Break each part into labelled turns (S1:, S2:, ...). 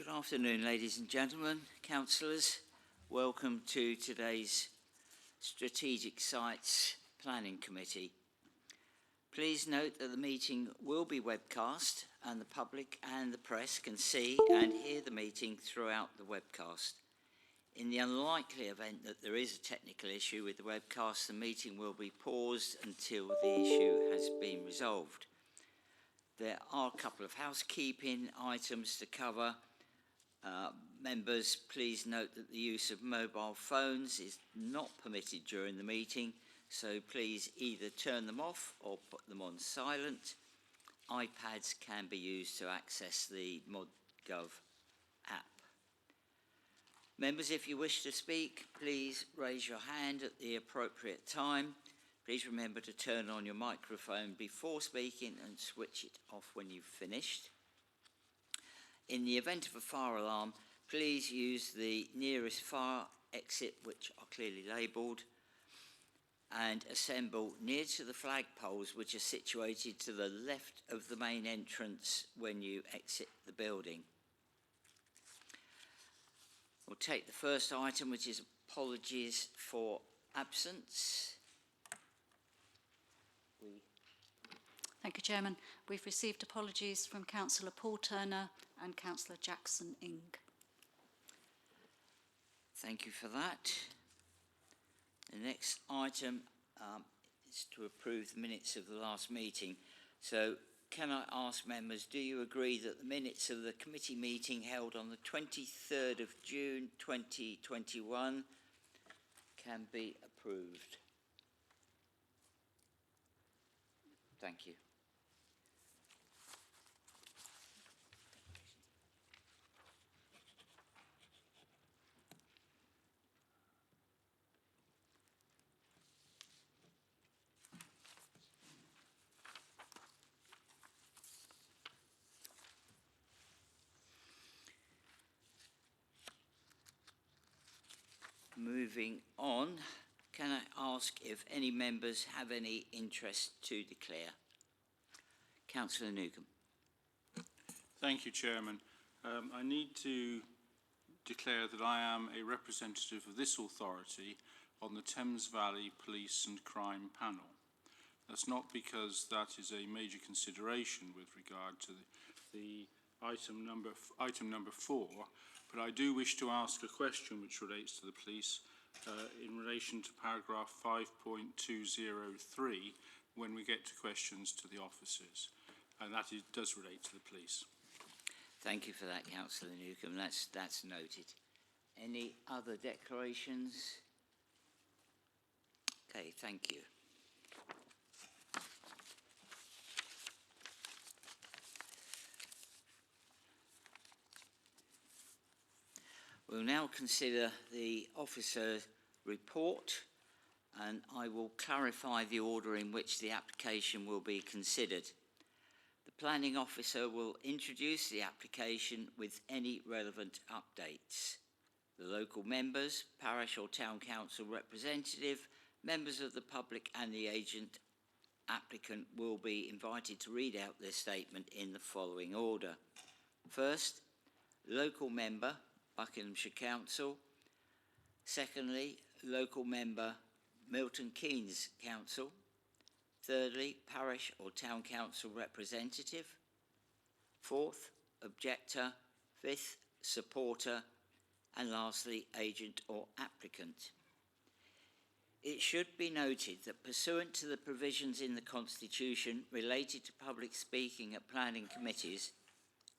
S1: Good afternoon, ladies and gentlemen, councillors. Welcome to today's Strategic Sites Planning Committee. Please note that the meeting will be webcast and the public and the press can see and hear the meeting throughout the webcast. In the unlikely event that there is a technical issue with the webcast, the meeting will be paused until the issue has been resolved. There are a couple of housekeeping items to cover. Members, please note that the use of mobile phones is not permitted during the meeting, so please either turn them off or put them on silent. iPads can be used to access the ModGov app. Members, if you wish to speak, please raise your hand at the appropriate time. Please remember to turn on your microphone before speaking and switch it off when you've finished. In the event of a fire alarm, please use the nearest fire exit, which are clearly labelled, and assemble near to the flagpoles, which are situated to the left of the main entrance when you exit the building. We'll take the first item, which is apologies for absence.
S2: Thank you, Chairman. We've received apologies from Councillor Paul Turner and Councillor Jackson Ing.
S1: Thank you for that. The next item is to approve the minutes of the last meeting. So can I ask members, do you agree that the minutes of the committee meeting held on the 23rd of June 2021 can be approved? Thank you. Moving on, can I ask if any members have any interest to declare? Councillor Newcombe.
S3: Thank you, Chairman. I need to declare that I am a representative of this authority on the Thames Valley Police and Crime Panel. That's not because that is a major consideration with regard to the item number 4, but I do wish to ask a question which relates to the police in relation to paragraph 5.203 when we get to questions to the officers, and that does relate to the police.
S1: Thank you for that, Councillor Newcombe. That's noted. Any other declarations? Okay, thank you. We'll now consider the officer report, and I will clarify the order in which the application will be considered. The planning officer will introduce the application with any relevant updates. The local members, parish or town council representative, members of the public and the agent applicant will be invited to read out their statement in the following order. First, local member, Buckinghamshire Council. Secondly, local member, Milton Keynes Council. Thirdly, parish or town council representative. Fourth, objector. Fifth, supporter. And lastly, agent or applicant. It should be noted that pursuant to the provisions in the Constitution related to public speaking at planning committees,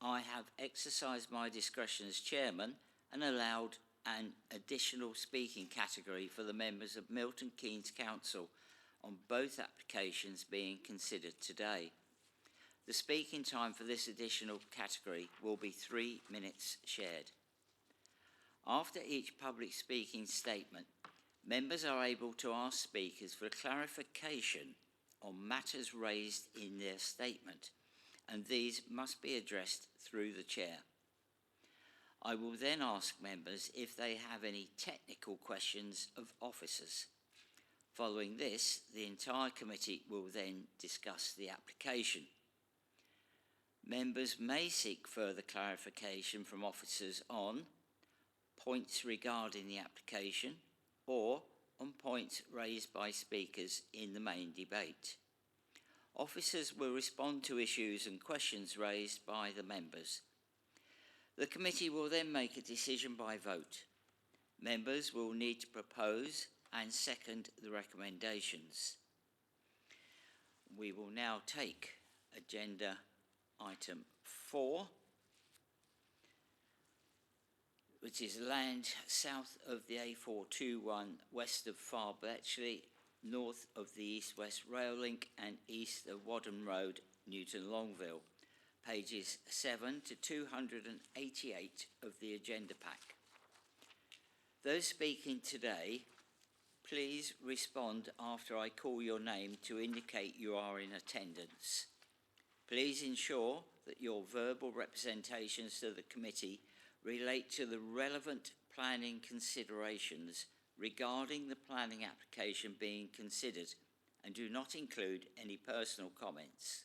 S1: I have exercised my discretion as chairman and allowed an additional speaking category for the members of Milton Keynes Council on both applications being considered today. The speaking time for this additional category will be 3 minutes shared. After each public speaking statement, members are able to ask speakers for clarification on matters raised in their statement, and these must be addressed through the chair. I will then ask members if they have any technical questions of officers. Following this, the entire committee will then discuss the application. Members may seek further clarification from officers on points regarding the application or on points raised by speakers in the main debate. Officers will respond to issues and questions raised by the members. The committee will then make a decision by vote. Members will need to propose and second the recommendations. We will now take agenda item 4, which is land south of the A421, west of Far Bletchley, north of the east-west rail link and east of Wadham Road, Newton Longville, pages 7 to 288 of the agenda pack. Those speaking today, please respond after I call your name to indicate you are in attendance. Please ensure that your verbal representations to the committee relate to the relevant planning considerations regarding the planning application being considered and do not include any personal comments.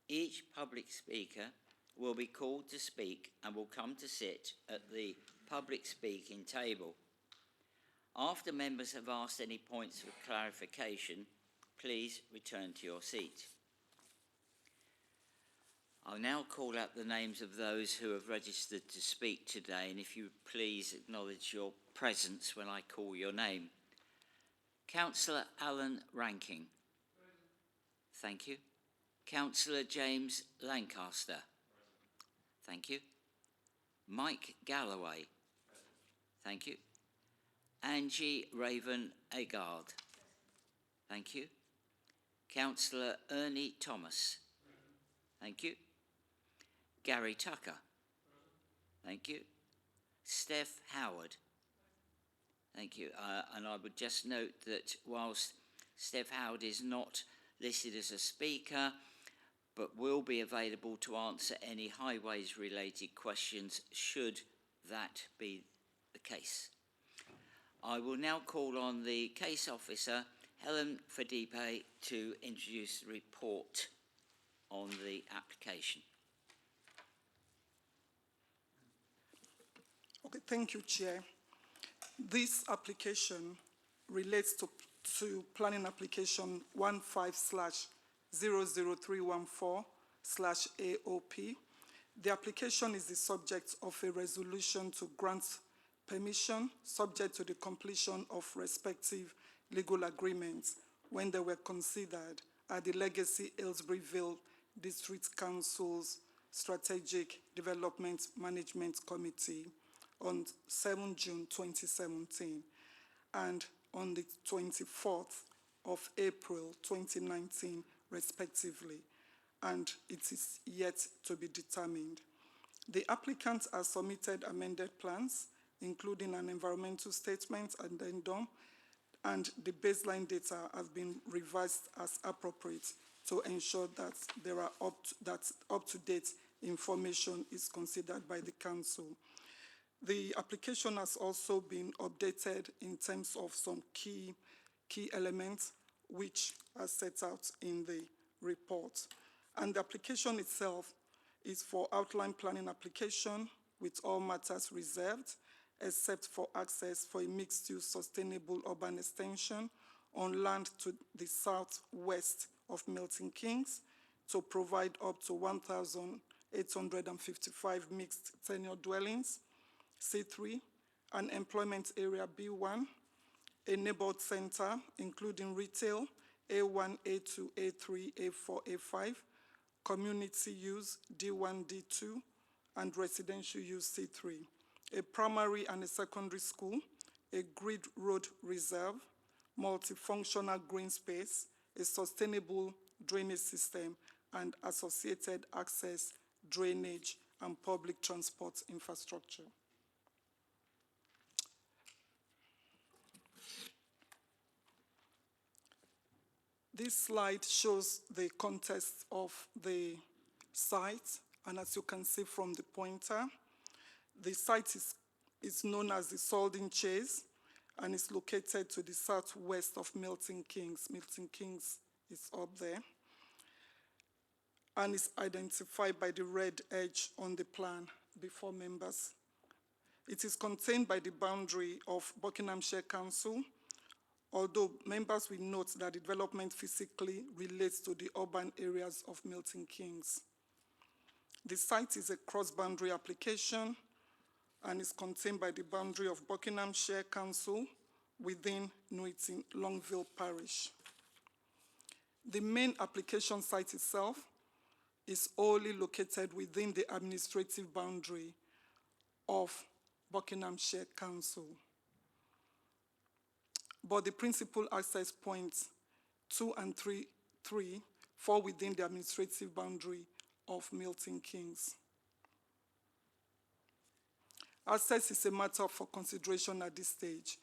S1: Each public speaker will be called to speak and will come to sit at the public speaking table. After members have asked any points of clarification, please return to your seat. I'll now call out the names of those who have registered to speak today, and if you please acknowledge your presence when I call your name. Councillor Alan Ranking. Thank you. Councillor James Lancaster. Thank you. Mike Galloway. Thank you. Angie Raven Agard. Thank you. Councillor Ernie Thomas. Thank you. Gary Tucker. Thank you. Steph Howard. Thank you. And I would just note that whilst Steph Howard is not listed as a speaker, but will be available to answer any highways related questions should that be the case. I will now call on the case officer, Helen Fadipe, to introduce the report on the application.
S4: Okay, thank you, Chair. This application relates to planning application 15/00314/AOP. The application is the subject of a resolution to grant permission subject to the completion of respective legal agreements when they were considered at the Legacy Aylesburyville District Council's Strategic Development Management Committee on 7 June 2017 and on the 24th of April 2019 respectively, and it is yet to be determined. The applicants have submitted amended plans, including an environmental statement addendum, and the baseline data have been revised as appropriate to ensure that there are up-to-date information is considered by the Council. The application has also been updated in terms of some key elements which are set out in the report. And the application itself is for outline planning application with all matters reserved, except for access for a mixed-use sustainable urban extension on land to the southwest of Milton Keynes to provide up to 1,855 mixed tenure dwellings, C3, an employment area B1, a neighborhood center including retail A1, A2, A3, A4, A5, community use D1, D2, and residential use C3, a primary and a secondary school, a grid road reserve, multifunctional green space, a sustainable drainage system, and associated access, drainage, and public transport infrastructure. This slide shows the context of the site, and as you can see from the pointer, the site is known as the Salden Chase and is located to the southwest of Milton Keynes. Milton Keynes is up there. and is identified by the red edge on the plan before members. It is contained by the boundary of Buckinghamshire Council, although members will note that the development physically relates to the urban areas of Milton Keynes. The site is a cross-boundary application and is contained by the boundary of Buckinghamshire Council within Newton Longville Parish. The main application site itself is wholly located within the administrative boundary of Buckinghamshire Council. But the principal access points 2 and 3 fall within the administrative boundary of Milton Keynes. Access is a matter for consideration at this stage.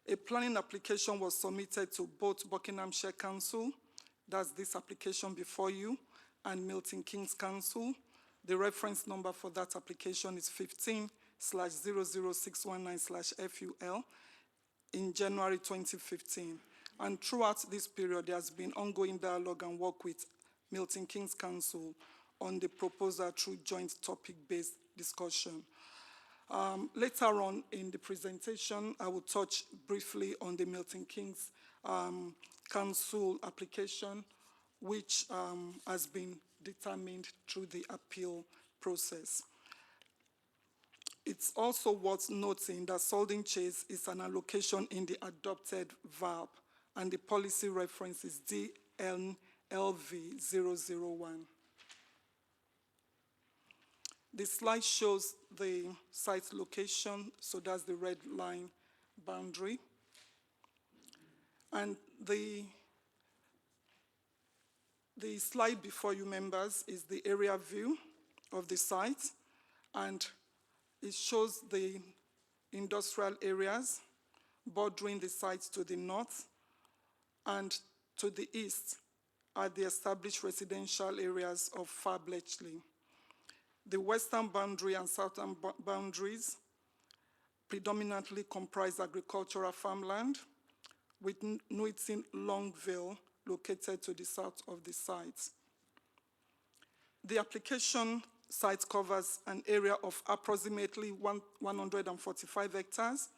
S4: A planning application was submitted to both Buckinghamshire Council, that's this application before you, and Milton Keynes Council. The reference number for that application is 15/00619/FUL in January 2015. And throughout this period, there has been ongoing dialogue and work with Milton Keynes Council on the proposal through joint topic-based discussion. Later on in the presentation, I will touch briefly on the Milton Keynes Council application, which has been determined through the appeal process. It's also worth noting that Solding Chase is an allocation in the adopted verb, and the policy reference is DNLV001. The slide shows the site location, so that's the red line boundary. And the slide before you, members, is the area view of the site, and it shows the industrial areas bordering the site to the north, and to the east are the established residential areas of Far Bletchley. The western boundary and southern boundaries predominantly comprise agricultural farmland, with Newton Longville located to the south of the site. The application site covers an area of approximately 145 hectares.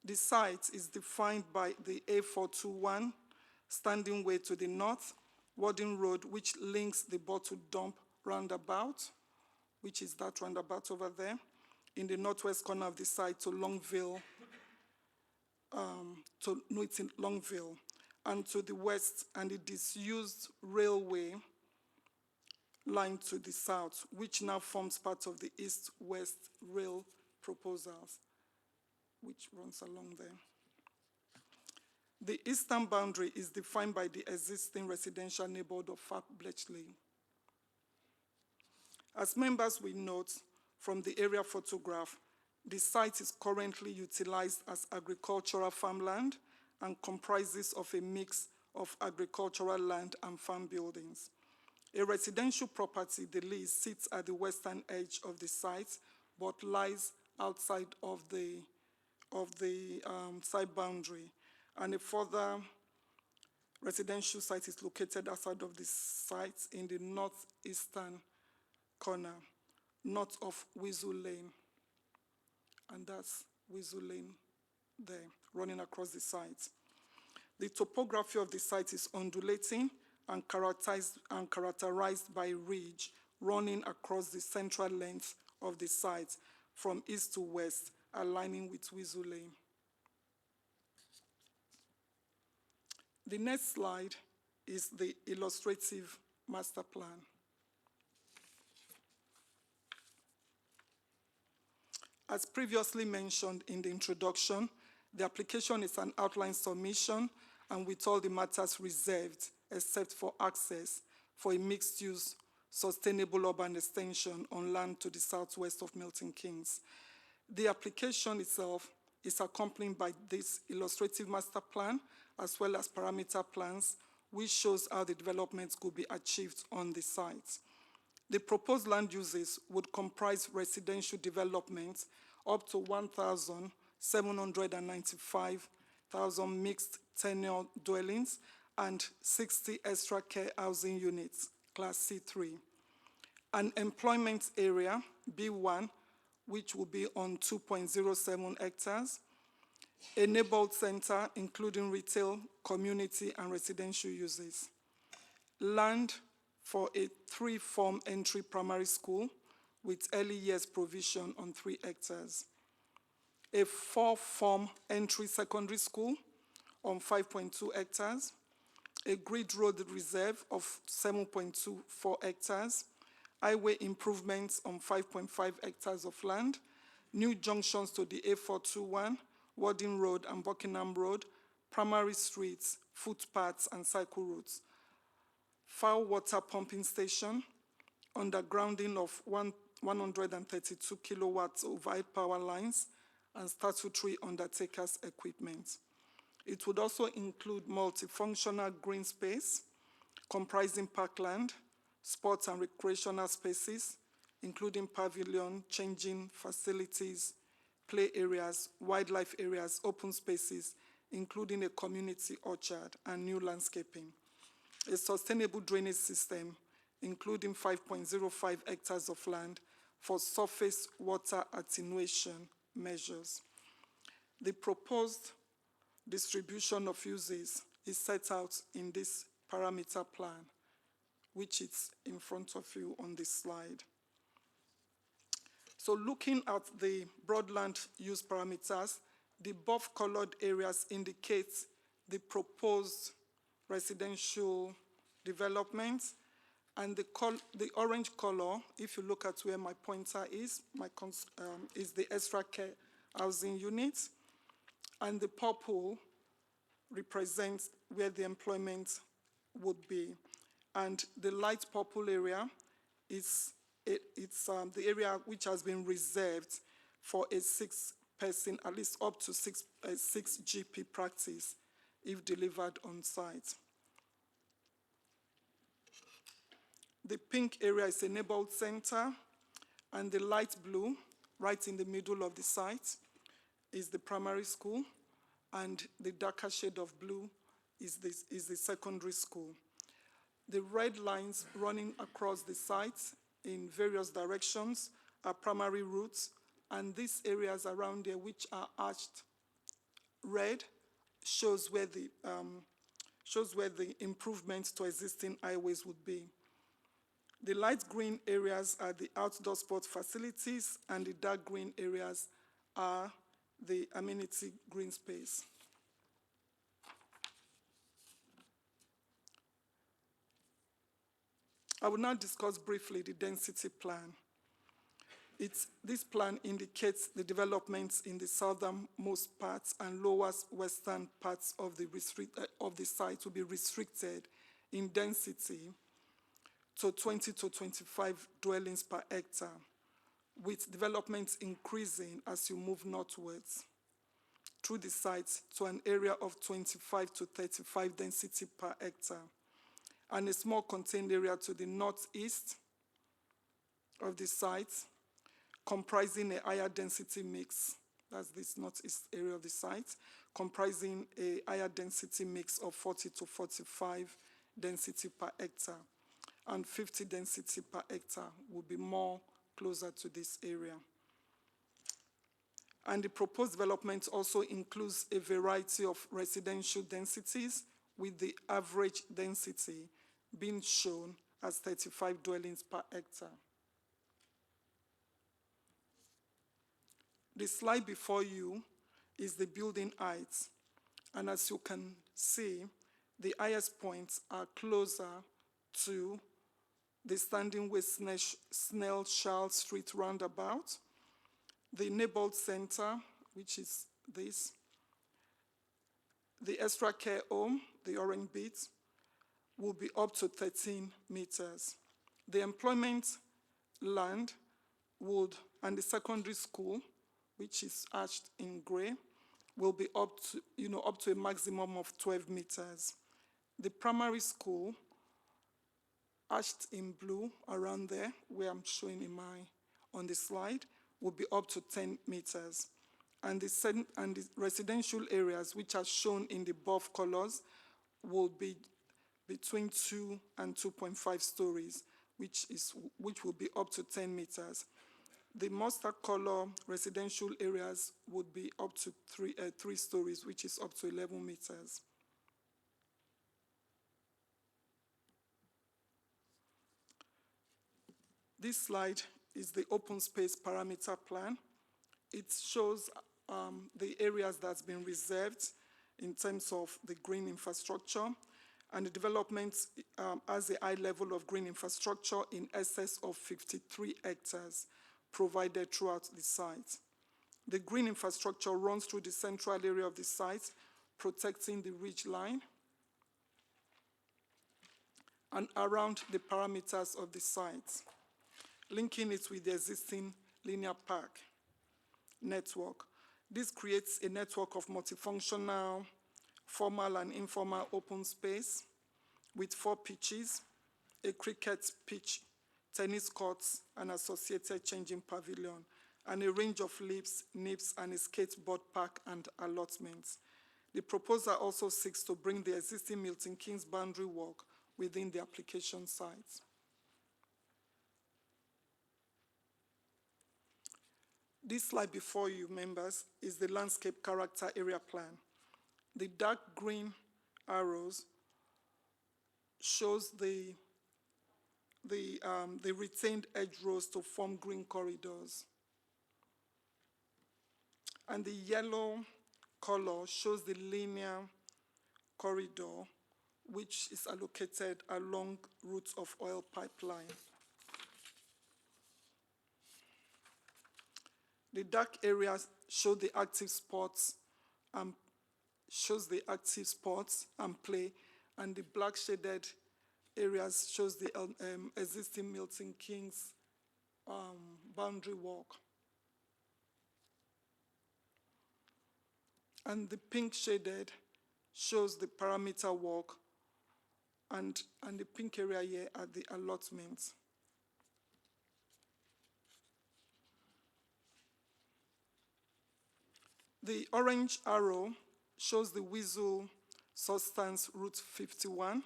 S4: The site is defined by the A421 standing way to the north, Warden Road, which links the Bottle Dump roundabout, which is that roundabout over there, in the northwest corner of the site to Longville, to Newton Longville, and to the west, and the disused railway line to the south, which now forms part of the east-west rail proposals, which runs along there. The eastern boundary is defined by the existing residential neighborhood of Far Bletchley. As members will note from the area photograph, the site is currently utilized as agricultural farmland and comprises of a mix of agricultural land and farm buildings. A residential property, the lease, sits at the western edge of the site, but lies outside of the site boundary. And a further residential site is located outside of the site in the northeastern corner, north of Weasel Lane. And that's Weasel Lane there, running across the site. The topography of the site is undulating and characterized by ridge running across the central length of the site from east to west, aligning with Weasel Lane. The next slide is the illustrative master plan. As previously mentioned in the introduction, the application is an outline submission and with all the matters reserved except for access for a mixed-use, sustainable urban extension on land to the southwest of Milton Keynes. The application itself is accompanied by this illustrative master plan as well as parameter plans, which shows how the development could be achieved on the site. The proposed land uses would comprise residential development up to 1,795,000 mixed tenure dwellings and 60 extra care housing units, Class C3. An employment area, B1, which will be on 2.07 hectares. A neighborhood center, including retail, community, and residential uses. Land for a 3-form entry primary school with early years provision on 3 hectares. A 4-form entry secondary school on 5.2 hectares. A grid road reserve of 7.24 hectares. Highway improvements on 5.5 hectares of land. New junctions to the A421, Warding Road and Buckingham Road, primary streets, footpaths, and cycle routes. Foul water pumping station, undergrounding of 132 kilowatts overhead power lines, and statutory undertakers equipment. It would also include multifunctional green space, comprising parkland, sports and recreational spaces, including pavilion, changing facilities, play areas, wildlife areas, open spaces, including a community orchard and new landscaping. A sustainable drainage system, including 5.05 hectares of land for surface water attenuation measures. The proposed distribution of uses is set out in this parameter plan, which is in front of you on this slide. So looking at the broadland use parameters, the above colored areas indicate the proposed residential developments, and the orange color, if you look at where my pointer is, is the extra care housing units, and the purple represents where the employment would be. And the light purple area is the area which has been reserved for a 6-person, at least up to 6 GP practice if delivered on site. The pink area is a neighborhood center, and the light blue, right in the middle of the site, is the primary school, and the darker shade of blue is the secondary school. The red lines running across the site in various directions are primary routes, and these areas around there, which are arched red, shows where the improvements to existing highways would be. The light green areas are the outdoor sport facilities, and the dark green areas are the amenity green space. I will now discuss briefly the density plan. This plan indicates the developments in the southernmost parts and lowest western parts of the site will be restricted in density to 20 to 25 dwellings per hectare, with developments increasing as you move northwards through the site to an area of 25 to 35 density per hectare, and a small contained area to the northeast of the site, comprising a higher density mix. That's this northeast area of the site, comprising a higher density mix of 40 to 45 density per hectare, and 50 density per hectare will be more closer to this area. And the proposed development also includes a variety of residential densities, with the average density being shown as 35 dwellings per hectare. The slide before you is the building heights, and as you can see, the highest points are closer to the Standing Way Snell Charles Street roundabout, the neighborhood center, which is this, the extra care home, the orange bit, will be up to 13 meters. The employment land and the secondary school, which is arched in gray, will be up to a maximum of 12 meters. The primary school, arched in blue around there, where I'm showing on the slide, will be up to 10 meters. And the residential areas, which are shown in the above colors, will be between 2 and 2.5 stories, which will be up to 10 meters. The mustard color residential areas would be up to three stories, which is up to 11 meters. This slide is the open space parameter plan. It shows the areas that's been reserved in terms of the green infrastructure, and the development has a high level of green infrastructure in excess of 53 hectares provided throughout the site. The green infrastructure runs through the central area of the site, protecting the ridge line and around the parameters of the site, linking it with the existing linear park network. This creates a network of multifunctional, formal and informal open space with 4 pitches, a cricket pitch, tennis courts, an associated changing pavilion, and a range of lifts, nips, and a skateboard park and allotments. The proposal also seeks to bring the existing Milton Keynes boundary walk within the application site. This slide before you, members, is the landscape character area plan. The dark green arrows shows the retained hedgerows to form green corridors. And the yellow color shows the linear corridor, which is allocated along routes of oil pipeline. The dark areas show the active spots and play, and the black shaded areas shows the existing Milton Keynes boundary walk. And the pink shaded shows the parameter walk, and the pink area here are the allotments. The orange arrow shows the Weasel substance Route 51,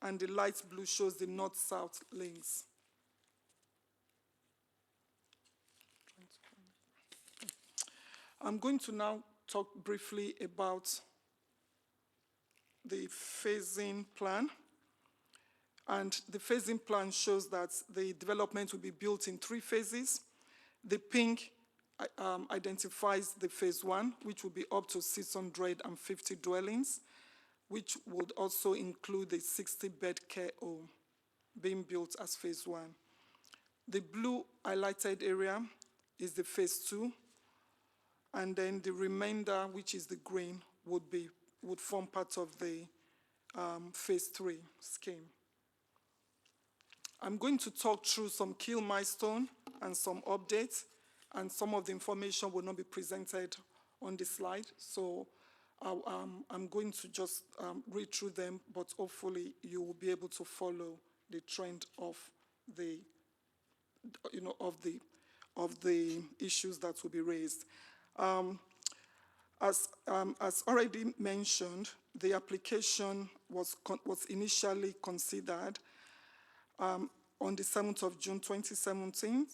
S4: and the light blue shows the north-south links. I'm going to now talk briefly about the phasing plan. And the phasing plan shows that the development will be built in 3 phases. The pink identifies the phase 1, which will be up to 650 dwellings, which would also include a 60-bed care home being built as phase 1. The blue highlighted area is the phase 2, and then the remainder, which is the green, would form part of the phase 3 scheme. I'm going to talk through some key milestones and some updates, and some of the information will not be presented on the slide, so I'm going to just read through them, but hopefully you will be able to follow the trend of the, of the issues that will be raised. As already mentioned, the application was initially considered on the 7th of June 2017,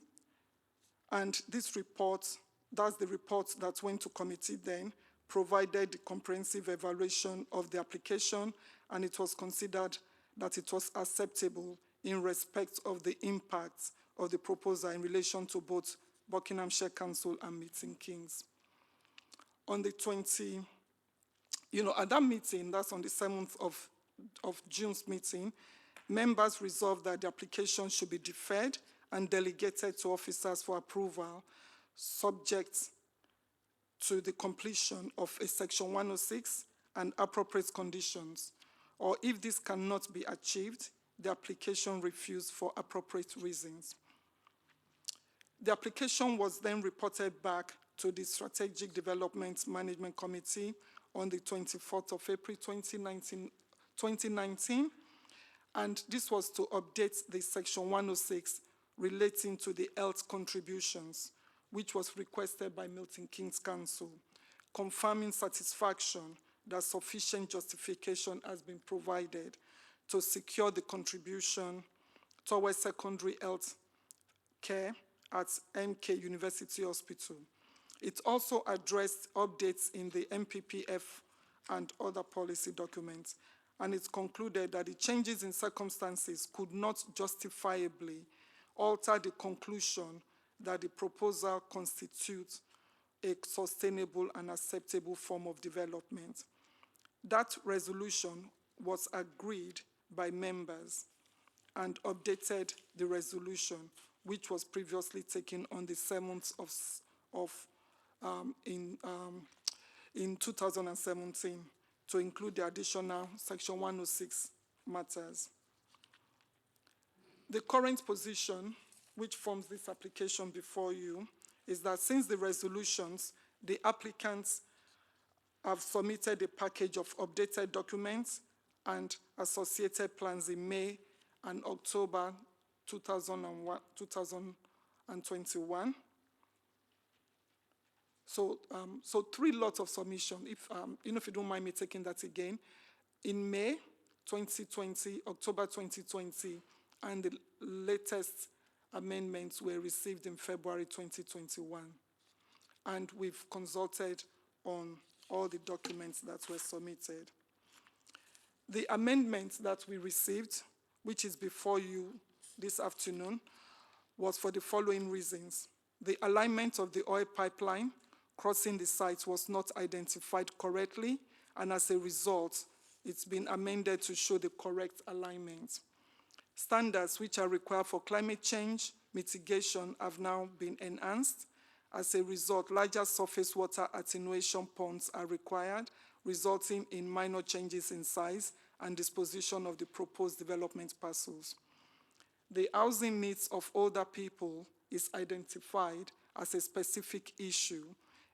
S4: and this report, that's the report that went to committee then, provided the comprehensive evaluation of the application, and it was considered that it was acceptable in respect of the impact of the proposal in relation to both Buckinghamshire Council and Milton Keynes. On the at that meeting, that's on the 7th of June's meeting, members resolved that the application should be deferred and delegated to officers for approval, subject to the completion of a Section 106 and appropriate conditions, or if this cannot be achieved, the application refused for appropriate reasons. The application was then reported back to the Strategic Development Management Committee on the 24th of April 2019, and this was to update the Section 106 relating to the health contributions, which was requested by Milton Keynes Council, confirming satisfaction that sufficient justification has been provided to secure the contribution towards secondary health care at MK University Hospital. It also addressed updates in the MPPF and other policy documents, and it concluded that the changes in circumstances could not justifiably alter the conclusion that the proposal constitutes a sustainable and acceptable form of development. That resolution was agreed by members and updated the resolution, which was previously taken on the 7th in 2017 to include the additional Section 106 matters. The current position, which forms this application before you, is that since the resolutions, the applicants have submitted a package of updated documents and associated plans in May and October 2021. So 3 lots of submission, if you don't mind me taking that again. In May 2020, October 2020, and the latest amendments were received in February 2021. And we've consulted on all the documents that were submitted. The amendment that we received, which is before you this afternoon, was for the following reasons. The alignment of the oil pipeline crossing the site was not identified correctly, and as a result, it's been amended to show the correct alignment. Standards which are required for climate change mitigation have now been enhanced. As a result, larger surface water attenuation ponds are required, resulting in minor changes in size and disposition of the proposed development parcels. The housing needs of older people is identified as a specific issue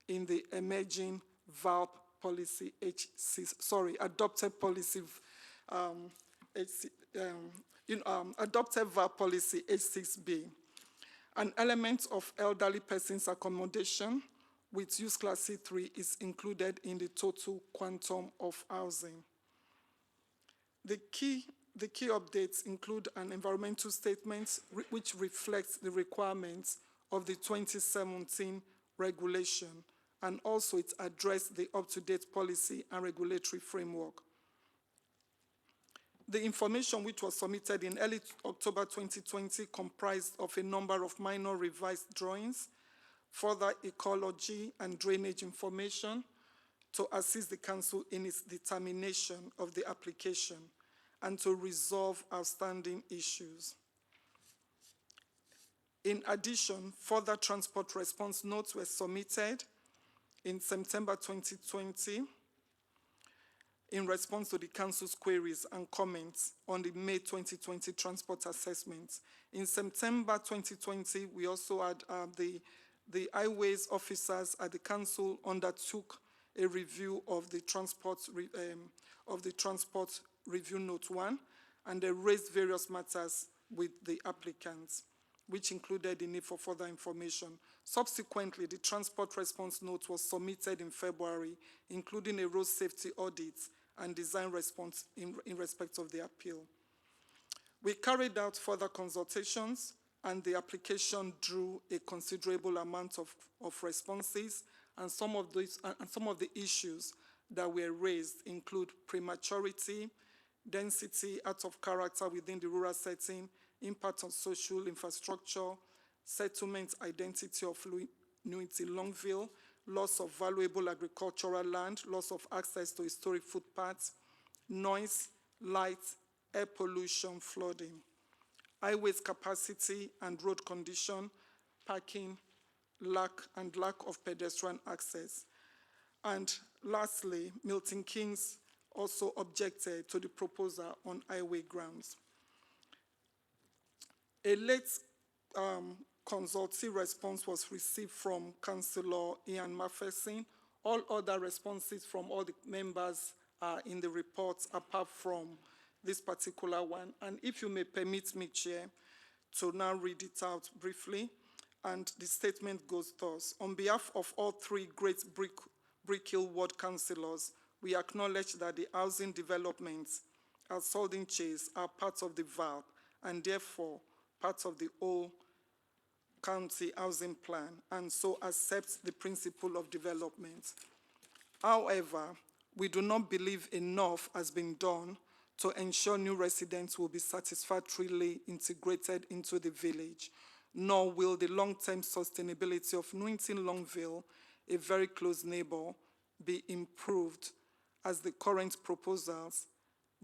S4: in the emerging VALP policy adopted policy adopted VALP policy H6B. An element of elderly persons accommodation with use class C3 is included in the total quantum of housing. The key updates include an environmental statement which reflects the requirements of the 2017 regulation, and also it addressed the up-to-date policy and regulatory framework. The information which was submitted in early October 2020 comprised of a number of minor revised drawings, further ecology and drainage information to assist the Council in its determination of the application and to resolve outstanding issues. In addition, further transport response notes were submitted in September 2020 in response to the Council's queries and comments on the May 2020 transport assessments. In September 2020, we also had the highways officers at the Council undertook a review of the transport review note 1, and they raised various matters with the applicants, which included the need for further information. Subsequently, the transport response note was submitted in February, including a road safety audit and design response in respect of the appeal. We carried out further consultations, and the application drew a considerable amount of responses, and some of the issues that were raised include prematurity, density, out of character within the rural setting, impact on social infrastructure, settlement identity of Nuity Longville, loss of valuable agricultural land, loss of access to historic footpaths, noise, light, air pollution, flooding, highways capacity and road condition, parking, lack of pedestrian access. And lastly, Milton Keynes also objected to the proposal on highway grounds. A late consultative response was received from Councillor Ian Matheson. All other responses from all the members are in the report apart from this particular one. And if you may permit me, Chair, to now read it out briefly. And the statement goes thus. On behalf of all 3 Great Brick Hill Ward councillors, we acknowledge that the housing developments at Salden Chase are part of the VALP, and therefore part of the whole county housing plan, and so accepts the principle of development. However, we do not believe enough has been done to ensure new residents will be satisfactorily integrated into the village, nor will the long-term sustainability of Newington Longville, a very close neighbor, be improved, as the current proposals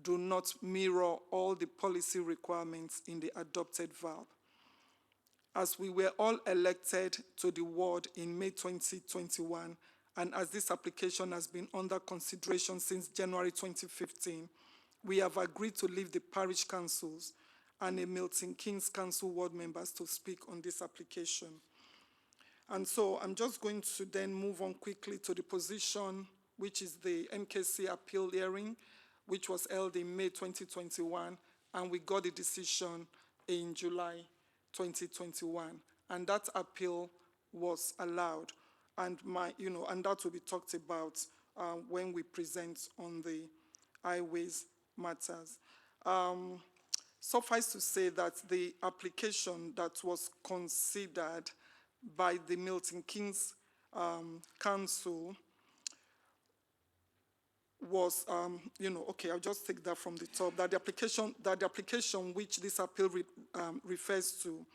S4: do not mirror all the policy requirements in the adopted VALP. As we were all elected to the ward in May 2021, and as this application has been under consideration since January 2015, we have agreed to leave the parish councils and a Milton Keynes Council ward members to speak on this application. And so I'm just going to then move on quickly to the position, which is the MKC appeal hearing, which was held in May 2021, and we got a decision in July 2021. And that appeal was allowed. And and that will be talked about when we present on the highways matters. Suffice to say that the application that was considered by the Milton Keynes Council was, okay, I'll just take that from the top, that the application which this appeal refers to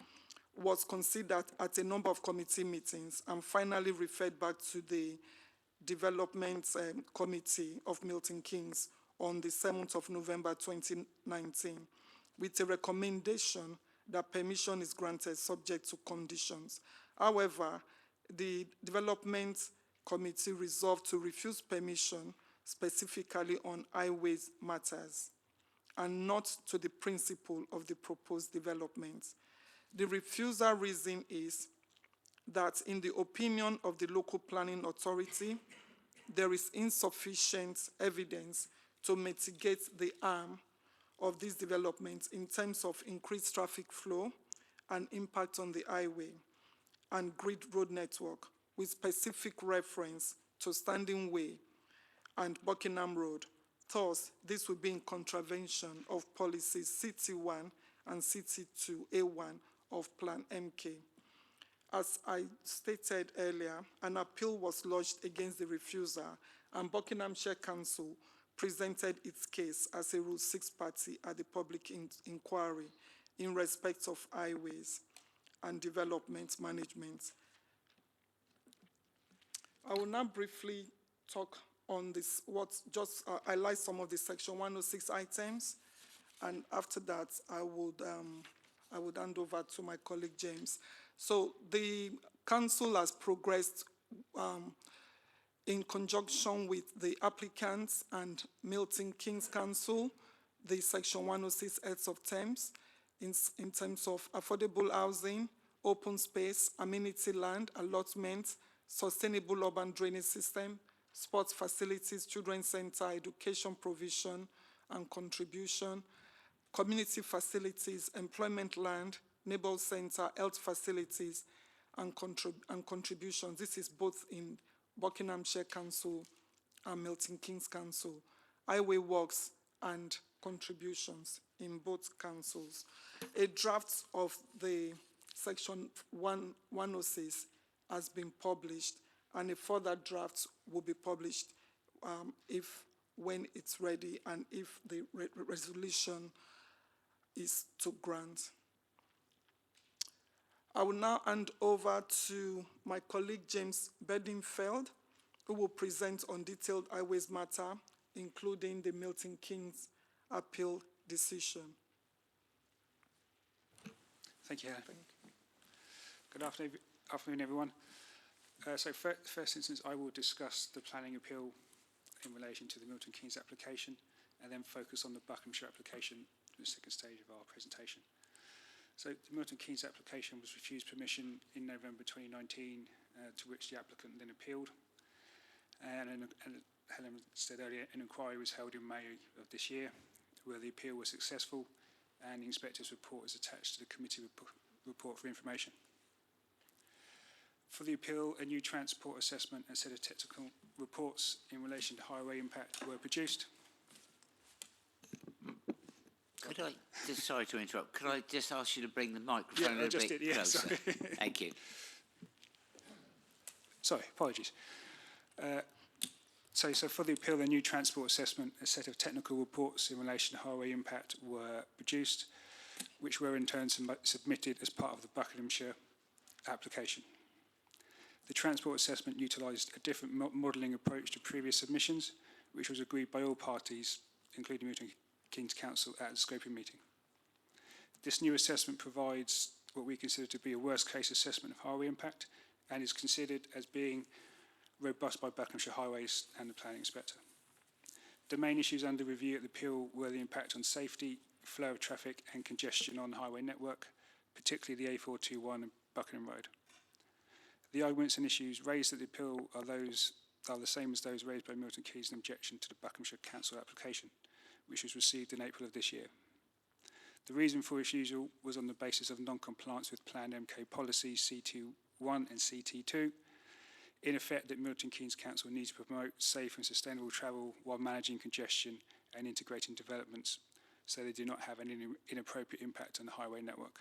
S4: was considered at a number of committee meetings and finally referred back to the Development Committee of Milton Keynes on the 7th of November 2019 with a recommendation that permission is granted subject to conditions. However, the Development Committee resolved to refuse permission specifically on highways matters and not to the principle of the proposed development. The refusal reason is that in the opinion of the local planning authority, there is insufficient evidence to mitigate the harm of these developments in terms of increased traffic flow and impact on the highway and grid road network, with specific reference to Standing Way and Buckingham Road. Thus, this will be in contravention of policies CT1 and CT2A1 of Plan MK. As I stated earlier, an appeal was lodged against the refusal, and Buckinghamshire Council presented its case as a Rule 6 party at the public inquiry in respect of highways and development management. I will now briefly talk on this, highlight some of the Section 106 items, and after that, I would hand over to my colleague James. So the council has progressed in conjunction with the applicants and Milton Keynes Council, the Section 106 heads of terms, in terms of affordable housing, open space, amenity land, allotment, sustainable urban drainage system, sports facilities, children's center, education provision and contribution, community facilities, employment land, neighborhood center, health facilities, and contributions. This is both in Buckinghamshire Council and Milton Keynes Council. Highway works and contributions in both councils. A draft of the Section 106 has been published, and a further draft will be published when it's ready and if the resolution is to grant. I will now hand over to my colleague James Bedingfield, who will present on detailed highways matter, including the Milton Keynes appeal decision.
S5: Thank you, Helen. Good afternoon, everyone. So first instance, I will discuss the planning appeal in relation to the Milton Keynes application, and then focus on the Buckinghamshire application in the second stage of our presentation. So the Milton Keynes application was refused permission in November 2019, to which the applicant then appealed. And Helen said earlier, an inquiry was held in May of this year, where the appeal was successful, and the inspector's report is attached to the committee report for information. For the appeal, a new transport assessment and set of technical reports in relation to highway impact were produced.
S1: Could Could I, just sorry to interrupt, could I just ask you to bring the microphone a
S5: I
S1: little
S5: just
S1: bit
S5: did, yeah,
S1: closer?
S5: sorry.
S1: Thank you.
S5: Sorry, apologies. So for the appeal, the new transport assessment, a set of technical reports in relation to highway impact were produced, which were in turn submitted as part of the Buckinghamshire application. The transport assessment utilised a different modelling approach to previous submissions, which was agreed by all parties, including Milton Keynes Council, at the scoping meeting. This new assessment provides what we consider to be a worst-case assessment of highway impact and is considered as being robust by Buckinghamshire Highways and the Planning Inspector. The main issues under review at the appeal were the impact on safety, flow of traffic and congestion on the highway network, particularly the A421 and Buckingham Road. The arguments and issues raised at the appeal are the same as those raised by Milton Keynes in objection to the Buckinghamshire Council application, which was received in April of this year. The reason for refusal was on the basis of non-compliance with Plan MK policies CT1 and CT2, in effect that Milton Keynes Council needs to promote safe and sustainable travel while managing congestion and integrating developments so they do not have any inappropriate impact on the highway network.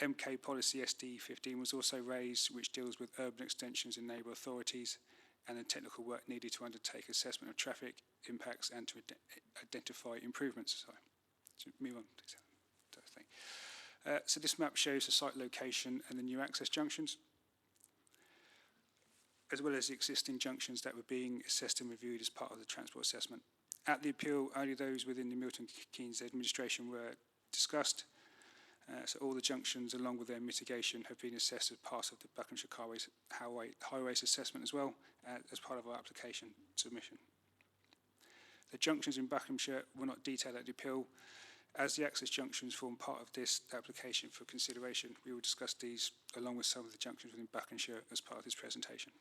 S5: MK policy SD15 was also raised, which deals with urban extensions in neighbour authorities and the technical work needed to undertake assessment of traffic impacts and to identify improvements. Sorry, so move on to the thing. So this map shows the site location and the new access junctions, as well as the existing junctions that were being assessed and reviewed as part of the transport assessment. At the appeal, only those within the Milton Keynes administration were discussed. So all the junctions, along with their mitigation, have been assessed as part of the Buckinghamshire Highways assessment as well, as part of our application submission. The junctions in Buckinghamshire were not detailed at the appeal. As the access junctions form part of this application for consideration, we will discuss these along with some of the junctions within Buckinghamshire as part of this presentation.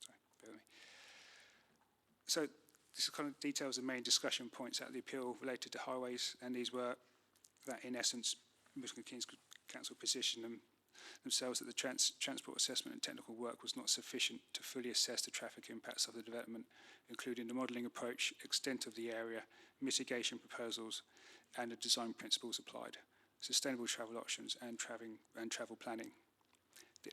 S5: Sorry, bear with me. So this kind of details the main discussion points at the appeal related to highways, and these were that, in essence, Milton Keynes Council positioned themselves that the transport assessment and technical work was not sufficient to fully assess the traffic impacts of the development, including the modelling approach, extent of the area, mitigation proposals, and the design principles applied, sustainable travel options, and travel planning.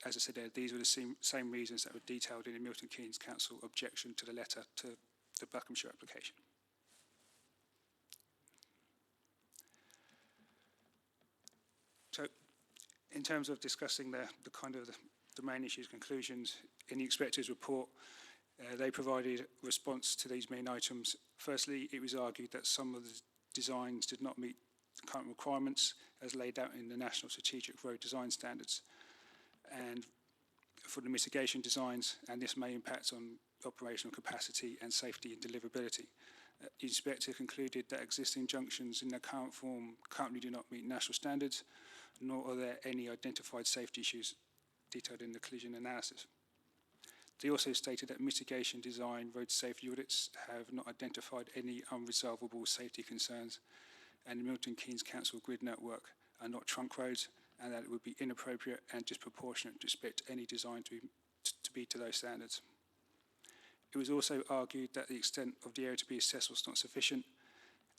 S5: As I said, these were the same reasons that were detailed in the Milton Keynes Council objection to the letter to the Buckinghamshire application. So, in terms of discussing the main issues, conclusions, in the inspector's report, they provided a response to these main items. Firstly, it was argued that some of the designs did not meet the current requirements as laid out in the National Strategic Road Design Standards, and for the mitigation designs, and this may impact on operational capacity and safety and deliverability. The inspector concluded that existing junctions in their current form currently do not meet national standards, nor are there any identified safety issues detailed in the collision analysis. They also stated that mitigation design road safety audits have not identified any unresolvable safety concerns, and the Milton Keynes Council grid network are not trunk roads, and that it would be inappropriate and disproportionate to expect any design to be to those standards. It was also argued that the extent of the area to be assessed was not sufficient,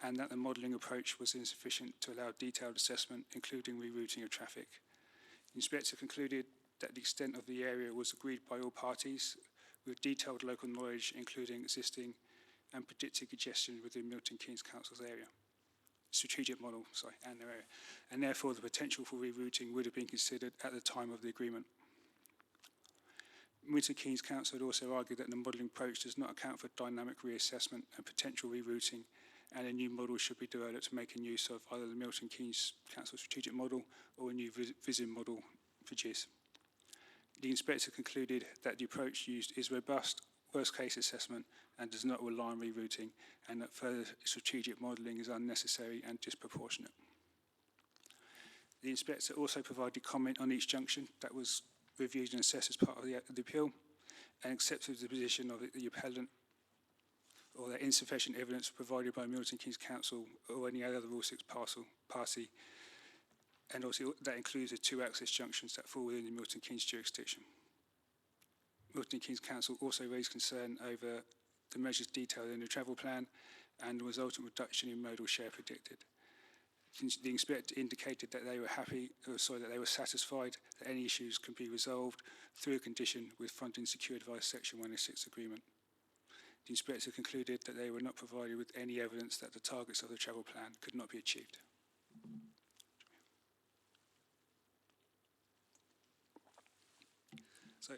S5: and that the modelling approach was insufficient to allow detailed assessment, including rerouting of traffic. The inspector concluded that the extent of the area was agreed by all parties, with detailed local knowledge, including existing and predicted congestion within Milton Keynes Council's area. Strategic model, and their area. And therefore the potential for rerouting would have been considered at the time of the agreement. Milton Keynes Council had also argued that the modelling approach does not account for dynamic reassessment and potential rerouting, and a new model should be developed making use of either the Milton Keynes Council strategic model or a new vision model produced. The inspector concluded that the approach used is robust, worst-case assessment, and does not rely on rerouting, and that further strategic modelling is unnecessary and disproportionate. The inspector also provided comment on each junction that was reviewed and assessed as part of the appeal, and accepted the position of the appellant or that insufficient evidence provided by Milton Keynes Council or any other Rule 6 party, and also that includes the two access junctions that fall within the Milton Keynes jurisdiction. Milton Keynes Council also raised concern over the measures detailed in the travel plan and the resultant reduction in modal share predicted. The inspector indicated that they were satisfied that any issues can be resolved through a condition with funding secured via Section 106 agreement. The inspector concluded that they were not provided with any evidence that the targets of the travel plan could not be achieved. So,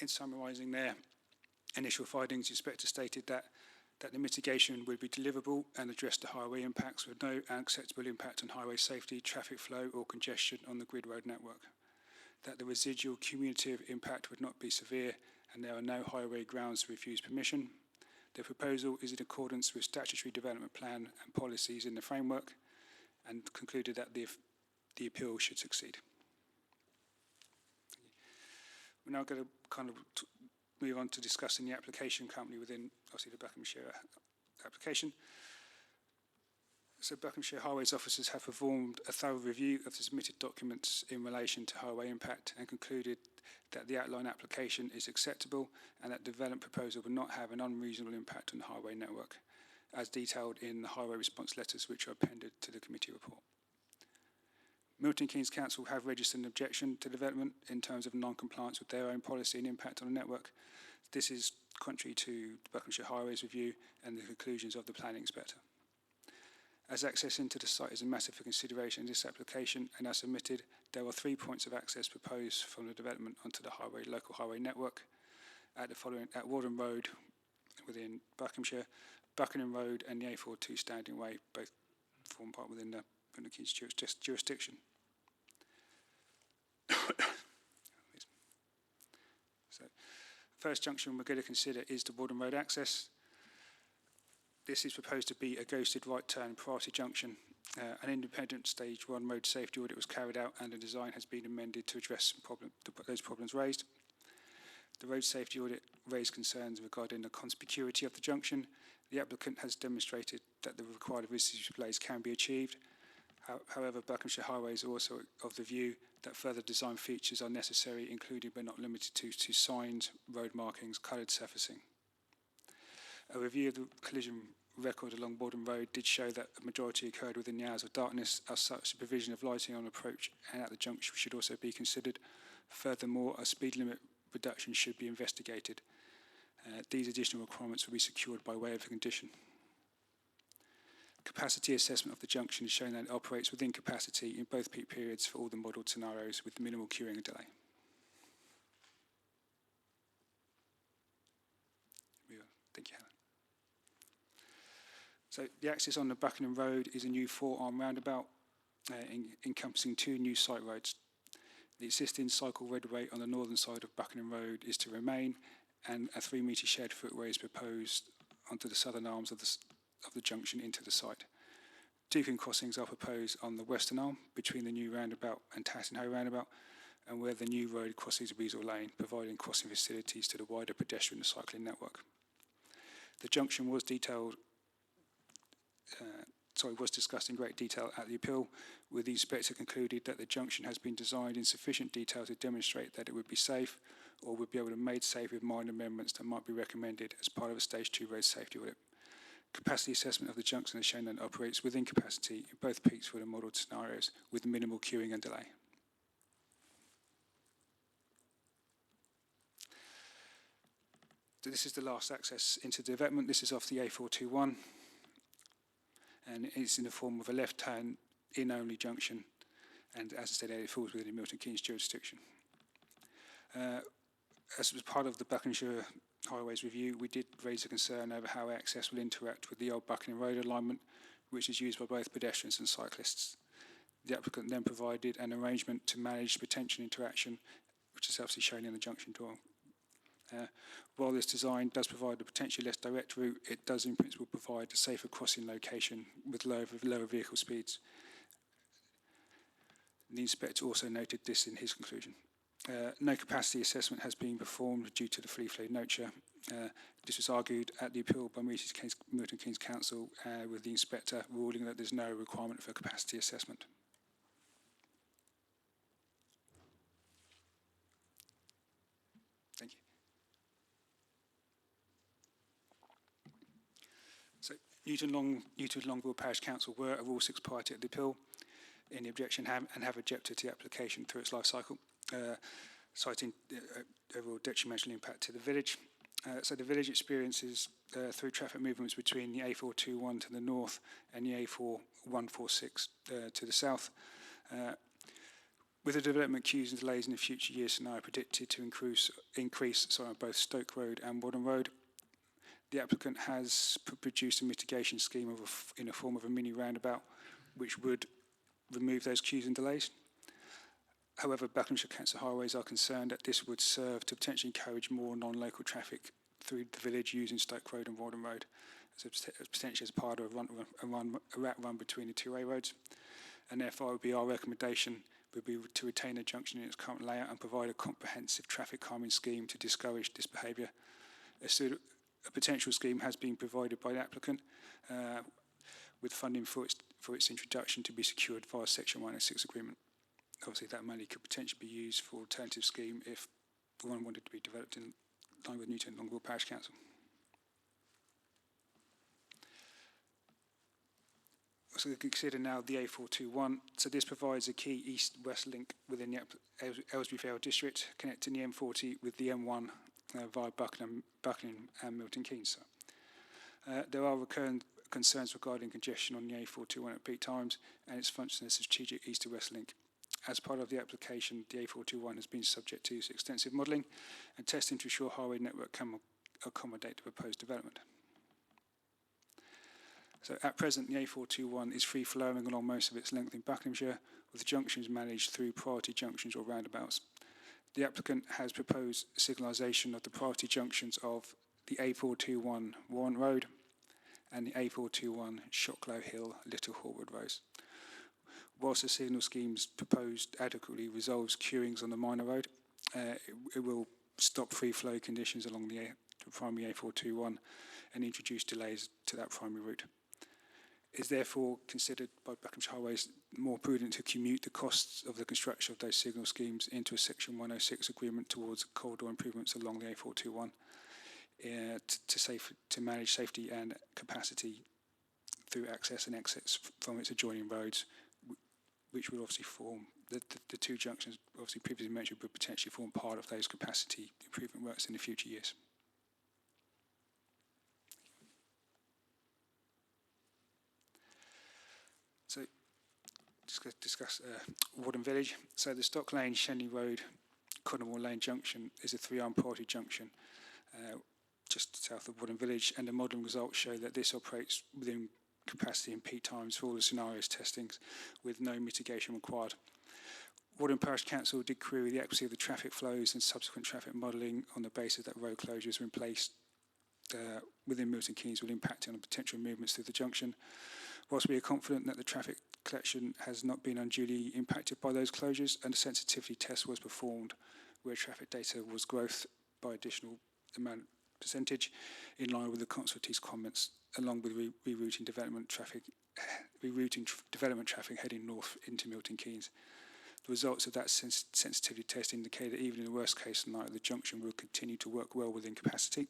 S5: in summarising their initial findings, the inspector stated that the mitigation would be deliverable and address the highway impacts with no acceptable impact on highway safety, traffic flow or congestion on the grid road network, that the residual cumulative impact would not be severe and there are no highway grounds to refuse permission. The proposal is in accordance with statutory development plan and policies in the framework, and concluded that the appeal should succeed. We're now going to kind of move on to discussing the application company within, obviously, the Buckinghamshire application. So Buckinghamshire Highways officers have performed a thorough review of the submitted documents in relation to highway impact and concluded that the outline application is acceptable and that the development proposal will not have an unreasonable impact on the highway network, as detailed in the highway response letters which are appended to the committee report. Milton Keynes Council have registered an objection to development in terms of non-compliance with their own policy and impact on the network. This is contrary to the Buckinghamshire Highways review and the conclusions of the planning inspector. As access into the site is a matter for consideration in this application and as submitted, there are 3 points of access proposed from the development onto the local highway network at Warden Road within Buckinghamshire, Buckingham Road and the A42 Standing Way, both form part within the Milton Keynes jurisdiction. So, first junction we're going to consider is the Warden Road access. This is proposed to be a ghosted right turn priority junction. An independent stage 1 road safety audit was carried out and the design has been amended to address those problems raised. The road safety audit raised concerns regarding the conspicuity of the junction. The applicant has demonstrated that the required visibility displays can be achieved. However, Buckinghamshire Highways are also of the view that further design features are necessary, including but not limited to signs, road markings, coloured surfacing. A review of the collision record along Borden Road did show that a majority occurred within the hours of darkness. As such, the provision of lighting on approach and at the junction should also be considered. Furthermore, a speed limit reduction should be investigated. These additional requirements will be secured by way of a condition. Capacity assessment of the junction is shown that it operates within capacity in both peak periods for all the modelled scenarios with minimal queuing and delay. Thank you, Helen. So the access on the Buckingham Road is a new 4-arm roundabout encompassing 2 new site roads. The existing cycle roadway on the northern side of Buckingham Road is to remain, and a 3-metre shared footway is proposed onto the southern arms of the junction into the site. 2 crossings are proposed on the western arm between the new roundabout and Tassenhoe roundabout, and where the new road crosses Weasel Lane, providing crossing facilities to the wider pedestrian and cycling network. The junction was discussed in great detail at the appeal, with the inspector concluded that the junction has been designed in sufficient detail to demonstrate that it would be safe or would be able to be made safe with minor amendments that might be recommended as part of a stage 2 road safety audit. Capacity assessment of the junction has shown that it operates within capacity in both peaks for the modelled scenarios with minimal queuing and delay. So this is the last access into the development. This is off the A421 and it's in the form of a left turn in only junction, and as I said, it falls within the Milton Keynes jurisdiction. As part of the Buckinghamshire Highways review, we did raise a concern over how access will interact with the old Buckingham Road alignment, which is used by both pedestrians and cyclists. The applicant then provided an arrangement to manage potential interaction, which is obviously shown in the junction drawing. While this design does provide a potentially less direct route, it does in principle provide a safer crossing location with lower vehicle speeds. The inspector also noted this in his conclusion. No capacity assessment has been performed due to the free flow nature. This was argued at the appeal by Milton Keynes Council with the inspector ruling that there's no requirement for capacity assessment. Thank you. Newton Longville Parish Council were a Rule 6 party at the appeal in the objection and have objected to the application through its life cycle, citing overall detrimental impact to the village. So the village experiences through traffic movements between the A421 to the north and the A4146 to the south. With the development queues and delays in the future years scenario predicted to increase on both Stoke Road and Wadham Road, the applicant has produced a mitigation scheme in the form of a mini roundabout, which would remove those queues and delays. However, Buckinghamshire Council Highways are concerned that this would serve to potentially encourage more non-local traffic through the village using Stoke Road and Wadham Road, potentially as part of a rat run between the two A roads. And therefore, it would be our recommendation would be to retain the junction in its current layout and provide a comprehensive traffic calming scheme to discourage this behaviour. A potential scheme has been provided by the applicant with funding for its introduction to be secured via Section 106 agreement. Obviously, that money could potentially be used for alternative scheme if one wanted to be developed in line with Newton Longville Parish Council. So we consider now the A421. So this provides a key east-west link within the Aylesbury Vale district, connecting the M40 with the M1 via Buckingham and Milton Keynes. There are recurrent concerns regarding congestion on the A421 at peak times and its function as a strategic east to west link. As part of the application, the A421 has been subject to extensive modelling and testing to ensure highway network can accommodate the proposed development. So at present, the A421 is free-flowing along most of its length in Buckinghamshire, with junctions managed through priority junctions or roundabouts. The applicant has proposed signalisation of the priority junctions of the A421 Warren Road and the A421 Shocklow Hill Little Horwood Roads. Whilst the signal schemes proposed adequately resolves queuings on the minor road, it will stop free flow conditions along the primary A421 and introduce delays to that primary route. It is therefore considered by Buckinghamshire Highways more prudent to commute the costs of the construction of those signal schemes into a Section 106 agreement towards corridor improvements along the A421 to manage safety and capacity through access and exits from its adjoining roads, which would obviously form, the two junctions obviously previously mentioned would potentially form part of those capacity improvement works in the future years. So, discuss Wadham Village. So the Stock Lane, Shenley Road, Cornwall Lane Junction is a three-arm priority junction just south of Wadham Village, and the modelling results show that this operates within capacity and peak times for all the scenarios testings with no mitigation required. Wadham Parish Council did query the accuracy of the traffic flows and subsequent traffic modelling on the basis that road closures were in place within Milton Keynes will impact on potential movements through the junction. Whilst we are confident that the traffic collection has not been unduly impacted by those closures, and a sensitivity test was performed where traffic data was growth by additional amount percentage in line with the consultee's comments, along with rerouting development traffic heading north into Milton Keynes. The results of that sensitivity test indicate that even in the worst case scenario, the junction will continue to work well within capacity.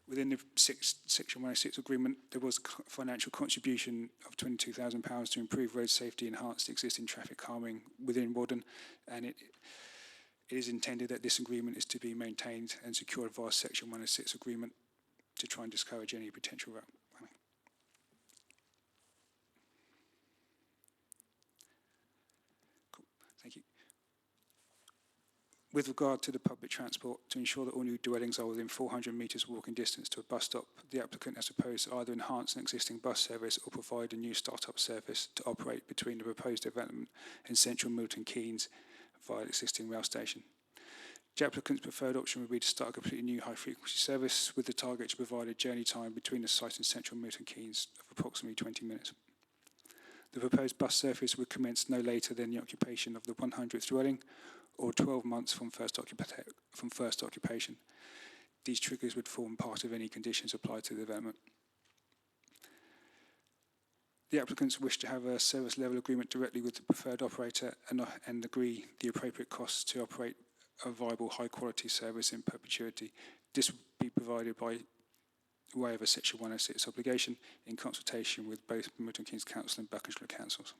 S5: Within the Section 106 agreement, there was a financial contribution of £22,000 to improve road safety, enhance the existing traffic calming within Wadham, and it is intended that this agreement is to be maintained and secured via Section 106 agreement to try and discourage any potential route running. Cool. Thank you. With regard to the public transport, to ensure that all new dwellings are within 400 metres walking distance to a bus stop, the applicant has proposed to either enhance an existing bus service or provide a new start-up service to operate between the proposed development and central Milton Keynes via the existing rail station. The applicant's preferred option would be to start a completely new high-frequency service with the target to provide a journey time between the site and central Milton Keynes of approximately 20 minutes. The proposed bus service would commence no later than the occupation of the 100th dwelling or 12 months from first occupation. These triggers would form part of any conditions applied to the development. The applicants wish to have a service level agreement directly with the preferred operator and agree the appropriate costs to operate a viable high quality service in perpetuity. This would be provided by waiver Section 106 obligation in consultation with both Milton Keynes Council and Buckinghamshire Councils.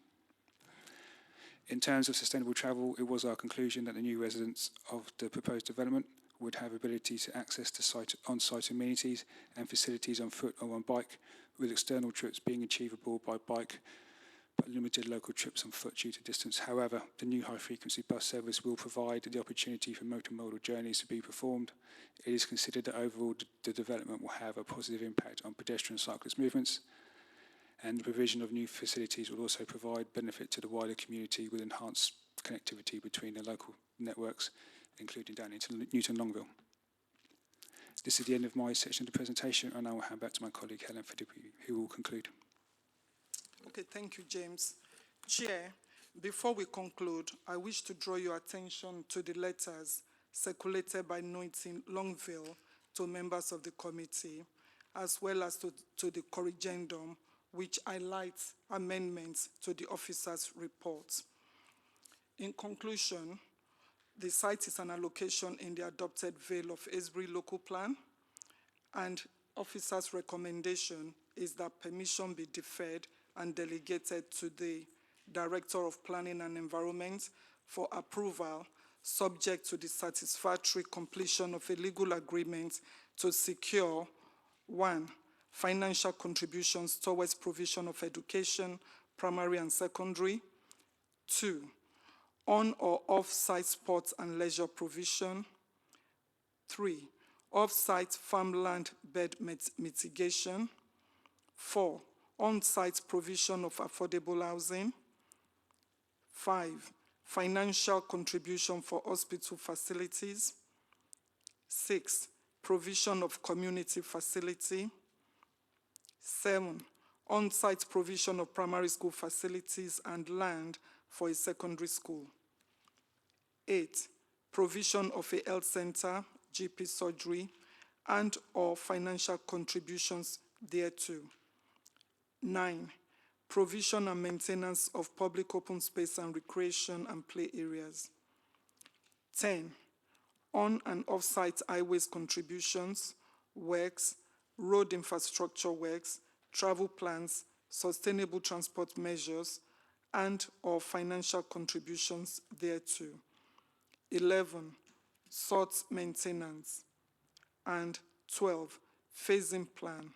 S5: In terms of sustainable travel, it was our conclusion that the new residents of the proposed development would have ability to access to on-site amenities and facilities on foot or on bike, with external trips being achievable by bike, but limited local trips on foot due to distance. However, the new high-frequency bus service will provide the opportunity for multimodal journeys to be performed. It is considered that overall the development will have a positive impact on pedestrian and cyclist movements, and the provision of new facilities will also provide benefit to the wider community with enhanced connectivity between the local networks, including down into Newton Longville. This is the end of my section of the presentation, and I will hand back to my colleague Helen Philippi, who will conclude.
S4: Okay, thank you, James. Chair, before we conclude, I wish to draw your attention to the letters circulated by Newton Longville to members of the committee, as well as to the corrigendum, which highlights amendments to the officer's report. In conclusion, the site is an allocation in the adopted Vale of Aysbury local plan, and officer's recommendation is that permission be deferred and delegated to the Director of Planning and Environment for approval, subject to the satisfactory completion of a legal agreement to secure 1. Financial contributions towards provision of education, primary and secondary. 2. On or off-site sports and leisure provision. 3. Off-site farmland bed mitigation. 4. On-site provision of affordable housing. 5. Financial contribution for hospital facilities. 6. Provision of community facility. 7. On-site provision of primary school facilities and land for a secondary school. 8. Provision of a health center, GP surgery, and or financial contributions thereto. 9. Provision and maintenance of public open space and recreation and play areas. 10. On and off-site highways contributions, works, road infrastructure works, travel plans, sustainable transport measures, and or financial contributions thereto. 11. Sort maintenance. And 12. Phasing plan,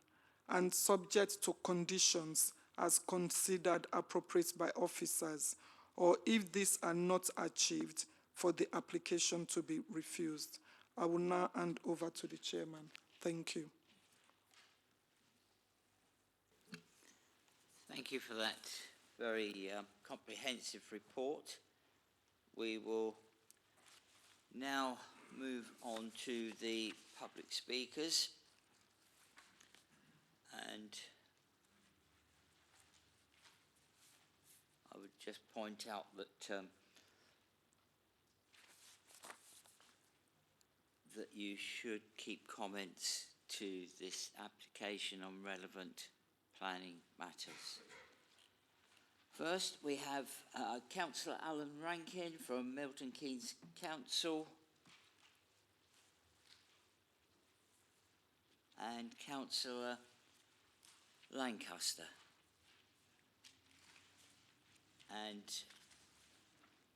S4: and subject to conditions as considered appropriate by officers, or if these are not achieved, for the application to be refused. I will now hand over to the chairman. Thank you.
S1: Thank you for that very comprehensive report. We will now move on to the public speakers. And I would just point out that that you should keep comments to this application on relevant planning matters. First, we have Councillor Alan Rankin from Milton Keynes Council and Councillor Lancaster. And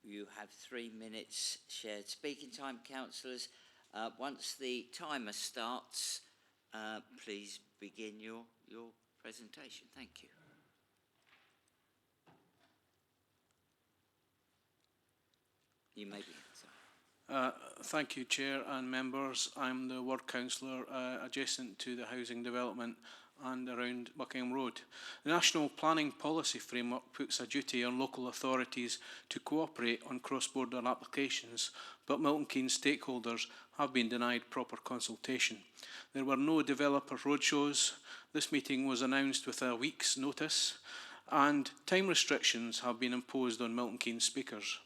S1: you have 3 minutes shared speaking time, councillors. Once the timer starts, please begin your presentation. Thank you. You may begin, sir.
S6: Thank you, Chair and members. I'm the ward councillor adjacent to the housing development and around Buckingham Road. The National Planning Policy Framework puts a duty on local authorities to cooperate on cross-border applications, but Milton Keynes stakeholders have been denied proper consultation. There were no developer roadshows. This meeting was announced with a week's notice, and time restrictions have been imposed on Milton Keynes speakers.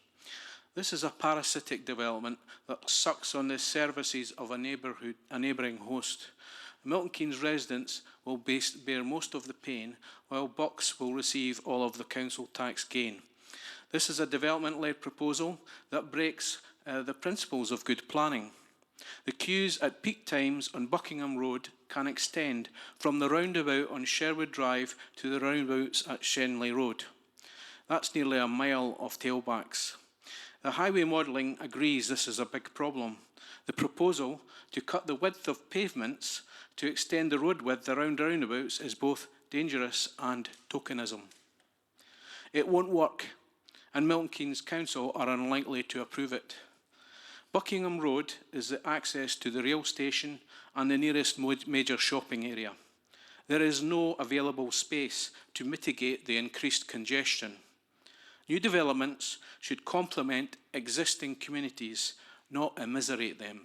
S6: This is a parasitic development that sucks on the services of a neighbouring host. Milton Keynes residents will bear most of the pain, while Bucks will receive all of the council tax gain. This is a development-led proposal that breaks the principles of good planning. The queues at peak times on Buckingham Road can extend from the roundabout on Sherwood Drive to the roundabouts at Shenley Road. That's nearly a mile of tailbacks. The highway modelling agrees this is a big problem. The proposal to cut the width of pavements to extend the road width around roundabouts is both dangerous and tokenism. It won't work, and Milton Keynes Council are unlikely to approve it. Buckingham Road is the access to the rail station and the nearest major shopping area. There is no available space to mitigate the increased congestion. New developments should complement existing communities, not immiserate them.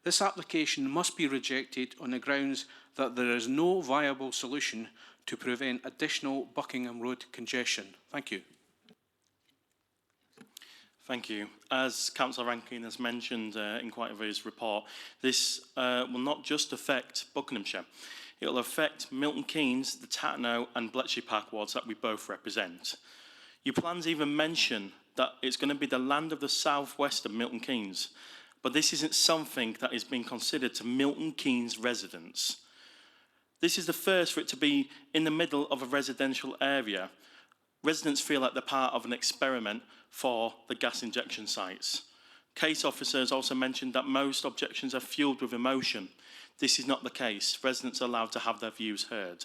S6: This application must be rejected on the grounds that there is no viable solution to prevent additional Buckingham Road congestion. Thank you.
S7: Thank you. As Councillor Rankin has mentioned in quite a various report, this will not just affect Buckinghamshire. It will affect Milton Keynes, the Tatternow and Bletchley Park wards that we both represent. Your plans even mention that it's going to be the land of the southwest of Milton Keynes, but this isn't something that is being considered to Milton Keynes residents. This is the first for it to be in the middle of a residential area. Residents feel like they're part of an experiment for the gas injection sites. Case officers also mentioned that most objections are fueled with emotion. This is not the case. Residents are allowed to have their views heard.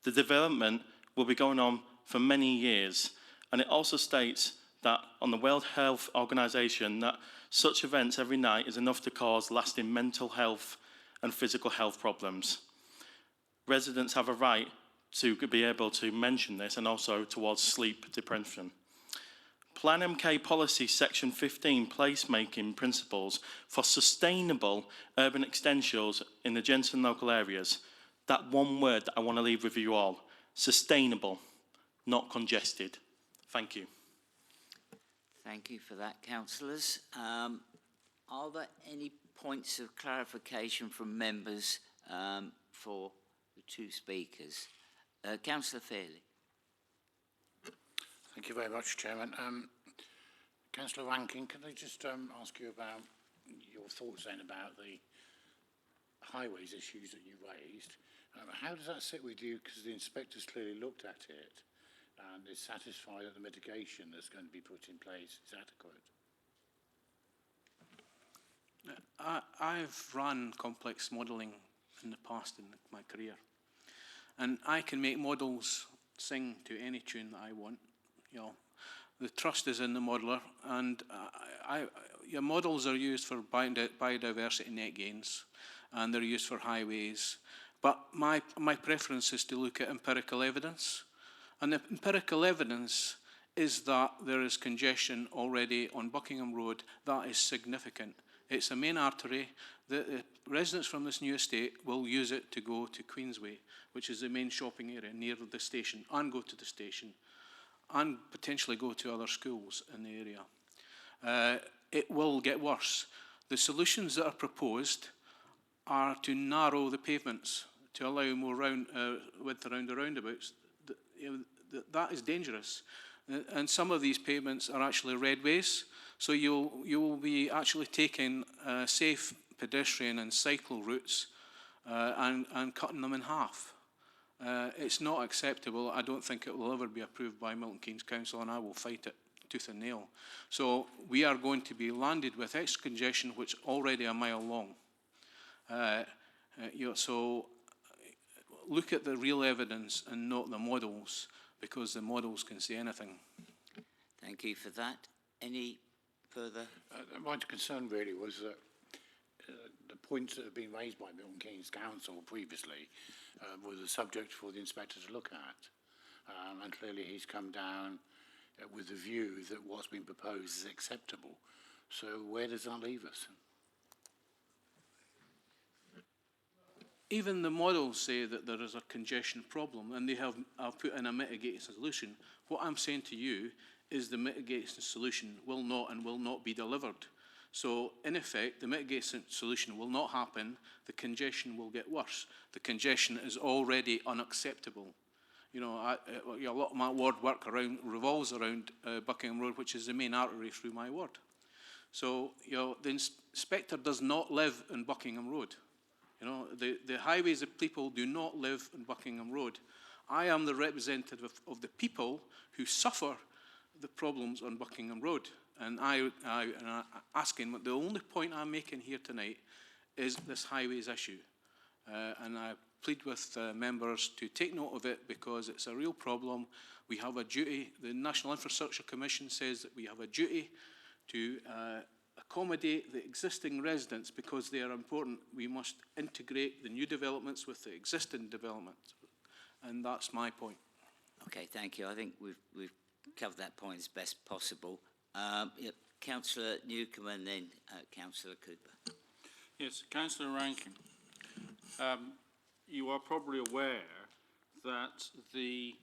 S7: The development will be going on for many years, and it also states that on the World Health Organization that such events every night is enough to cause lasting mental health and physical health problems. Residents have a right to be able to mention this, and also towards sleep deprivation. Plan MK Policy Section 15, Placemaking Principles for Sustainable Urban Extensions in the adjacent local areas. That one word that I want to leave with you all. Sustainable, not congested. Thank you.
S1: Thank you for that, councillors. Are there any points of clarification from members for the two speakers? Councillor Fairley.
S8: Thank you very much, Chairman. Councillor Rankin, can I just ask you about your thoughts then about the highways issues that you raised? How does that sit with you? Because the inspectors clearly looked at it and is satisfied that the mitigation that's going to be put in place is adequate.
S6: I've run complex modelling in the past in my career, and I can make models sing to any tune that I want. You know, the trust is in the modeller, and your models are used for biodiversity net gains, and they're used for highways. But my preference is to look at empirical evidence, and the empirical evidence is that there is congestion already on Buckingham Road that is significant. It's a main artery. The residents from this new estate will use it to go to Queensway, which is the main shopping area near the station, and go to the station, and potentially go to other schools in the area. It will get worse. The solutions that are proposed are to narrow the pavements, to allow more width around the roundabouts. That is dangerous. And some of these pavements are actually redways, so you will be actually taking safe pedestrian and cycle routes and cutting them in half. It's not acceptable. I don't think it will ever be approved by Milton Keynes Council, and I will fight it tooth and nail. So we are going to be landed with extra congestion, which is already a mile long. So look at the real evidence and not the models, because the models can say anything.
S1: Thank you for that. Any further?
S8: My concern really was that the points that have been raised by Milton Keynes Council previously were the subject for the inspector to look at. And clearly he's come down with the view that what's been proposed is acceptable. So where does that leave us?
S6: Even the models say that there is a congestion problem, and they have put in a mitigating solution. What I'm saying to you is the mitigation solution will not be delivered. So, in effect, the mitigation solution will not happen. The congestion will get worse. The congestion is already unacceptable. You know, a lot of my ward work revolves around Buckingham Road, which is the main artery through my ward. So, you know, the inspector does not live in Buckingham Road. You know, the highways people do not live in Buckingham Road. I am the representative of the people who suffer the problems on Buckingham Road. And I'm asking, the only point I'm making here tonight is this highways issue. And I plead with members to take note of it because it's a real problem. We have a duty, the National Infrastructure Commission says that we have a duty to accommodate the existing residents because they are important. We must integrate the new developments with the existing developments. And that's my point.
S1: Okay, thank you. I think we've covered that point as best possible. Yep, Councillor Newcombe and then Councillor Cooper.
S3: Yes, Councillor Rankin, you are probably aware that the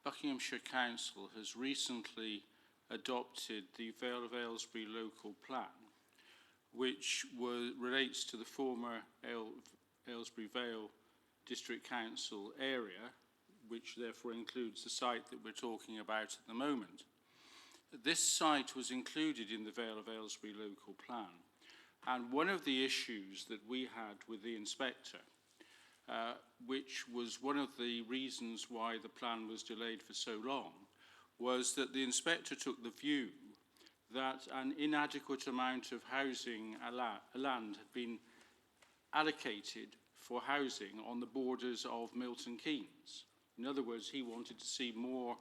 S3: Buckinghamshire Council has recently adopted the Vale of Aylesbury local plan, which relates to the former Aylesbury Vale District Council area, which therefore includes the site that we're talking about at the moment. This site was included in the Vale of Aylesbury local plan, and one of the issues that we had with the inspector, which was one of the reasons why the plan was delayed for so long, was that the inspector took the view that an inadequate amount of housing land had been allocated for housing on the borders of Milton Keynes. In other words, he wanted to see more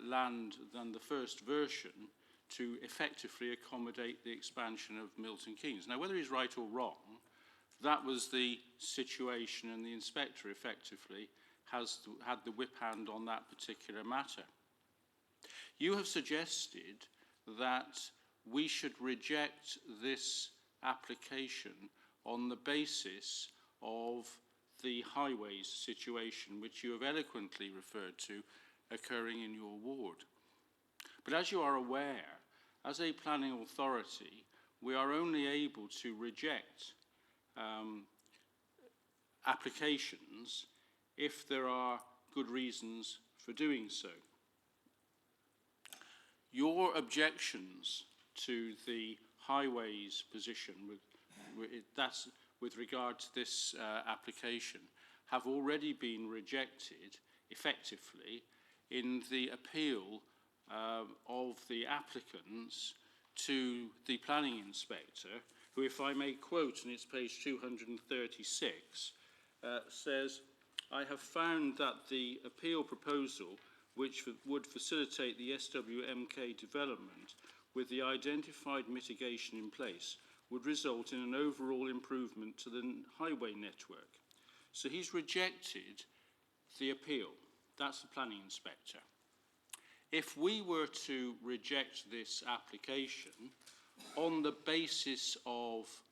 S3: land than the first version to effectively accommodate the expansion of Milton Keynes. Now, whether he's right or wrong, that was the situation, and the inspector effectively had the whip hand on that particular matter. You have suggested that we should reject this application on the basis of the highways situation, which you have eloquently referred to occurring in your ward. But as you are aware, as a planning authority, we are only able to reject applications if there are good reasons for doing so. Your objections to the highways position with regard to this application have already been rejected effectively in the appeal of the applicants to the planning inspector, who, if I may quote, and it's page 236, says, "I have found that the appeal proposal, which would facilitate the SWMK development with the identified mitigation in place, would result in an overall improvement to the highway network." So he's rejected the appeal. That's the planning inspector. If we were to reject this application on the basis of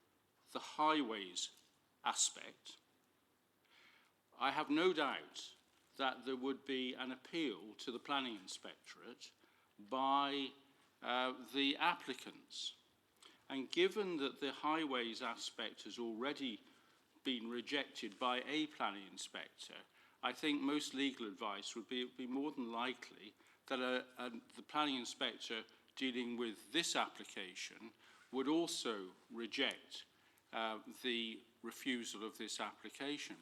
S3: the highways aspect, I have no doubt that there would be an appeal to the planning inspectorate by the applicants. And given that the highways aspect has already been rejected by a planning inspector, I think most legal advice would be more than likely that the planning inspector dealing with this application would also reject the refusal of this application.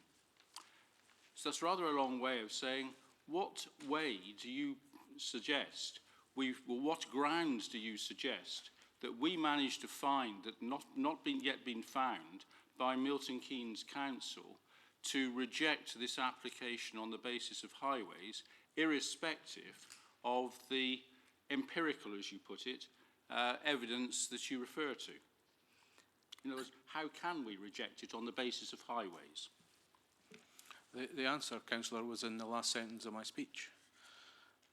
S3: So that's rather a long way of saying, what way do you suggest, what grounds do you suggest that we managed to find that not yet been found by Milton Keynes Council to reject this application on the basis of highways, irrespective of the empirical, as you put it, evidence that you refer to? In other words, how can we reject it on the basis of highways?
S6: The answer, Councillor, was in the last sentence of my speech.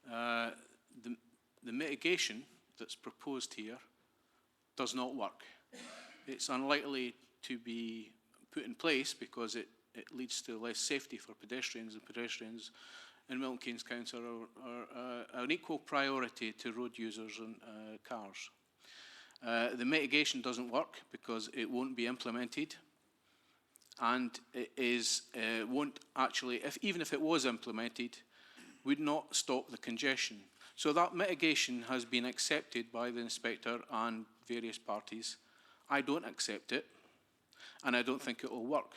S6: The mitigation that's proposed here does not work. It's unlikely to be put in place because it leads to less safety for pedestrians, and pedestrians in Milton Keynes Council are an equal priority to road users and cars. The mitigation doesn't work because it won't be implemented, and it won't actually, even if it was implemented, would not stop the congestion. So that mitigation has been accepted by the inspector and various parties. I don't accept it, and I don't think it will work.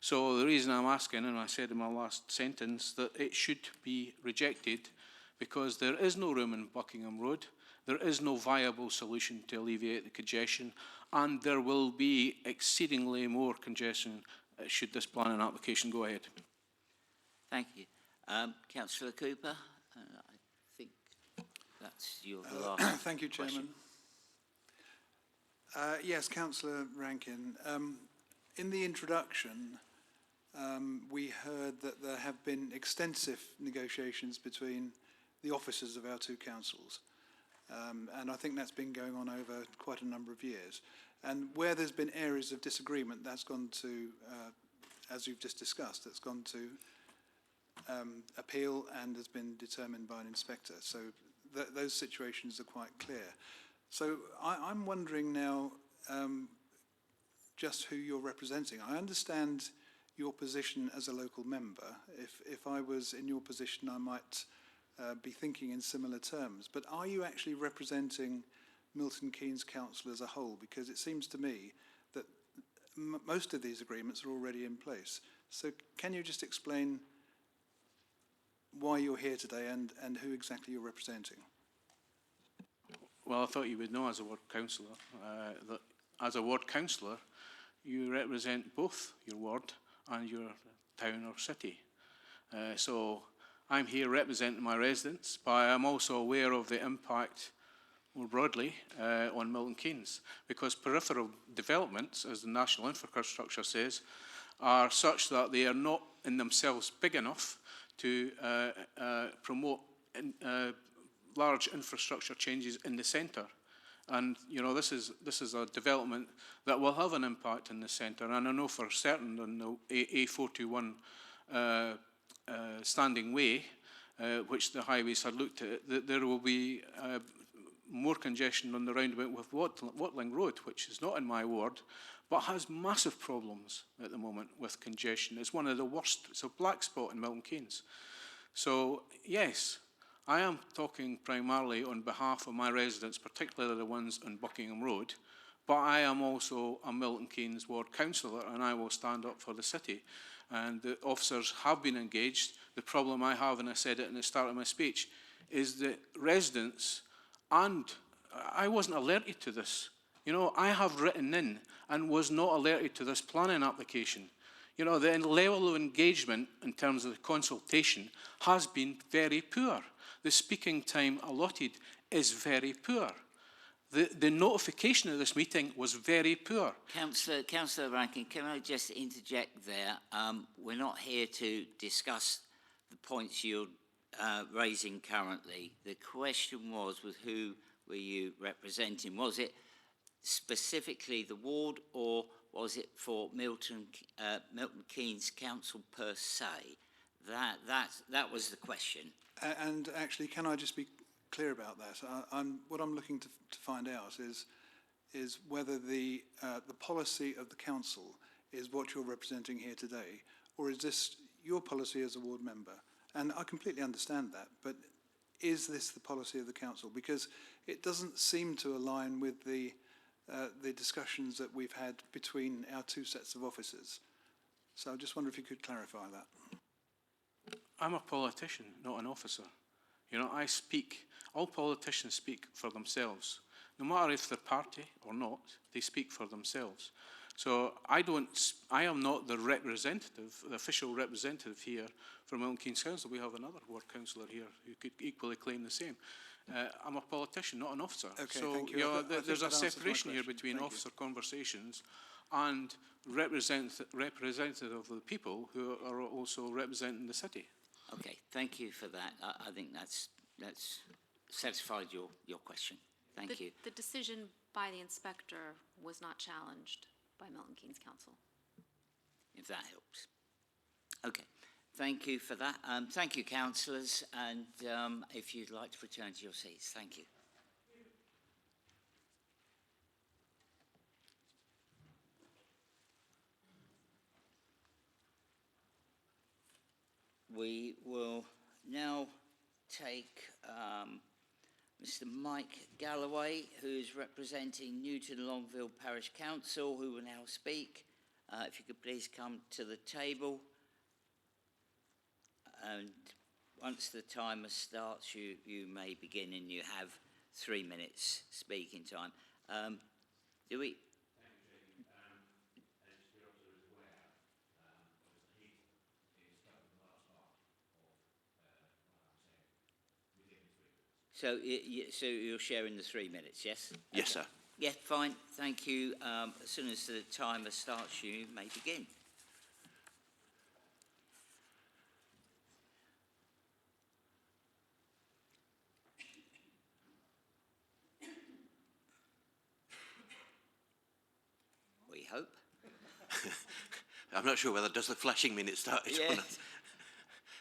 S6: So the reason I'm asking, and I said in my last sentence, that it should be rejected because there is no room in Buckingham Road, there is no viable solution to alleviate the congestion, and there will be exceedingly more congestion should this planning application go ahead.
S1: Thank you. Councillor Cooper, I think that's your last
S9: Thank you, Chairman. Yes, Councillor Rankin. In the introduction, we heard that there have been extensive negotiations between the officers of our two councils. And I think that's been going on over quite a number of years. And where there's been areas of disagreement, that's gone to, as you've just discussed, that's gone to appeal and has been determined by an inspector. So those situations are quite clear. So I'm wondering now just who you're representing. I understand your position as a local member. If I was in your position, I might be thinking in similar terms. But are you actually representing Milton Keynes Council as a whole? Because it seems to me that most of these agreements are already in place. So can you just explain why you're here today and who exactly you're representing?
S6: Well, I thought you would know as a ward councillor that as a ward councillor, you represent both your ward and your town or city. So I'm here representing my residents, but I am also aware of the impact more broadly on Milton Keynes, because peripheral developments, as the National Infrastructure says, are such that they are not in themselves big enough to promote large infrastructure changes in the centre. And you know, this is a development that will have an impact in the centre. And I know for certain on the A421 Standing Way, which the highways had looked at, that there will be more congestion on the roundabout with Watling Road, which is not in my ward, but has massive problems at the moment with congestion. It's one of the worst. It's a black spot in Milton Keynes. So yes, I am talking primarily on behalf of my residents, particularly the ones on Buckingham Road, but I am also a Milton Keynes ward councillor, and I will stand up for the city. And the officers have been engaged. The problem I have, and I said it in the start of my speech, is that residents, and I wasn't alerted to this. You know, I have written in and was not alerted to this planning application. You know, the level of engagement in terms of the consultation has been very poor. The speaking time allotted is very poor. The notification of this meeting was very poor.
S1: Councillor Rankin, can I just interject there? We're not here to discuss the points you're raising currently. The question was who were you representing? Was it specifically the ward, or was it for Milton Keynes Council per se? That was the question.
S9: And actually, can I just be clear about that? What I'm looking to find out is whether the policy of the council is what you're representing here today, or is this your policy as a ward member? And I completely understand that, but is this the policy of the council? Because it doesn't seem to align with the discussions that we've had between our two sets of officers. So I just wonder if you could clarify that.
S6: I'm a politician, not an officer. You know, I speak, all politicians speak for themselves. No matter if they're party or not, they speak for themselves. So I am not the representative, the official representative here for Milton Keynes Council. We have another ward councillor here who could equally claim the same. I'm a politician, not an officer.
S9: Okay,
S6: so
S9: thank you.
S6: There's a separation here between officer conversations and representative of the people who are also representing the city.
S1: Okay, thank you for that. I think that's satisfied your question. Thank you.
S10: The decision by the inspector was not challenged by Milton Keynes Council.
S1: If that helps. Okay, thank you for that. Thank you, councillors, and if you'd like to return to your seats, thank you. We will now take Mr. Mike Galloway, who's representing Newton Longville Parish Council, who will now speak. If you could please come to the table. And once the timer starts, you may begin, and you have 3 minutes speaking time. Do we? So, so you're sharing the 3 minutes, yes?
S11: Yes, sir.
S1: Yeah, fine. Thank you. As soon as the timer starts, you may begin. We hope.
S11: I'm not sure whether does the flashing minute start.
S1: Yeah.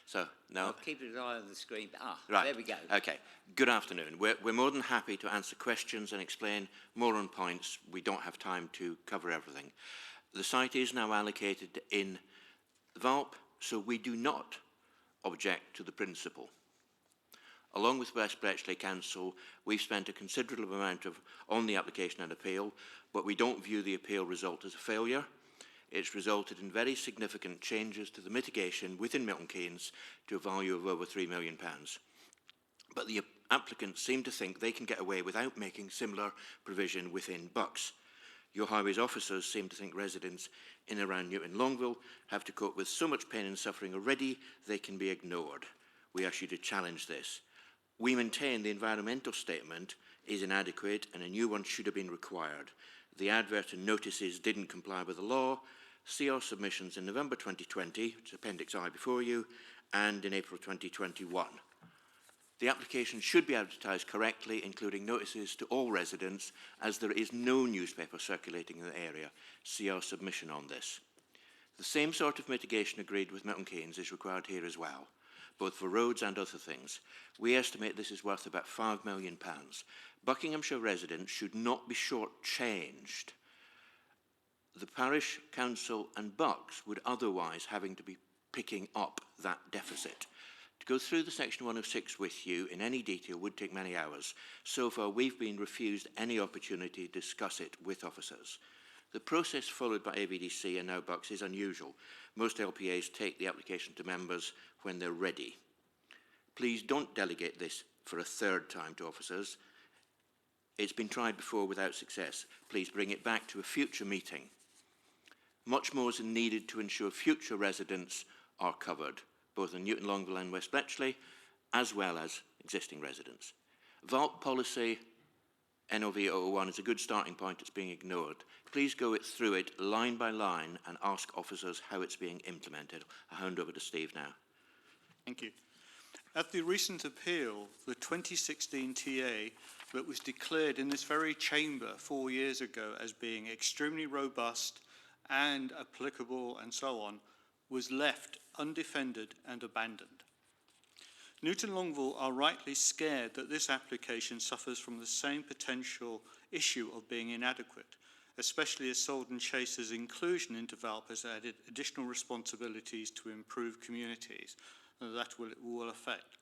S11: So, no.
S1: I'll keep an eye on the screen.
S11: Right.
S1: There we go.
S11: Okay. Good afternoon. We're more than happy to answer questions and explain more on points. We don't have time to cover everything. The site is now allocated in VALP, so we do not object to the principle. Along with West Bletchley Council, we've spent a considerable amount on the application and appeal, but we don't view the appeal result as a failure. It's resulted in very significant changes to the mitigation within Milton Keynes to a value of over £3 million. But the applicants seem to think they can get away without making similar provision within Bucks. Your highways officers seem to think residents in and around Newton Longville have to cope with so much pain and suffering already they can be ignored. We ask you to challenge this. We maintain the environmental statement is inadequate and a new one should have been required. The advert and notices didn't comply with the law. See our submissions in November 2020, which is Appendix I before you, and in April 2021. The application should be advertised correctly, including notices to all residents, as there is no newspaper circulating in the area. See our submission on this. The same sort of mitigation agreed with Milton Keynes is required here as well, both for roads and other things. We estimate this is worth about £5 million. Buckinghamshire residents should not be shortchanged. The parish, council and Bucks would otherwise having to be picking up that deficit. To go through the section 106 with you in any detail would take many hours. So far we've been refused any opportunity to discuss it with officers. The process followed by AVDC and now Bucks is unusual. Most LPAs take the application to members when they're ready. Please don't delegate this for a third time to officers. It's been tried before without success. Please bring it back to a future meeting. Much more is needed to ensure future residents are covered, both in Newton Longville and West Bletchley, as well as existing residents. VALP policy NOV 001 is a good starting point. It's being ignored. Please go through it line by line and ask officers how it's being implemented. I'll hand over to Steve now.
S12: Thank you. At the recent appeal, the 2016 TA that was declared in this very chamber 4 years ago as being extremely robust and applicable and so on, was left undefended and abandoned. Newton Longville are rightly scared that this application suffers from the same potential issue of being inadequate, especially as Solden Chaser's inclusion into VALP has added additional responsibilities to improve communities that will affect.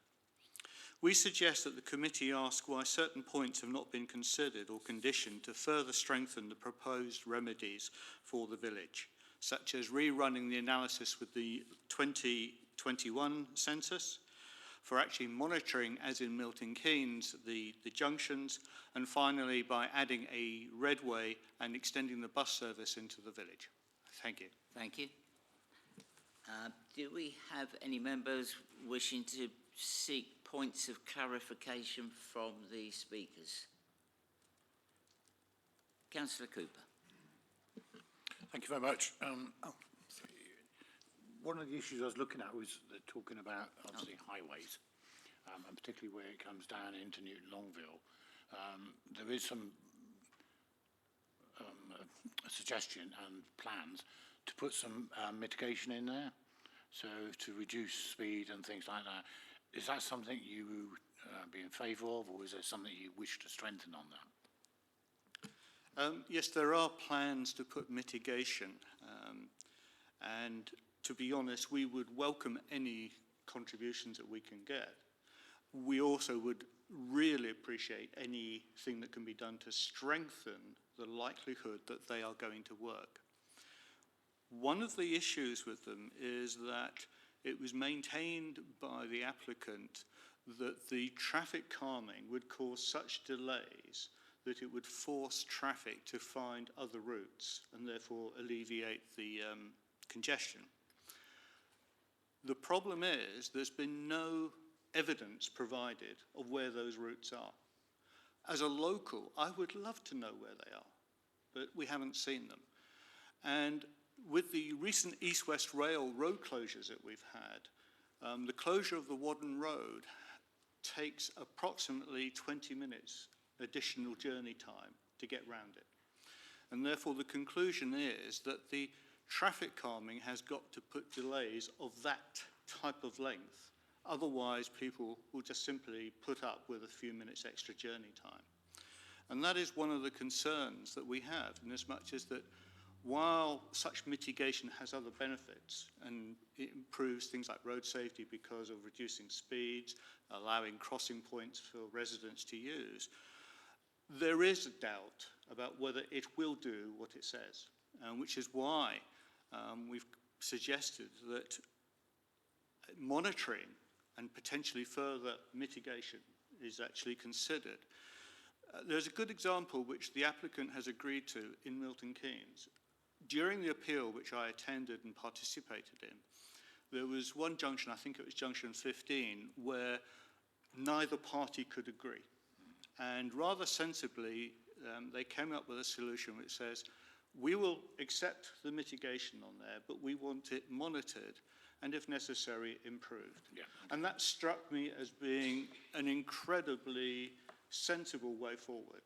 S12: We suggest that the committee ask why certain points have not been considered or conditioned to further strengthen the proposed remedies for the village, such as rerunning the analysis with the 2021 census, for actually monitoring, as in Milton Keynes, the junctions, and finally by adding a redway and extending the bus service into the village. Thank you.
S1: Thank you. Do we have any members wishing to seek points of clarification from the speakers? Councillor Cooper.
S8: Thank you very much. One of the issues I was looking at was talking about, obviously, highways, and particularly where it comes down into Newton Longville. There is some suggestion and plans to put some mitigation in there, so to reduce speed and things like that. Is that something you would be in favour of, or is there something you wish to strengthen on that?
S12: Yes, there are plans to put mitigation, and to be honest, we would welcome any contributions that we can get. we also would really appreciate anything that can be done to strengthen the likelihood that they are going to work. One of the issues with them is that it was maintained by the applicant that the traffic calming would cause such delays that it would force traffic to find other routes and therefore alleviate the congestion. The problem is there's been no evidence provided of where those routes are. As a local, I would love to know where they are, but we haven't seen them. And with the recent East-West Rail road closures that we've had, the closure of the Wadden Road takes approximately 20 minutes additional journey time to get round it. And therefore the conclusion is that the traffic calming has got to put delays of that type of length. Otherwise people will just simply put up with a few minutes extra journey time. And that is one of the concerns that we have, in as much as that while such mitigation has other benefits and it improves things like road safety because of reducing speeds, allowing crossing points for residents to use, there is a doubt about whether it will do what it says, which is why we've suggested that monitoring and potentially further mitigation is actually considered. There's a good example which the applicant has agreed to in Milton Keynes. During the appeal, which I attended and participated in, there was one junction, I think it was junction 15, where neither party could agree. And rather sensibly, they came up with a solution which says, we will accept the mitigation on there, but we want it monitored and, if necessary, improved.
S8: Yeah.
S12: And that struck me as being an incredibly sensible way forward.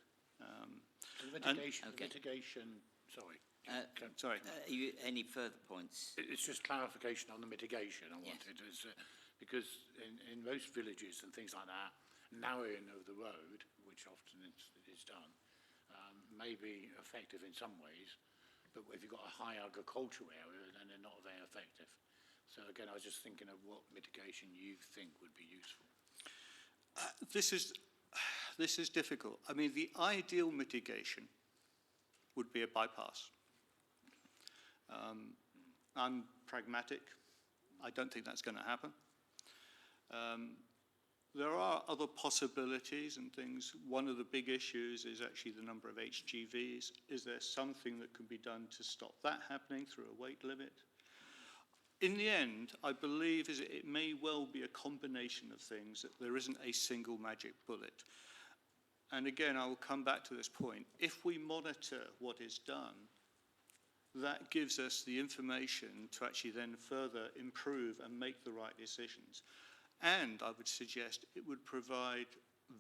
S1: Sorry. Any further points?
S8: It's just clarification on the mitigation I wanted. Yes. Because in most villages and things like that, narrowing of the road, which often is done, may be effective in some ways, but if you've got a high agricultural area, then they're not very effective. So again, I was just thinking of what mitigation you think would be useful.
S12: This is difficult. I mean, the ideal mitigation would be a bypass. I'm pragmatic. I don't think that's going to happen. There are other possibilities and things. One of the big issues is actually the number of HGVs. Is there something that can be done to stop that happening through a weight limit? In the end, I believe it may well be a combination of things, that there isn't a single magic bullet. And again, I will come back to this point. If we monitor what is done, that gives us the information to actually then further improve and make the right decisions. And I would suggest it would provide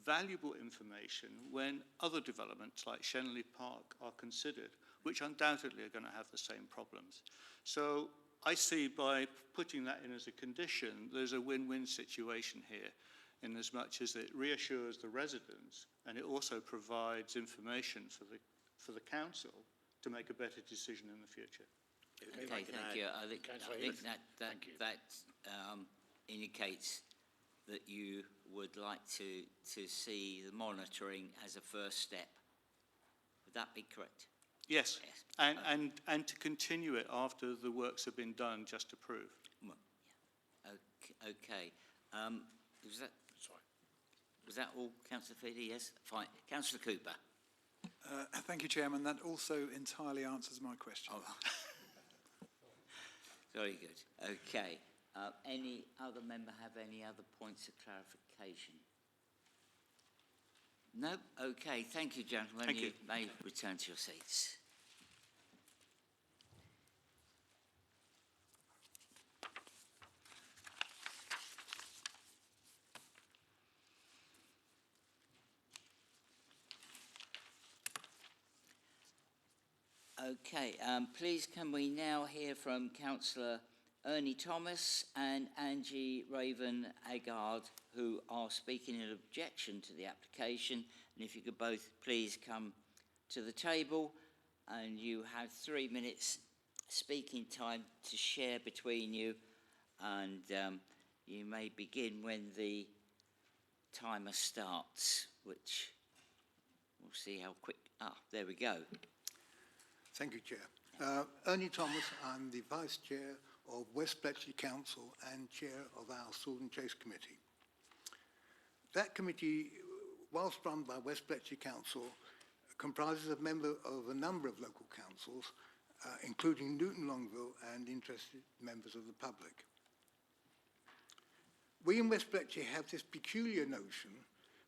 S12: valuable information when other developments like Shenley Park are considered, which undoubtedly are going to have the same problems. So I see by putting that in as a condition, there's a win-win situation here, in as much as it reassures the residents and it also provides information for the council to make a better decision in the future.
S1: Okay, thank you. I think that indicates that you would like to see the monitoring as a first step. Would that be correct?
S12: Yes, and to continue it after the works have been done, just to prove.
S1: Well, yeah. Okay. Was that all, Councillor Feedy? Yes? Fine. Councillor Cooper.
S9: Thank you, Chairman. That also entirely answers my question.
S1: Oh. Very good. Okay. Any other member have any other points of clarification? No? Okay. Thank you, gentlemen.
S12: Thank you.
S1: You may return to your seats. Okay, please can we now hear from Councillor Ernie Thomas and Angie Raven Agard, who are speaking in objection to the application. And if you could both please come to the table, and you have 3 minutes speaking time to share between you, and you may begin when the timer starts, which we'll see how quick. There we go.
S13: Thank you, Chair. Ernie Thomas, I'm the Vice Chair of West Bletchley Council and Chair of our Sword and Chase Committee. That committee, whilst run by West Bletchley Council, comprises a number of local councils, including Newton Longville and interested members of the public. We in West Bletchley have this peculiar notion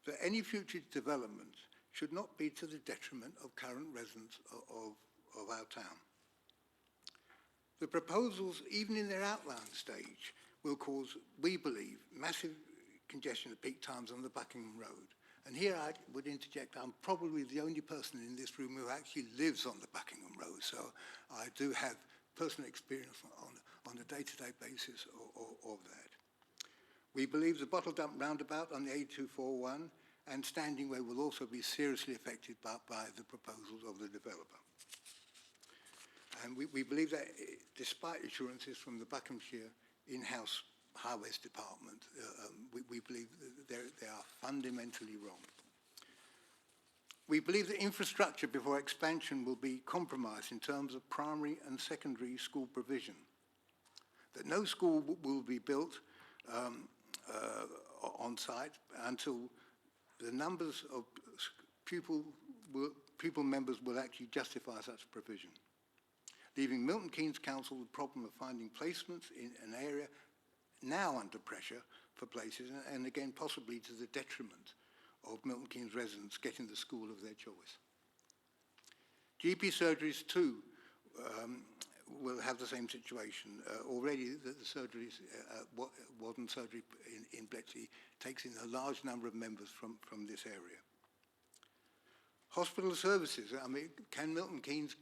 S13: that any future development should not be to the detriment of current residents of our town. The proposals, even in their outline stage, will cause, we believe, massive congestion at peak times on the Buckingham Road. And here I would interject, I'm probably the only person in this room who actually lives on the Buckingham Road, so I do have personal experience on a day-to-day basis of that. We believe the bottle dump roundabout on the A241 and Standing Way will also be seriously affected by the proposals of the developer. And we believe that, despite assurances from the Buckinghamshire in-house Highways Department, we believe that they are fundamentally wrong. We believe that infrastructure before expansion will be compromised in terms of primary and secondary school provision, that no school will be built on site until the numbers of pupil members will actually justify such provision, leaving Milton Keynes Council the problem of finding placements in an area now under pressure for places, and again possibly to the detriment of Milton Keynes residents getting the school of their choice. GP surgeries too will have the same situation. Already the surgeries, Warden Surgery in Bletchley takes in a large number of members from this area. Hospital services, I mean, can Milton Keynes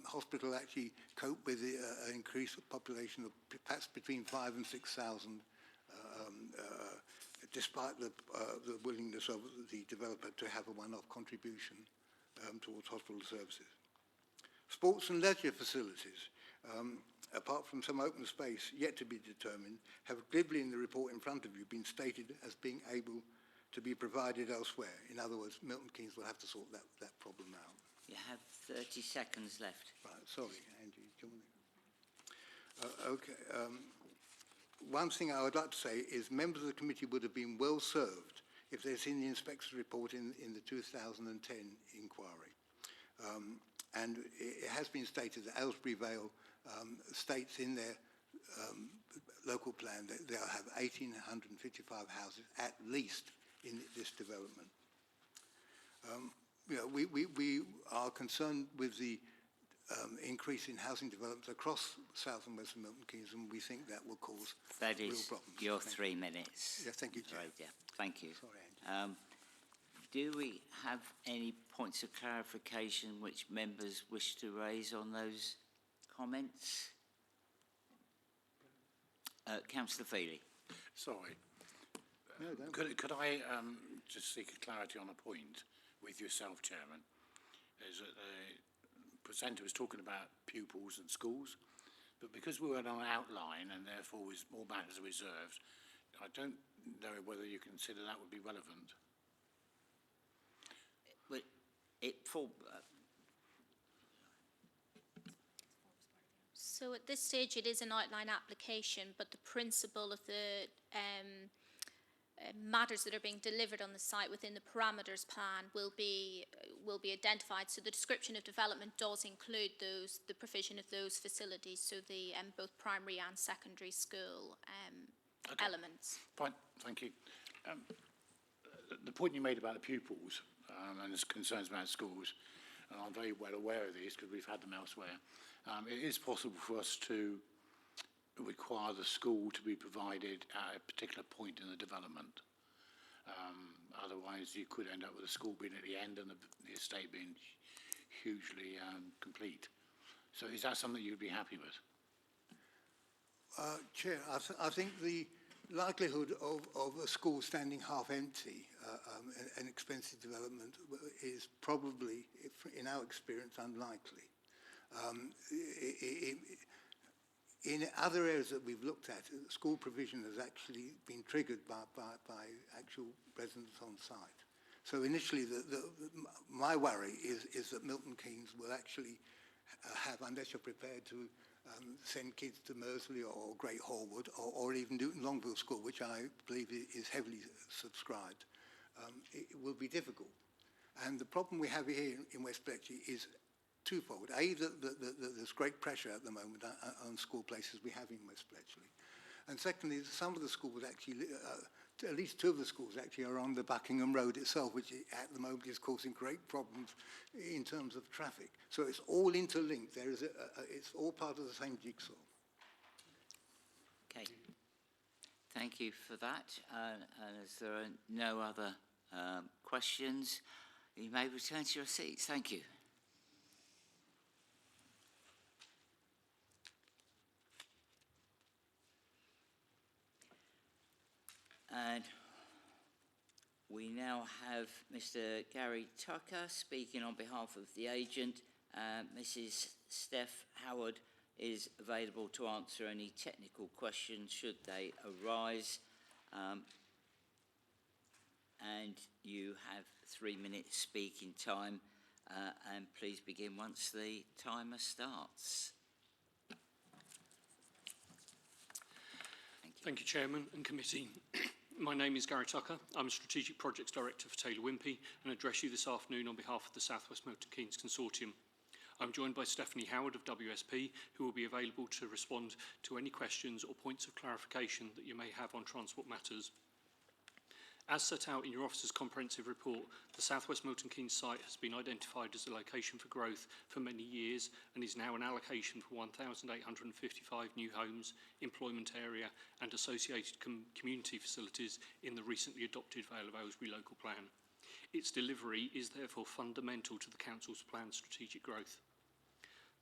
S13: Hospital actually cope with the increased population of perhaps between 5,000 and 6,000, despite the willingness of the developer to have a one-off contribution towards hospital services? Sports and leisure facilities, apart from some open space yet to be determined, have glibly in the report in front of you been stated as being able to be provided elsewhere. In other words, Milton Keynes will have to sort that problem out.
S1: You have 30 seconds left.
S13: Right, sorry, Angie. Do you want to... okay. One thing I would like to say is members of the committee would have been well served if they'd seen the inspector's report in the 2010 inquiry. And it has been stated that Aylesbury Vale states in their local plan that they'll have 1,855 houses at least in this development. You know, we are concerned with the increase in housing developments across South and Western Milton Keynes, and we think that will cause
S1: That
S13: real
S1: is
S13: problems.
S1: your 3 minutes.
S13: Yeah, thank you, Chair.
S1: Right, yeah. Thank you.
S13: Sorry, Angie.
S1: Do we have any points of clarification which members wish to raise on those comments? Councillor Feely.
S8: Sorry.
S13: No, don't.
S8: Could I just seek clarity on a point with yourself, Chairman? Is that the presenter was talking about pupils and schools, but because we were on an outline and therefore was more matters reserved, I don't know whether you consider that would be relevant.
S14: So at this stage it is an outline application, but the principle of the matters that are being delivered on the site within the parameters plan will be identified. So the description of development does include the provision of those facilities, so the both primary and secondary school
S8: Okay.
S14: elements.
S8: Fine, thank you. The point you made about the pupils and there's concerns about schools, and I'm very well aware of these because we've had them elsewhere. It is possible for us to require the school to be provided at a particular point in the development. Otherwise, you could end up with a school being at the end and the estate being hugely complete. So is that something you'd be happy with?
S13: Chair, I think the likelihood of a school standing half empty, an expensive development, is probably, in our experience, unlikely. In other areas that we've looked at, school provision has actually been triggered by actual residents on site. So initially, my worry is that Milton Keynes will actually have, unless you're prepared to send kids to Mersley or Great Horwood or even Newton Longville School, which I believe is heavily subscribed, it will be difficult. And the problem we have here in West Bletchley is twofold. A, there's great pressure at the moment on school places we have in West Bletchley. And secondly, some of the schools actually, at least two of the schools actually are on the Buckingham Road itself, which at the moment is causing great problems in terms of traffic. So it's all interlinked. There is it's all part of the same jigsaw.
S1: Okay. Thank you for that. And as there are no other questions, you may return to your seats. Thank you. And we now have Mr. Gary Tucker speaking on behalf of the agent. Mrs. Steph Howard is available to answer any technical questions should they arise. And you have 3 minutes speaking time, and please begin once the timer starts.
S15: Thank you, Chairman and Committee. My name is Gary Tucker. I'm a Strategic Projects Director for Taylor Wimpey and address you this afternoon on behalf of the South West Milton Keynes Consortium. I'm joined by Stephanie Howard of WSP, who will be available to respond to any questions or points of clarification that you may have on transport matters. As set out in your officer's comprehensive report, the South West Milton Keynes site has been identified as a location for growth for many years and is now an allocation for 1,855 new homes, employment area and associated community facilities in the recently adopted Vale of Aylesbury local plan. Its delivery is therefore fundamental to the Council's planned strategic growth.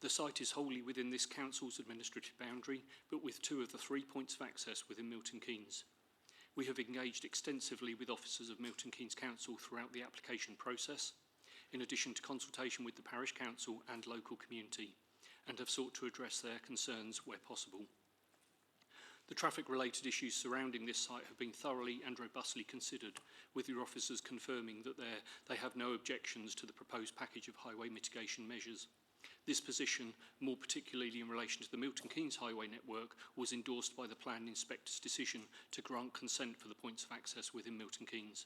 S15: The site is wholly within this Council's administrative boundary, but with 2 of the 3 points of access within Milton Keynes. We have engaged extensively with officers of Milton Keynes Council throughout the application process, in addition to consultation with the Parish Council and local community, and have sought to address their concerns where possible. The traffic-related issues surrounding this site have been thoroughly and robustly considered, with your officers confirming that they have no objections to the proposed package of highway mitigation measures. This position, more particularly in relation to the Milton Keynes highway network, was endorsed by the Plan Inspector's decision to grant consent for the points of access within Milton Keynes.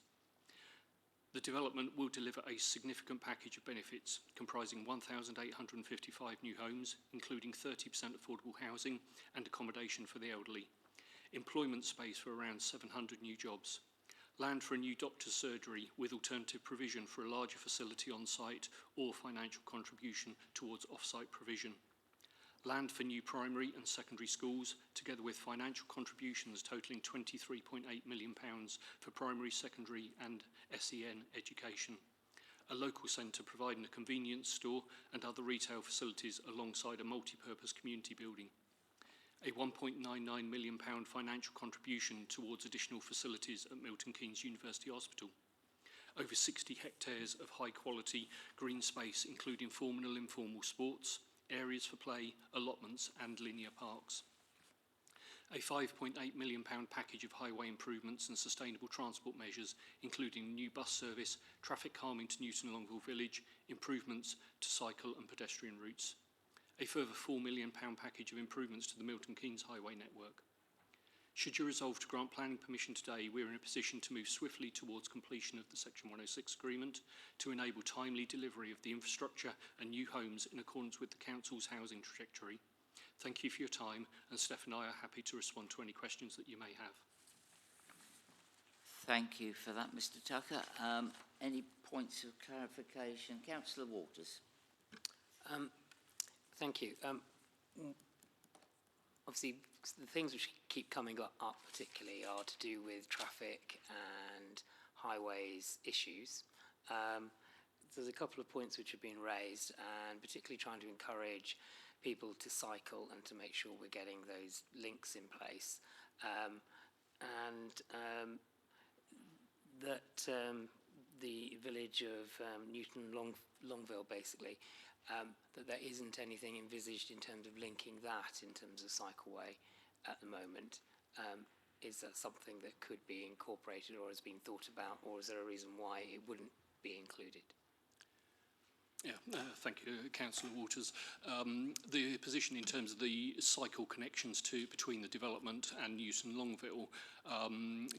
S15: The development will deliver a significant package of benefits, comprising 1,855 new homes, including 30% affordable housing and accommodation for the elderly, employment space for around 700 new jobs, land for a new doctor's surgery with alternative provision for a larger facility on site or financial contribution towards off-site provision, land for new primary and secondary schools, together with financial contributions totalling £23.8 million for primary, secondary and SEN education, a local centre providing a convenience store and other retail facilities alongside a multi-purpose community building, a £1.99 million financial contribution towards additional facilities at Milton Keynes University Hospital, over 60 hectares of high-quality green space, including formal and informal sports, areas for play, allotments and linear parks, a £5.8 million package of highway improvements and sustainable transport measures, including new bus service, traffic calming to Newton Longville Village, improvements to cycle and pedestrian routes, a further £4 million package of improvements to the Milton Keynes highway network. Should you resolve to grant planning permission today, we are in a position to move swiftly towards completion of the Section 106 agreement to enable timely delivery of the infrastructure and new homes in accordance with the Council's housing trajectory. Thank you for your time, and Steph and I are happy to respond to any questions that you may have.
S1: Thank you for that, Mr. Tucker. Any points of clarification? Councillor Waters.
S16: Thank you. Obviously, the things which keep coming up particularly are to do with traffic and highways issues. There's a couple of points which have been raised, and particularly trying to encourage people to cycle and to make sure we're getting those links in place. The village of Newton Longville, basically, that there isn't anything envisaged in terms of linking that in terms of cycleway at the moment. is that something that could be incorporated or has been thought about, or is there a reason why it wouldn't be included?
S15: Yeah, thank you, Councillor Waters. The position in terms of the cycle connections between the development and Newton Longville,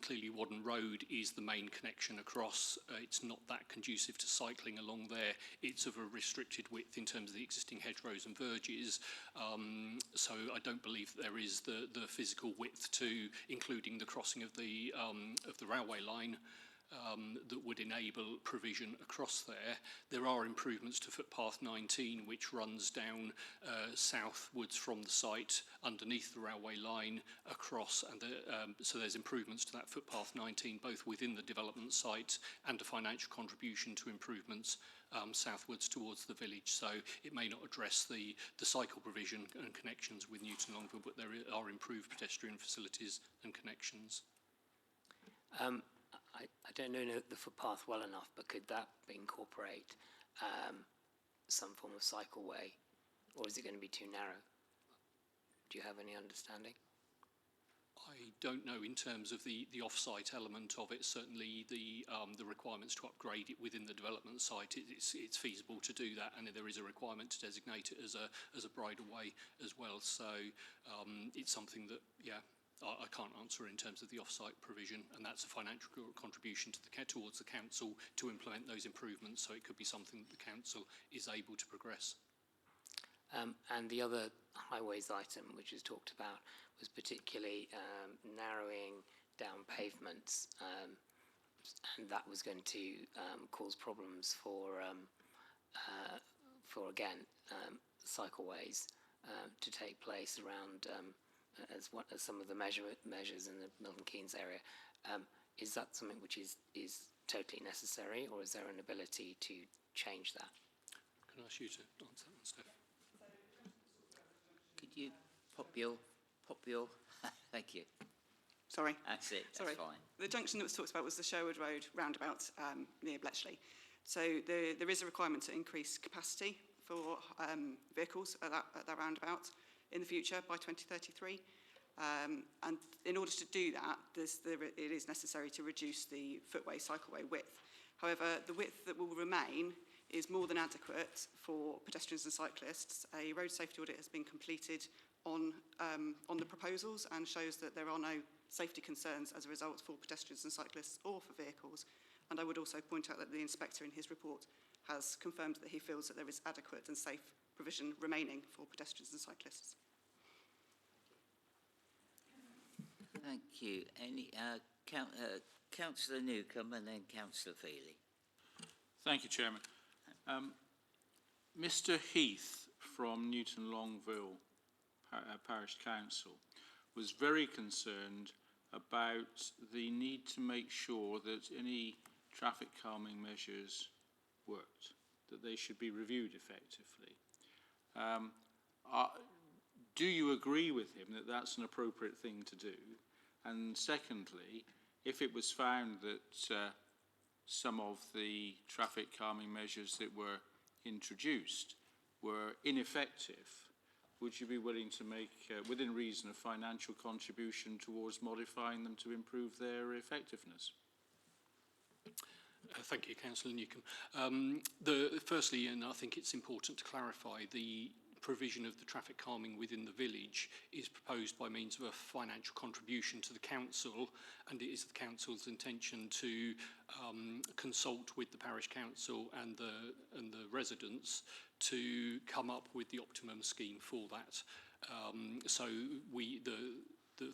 S15: clearly Wadden Road is the main connection across. It's not that conducive to cycling along there. It's of a restricted width in terms of the existing hedgerows and verges. So I don't believe there is the physical width to including the crossing of the railway line. That would enable provision across there. There are improvements to footpath 19, which runs down southwards from the site underneath the railway line across, and so there's improvements to that footpath 19 both within the development site and a financial contribution to improvements southwards towards the village. So it may not address the cycle provision and connections with Newton Longville, but there are improved pedestrian facilities and connections.
S16: I don't know the footpath well enough, but could that incorporate some form of cycleway, or is it going to be too narrow? Do you have any understanding?
S15: I don't know in terms of the off-site element of it. Certainly the requirements to upgrade it within the development site, it's feasible to do that, and there is a requirement to designate it as a bridleway as well. So it's something that, yeah, I can't answer in terms of the off-site provision, and that's a financial contribution towards the council to implement those improvements, so it could be something that the council is able to progress.
S16: And the other highways item which is talked about was particularly narrowing down pavements, and that was going to cause problems for again cycleways to take place around as some of the measures in the Milton Keynes area. Is that something which is totally necessary, or is there an ability to change that?
S15: Can I ask you to answer that, Steph?
S1: Could you pop your thank you.
S17: Sorry.
S1: That's it, that's fine.
S17: The junction that was talked about was the Sherwood Road roundabout near Bletchley. So there is a requirement to increase capacity for vehicles at that roundabout in the future by 2033. And in order to do that, it is necessary to reduce the footway cycleway width. However, the width that will remain is more than adequate for pedestrians and cyclists. A road safety audit has been completed on the proposals and shows that there are no safety concerns as a result for pedestrians and cyclists or for vehicles. And I would also point out that the inspector in his report has confirmed that he feels that there is adequate and safe provision remaining for pedestrians and cyclists.
S1: Thank you. Any Councillor Newcombe and then Councillor Feely.
S3: Thank you, Chairman. Mr. Heath from Newton Longville Parish Council was very concerned about the need to make sure that any traffic calming measures worked, that they should be reviewed effectively. Do you agree with him that that's an appropriate thing to do? And secondly, if it was found that some of the traffic calming measures that were introduced were ineffective, would you be willing to make, within reason, a financial contribution towards modifying them to improve their effectiveness?
S15: Thank you, Councillor Newcombe. Firstly, and I think it's important to clarify, the provision of the traffic calming within the village is proposed by means of a financial contribution to the council, and it is the council's intention to consult with the parish council and the residents to come up with the optimum scheme for that. So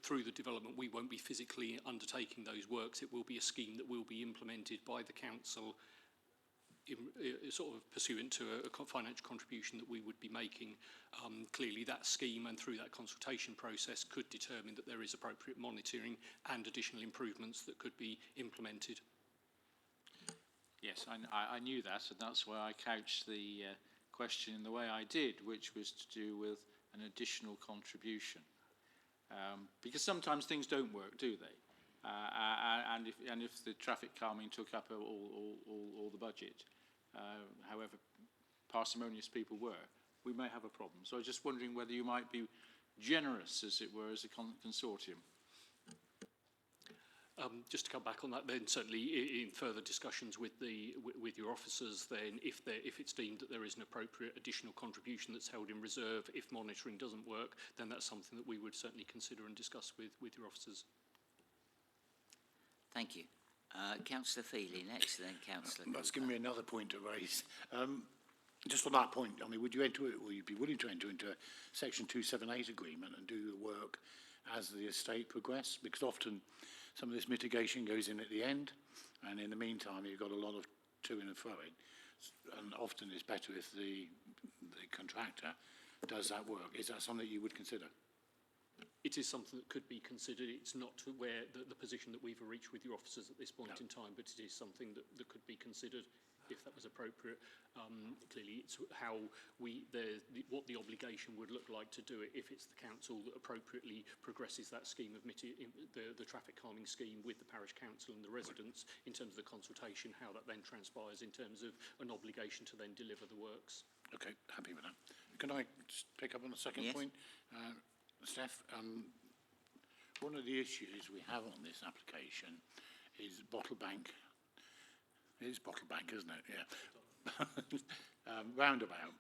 S15: through the development, we won't be physically undertaking those works. It will be a scheme that will be implemented by the council sort of pursuant to a financial contribution that we would be making. Clearly that scheme and through that consultation process could determine that there is appropriate monitoring and additional improvements that could be implemented.
S3: Yes, I knew that, and that's why I couched the question in the way I did, which was to do with an additional contribution. Because sometimes things don't work, do they? And if the traffic calming took up all the budget, however parsimonious people were, we may have a problem. So I was just wondering whether you might be generous, as it were, as a consortium.
S15: Just to come back on that, then certainly in further discussions with your officers, then if it's deemed that there is an appropriate additional contribution that's held in reserve, if monitoring doesn't work, then that's something that we would certainly consider and discuss with your officers.
S1: Thank you. Councillor Feely next, then Councillor
S8: That's
S1: Cooper.
S8: given me another point to raise. Just on that point, I mean, would you enter, or you'd be willing to enter into a Section 278 agreement and do the work as the estate progress? Because often some of this mitigation goes in at the end, and in the meantime you've got a lot of to-in and fro-in, and often it's better if the contractor does that work. Is that something you would consider?
S15: It is something that could be considered. It's not where the position that we've reached with your officers at this point in time, but it is something that could be considered if that was appropriate. Clearly, it's how what the obligation would look like to do it if it's the council that appropriately progresses that scheme of the traffic calming scheme with the parish council and the residents in terms of the consultation, how that then transpires in terms of an obligation to then deliver the works.
S8: Okay, happy with that. Can I just pick up on the second
S1: Yes.
S8: point? Steph, one of the issues we have on this application is bottle bank. It is bottle bank, isn't it? Yeah. Roundabout,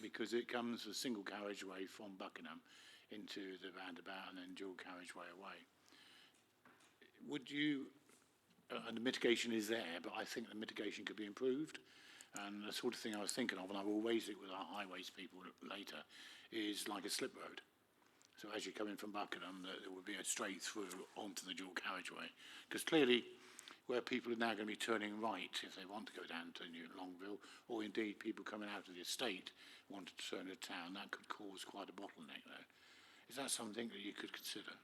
S8: because it comes a single carriageway from Buckingham into the roundabout and then dual carriageway away. Would you, and the mitigation is there, but I think the mitigation could be improved. And the sort of thing I was thinking of, and I will raise it with our highways people later, is like a slip road. So as you come in from Buckingham, there would be a straight through onto the dual carriageway. Because clearly, where people are now going to be turning right if they want to go down to New Longville, or indeed people coming out of the estate want to turn to town, that could cause quite a bottleneck there. Is that something that you could consider?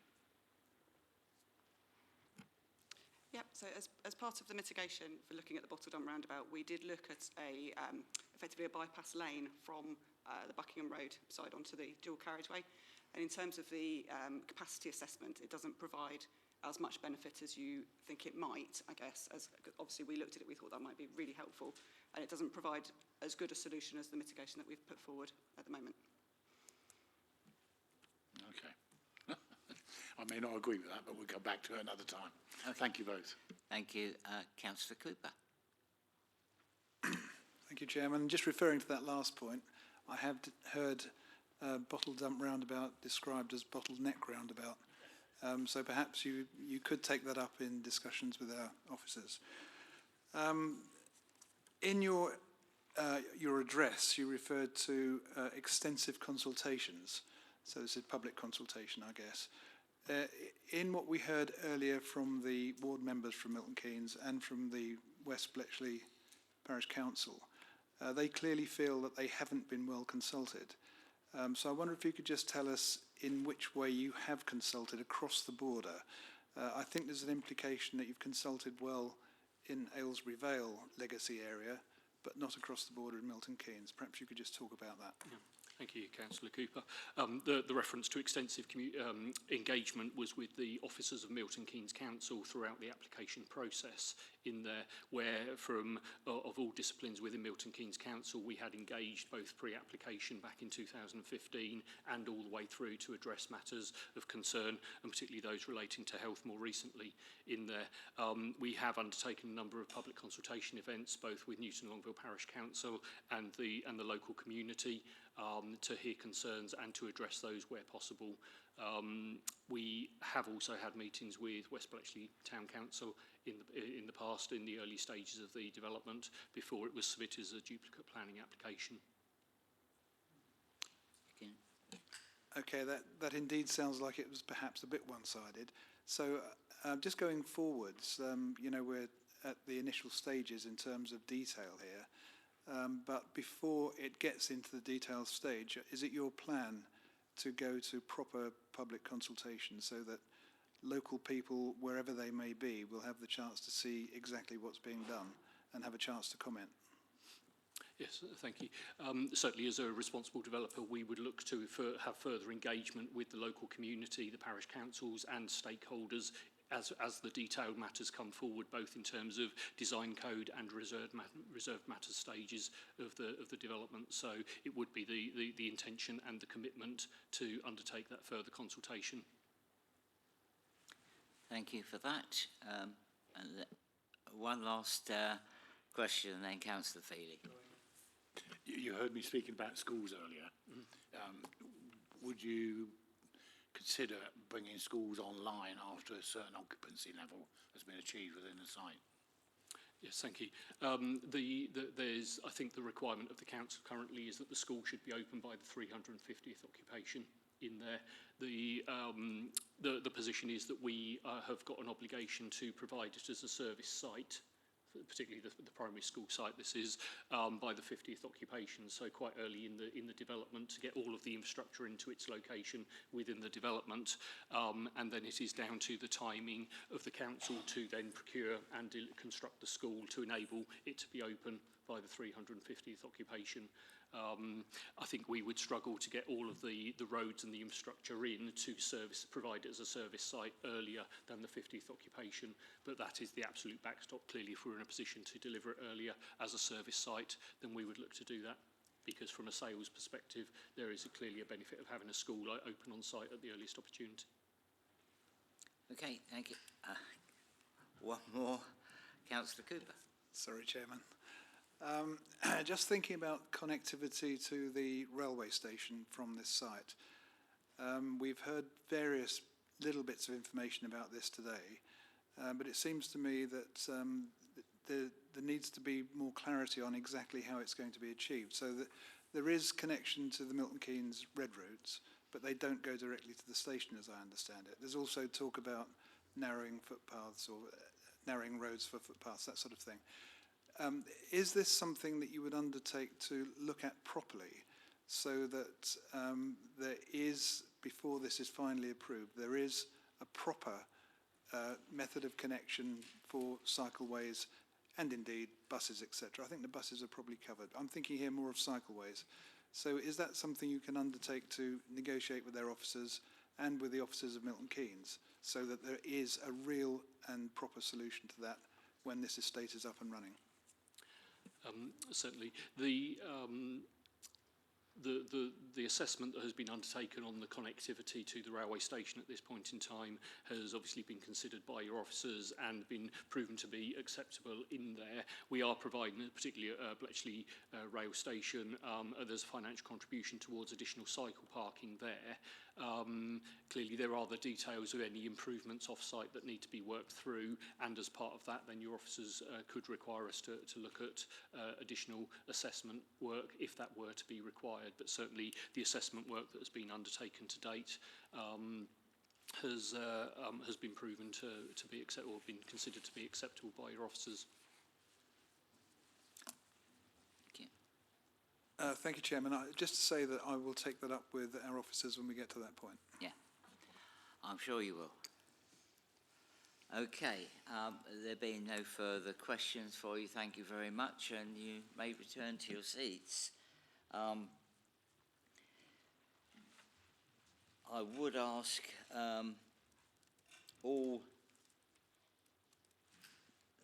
S17: Yep, so as part of the mitigation for looking at the bottle dump roundabout, we did look at effectively a bypass lane from the Buckingham Road side onto the dual carriageway. And in terms of the capacity assessment, it doesn't provide as much benefit as you think it might, I guess. As obviously we looked at it, we thought that might be really helpful, and it doesn't provide as good a solution as the mitigation that we've put forward at the moment.
S8: Okay. I may not agree with that, but we'll come back to it another time. Okay. Thank you both.
S1: Thank you. Councillor Cooper.
S9: Thank you, Chairman. Just referring to that last point, I have heard bottle dump roundabout described as bottleneck roundabout. So perhaps you could take that up in discussions with our officers. In your address, you referred to extensive consultations. So this is public consultation, I guess. In what we heard earlier from the ward members from Milton Keynes and from the West Bletchley Parish Council, they clearly feel that they haven't been well consulted. So I wonder if you could just tell us in which way you have consulted across the border. I think there's an implication that you've consulted well in Aylesbury Vale legacy area, but not across the border in Milton Keynes. Perhaps you could just talk about that.
S15: Yeah. Thank you, Councillor Cooper. The reference to extensive engagement was with the officers of Milton Keynes Council throughout the application process in there, where from of all disciplines within Milton Keynes Council, we had engaged both pre-application back in 2015 and all the way through to address matters of concern, and particularly those relating to health more recently in there. We have undertaken a number of public consultation events, both with Newton Longville Parish Council and the local community, to hear concerns and to address those where possible. We have also had meetings with West Bletchley Town Council in the past, in the early stages of the development, before it was submitted as a duplicate planning application.
S9: Okay, that indeed sounds like it was perhaps a bit one-sided. So just going forwards, you know, we're at the initial stages in terms of detail here. But before it gets into the detailed stage, is it your plan to go to proper public consultation so that local people, wherever they may be, will have the chance to see exactly what's being done and have a chance to comment?
S15: Yes, thank you. Certainly as a responsible developer, we would look to have further engagement with the local community, the parish councils and stakeholders as the detailed matters come forward, both in terms of design code and reserved matter stages of the development. So it would be the intention and the commitment to undertake that further consultation.
S1: Thank you for that. One last question, and then Councillor Feely.
S8: You heard me speaking about schools earlier. Would you consider bringing schools online after a certain occupancy level has been achieved within the site?
S15: Yes, thank you. There's, I think the requirement of the council currently is that the school should be open by the 350th occupation in there. The position is that we have got an obligation to provide it as a service site, particularly the primary school site. This is by the 50th occupation, so quite early in the development, to get all of the infrastructure into its location within the development, and then it is down to the timing of the council to then procure and construct the school to enable it to be open by the 350th occupation. I think we would struggle to get all of the roads and the infrastructure in to provide it as a service site earlier than the 50th occupation, but that is the absolute backstop. Clearly, if we're in a position to deliver it earlier as a service site, then we would look to do that, because from a sales perspective, there is clearly a benefit of having a school open on site at the earliest opportunity.
S1: Okay, thank you. One more, Councillor Cooper.
S9: Sorry, Chairman. Just thinking about connectivity to the railway station from this site. We've heard various little bits of information about this today, but it seems to me that there needs to be more clarity on exactly how it's going to be achieved, so that there is connection to the Milton Keynes red routes, but they don't go directly to the station, as I understand it. There's also talk about narrowing footpaths or narrowing roads for footpaths, that sort of thing. Is this something that you would undertake to look at properly, so that there is, before this is finally approved, there is a proper method of connection for cycleways and indeed buses, etc.? I think the buses are probably covered. I'm thinking here more of cycleways. So is that something you can undertake to negotiate with their officers and with the officers of Milton Keynes, so that there is a real and proper solution to that when this estate is up and running?
S15: Certainly. The assessment that has been undertaken on the connectivity to the railway station at this point in time has obviously been considered by your officers and been proven to be acceptable in there. We are providing, particularly at Bletchley rail station, there's a financial contribution towards additional cycle parking there. Clearly there are the details of any improvements off-site that need to be worked through, and as part of that then your officers could require us to look at additional assessment work if that were to be required. But certainly the assessment work that has been undertaken to date has been proven to be or been considered to be acceptable by your officers.
S9: Thank you, Chairman. Just to say that I will take that up with our officers when we get to that point.
S1: Yeah, I'm sure you will. Okay, there being no further questions for you, thank you very much, and you may return to your seats. I would ask all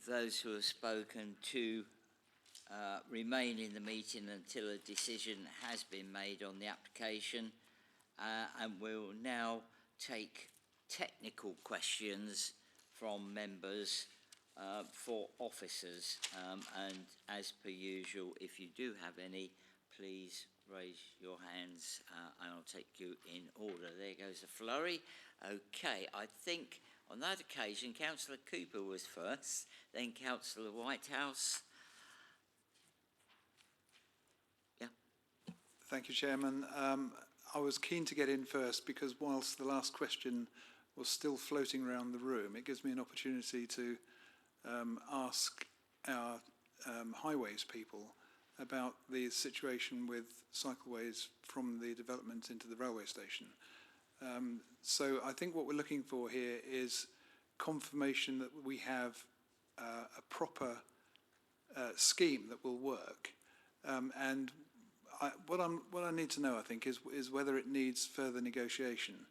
S1: those who have spoken to remain in the meeting until a decision has been made on the application, and we'll now take technical questions from members for officers, and as per usual, if you do have any, please raise your hands and I'll take you in order. There goes a flurry. Okay, I think on that occasion Councillor Cooper was first, then Councillor Whitehouse.
S9: Thank you, Chairman. I was keen to get in first because whilst the last question was still floating around the room, it gives me an opportunity to ask our highways people about the situation with cycleways from the development into the railway station. So I think what we're looking for here is confirmation that we have a proper scheme that will work, and what I need to know, I think, is whether it needs further negotiation,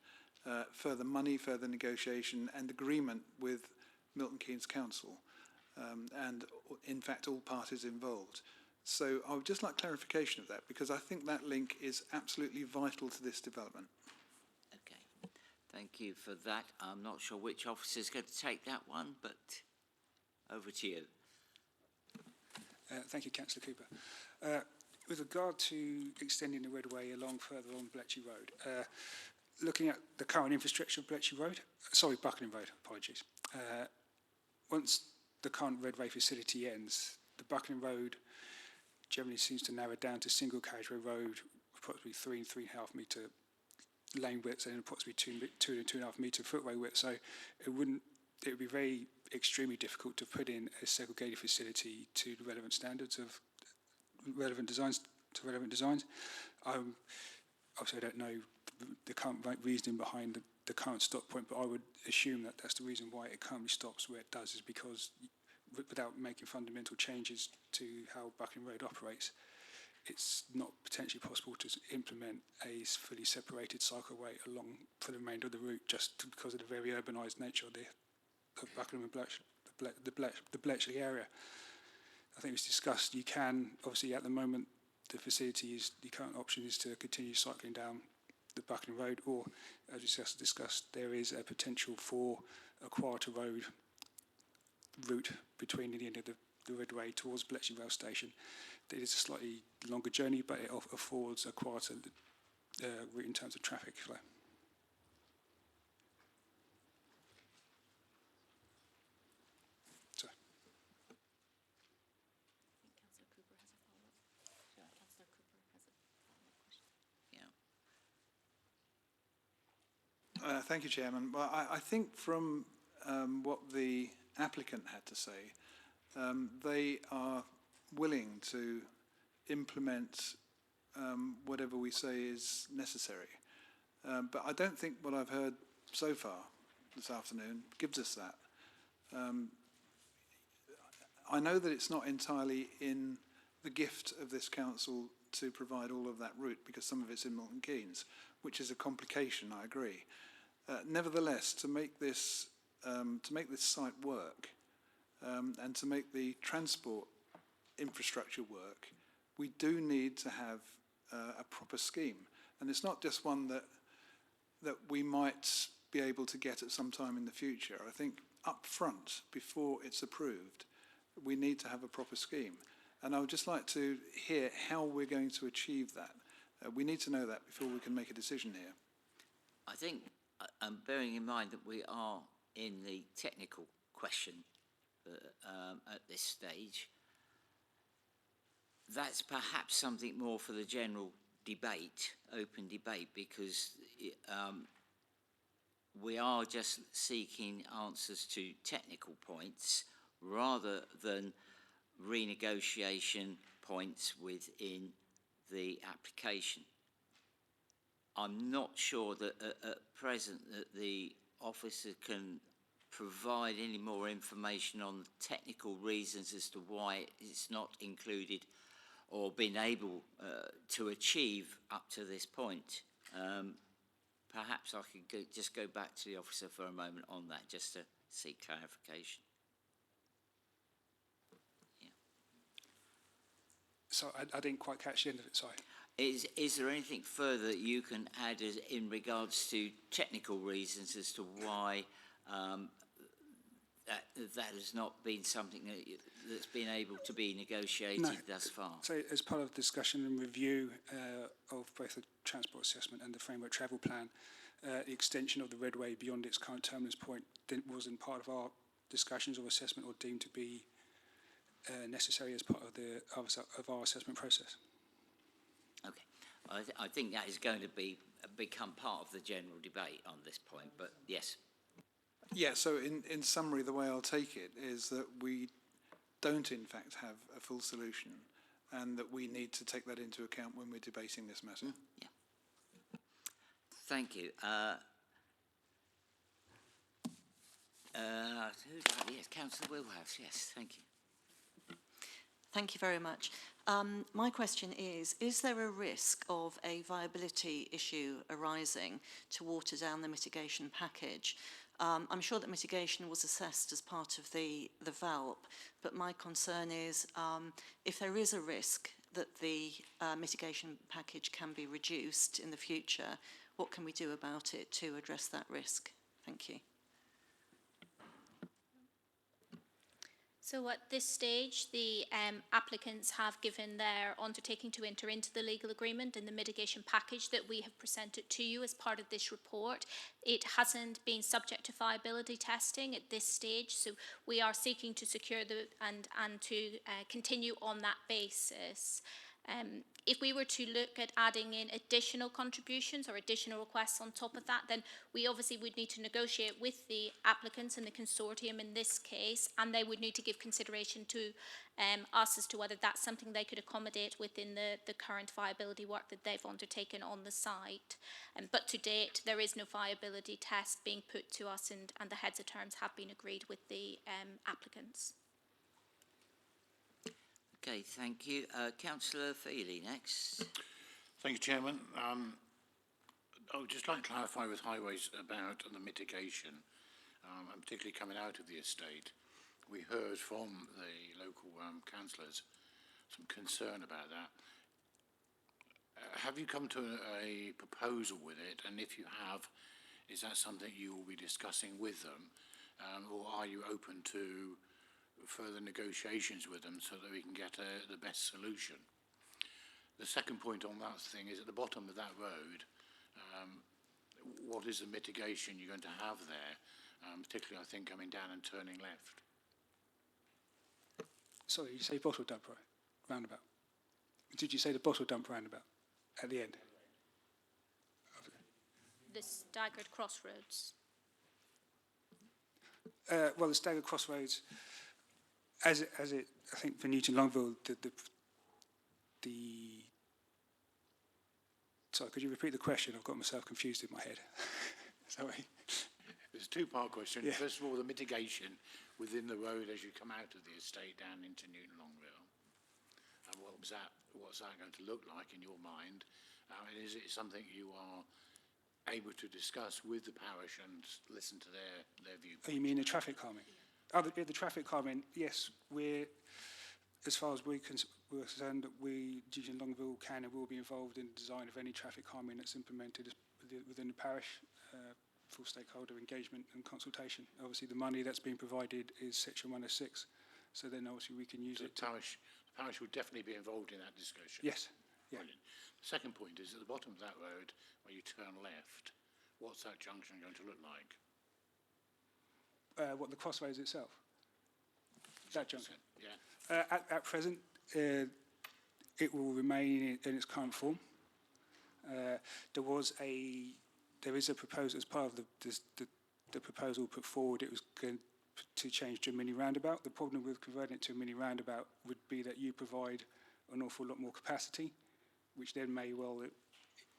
S9: further money, further negotiation, and agreement with Milton Keynes Council, and in fact all parties involved. So I would just like clarification of that, because I think that link is absolutely vital to this development.
S1: Okay, Thank you for that. I'm not sure which officer is going to take that one, but over to you.
S5: Thank you, Councillor Cooper. With regard to extending the roadway further along Bletchley Road, looking at the current infrastructure of Buckingham Road, apologies. Once the current roadway facility ends, the Buckingham Road generally seems to narrow down to single carriageway road, approximately 3 and 3.5 metre lane widths and approximately 2 and 2.5 metre footway width. So it would be very extremely difficult to put in a segregated facility to the relevant standards of relevant designs. Obviously, I don't know the current reasoning behind the current stop point, but I would assume that that's the reason why it currently stops where it does, is because without making fundamental changes to how Buckingham Road operates, it's not potentially possible to implement a fully separated cycleway along for the remainder of the route, just because of the very urbanised nature of Buckingham and the Bletchley area. I think it was discussed, you can, obviously at the moment, the current option is to continue cycling down the Buckingham Road, or as we just discussed, there is a potential for a quieter route between the end of the roadway towards Bletchley Rail Station. It is a slightly longer journey, but it affords a quieter route in terms of traffic flow.
S9: Thank you, Chairman. Well, I think from what the applicant had to say, they are willing to implement whatever we say is necessary. But I don't think what I've heard so far this afternoon gives us that. I know that it's not entirely in the gift of this council to provide all of that route, because some of it's in Milton Keynes, which is a complication, I agree. Nevertheless, to make this site work and to make the transport infrastructure work, we do need to have a proper scheme. And it's not just one that we might be able to get at some time in the future. I think up front, before it's approved, we need to have a proper scheme. And I would just like to hear how we're going to achieve that. We need to know that before we can make a decision here.
S1: I think, bearing in mind that we are in the technical question at this stage, that's perhaps something more for the general debate, open debate, because we are just seeking answers to technical points rather than renegotiation points within the application. I'm not sure that at present that the officer can provide any more information on the technical reasons as to why it's not included or been able to achieve up to this point. Perhaps I could just go back to the officer for a moment on that, just to seek clarification. Yeah.
S5: So I didn't quite catch the end of it, sorry.
S1: Is there anything further that you can add in regards to technical reasons as to why that has not been something that's been able to be negotiated thus far?
S5: So as part of the discussion and review of both the transport assessment and the framework travel plan, the extension of the roadway beyond its current terminus point wasn't part of our discussions or assessment, or deemed to be necessary as part of our assessment process.
S1: Okay, I think that is going to become part of the general debate on this point, but yes.
S9: Yeah, so in summary, the way I'll take it is that we don't in fact have a full solution, and that we need to take that into account when we're debating this matter.
S1: Yeah. Thank you. Yes, Councillor Wilhouse, yes, thank you.
S18: Thank you very much. My question is there a risk of a viability issue arising to water down the mitigation package? I'm sure that mitigation was assessed as part of the VALP, but my concern is if there is a risk that the mitigation package can be reduced in the future, what can we do about it to address that risk? Thank you.
S14: So at this stage, the applicants have given their undertaking to enter into the legal agreement and the mitigation package that we have presented to you as part of this report. It hasn't been subject to viability testing at this stage, so we are seeking to secure and to continue on that basis. If we were to look at adding in additional contributions or additional requests on top of that, then we obviously would need to negotiate with the applicants and the consortium in this case, and they would need to give consideration to us as to whether that's something they could accommodate within the current viability work that they've undertaken on the site. But to date, there is no viability test being put to us, and the heads of terms have been agreed with the applicants.
S1: Okay, thank you. Councillor Feely next.
S8: Thank you, Chairman. I would just like to clarify with Highways about the mitigation, and particularly coming out of the estate. We heard from the local councillors some concern about that. Have you come to a proposal with it? And if you have, is that something you will be discussing with them? Or are you open to further negotiations with them so that we can get the best solution? The second point on that thing is at the bottom of that road, what is the mitigation you're going to have there, particularly I think coming down and turning left?
S5: Sorry, you say bottle dump roundabout? Did you say the bottle dump roundabout at the end?
S14: The staggered crossroads.
S5: Well, the staggered crossroads, as it, I think for Newton Longville, sorry, could you repeat the question? I've got myself confused in my head. Sorry.
S8: It's a two-part question.
S5: Yeah.
S8: First of all, the mitigation within the road as you come out of the estate down into Newton Longville. And what's that going to look like in your mind? And is it something you are able to discuss with the parish and listen to their view?
S5: Oh, you mean the traffic calming? Oh, the traffic calming, yes. We're, as far as we're concerned, Newton Longville can and will be involved in the design of any traffic calming that's implemented within the parish. Full stakeholder engagement and consultation. Obviously, the money that's been provided is Section 106, so then obviously we can use it.
S8: The parish will definitely be involved in that discussion.
S5: Yes. Yeah.
S8: Brilliant. The second point is at the bottom of that road, where you turn left, what's that junction going to look like?
S5: What, the crossroads itself? That junction?
S8: Yeah.
S5: At present, it will remain in its current form. There is a proposal as part of the proposal put forward. It was going to change to a mini roundabout. The problem with converting it to a mini roundabout would be that you provide an awful lot more capacity, which then may well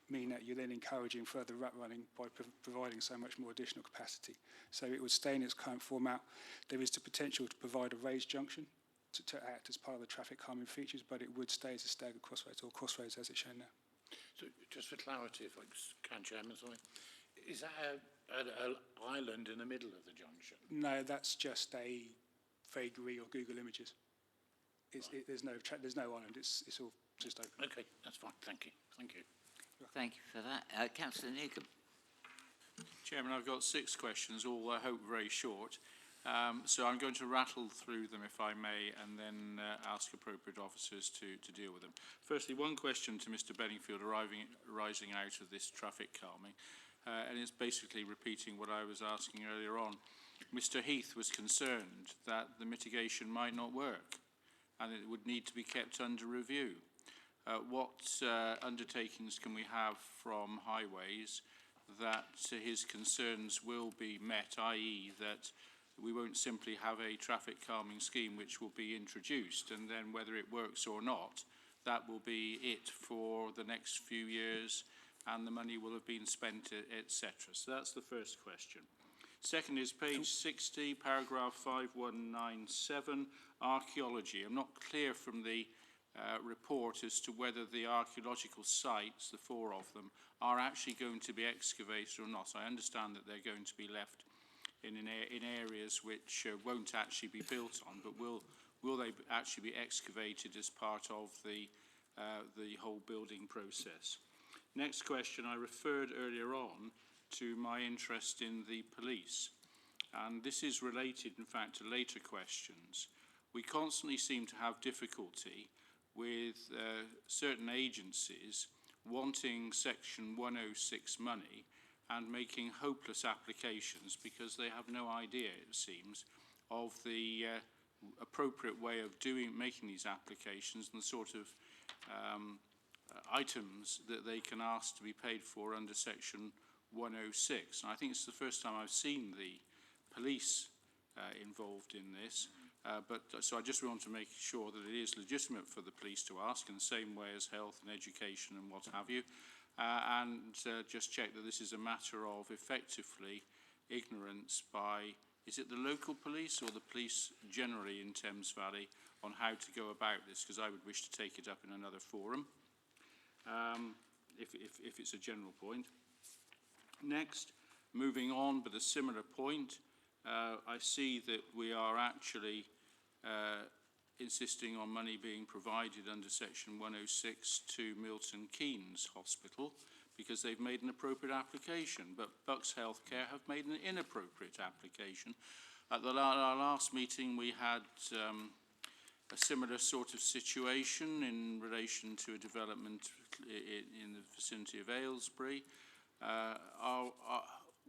S5: mean that you're then encouraging further rat running by providing so much more additional capacity. So it would stay in its current format. There is the potential to provide a raised junction to act as part of the traffic calming features, but it would stay as a staggered crossroads, or crossroads as it's shown now.
S8: So just for clarity, if I can, Chairman, sorry, is that an island in the middle of the junction?
S5: No, that's just a vagary or Google Images. There's no island. It's all just open.
S8: Okay, that's fine. Thank you. Thank you.
S1: Thank you for that. Councillor Newcombe.
S3: Chairman, I've got 6 questions, all I hope very short. So I'm going to rattle through them, if I may, and then ask appropriate officers to deal with them. Firstly, one question to Mr Benningfield arising out of this traffic calming, and it's basically repeating what I was asking earlier on. Mr Heath was concerned that the mitigation might not work and it would need to be kept under review. What undertakings can we have from Highways that his concerns will be met, i.e. that we won't simply have a traffic calming scheme which will be introduced, and then whether it works or not, that will be it for the next few years and the money will have been spent, etc. So that's the first question. Second is page 60, paragraph 5197, archaeology. I'm not clear from the report as to whether the archaeological sites, the 4 of them, are actually going to be excavated or not. I understand that they're going to be left in areas which won't actually be built on, but will they actually be excavated as part of the whole building process? Next question, I referred earlier on to my interest in the police, and this is related, in fact, to later questions. We constantly seem to have difficulty with certain agencies wanting Section 106 money and making hopeless applications because they have no idea, it seems, of the appropriate way of making these applications and the sort of items that they can ask to be paid for under Section 106. And I think it's the first time I've seen the police involved in this. So I just want to make sure that it is legitimate for the police to ask in the same way as health and education and what have you. Just check that this is a matter of effectively ignorance by, is it the local police or the police generally in Thames Valley on how to go about this, because I would wish to take it up in another forum, if it's a general point. Next, moving on, but a similar point, I see that we are actually insisting on money being provided under Section 106 to Milton Keynes Hospital because they've made an appropriate application, but Bucks Healthcare have made an inappropriate application. At our last meeting, we had a similar sort of situation in relation to a development in the vicinity of Aylesbury.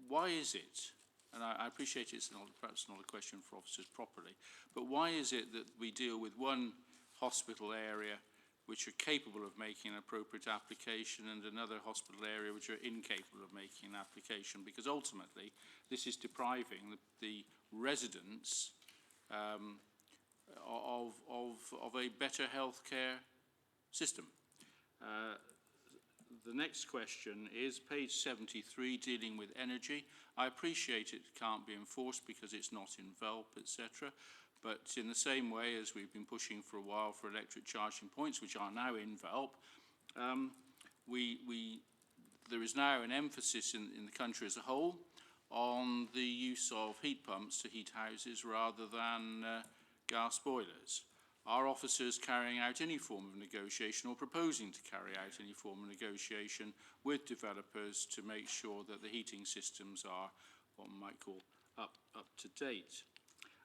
S3: Why is it, and I appreciate it's perhaps not a question for officers properly, but why is it that we deal with one hospital area which are capable of making an appropriate application and another hospital area which are incapable of making an application? Because ultimately this is depriving the residents of a better healthcare system. The next question is page 73, dealing with energy. I appreciate it can't be enforced because it's not in VELP, etc. But in the same way as we've been pushing for a while for electric charging points, which are now in VELP, there is now an emphasis in the country as a whole on the use of heat pumps to heat houses rather than gas boilers. Are officers carrying out any form of negotiation or proposing to carry out any form of negotiation with developers to make sure that the heating systems are what one might call up to date?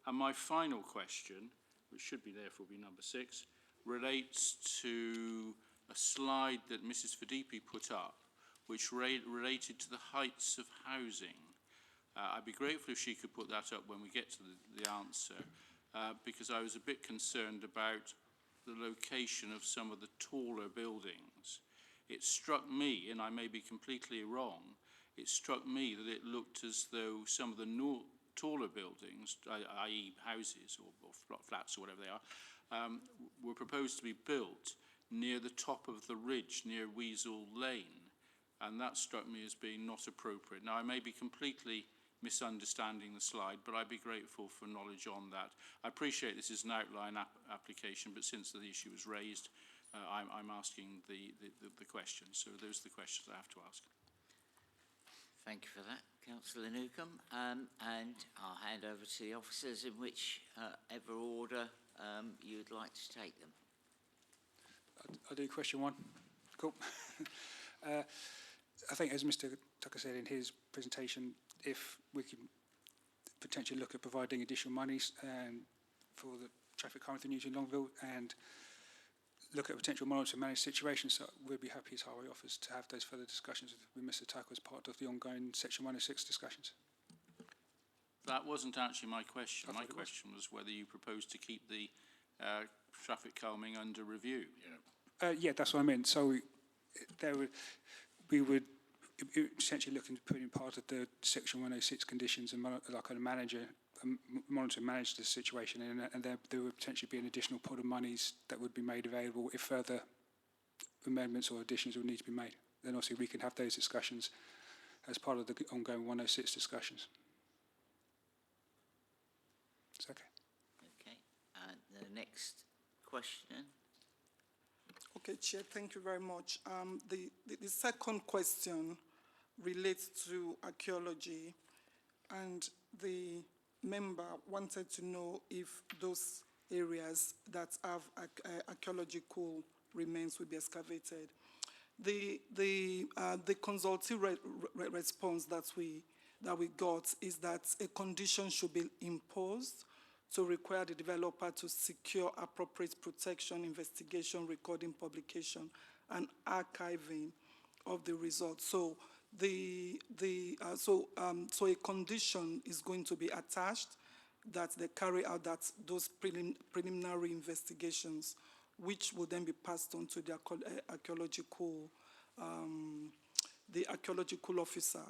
S3: And my final question, which should be therefore be number 6, relates to a slide that Mrs. Fadipi put up, which related to the heights of housing. I'd be grateful if she could put that up when we get to the answer. Because I was a bit concerned about the location of some of the taller buildings. It struck me, and I may be completely wrong, it struck me that it looked as though some of the taller buildings, i.e. houses or flats or whatever they are, were proposed to be built near the top of the ridge, near Weasel Lane. And that struck me as being not appropriate. Now, I may be completely misunderstanding the slide, but I'd be grateful for knowledge on that. I appreciate this is an outline application, but since the issue was raised, I'm asking the question. So those are the questions I have to ask.
S1: Thank you for that, Councillor Newcombe. And I'll hand over to the officers in whichever order you'd like to take them.
S5: I'll do question 1. Cool. I think, as Mr. Tucker said in his presentation, if we can potentially look at providing additional monies for the traffic calming through Newton Longville and look at potential monitor and managed situations, so we'd be happy as highway officers to have those further discussions with Mr. Tucker as part of the ongoing Section 106 discussions.
S3: That wasn't actually my question. My question was whether you propose to keep the traffic calming under review.
S5: Yeah, that's what I meant. So we would essentially looking to put in part of the Section 106 conditions and like a monitor and manage the situation, and there would potentially be an additional pot of monies that would be made available if further amendments or additions would need to be made. Then obviously we can have those discussions as part of the ongoing 106 discussions. It's okay.
S1: Okay, and the next question.
S4: Okay, Chair, thank you very much. The second question relates to archaeology, and the member wanted to know if those areas that have archaeological remains will be excavated. The consultative response that we got is that a condition should be imposed to require the developer to secure appropriate protection, investigation, recording, publication, and archiving of the results. So so a condition is going to be attached that they carry out those preliminary investigations, which will then be passed on to the archaeological officer.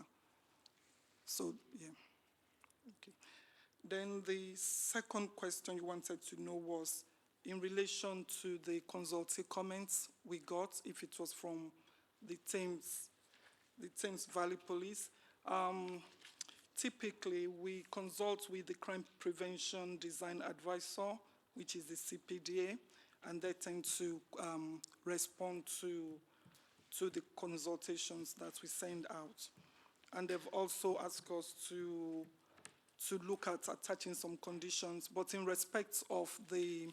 S4: So, yeah. Okay. Then the second question you wanted to know was in relation to the consultative comments we got, if it was from the Thames Valley Police. Typically, we consult with the Crime Prevention Design Advisor, which is the CPDA, and they tend to respond to the consultations that we send out. And they've also asked us to look at attaching some conditions, but in respect of the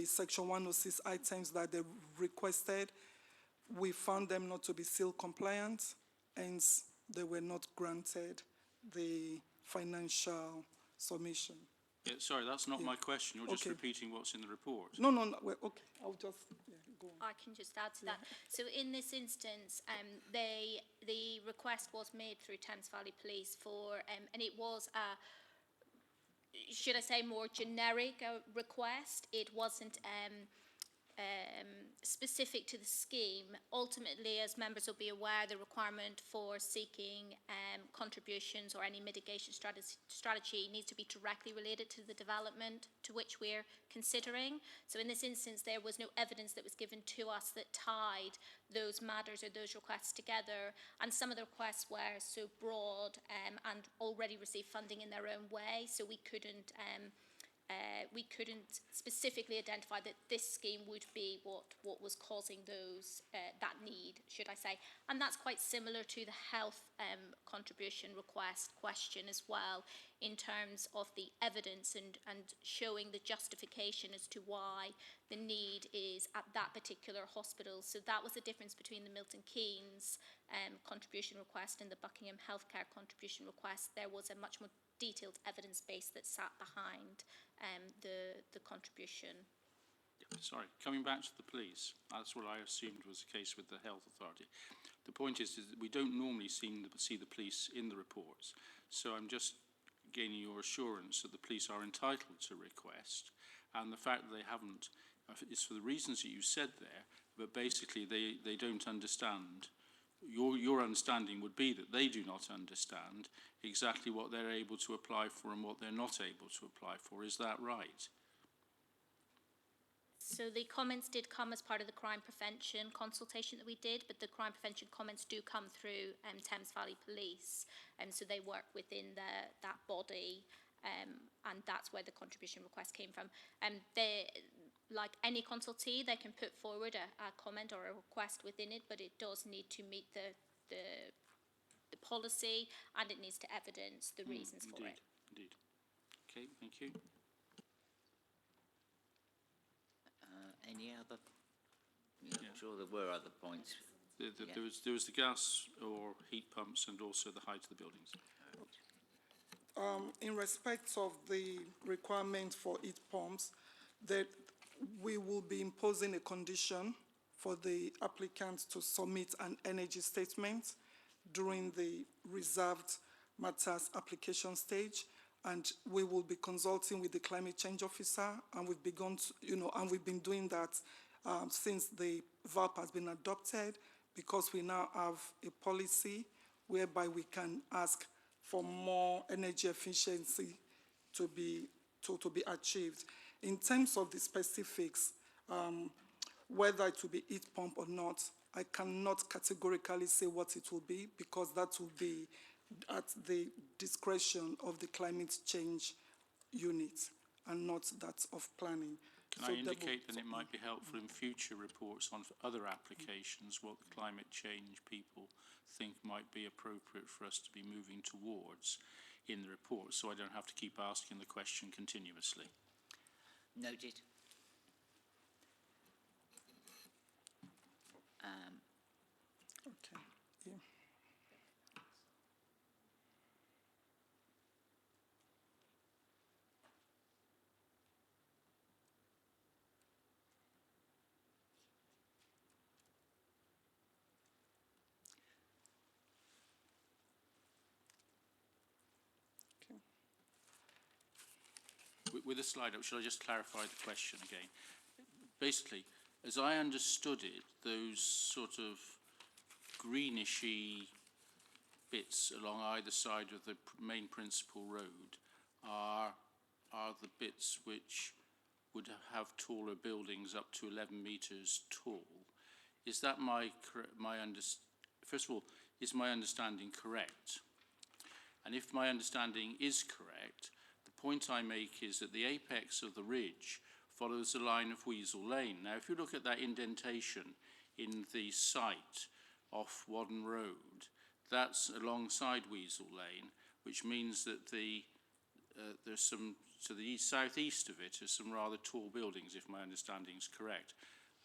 S4: Section 106 items that they requested, we found them not to be seal compliant, hence they were not granted the financial submission.
S3: Yeah, sorry, that's not my question. You're just
S4: Okay.
S3: repeating what's in the report.
S4: No, well, okay, I'll just go on.
S14: I can just add to that. So in this instance, the request was made through Thames Valley Police for, and it was a, should I say, more generic request. It wasn't specific to the scheme. Ultimately, as members will be aware, the requirement for seeking contributions or any mitigation strategy needs to be directly related to the development to which we're considering. So in this instance, there was no evidence that was given to us that tied those matters or those requests together, and some of the requests were so broad and already received funding in their own way, so we couldn't specifically identify that this scheme would be what was causing those that need, should I say. And that's quite similar to the health contribution request question as well, in terms of the evidence and showing the justification as to why the need is at that particular hospital. So that was the difference between the Milton Keynes contribution request and the Buckingham Healthcare contribution request. There was a much more detailed evidence base that sat behind the contribution.
S3: Sorry, coming back to the police, that's what I assumed was the case with the health authority. The point is that we don't normally see the police in the reports, so I'm just gaining your assurance that the police are entitled to request, and the fact that they haven't is for the reasons that you said there, but basically they don't understand. Your understanding would be that they do not understand exactly what they're able to apply for and what they're not able to apply for. Is that right?
S14: So the comments did come as part of the crime prevention consultation that we did, but the crime prevention comments do come through Thames Valley Police, and so they work within that body, and that's where the contribution request came from. Like any consultee, they can put forward a comment or a request within it, but it does need to meet the policy, and it needs to evidence the reasons for it.
S3: Indeed. Okay, thank you.
S1: Any other? I'm sure there were other points.
S3: There was the gas or heat pumps and also the height of the buildings.
S4: In respect of the requirement for heat pumps, that we will be imposing a condition for the applicant to submit an energy statement during the reserved matters application stage, and we will be consulting with the climate change officer, and we've begun to, and we've been doing that since the VAP has been adopted, because we now have a policy whereby we can ask for more energy efficiency to be achieved. In terms of the specifics, whether it will be heat pump or not, I cannot categorically say what it will be, because that will be at the discretion of the climate change unit and not that of planning.
S3: Can I indicate that it might be helpful in future reports on other applications what the climate change people think might be appropriate for us to be moving towards in the report, so I don't have to keep asking the question continuously.
S1: Noted.
S3: with the slide up, shall I just clarify the question again? Basically, as I understood it, those sort of greenish-y bits along either side of the main principal road are the bits which would have taller buildings up to 11 metres tall. Is that first of all, is my understanding correct? And if my understanding is correct, the point I make is that the apex of the ridge follows the line of Weasel Lane. Now, if you look at that indentation in the site off Wadden Road, that's alongside Weasel Lane, which means that there's some, to the southeast of it, is some rather tall buildings, if my understanding is correct.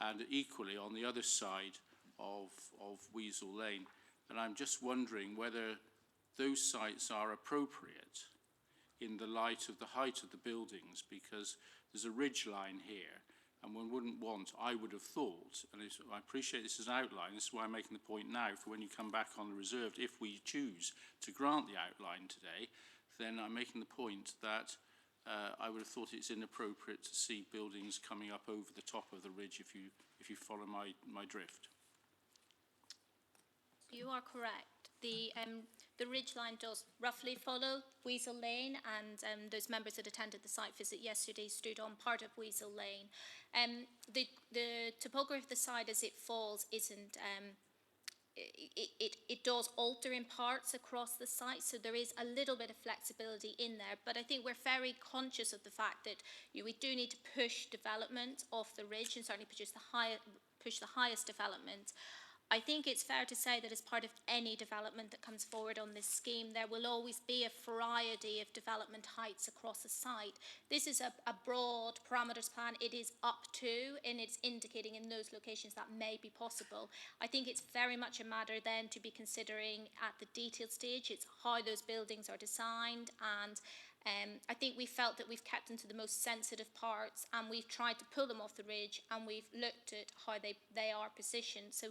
S3: And equally on the other side of Weasel Lane. And I'm just wondering whether those sites are appropriate in the light of the height of the buildings, because there's a ridge line here, and one wouldn't want, I would have thought, and I appreciate this as an outline, this is why I'm making the point now, for when you come back on the reserved, if we choose to grant the outline today, then I'm making the point that I would have thought it's inappropriate to see buildings coming up over the top of the ridge, if you follow my drift.
S14: You are correct. The ridge line does roughly follow Weasel Lane, and those members that attended the site visit yesterday stood on part of Weasel Lane. The topography of the site as it falls isn't, it does alter in parts across the site, so there is a little bit of flexibility in there, but I think we're very conscious of the fact that we do need to push development off the ridge and certainly push the highest development. I think it's fair to say that as part of any development that comes forward on this scheme, there will always be a variety of development heights across a site. This is a broad parameters plan. It is up to, and it's indicating in those locations that may be possible. I think it's very much a matter then to be considering at the detailed stage. It's how those buildings are designed, and I think we felt that we've kept them to the most sensitive parts, and we've tried to pull them off the ridge, and we've looked at how they are positioned. So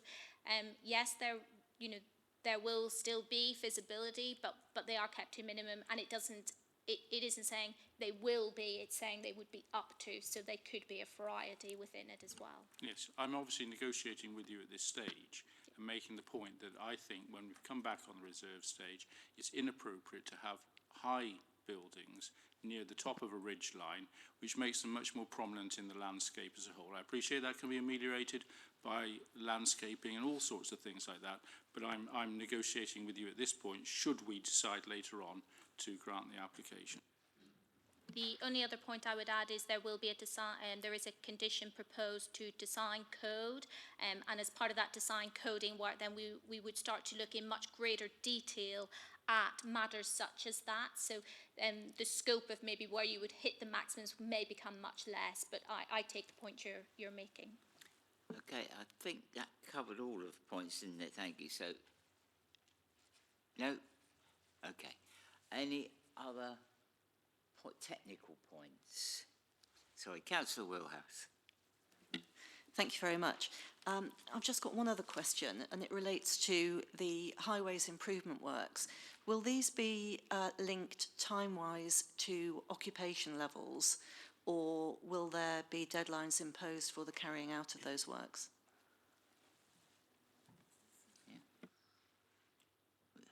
S14: yes, there will still be visibility, but they are kept to minimum, and it isn't saying they will be, it's saying they would be up to, so they could be a variety within it as well.
S3: Yes, I'm obviously negotiating with you at this stage and making the point that I think when we've come back on the reserve stage, it's inappropriate to have high buildings near the top of a ridge line, which makes them much more prominent in the landscape as a whole. I appreciate that can be ameliorated by landscaping and all sorts of things like that, but I'm negotiating with you at this point, should we decide later on to grant the application.
S14: The only other point I would add is there will be a design, there is a condition proposed to design code, and as part of that design coding work, then we would start to look in much greater detail at matters such as that. So the scope of maybe where you would hit the maximums may become much less, but I take the point you're making.
S1: Okay, I think that covered all of the points, didn't it? Thank you. So, no? Okay. Any other technical points? Sorry, Councillor Wilhouse.
S18: Thank you very much. I've just got one other question, and it relates to the highways improvement works. Will these be linked time-wise to occupation levels, or will there be deadlines imposed for the carrying out of those works?
S1: Yeah.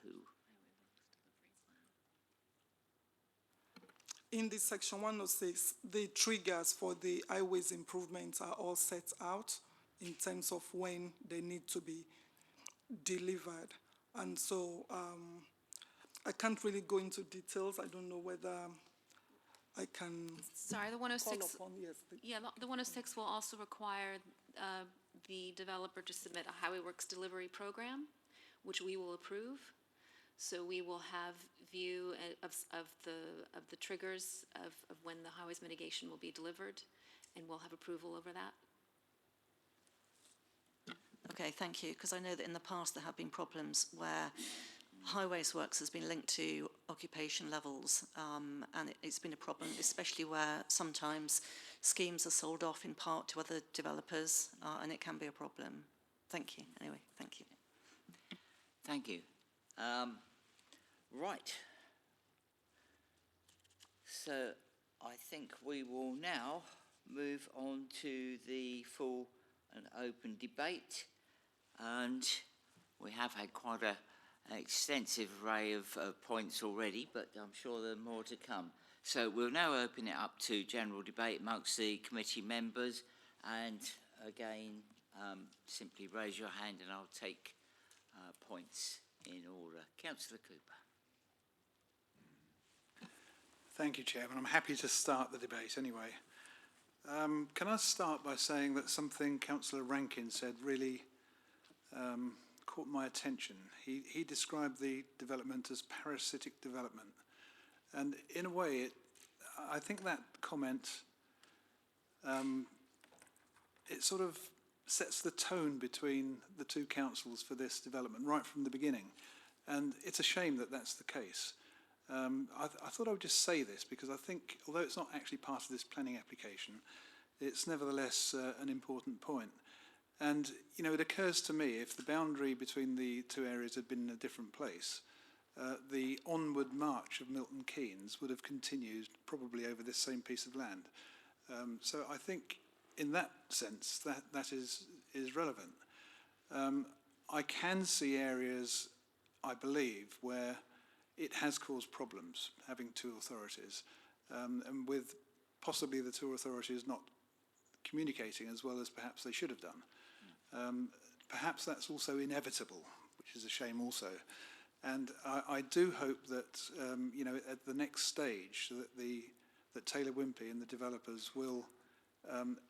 S1: Who?
S4: In this section 106, the triggers for the highways improvements are all set out in terms of when they need to be delivered. And so I can't really go into details. I don't know whether I can.
S10: Sorry, the 106.
S4: Call upon, yes,
S10: Yeah, the 106 will also require the developer to submit a highway works delivery program, which we will approve. So we will have view of the triggers of when the highways mitigation will be delivered, and we'll have approval over that.
S18: Okay, thank you, because I know that in the past there have been problems where highways works has been linked to occupation levels, and it's been a problem, especially where sometimes schemes are sold off in part to other developers, and it can be a problem. Thank you. Anyway, thank you.
S1: Thank you. Right. So I think we will now move on to the full and open debate, and we have had quite an extensive array of points already, but I'm sure there are more to come. So we'll now open it up to general debate amongst the committee members, and again, simply raise your hand and I'll take points in order. Councillor Cooper.
S9: Thank you, Chairman. I'm happy to start the debate anyway. Can I start by saying that something Councillor Rankin said really caught my attention. He described the development as parasitic development. And in a way, I think that comment, it sort of sets the tone between the two councils for this development right from the beginning. And it's a shame that that's the case. I thought I would just say this because I think, although it's not actually part of this planning application, it's nevertheless an important point. And, you know, it occurs to me, if the boundary between the two areas had been in a different place, the onward march of Milton Keynes would have continued probably over this same piece of land. So I think in that sense that is relevant. I can see areas, I believe, where it has caused problems having two authorities, and with possibly the two authorities not communicating as well as perhaps they should have done. Perhaps that's also inevitable, which is a shame also. And I do hope that, you know, at the next stage, that Taylor Wimpey and the developers will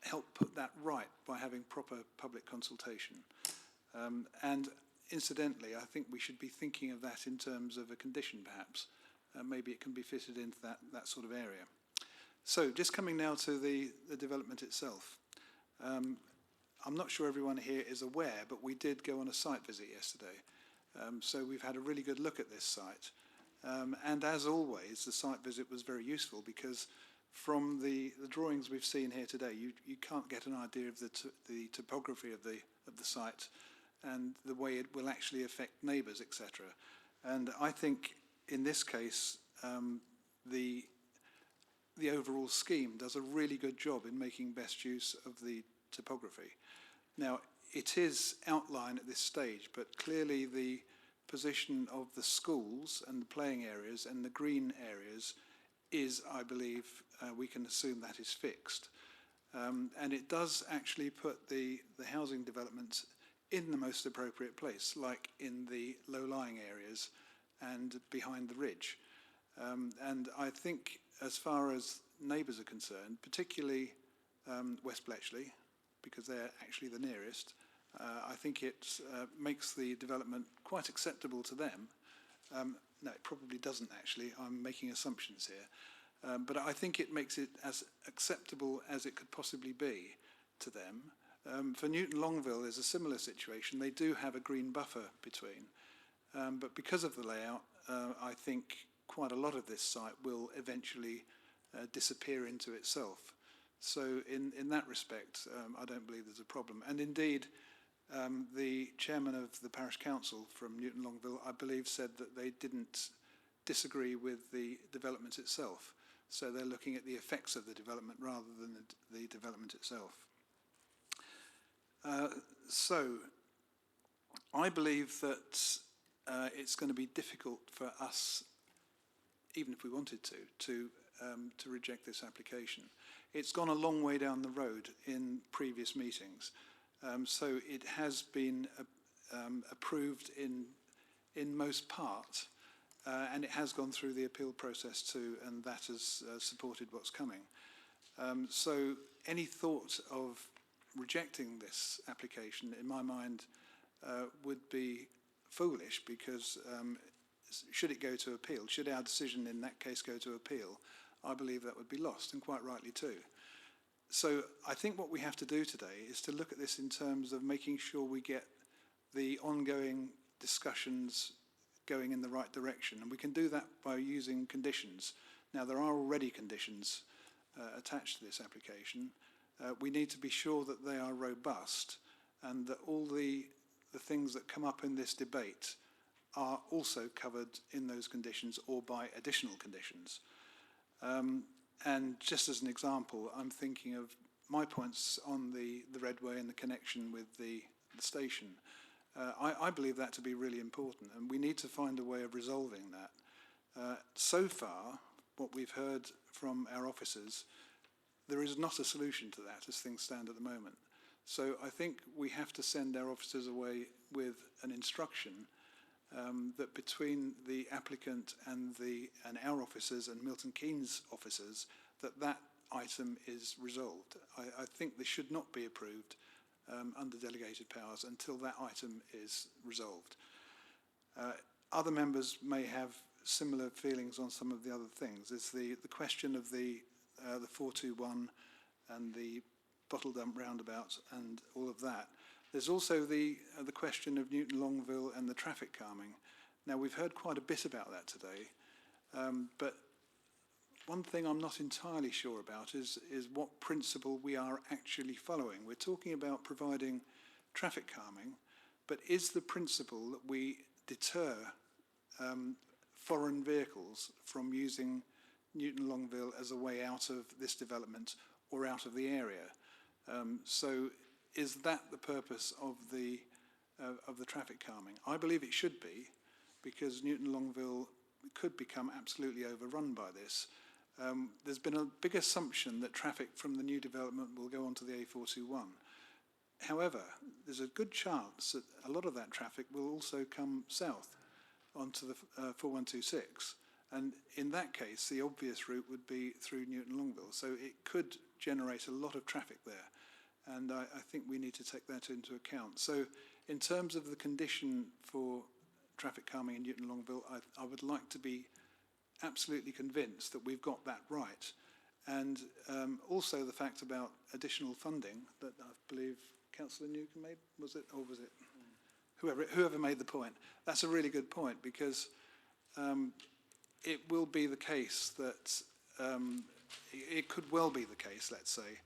S9: help put that right by having proper public consultation. And incidentally, I think we should be thinking of that in terms of a condition, perhaps. Maybe it can be fitted into that sort of area. So, just coming now to the development itself. I'm not sure everyone here is aware, but we did go on a site visit yesterday. So we've had a really good look at this site. And as always, the site visit was very useful because from the drawings we've seen here today, you can't get an idea of the topography of the site and the way it will actually affect neighbours, etc. And I think in this case, the overall scheme does a really good job in making best use of the topography. Now, it is outlined at this stage, but clearly the position of the schools and the playing areas and the green areas is, I believe, we can assume that is fixed. And it does actually put the housing developments in the most appropriate place, like in the low-lying areas and behind the ridge. And I think as far as neighbours are concerned, particularly West Bletchley, because they're actually the nearest, I think it makes the development quite acceptable to them. No, it probably doesn't actually. I'm making assumptions here. But I think it makes it as acceptable as it could possibly be to them. For Newton Longville, there's a similar situation. They do have a green buffer between. But because of the layout, I think quite a lot of this site will eventually disappear into itself. So in that respect, I don't believe there's a problem. And indeed, the chairman of the parish council from Newton Longville, I believe, said that they didn't disagree with the development itself. So they're looking at the effects of the development rather than the development itself. So I believe that it's going to be difficult for us, even if we wanted to reject this application. It's gone a long way down the road in previous meetings. So it has been approved in most part, and it has gone through the appeal process too, and that has supported what's coming. So any thought of rejecting this application, in my mind, would be foolish because should it go to appeal, should our decision in that case go to appeal, I believe that would be lost, and quite rightly too. So I think what we have to do today is to look at this in terms of making sure we get the ongoing discussions going in the right direction. And we can do that by using conditions. Now, there are already conditions attached to this application. We need to be sure that they are robust and that all the things that come up in this debate are also covered in those conditions or by additional conditions. And just as an example, I'm thinking of my points on the Redway and the connection with the station. I believe that to be really important, and we need to find a way of resolving that. So far, what we've heard from our officers, there is not a solution to that as things stand at the moment. So I think we have to send our officers away with an instruction that between the applicant and our officers and Milton Keynes officers, that item is resolved. I think this should not be approved under delegated powers until that item is resolved. Other members may have similar feelings on some of the other things. There's the question of the 421 and the bottle dump roundabout and all of that. There's also the question of Newton Longville and the traffic calming. Now, we've heard quite a bit about that today, but one thing I'm not entirely sure about is what principle we are actually following. We're talking about providing traffic calming, but is the principle that we deter foreign vehicles from using Newton Longville as a way out of this development or out of the area? So is that the purpose of the traffic calming? I believe it should be, because Newton Longville could become absolutely overrun by this. There's been a big assumption that traffic from the new development will go onto the A421. However, there's a good chance that a lot of that traffic will also come south onto the 4126. And in that case, the obvious route would be through Newton Longville. So it could generate a lot of traffic there. And I think we need to take that into account. So in terms of the condition for traffic calming in Newton Longville, I would like to be absolutely convinced that we've got that right. And also the fact about additional funding that I believe Councillor Newcombe made, was it? Or was it? Whoever made the point. That's a really good point, because it will be the case that, it could well be the case, let's say,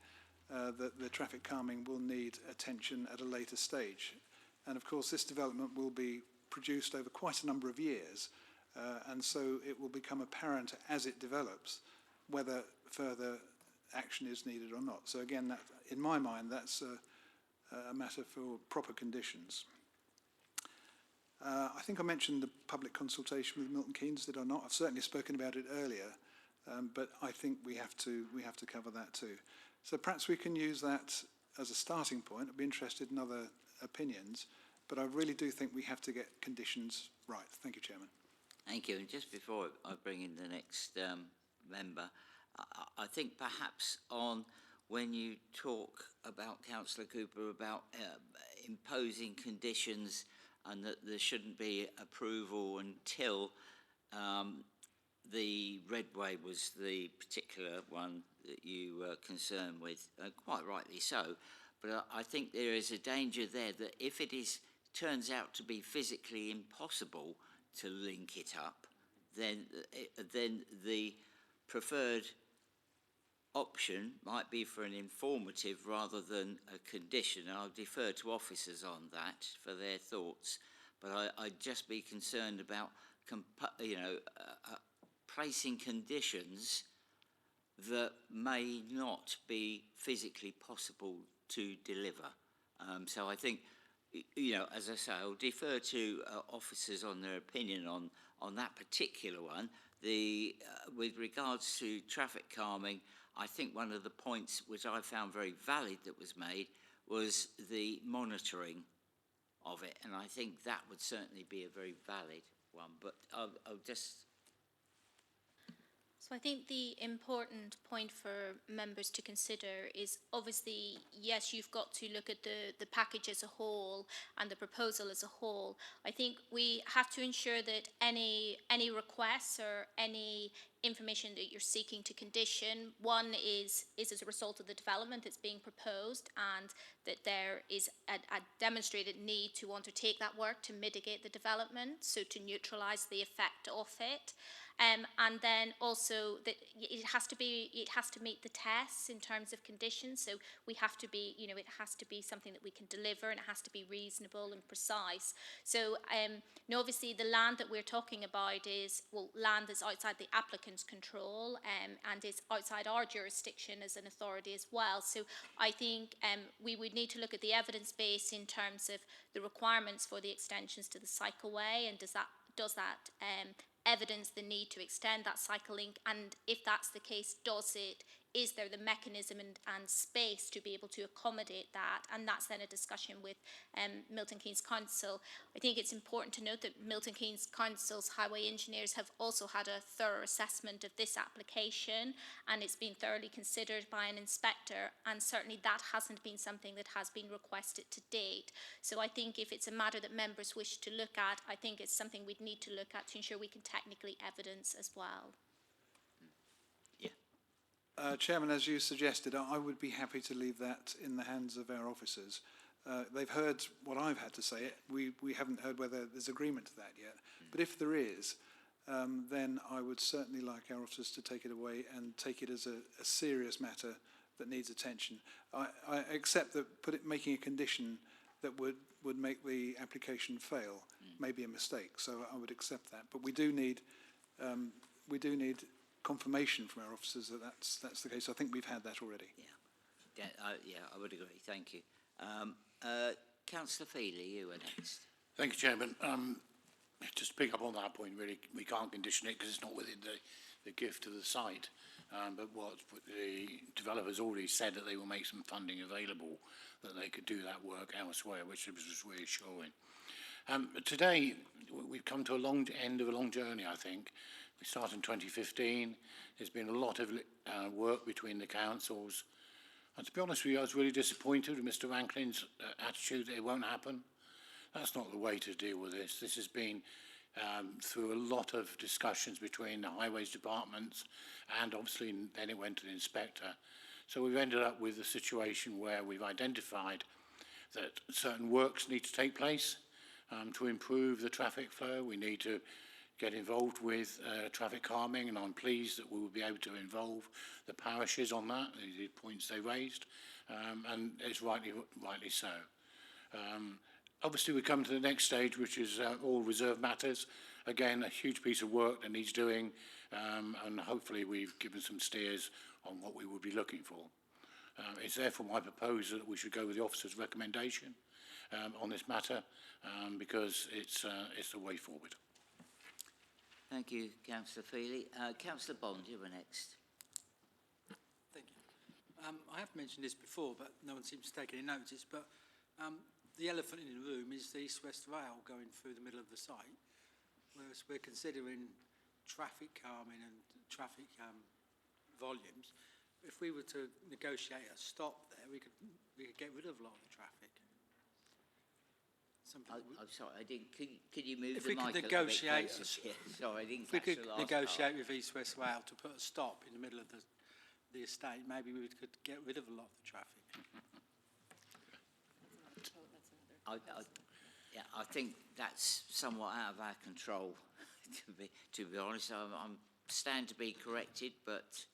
S9: that the traffic calming will need attention at a later stage. And of course, this development will be produced over quite a number of years, and so it will become apparent as it develops whether further action is needed or not. So again, that, in my mind, that's a matter for proper conditions. I think I mentioned the public consultation with Milton Keynes, did I not? I've certainly spoken about it earlier, but I think we have to cover that too. So perhaps we can use that as a starting point. I'd be interested in other opinions, but I really do think we have to get conditions right. Thank you, Chairman.
S1: Thank you. And just before I bring in the next member, I think perhaps when you talk about, Councillor Cooper, about imposing conditions and that there shouldn't be approval until the Redway was the particular one that you were concerned with, quite rightly so. But I think there is a danger there that if it turns out to be physically impossible to link it up, then the preferred option might be for an informative rather than a condition. I'll defer to officers on that for their thoughts, but I'd just be concerned about placing conditions that may not be physically possible to deliver. So I think, as I say, I'll defer to officers on their opinion on that particular one. With regards to traffic calming, I think one of the points which I found very valid that was made was the monitoring of it, and I think that would certainly be a very valid one, but I'll just...
S14: So I think the important point for members to consider is, obviously, yes, you've got to look at the package as a whole and the proposal as a whole. I think we have to ensure that any requests or any information that you're seeking to condition, one is as a result of the development that's being proposed, and that there is a demonstrated need to undertake that work to mitigate the development, so to neutralise the effect of it. And then also that it has to meet the tests in terms of conditions. So we have to be, you know, it has to be something that we can deliver, and it has to be reasonable and precise. So now obviously the land that we're talking about is, well, land that's outside the applicant's control, and is outside our jurisdiction as an authority as well. So I think we would need to look at the evidence base in terms of the requirements for the extensions to the cycleway, and does that evidence the need to extend that cycle link, and if that's the case, is there the mechanism and space to be able to accommodate that? And that's then a discussion with Milton Keynes Council. I think it's important to note that Milton Keynes Council's highway engineers have also had a thorough assessment of this application, and it's been thoroughly considered by an inspector, and certainly that hasn't been something that has been requested to date. So I think if it's a matter that members wish to look at, I think it's something we'd need to look at to ensure we can technically evidence as well.
S9: Chairman, as you suggested, I would be happy to leave that in the hands of our officers. They've heard what I've had to say. We haven't heard whether there's agreement to that yet. But if there is, then I would certainly like our officers to take it away and take it as a serious matter that needs attention. I accept that making a condition that would make the application fail may be a mistake, so I would accept that. But we do need confirmation from our officers that that's the case. I think we've had that already.
S1: Yeah, I would agree. Thank you. Councillor Feely, you are next.
S8: Thank you, Chairman. Just to pick up on that point, really, we can't condition it because it's not within the gift of the site. But what the developers already said that they will make some funding available that they could do that work elsewhere, which was reassuring. Today, we've come to end of a long journey, I think. We started in 2015. There's been a lot of work between the councils. And to be honest with you, I was really disappointed with Mr. Ranklin's attitude that it won't happen. That's not the way to deal with this. This has been through a lot of discussions between the highways departments, and obviously then it went to the inspector. So we've ended up with a situation where we've identified that certain works need to take place to improve the traffic flow. We need to get involved with traffic calming, and I'm pleased that we will be able to involve the parishes on that, the points they raised, and it's rightly so. Obviously, we come to the next stage, which is all reserve matters. Again, a huge piece of work that needs doing, and hopefully we've given some steers on what we would be looking for. It's therefore my proposal that we should go with the officer's recommendation on this matter, because it's the way forward.
S1: Thank you, Councillor Feely. Councillor Bond, you were next.
S19: Thank you. I have mentioned this before, but no one seems to take any notice, but the elephant in the room is the east-west rail going through the middle of the site, whereas we're considering traffic calming and traffic volumes. If we were to negotiate a stop there, we could get rid of a lot of the traffic.
S1: I'm sorry, I didn't. Could you move
S19: if
S1: the
S19: we
S1: mic
S19: could negotiate,
S1: a bit closer? Sorry, I didn't
S19: if we
S1: catch
S19: could
S1: the last
S19: negotiate
S1: part.
S19: with East West Rail to put a stop in the middle of the estate, maybe we could get rid of a lot of the traffic.
S1: I think that's somewhat out of our control. To be honest, I'm stand to be corrected, but.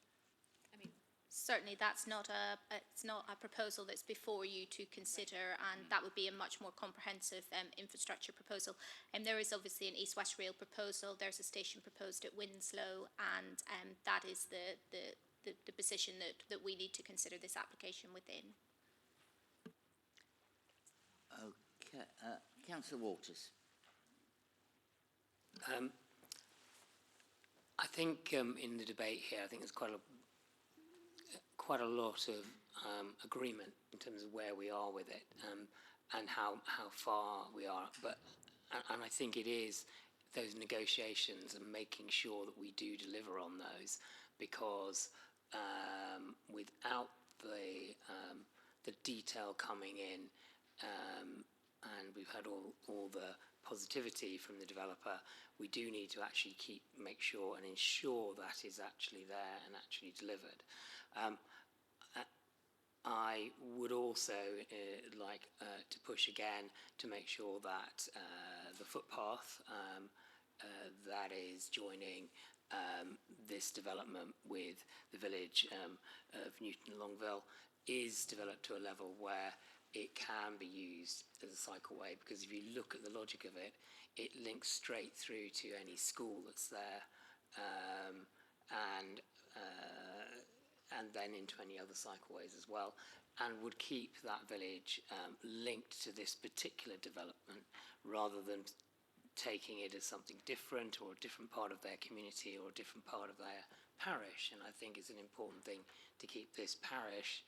S14: Certainly it's not a proposal that's before you to consider, and that would be a much more comprehensive infrastructure proposal. And there is obviously an east-west rail proposal. There's a station proposed at Winslow, and that is the position that we need to consider this application within.
S1: Okay, Councillor Waters.
S16: I think in the debate here, I think there's quite a lot of agreement in terms of where we are with it, and how far we are. And I think it is those negotiations and making sure that we do deliver on those, because without the detail coming in, and we've had all the positivity from the developer, we do need to actually make sure and ensure that is actually there and actually delivered. I would also like to push again to make sure that the footpath that is joining this development with the village of Newton Longville is developed to a level where it can be used as a cycleway, because if you look at the logic of it, it links straight through to any school that's there, and then into any other cycleways as well, and would keep that village linked to this particular development rather than taking it as something different or a different part of their community or a different part of their parish. And I think it's an important thing to keep this parish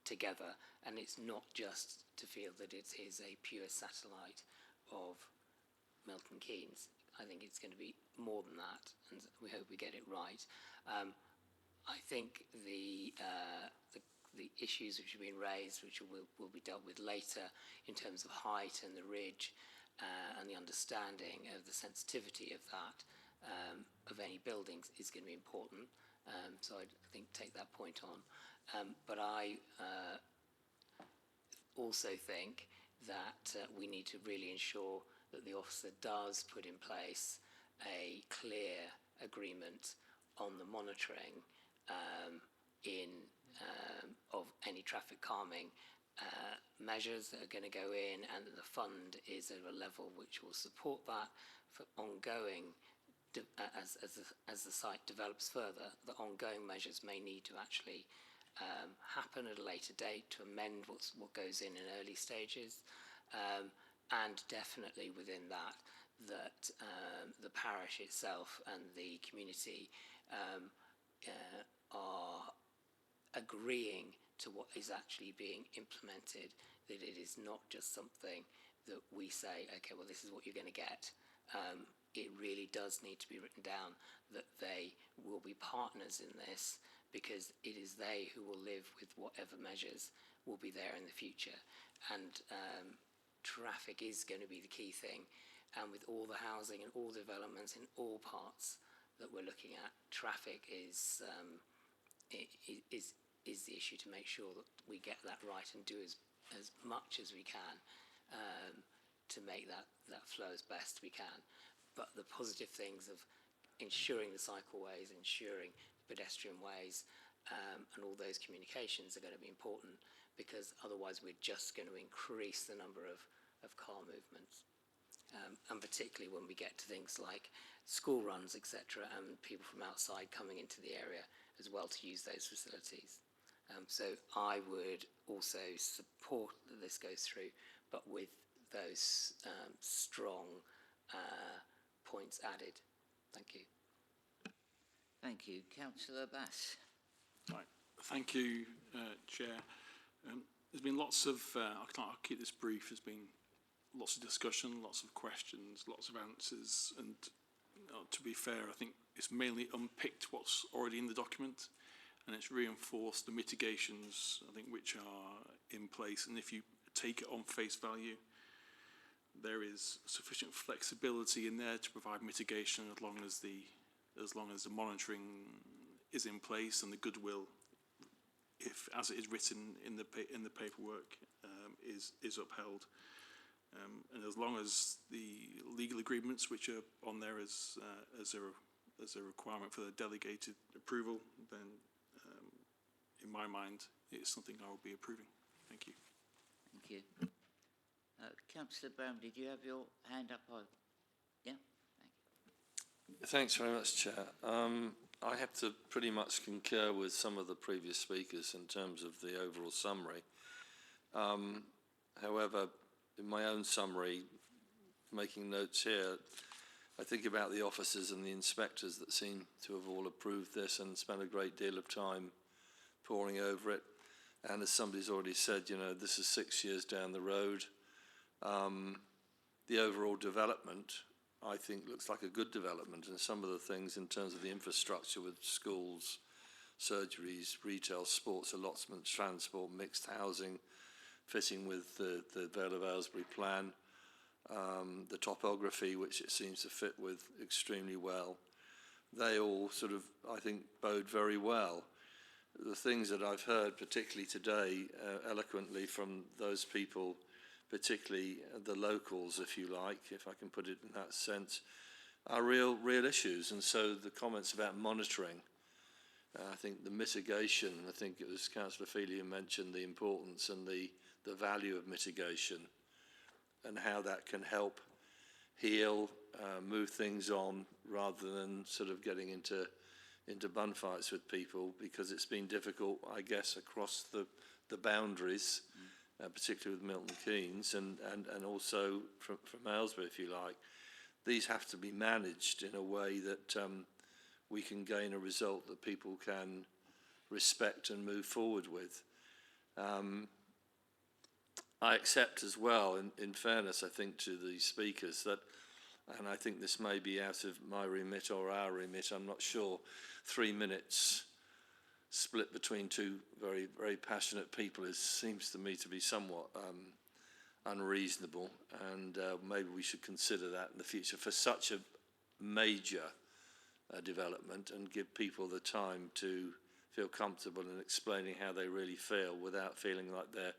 S16: together, and it's not just to feel that it is a pure satellite of Milton Keynes. I think it's going to be more than that, and we hope we get it right. I think the issues which have been raised, which will be dealt with later in terms of height and the ridge, and the understanding of the sensitivity of that, of any buildings, is going to be important. So I think take that point on. But I also think that we need to really ensure that the officer does put in place a clear agreement on the monitoring of any traffic calming measures that are going to go in, and that the fund is at a level which will support that for ongoing, as the site develops further. The ongoing measures may need to actually happen at a later date to amend what goes in early stages, and definitely within that the parish itself and the community are agreeing to what is actually being implemented, that it is not just something that we say, okay, well, this is what you're going to get. It really does need to be written down that they will be partners in this, because it is they who will live with whatever measures will be there in the future. And traffic is going to be the key thing. And with all the housing and all developments in all parts that we're looking at, traffic is the issue, to make sure that we get that right and do as much as we can to make that flow as best we can. But the positive things of ensuring the cycleways, ensuring pedestrian ways, and all those communications are going to be important, because otherwise we're just going to increase the number of car movements. And particularly when we get to things like school runs, etc., and people from outside coming into the area as well to use those facilities. So I would also support that this goes through, but with those strong points added. Thank you.
S1: Thank you. Councillor Bass.
S3: Right. Thank you, Chair. There's been lots of, I'll keep this brief, there's been lots of discussion, lots of questions, lots of answers, and to be fair, I think it's mainly unpicked what's already in the document, and it's reinforced the mitigations, I think, which are in place. And if you take it on face value, there is sufficient flexibility in there to provide mitigation, as long as the monitoring is in place and the goodwill, if as it is written in the paperwork, is upheld. And as long as the legal agreements which are on there as a requirement for the delegated approval, then in my mind it's something I will be approving. Thank you.
S1: Thank you. Councillor Brown, did you have your hand up? Yeah. Thank you.
S20: Thanks very much, Chair. I have to pretty much concur with some of the previous speakers in terms of the overall summary. However, in my own summary, making notes here, I think about the officers and the inspectors that seem to have all approved this and spent a great deal of time poring over it. And as somebody's already said, you know, this is 6 years down the road. The overall development, I think, looks like a good development, and some of the things in terms of the infrastructure with schools, surgeries, retail, sports, allotments, transport, mixed housing, fitting with the Vale of Aylesbury plan, the topography, which it seems to fit with extremely well. They all sort of, I think, bode very well. The things that I've heard, particularly today, eloquently from those people, particularly the locals, if you like, if I can put it in that sense, are real issues. And so the comments about monitoring, I think the mitigation, I think it was Councillor Feely who mentioned the importance and the value of mitigation and how that can help heal, move things on, rather than sort of getting into bun fights with people, because it's been difficult, I guess, across the boundaries, particularly with Milton Keynes and also from Aylesbury, if you like. These have to be managed in a way that we can gain a result that people can respect and move forward with. I accept as well, in fairness, I think, to the speakers, that, and I think this may be out of my remit or our remit, I'm not sure, 3 minutes split between two very, very passionate people seems to me to be somewhat unreasonable, and maybe we should consider that in the future for such a major development, and give people the time to feel comfortable in explaining how they really feel without feeling like they're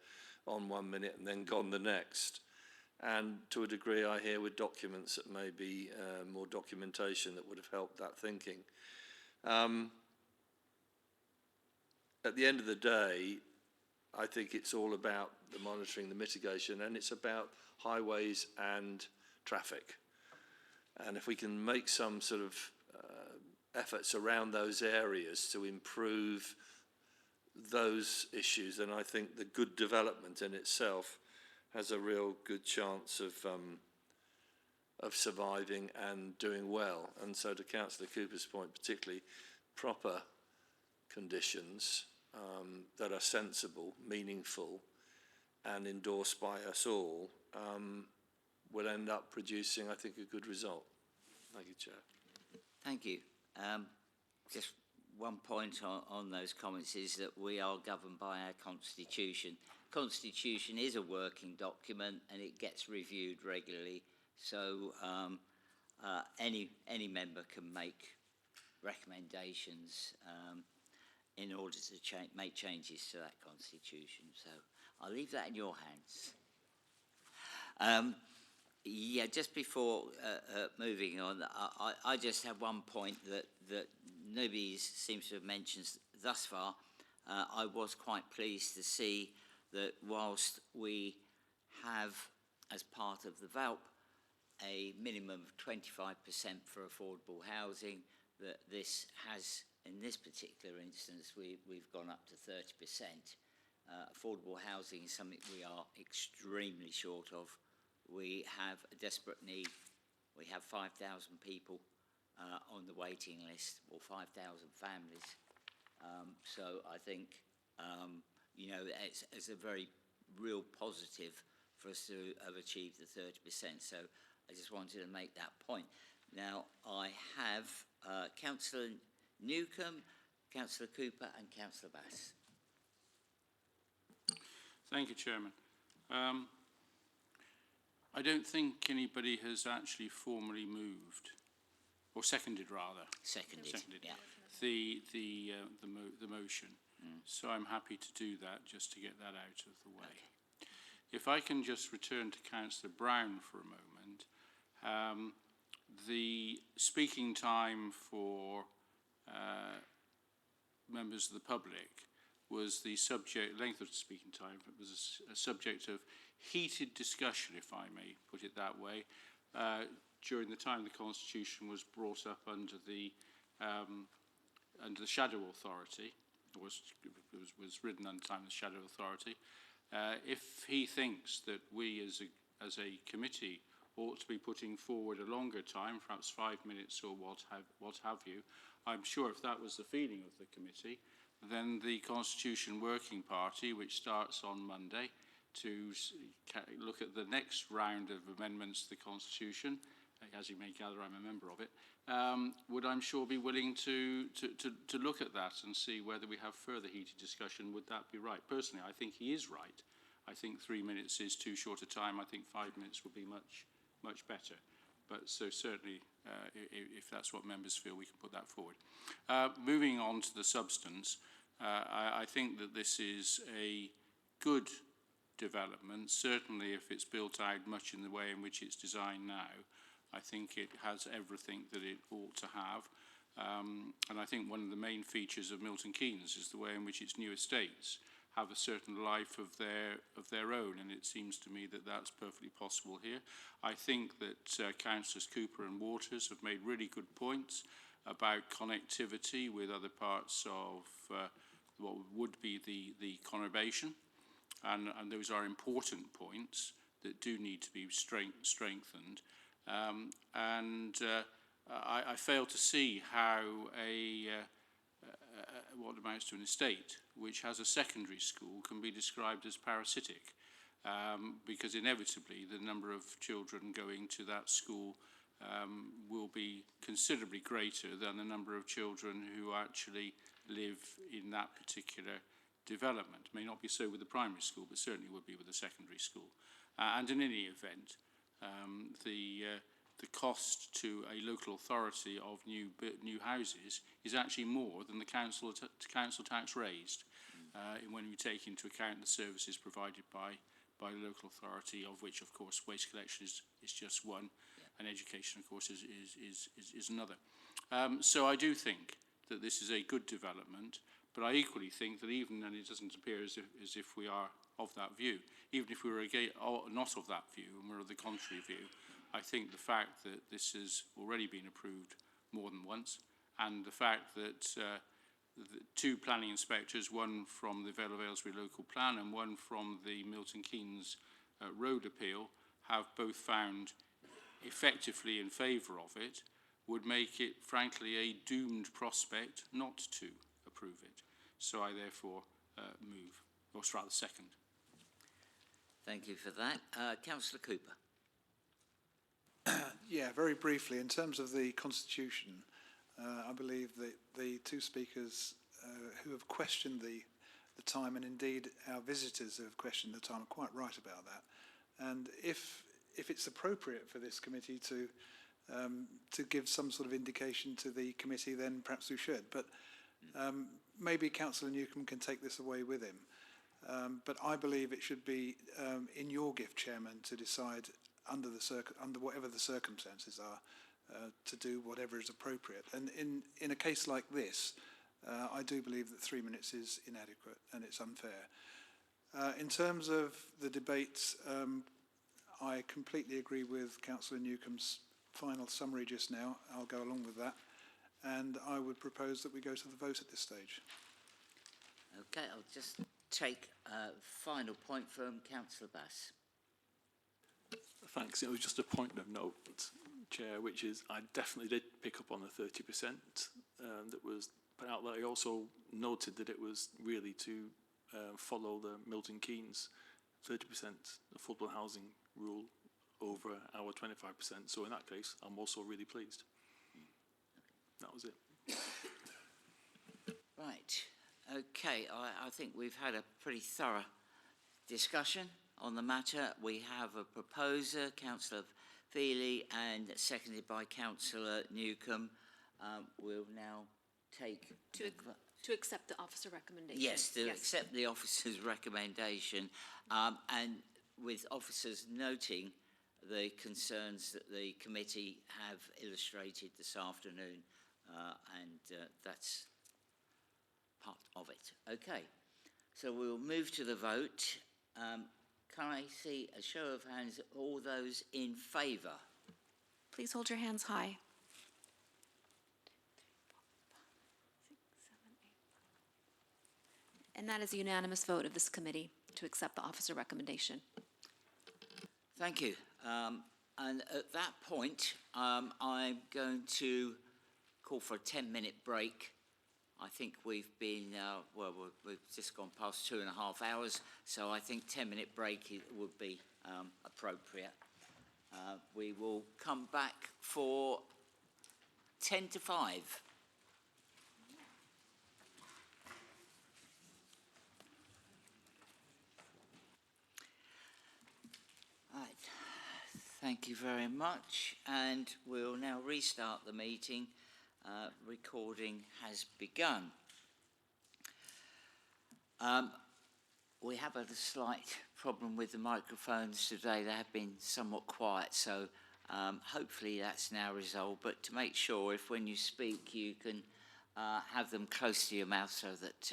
S20: on 1 minute and then gone the next. And to a degree, I hear with documents that may be more documentation that would have helped that thinking. At the end of the day, I think it's all about the monitoring, the mitigation, and it's about highways and traffic. And if we can make some sort of efforts around those areas to improve those issues, then I think the good development in itself has a real good chance of surviving and doing well. And so, to Councillor Cooper's point, particularly proper conditions that are sensible, meaningful, and endorsed by us all will end up producing, I think, a good result. Thank you, Chair.
S1: Thank you. Just one point on those comments is that we are governed by our Constitution. Constitution is a working document and it gets reviewed regularly. So any member can make recommendations in order to make changes to that Constitution. So I'll leave that in your hands. Yeah, just before moving on, I just have one point that nobody seems to have mentioned thus far. I was quite pleased to see that whilst we have, as part of the VALP, a minimum of 25% for affordable housing, that this has, in this particular instance, we've gone up to 30%. Affordable housing is something we are extremely short of. We have a desperate need. We have 5,000 people on the waiting list, or 5,000 families. So I think, you know, it's a very real positive for us to have achieved the 30%. So I just wanted to make that point. Now, I have Councillor Newcombe, Councillor Cooper and Councillor Bass.
S3: Thank you, Chairman. I don't think anybody has actually formally moved, or seconded rather.
S1: Seconded. Yeah.
S3: The motion. So I'm happy to do that, just to get that out of the way. Okay. If I can just return to Councillor Brown for a moment. The speaking time for members of the public was the subject, length of speaking time, it was a subject of heated discussion, if I may put it that way, during the time the Constitution was brought up under the Shadow Authority, was written under the time of the Shadow Authority. If he thinks that we as a committee ought to be putting forward a longer time, perhaps 5 minutes or what have you, I'm sure if that was the feeling of the committee, then the Constitution Working Party, which starts on Monday, to look at the next round of amendments to the Constitution, as you may gather I'm a member of it, would I'm sure be willing to look at that and see whether we have further heated discussion. Would that be right? Personally, I think he is right. I think 3 minutes is too short a time. I think 5 minutes would be much better. But so certainly, if that's what members feel, we can put that forward. Moving on to the substance, I think that this is a good development, certainly if it's built out much in the way in which it's designed now. I think it has everything that it ought to have. And I think one of the main features of Milton Keynes is the way in which its new estates have a certain life of their own, and it seems to me that that's perfectly possible here. I think that Councillors Cooper and Waters have made really good points about connectivity with other parts of what would be the conurbation, and those are important points that do need to be strengthened. I fail to see how what amounts to an estate which has a secondary school can be described as parasitic, because inevitably the number of children going to that school will be considerably greater than the number of children who actually live in that particular development. May not be so with the primary school, but certainly would be with the secondary school. And in any event, the cost to a local authority of new houses is actually more than the council tax raised, when we take into account the services provided by the local authority, of which, of course, waste collection is just one, and education, of course, is another. So I do think that this is a good development, but I equally think that even, and it doesn't appear as if we are of that view, even if we were not of that view and we're of the contrary view, I think the fact that this has already been approved more than once, and the fact that the two planning inspectors, one from the Vale of Aylesbury local plan and one from the Milton Keynes road appeal, have both found effectively in favour of it, would make it, frankly, a doomed prospect not to approve it. So I therefore move, or rather second.
S1: Thank you for that. Councillor Cooper.
S9: Yeah, very briefly, in terms of the Constitution, I believe that the two speakers who have questioned the time, and indeed our visitors who have questioned the time, are quite right about that. And if it's appropriate for this committee to give some sort of indication to the committee, then perhaps we should. But maybe Councillor Newcombe can take this away with him. But I believe it should be in your gift, Chairman, to decide under whatever the circumstances are, to do whatever is appropriate. And in a case like this, I do believe that 3 minutes is inadequate and it's unfair. In terms of the debate, I completely agree with Councillor Newcombe's final summary just now. I'll go along with that. And I would propose that we go to the vote at this stage.
S1: Okay, I'll just take a final point from Councillor Bass.
S21: Thanks. It was just a point of note, Chair, which is I definitely did pick up on the 30% that was put out there. I also noted that it was really to follow the Milton Keynes 30% affordable housing rule over our 25%. So in that case, I'm also really pleased. That was it.
S1: Right. Okay, I think we've had a pretty thorough discussion on the matter. We have a proposer, Councillor Feely, and seconded by Councillor Newcombe. We'll now take...
S10: To accept the officer recommendation.
S1: Yes, to accept the officer's recommendation, and with officers noting the concerns that the committee have illustrated this afternoon, and that's part of it. Okay, so we'll move to the vote. Can I see a show of hands, all those in favour?
S10: Please hold your hands high. 6, 7, 8. And that is a unanimous vote of this committee to accept the officer recommendation.
S1: Thank you. And at that point, I'm going to call for a 10-minute break. I think we've been, we've just gone past 2.5 hours, so I think 10-minute break would be appropriate. We will come back for 10 to 5. Right. Thank you very much, and we'll now restart the meeting. Recording has begun. We have had a slight problem with the microphones today. They have been somewhat quiet, so Hopefully that's now resolved, but to make sure, if when you speak you can have them close to your mouth so that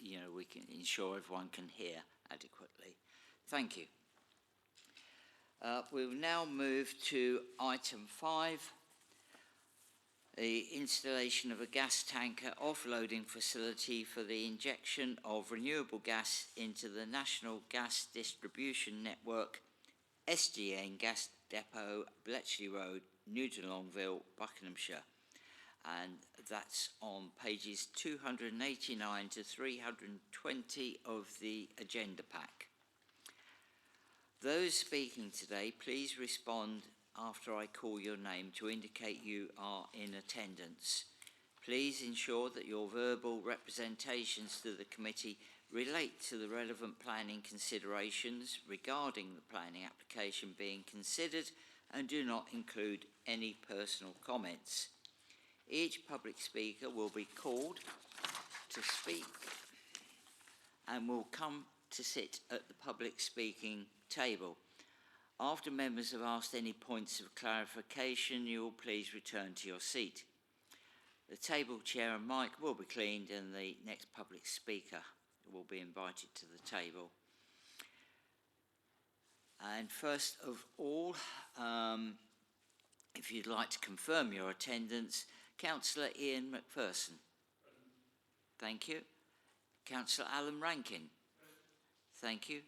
S1: you know, we can ensure everyone can hear adequately. Thank you. We'll now move to item 5, the installation of a gas tanker offloading facility for the injection of renewable gas into the National Gas Distribution Network, SGN Gas Depot, Bletchley Road, Newton Longville, Buckinghamshire. And that's on pages 289 to 320 of the agenda pack. Those speaking today, please respond after I call your name to indicate you are in attendance. Please ensure that your verbal representations to the committee relate to the relevant planning considerations regarding the planning application being considered and do not include any personal comments. Each public speaker will be called to speak and will come to sit at the public speaking table. After members have asked any points of clarification, you will please return to your seat. The table, chair and mic will be cleaned and the next public speaker will be invited to the table. And first of all, if you'd like to confirm your attendance, Councillor Ian McPherson. Thank you. Councillor Alan Rankin. Thank you.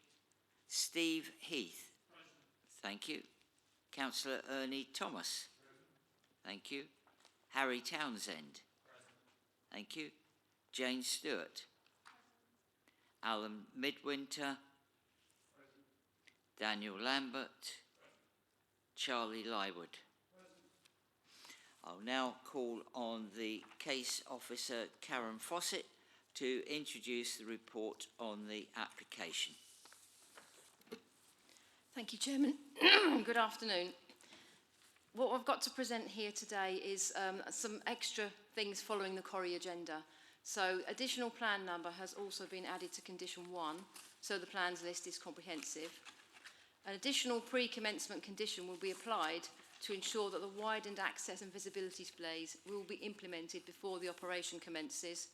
S1: Steve Heath. Thank you. Councillor Ernie Thomas. Thank you. Harry Townsend. Thank you. Jane Stewart. Alan Midwinter. Daniel Lambert. Charlie Lywood. I'll now call on the case officer, Karen Fawcett, to introduce the report on the application.
S2: Thank you, Chairman. Good afternoon. What I've got to present here today is some extra things following the Corrie agenda. So additional plan number has also been added to condition 1, so the plans list is comprehensive. An additional pre-commencement condition will be applied to ensure that the widened access and visibility displays will be implemented before the operation commences.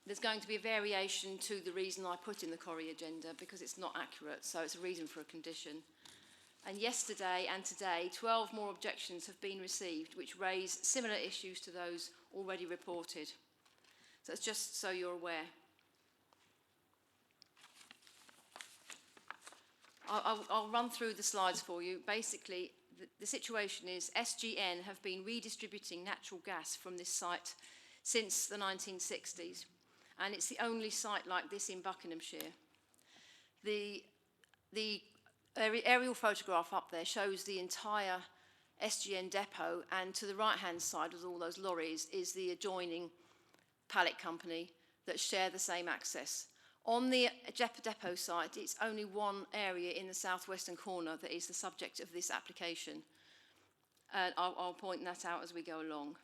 S2: There's going to be a variation to the reason I put in the Corrie agenda because it's not accurate, so it's a reason for a condition. And yesterday and today, 12 more objections have been received, which raise similar issues to those already reported. So it's just so you're aware. I'll run through the slides for you. Basically, the situation is SGN have been redistributing natural gas from this site since the 1960s. And it's the only site like this in Buckinghamshire. The aerial photograph up there shows the entire SGN depot, and to the right-hand side with all those lorries is the adjoining pallet company that share the same access. On the depot site, it's only one area in the southwestern corner that is the subject of this application. And I'll point that out as we go along.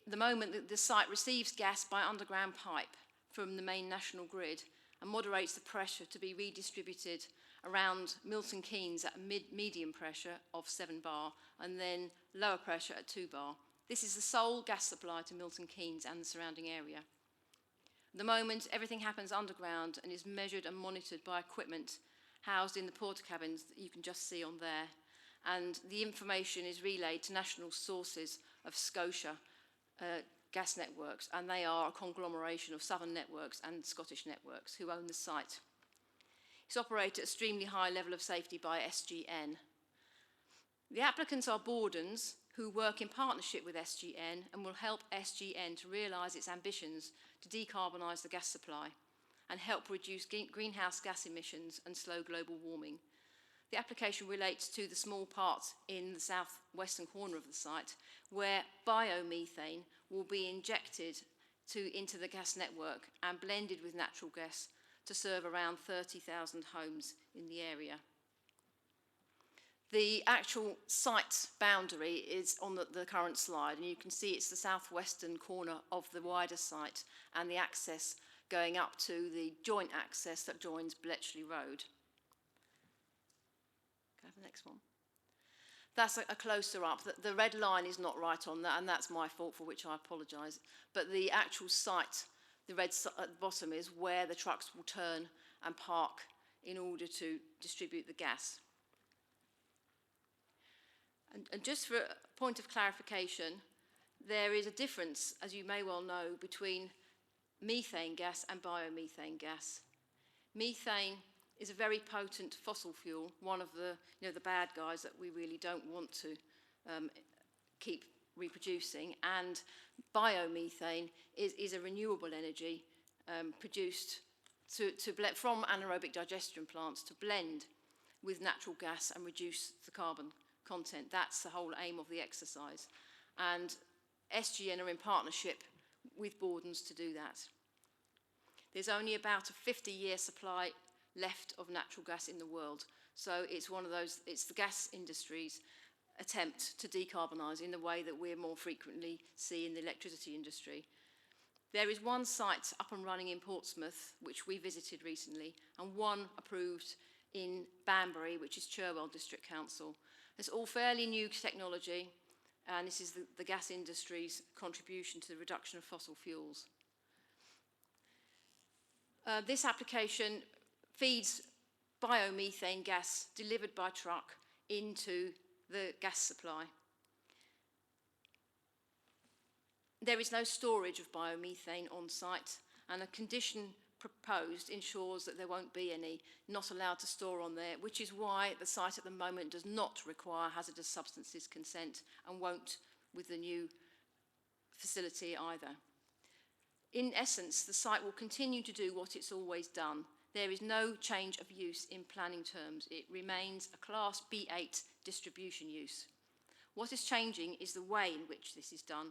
S2: The moment that the site receives gas by underground pipe from the main national grid and moderates the pressure to be redistributed around Milton Keynes at medium pressure of 7 bar and then lower pressure at 2 bar. This is the sole gas supply to Milton Keynes and the surrounding area. At the moment, everything happens underground and is measured and monitored by equipment housed in the porta cabins that you can just see on there. And the information is relayed to national sources of Scotia gas networks, and they are a conglomeration of Southern Networks and Scottish Networks who own the site. It's operated at an extremely high level of safety by SGN. The applicants are Bordens, who work in partnership with SGN and will help SGN to realise its ambitions to decarbonise the gas supply and help reduce greenhouse gas emissions and slow global warming. The application relates to the small part in the southwestern corner of the site where biomethane will be injected into the gas network and blended with natural gas to serve around 30,000 homes in the area. The actual site boundary is on the current slide, and you can see it's the southwestern corner of the wider site and the access going up to the joint access that joins Bletchley Road. Can I have the next one? That's a closer up. The red line is not right on that, and that's my fault, for which I apologise. But the actual site, the red at the bottom, is where the trucks will turn and park in order to distribute the gas. And just for a point of clarification, there is a difference, as you may well know, between methane gas and biomethane gas. Methane is a very potent fossil fuel, one of the bad guys that we really don't want to keep reproducing. And biomethane is a renewable energy produced from anaerobic digestion plants to blend with natural gas and reduce the carbon content. That's the whole aim of the exercise. And SGN are in partnership with Bordens to do that. There's only about a 50-year supply left of natural gas in the world. So it's one of those, it's the gas industry's attempt to decarbonise in the way that we more frequently see in the electricity industry. There is one site up and running in Portsmouth, which we visited recently, and one approved in Banbury, which is Cherwell District Council. It's all fairly new technology, and this is the gas industry's contribution to the reduction of fossil fuels. This application feeds biomethane gas delivered by truck into the gas supply. There is no storage of biomethane on site, and a condition proposed ensures that there won't be any, not allowed to store on there, which is why the site at the moment does not require hazardous substances consent and won't with the new facility either. In essence, the site will continue to do what it's always done. There is no change of use in planning terms. It remains a Class B8 distribution use. What is changing is the way in which this is done.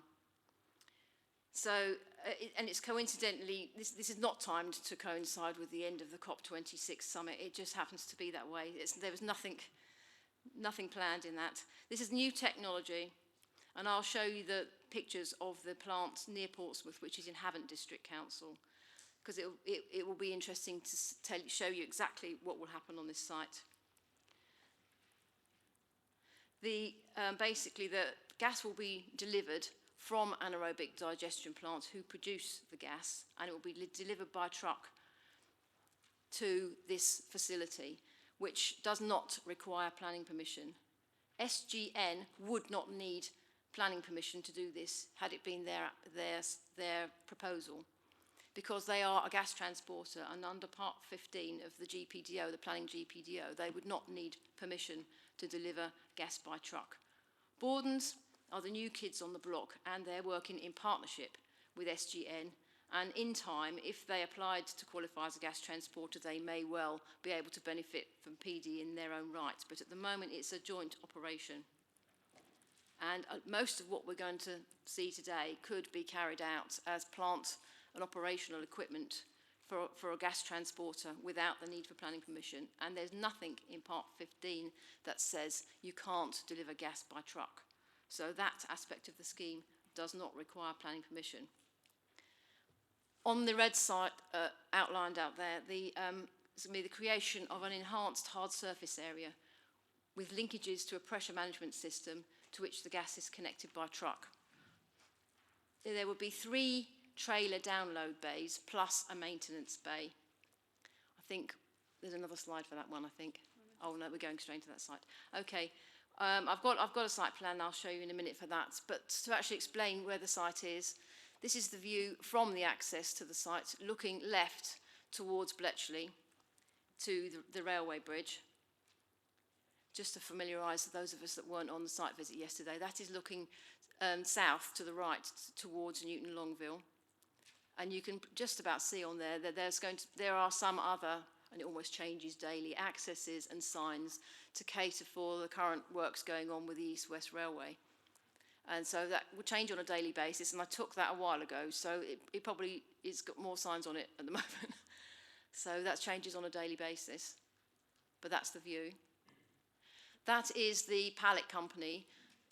S2: So, and it's coincidentally, this is not timed to coincide with the end of the COP26 summit. It just happens to be that way. There was nothing planned in that. This is new technology, and I'll show you the pictures of the plant near Portsmouth, which is in Havant District Council, because it will be interesting to show you exactly what will happen on this site. Basically, the gas will be delivered from anaerobic digestion plants who produce the gas, and it will be delivered by truck to this facility, which does not require planning permission. SGN would not need planning permission to do this had it been their proposal, because they are a gas transporter, and under Part 15 of the GPDO, the planning GPDO, they would not need permission to deliver gas by truck. Bordens are the new kids on the block, and they're working in partnership with SGN, and in time, if they applied to qualify as a gas transporter, they may well be able to benefit from PD in their own right, but at the moment it's a joint operation. And most of what we're going to see today could be carried out as plant and operational equipment for a gas transporter without the need for planning permission, and there's nothing in Part 15 that says you can't deliver gas by truck. So that aspect of the scheme does not require planning permission. On the red site outlined out there, the creation of an enhanced hard surface area with linkages to a pressure management system to which the gas is connected by truck. There will be 3 trailer download bays plus a maintenance bay. I think there's another slide for that one, I think. Oh no, we're going straight to that site. Okay. I've got a site plan I'll show you in a minute for that, but to actually explain where the site is, this is the view from the access to the site, looking left towards Bletchley to the railway bridge. Just to familiarise those of us that weren't on the site visit yesterday, that is looking south to the right towards Newton Longville. And you can just about see on there that there are some other, and it almost changes daily, accesses and signs to cater for the current works going on with the East West Railway. And so that will change on a daily basis, and I took that a while ago, so it probably has got more signs on it at the moment. So that changes on a daily basis, but that's the view. That is the pallet company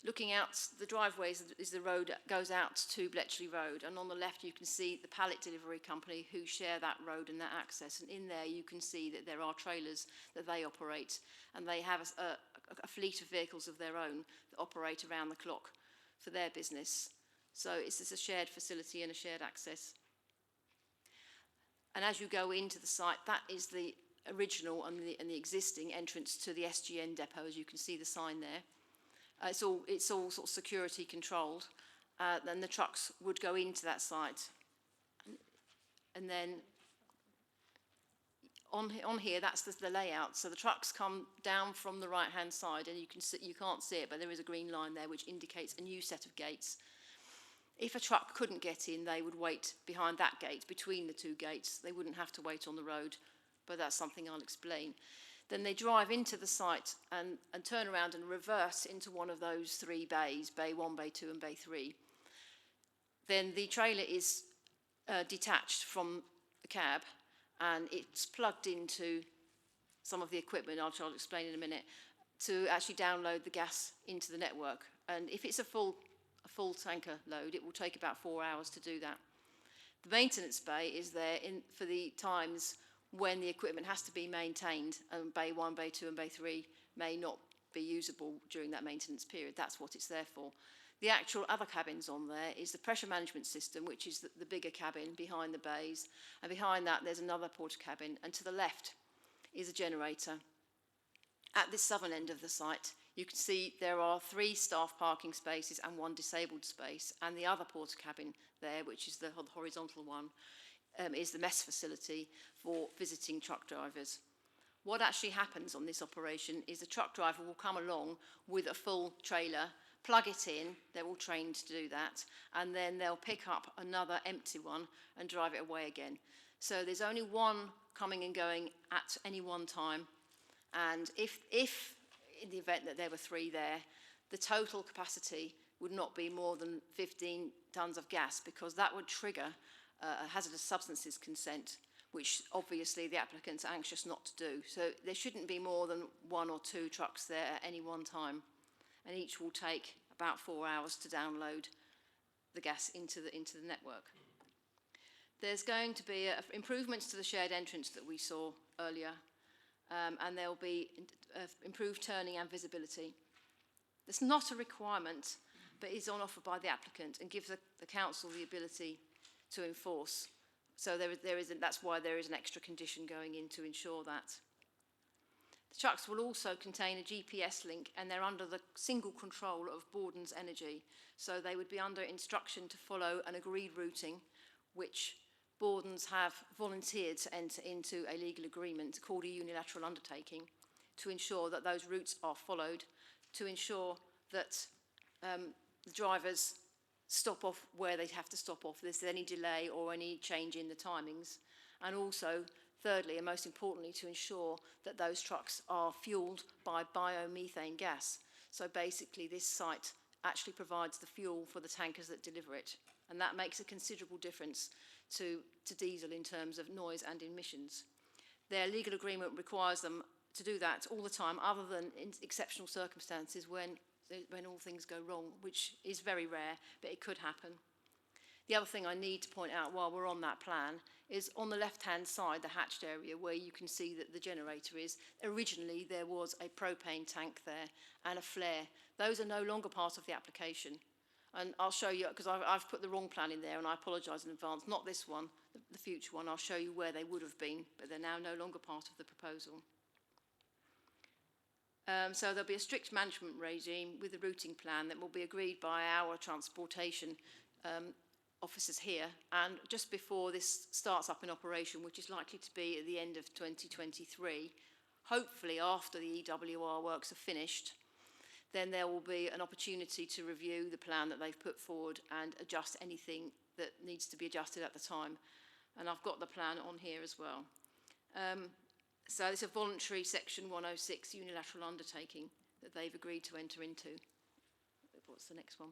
S2: looking out, the driveway is the road that goes out to Bletchley Road, and on the left you can see the pallet delivery company who share that road and that access, and in there you can see that there are trailers that they operate, and they have a fleet of vehicles of their own that operate around the clock for their business. So it's just a shared facility and a shared access. And as you go into the site, that is the original and the existing entrance to the SGN depot, as you can see the sign there. It's all sort of security controlled. Then the trucks would go into that site. And then on here, that's the layout. So the trucks come down from the right-hand side, and you can't see it, but there is a green line there which indicates a new set of gates. If a truck couldn't get in, they would wait behind that gate, between the two gates. They wouldn't have to wait on the road, but that's something I'll explain. Then they drive into the site and turn around and reverse into one of those three bays, Bay 1, Bay 2 and Bay 3. Then the trailer is detached from the cab, and it's plugged into some of the equipment, I'll explain in a minute, to actually download the gas into the network. And if it's a full tanker load, it will take about 4 hours to do that. The maintenance bay is there for the times when the equipment has to be maintained, and Bay 1, Bay 2 and Bay 3 may not be usable during that maintenance period. That's what it's there for. The actual other cabins on there is the pressure management system, which is the bigger cabin behind the bays, and behind that there's another porter cabin, and to the left is a generator. At this southern end of the site, you can see there are 3 staff parking spaces and 1 disabled space, and the other porter cabin there, which is the horizontal one, is the mess facility for visiting truck drivers. What actually happens on this operation is the truck driver will come along with a full trailer, plug it in, they're all trained to do that, and then they'll pick up another empty one and drive it away again. So there's only one coming and going at any one time, and if in the event that there were 3 there, the total capacity would not be more than 15 tonnes of gas, because that would trigger a hazardous substances consent, which obviously the applicants are anxious not to do. So there shouldn't be more than 1 or 2 trucks there at any one time, and each will take about 4 hours to download the gas into the network. There's going to be improvements to the shared entrance that we saw earlier, and there will be improved turning and visibility. It's not a requirement, but is on offer by the applicant and gives the council the ability to enforce. So that's why there is an extra condition going in to ensure that. The trucks will also contain a GPS link, and they're under the single control of Borden's Energy. So they would be under instruction to follow an agreed routing, which Borden's have volunteered to enter into a legal agreement called a unilateral undertaking to ensure that those routes are followed, to ensure that the drivers stop off where they have to stop off, if there's any delay or any change in the timings, and also, thirdly and most importantly, to ensure that those trucks are fuelled by biomethane gas. So basically this site actually provides the fuel for the tankers that deliver it, and that makes a considerable difference to diesel in terms of noise and emissions. Their legal agreement requires them to do that all the time, other than in exceptional circumstances when all things go wrong, which is very rare, but it could happen. The other thing I need to point out while we're on that plan is on the left-hand side, the hatched area where you can see that the generator is. Originally, there was a propane tank there and a flare. Those are no longer part of the application. And I'll show you, because I've put the wrong plan in there, and I apologise in advance, not this one, the future one. I'll show you where they would have been, but they're now no longer part of the proposal. So there'll be a strict management regime with a routing plan that will be agreed by our transportation officers here, and just before this starts up in operation, which is likely to be at the end of 2023, hopefully after the EWR works are finished, then there will be an opportunity to review the plan that they've put forward and adjust anything that needs to be adjusted at the time. And I've got the plan on here as well. So it's a voluntary Section 106 unilateral undertaking that they've agreed to enter into. What's the next one?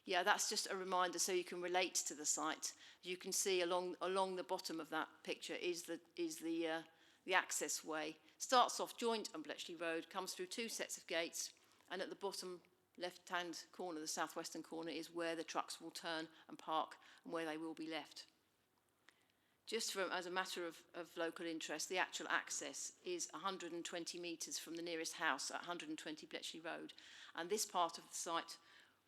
S2: Yeah, that's just a reminder so you can relate to the site. You can see along the bottom of that picture is the access way. Starts off joint on Bletchley Road, comes through 2 sets of gates, and at the bottom left-hand corner, the southwestern corner, is where the trucks will turn and park and where they will be left. Just as a matter of local interest, the actual access is 120 metres from the nearest house at 120 Bletchley Road. And this part of the site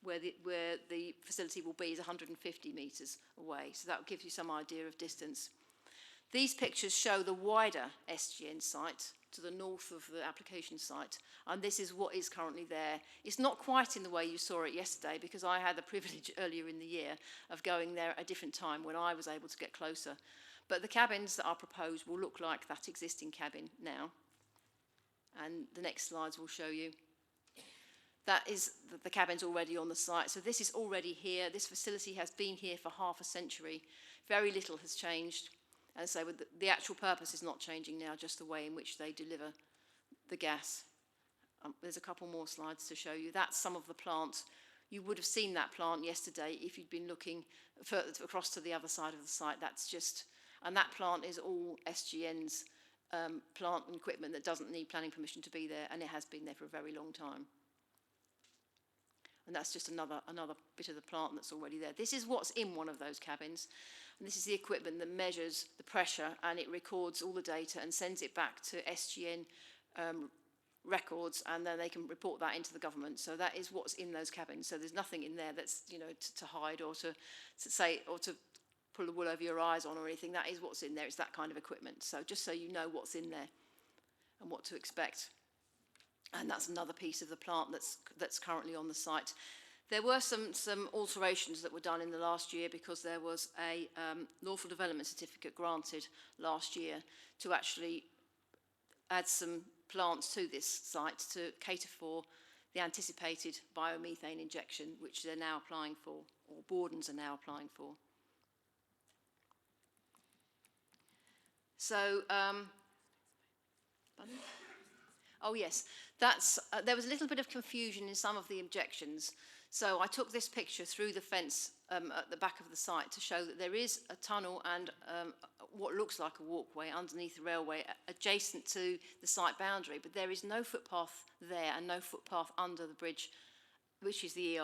S2: where the facility will be is 150 metres away. So that will give you some idea of distance. These pictures show the wider SGN site to the north of the application site, and this is what is currently there. It's not quite in the way you saw it yesterday, because I had the privilege earlier in the year of going there at a different time when I was able to get closer. But the cabins that are proposed will look like that existing cabin now. And the next slides will show you. That is the cabin's already on the site. So this is already here. This facility has been here for half a century. Very little has changed. And so the actual purpose is not changing now, just the way in which they deliver the gas. There's a couple more slides to show you. That's some of the plant. You would have seen that plant yesterday if you'd been looking across to the other side of the site. And that plant is all SGN's plant and equipment that doesn't need planning permission to be there, and it has been there for a very long time. And that's just another bit of the plant that's already there. This is what's in one of those cabins. And this is the equipment that measures the pressure, and it records all the data and sends it back to SGN records, and then they can report that into the government. So that is what's in those cabins. So there's nothing in there that's, you know, to hide or to say or to pull the wool over your eyes on or anything. That is what's in there. It's that kind of equipment. So just so you know what's in there and what to expect. And that's another piece of the plant that's currently on the site. There were some alterations that were done in the last year, because there was a lawful development certificate granted last year to actually add some plants to this site to cater for the anticipated biomethane injection, which they're now applying for, or Bordens are now applying for. So, oh yes, there was a little bit of confusion in some of the objections. So I took this picture through the fence at the back of the site to show that there is a tunnel and what looks like a walkway underneath the railway adjacent to the site boundary, but there is no footpath there and no footpath under the bridge, which is the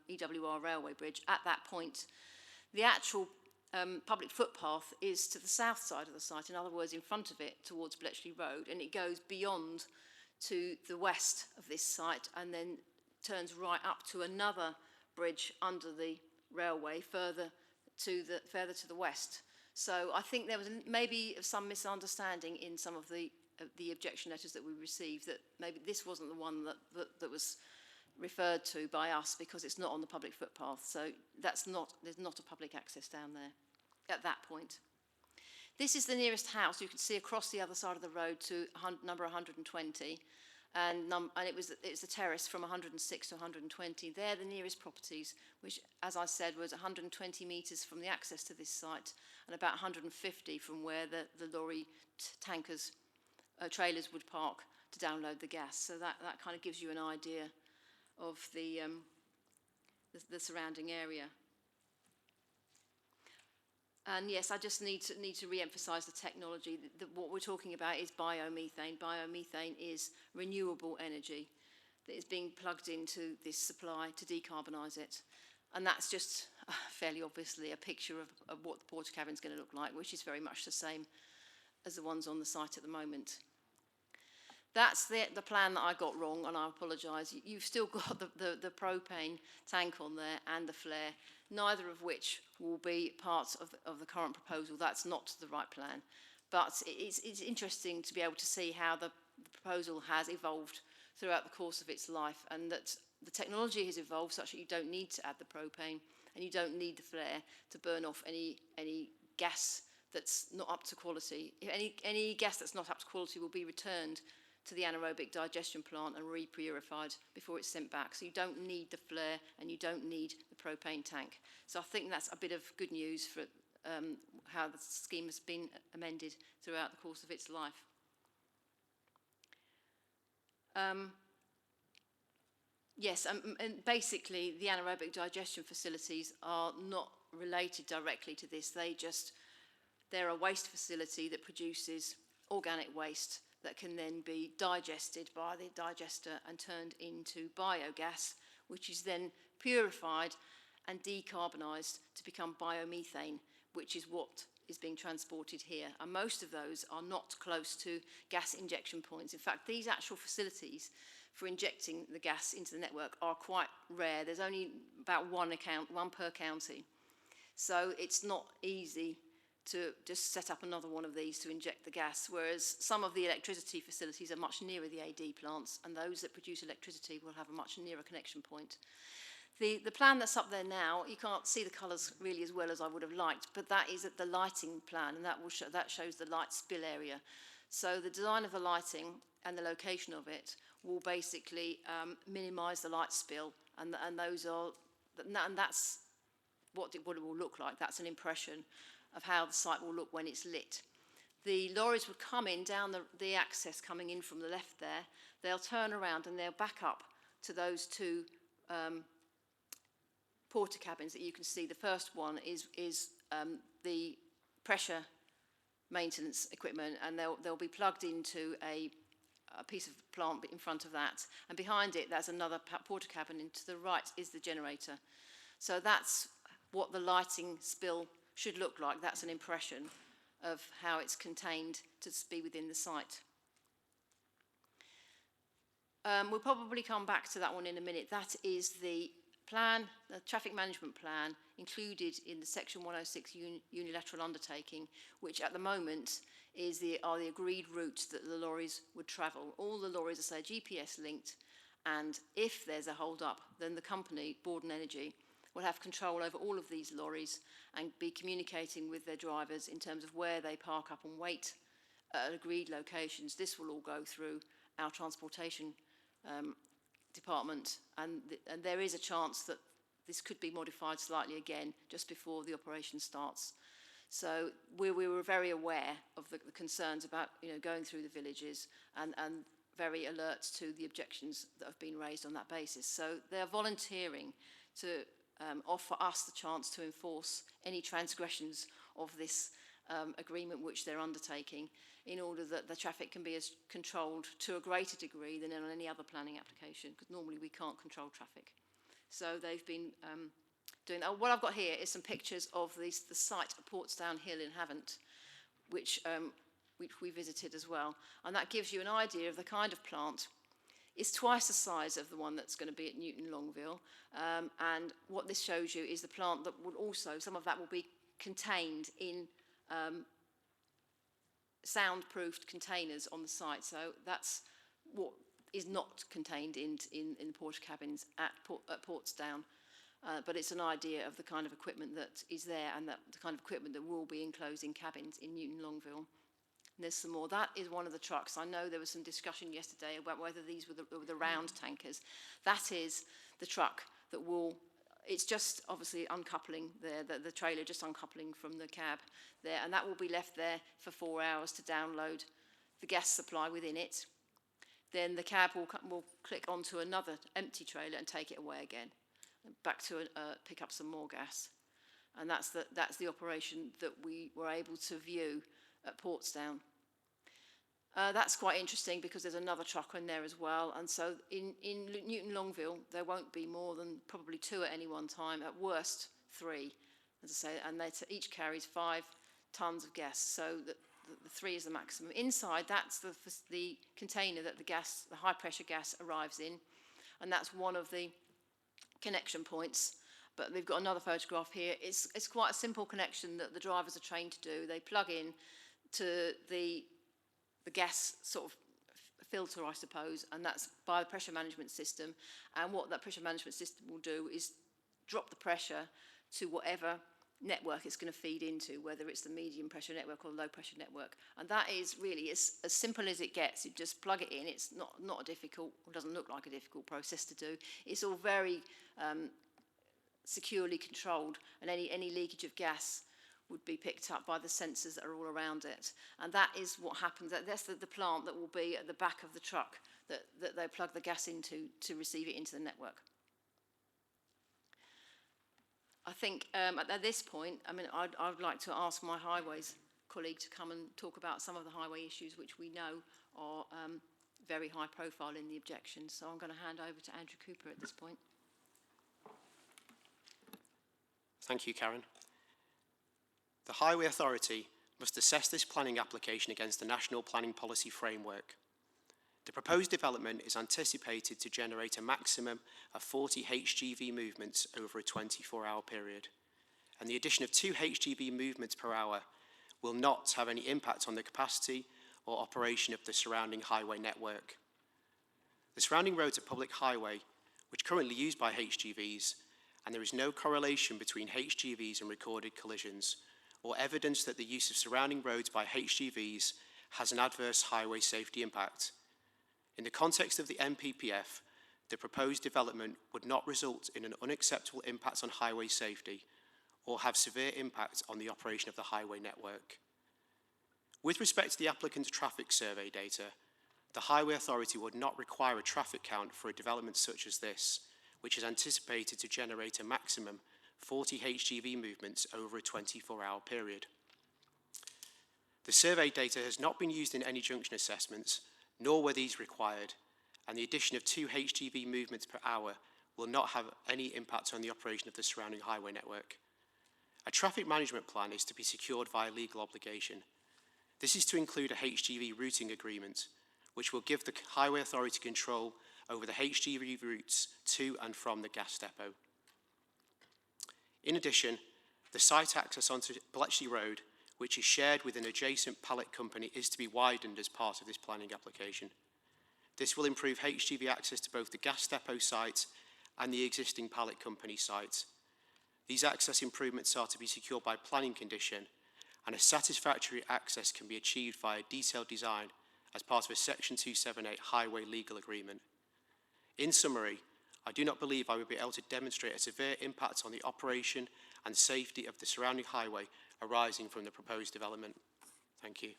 S2: EWR railway bridge at that point. The actual public footpath is to the south side of the site, in other words, in front of it towards Bletchley Road, and it goes beyond to the west of this site and then turns right up to another bridge under the railway further to the west. So I think there was maybe some misunderstanding in some of the objection letters that we received, that maybe this wasn't the one that was referred to by us because it's not on the public footpath. So there's not a public access down there at that point. This is the nearest house. You can see across the other side of the road to number 120. And it's a terrace from 106 to 120. They're the nearest properties, which, as I said, was 120 metres from the access to this site and about 150 from where the lorry tankers, trailers would park to download the gas. So that kind of gives you an idea of the surrounding area. And yes, I just need to re-emphasise the technology. What we're talking about is biomethane. Biomethane is renewable energy that is being plugged into this supply to decarbonise it. And that's just fairly obviously a picture of what the porta cabin is going to look like, which is very much the same as the ones on the site at the moment. That's the plan that I got wrong, and I apologise. You've still got the propane tank on there and the flare, neither of which will be part of the current proposal. That's not the right plan. But it's interesting to be able to see how the proposal has evolved throughout the course of its life, and that the technology has evolved such that you don't need to add the propane and you don't need the flare to burn off any gas that's not up to quality. Any gas that's not up to quality will be returned to the anaerobic digestion plant and re-purified before it's sent back. So you don't need the flare and you don't need the propane tank. So I think that's a bit of good news for how the scheme has been amended throughout the course of its life. Yes, and basically the anaerobic digestion facilities are not related directly to this. They're a waste facility that produces organic waste that can then be digested by the digester and turned into biogas, which is then purified and decarbonised to become biomethane, which is what is being transported here. And most of those are not close to gas injection points. In fact, these actual facilities for injecting the gas into the network are quite rare. There's only about one per county. So it's not easy to just set up another one of these to inject the gas, whereas some of the electricity facilities are much nearer the AD plants, and those that produce electricity will have a much nearer connection point. The plan that's up there now, you can't see the colours really as well as I would have liked, but that is the lighting plan, and that shows the light spill area. So the design of the lighting and the location of it will basically minimise the light spill, and that's what it will look like. That's an impression of how the site will look when it's lit. The lorries would come in down the access coming in from the left there. They'll turn around and they'll back up to those two porta cabins that you can see. The first one is the pressure maintenance equipment, and they'll be plugged into a piece of plant in front of that. And behind it, there's another porta cabin, and to the right is the generator. So that's what the lighting spill should look like. That's an impression of how it's contained to be within the site. We'll probably come back to that one in a minute. That is the plan, the traffic management plan included in the Section 106 unilateral undertaking, which at the moment are the agreed routes that the lorries would travel. All the lorries are, say, GPS linked, and if there's a hold up, then the company, Borden Energy, will have control over all of these lorries and be communicating with their drivers in terms of where they park up and wait at agreed locations. This will all go through our transportation department, and there is a chance that this could be modified slightly again just before the operation starts. So we were very aware of the concerns about going through the villages and very alert to the objections that have been raised on that basis. So they're volunteering to offer us the chance to enforce any transgressions of this agreement which they're undertaking, in order that the traffic can be as controlled to a greater degree than on any other planning application, because normally we can't control traffic. So they've been doing that. What I've got here is some pictures of the site at Portsdown Hill in Havant, which we visited as well. And that gives you an idea of the kind of plant. It's twice the size of the one that's going to be at Newton Longville. And what this shows you is the plant that will also, some of that will be contained in soundproofed containers on the site. So that's what is not contained in the porta cabins at Portsdown. But it's an idea of the kind of equipment that is there, and the kind of equipment that will be enclosed in cabins in Newton Longville. And there's some more. That is one of the trucks. I know there was some discussion yesterday about whether these were the round tankers. That is the truck that will, it's just obviously uncoupling the trailer, just uncoupling from the cab there, and that will be left there for 4 hours to download the gas supply within it. Then the cab will click onto another empty trailer and take it away again, back to pick up some more gas. And that's the operation that we were able to view at Portsdown. That's quite interesting because there's another truck in there as well, and so in Newton Longville there won't be more than probably 2 at any one time, at worst 3, as I say, and they each carries 5 tons of gas, so the 3 is the maximum. Inside, that's the container that the high pressure gas arrives in, and that's one of the connection points. But we've got another photograph here. It's quite a simple connection that the drivers are trained to do. They plug in to the gas sort of filter, I suppose, and that's by the pressure management system. And what that pressure management system will do is drop the pressure to whatever network it's going to feed into, whether it's the medium pressure network or the low pressure network. And that is really as simple as it gets. You just plug it in. It's not a difficult, or doesn't look like a difficult process to do. It's all very securely controlled, and any leakage of gas would be picked up by the sensors that are all around it. And that is what happens. That's the plant that will be at the back of the truck that they plug the gas into to receive it into the network. I think at this point, I mean, I'd like to ask my highways colleague to come and talk about some of the highway issues which we know are very high profile in the objections. So I'm going to hand over to Andrew Cooper at this point.
S7: Thank you, Karen. The Highway Authority must assess this planning application against the National Planning Policy Framework. The proposed development is anticipated to generate a maximum of 40 HGV movements over a 24-hour period, and the addition of 2 HGV movements per hour will not have any impact on the capacity or operation of the surrounding highway network. The surrounding roads are public highway, which are currently used by HGVs, and there is no correlation between HGVs and recorded collisions, or evidence that the use of surrounding roads by HGVs has an adverse highway safety impact. In the context of the NPPF, the proposed development would not result in an unacceptable impact on highway safety or have severe impact on the operation of the highway network. With respect to the applicant's traffic survey data, the Highway Authority would not require a traffic count for a development such as this, which is anticipated to generate a maximum 40 HGV movements over a 24-hour period. The survey data has not been used in any junction assessments, nor were these required, and the addition of 2 HGV movements per hour will not have any impact on the operation of the surrounding highway network. A traffic management plan is to be secured via legal obligation. This is to include a HGV routing agreement, which will give the Highway Authority control over the HGV routes to and from the gas depot. In addition, the site access onto Bletchley Road, which is shared with an adjacent pallet company, is to be widened as part of this planning application. This will improve HGV access to both the gas depot site and the existing pallet company site. These access improvements are to be secured by planning condition, and a satisfactory access can be achieved via detailed design as part of a Section 278 highway legal agreement. In summary, I do not believe I will be able to demonstrate a severe impact on the operation and safety of the surrounding highway arising from the proposed development. Thank you.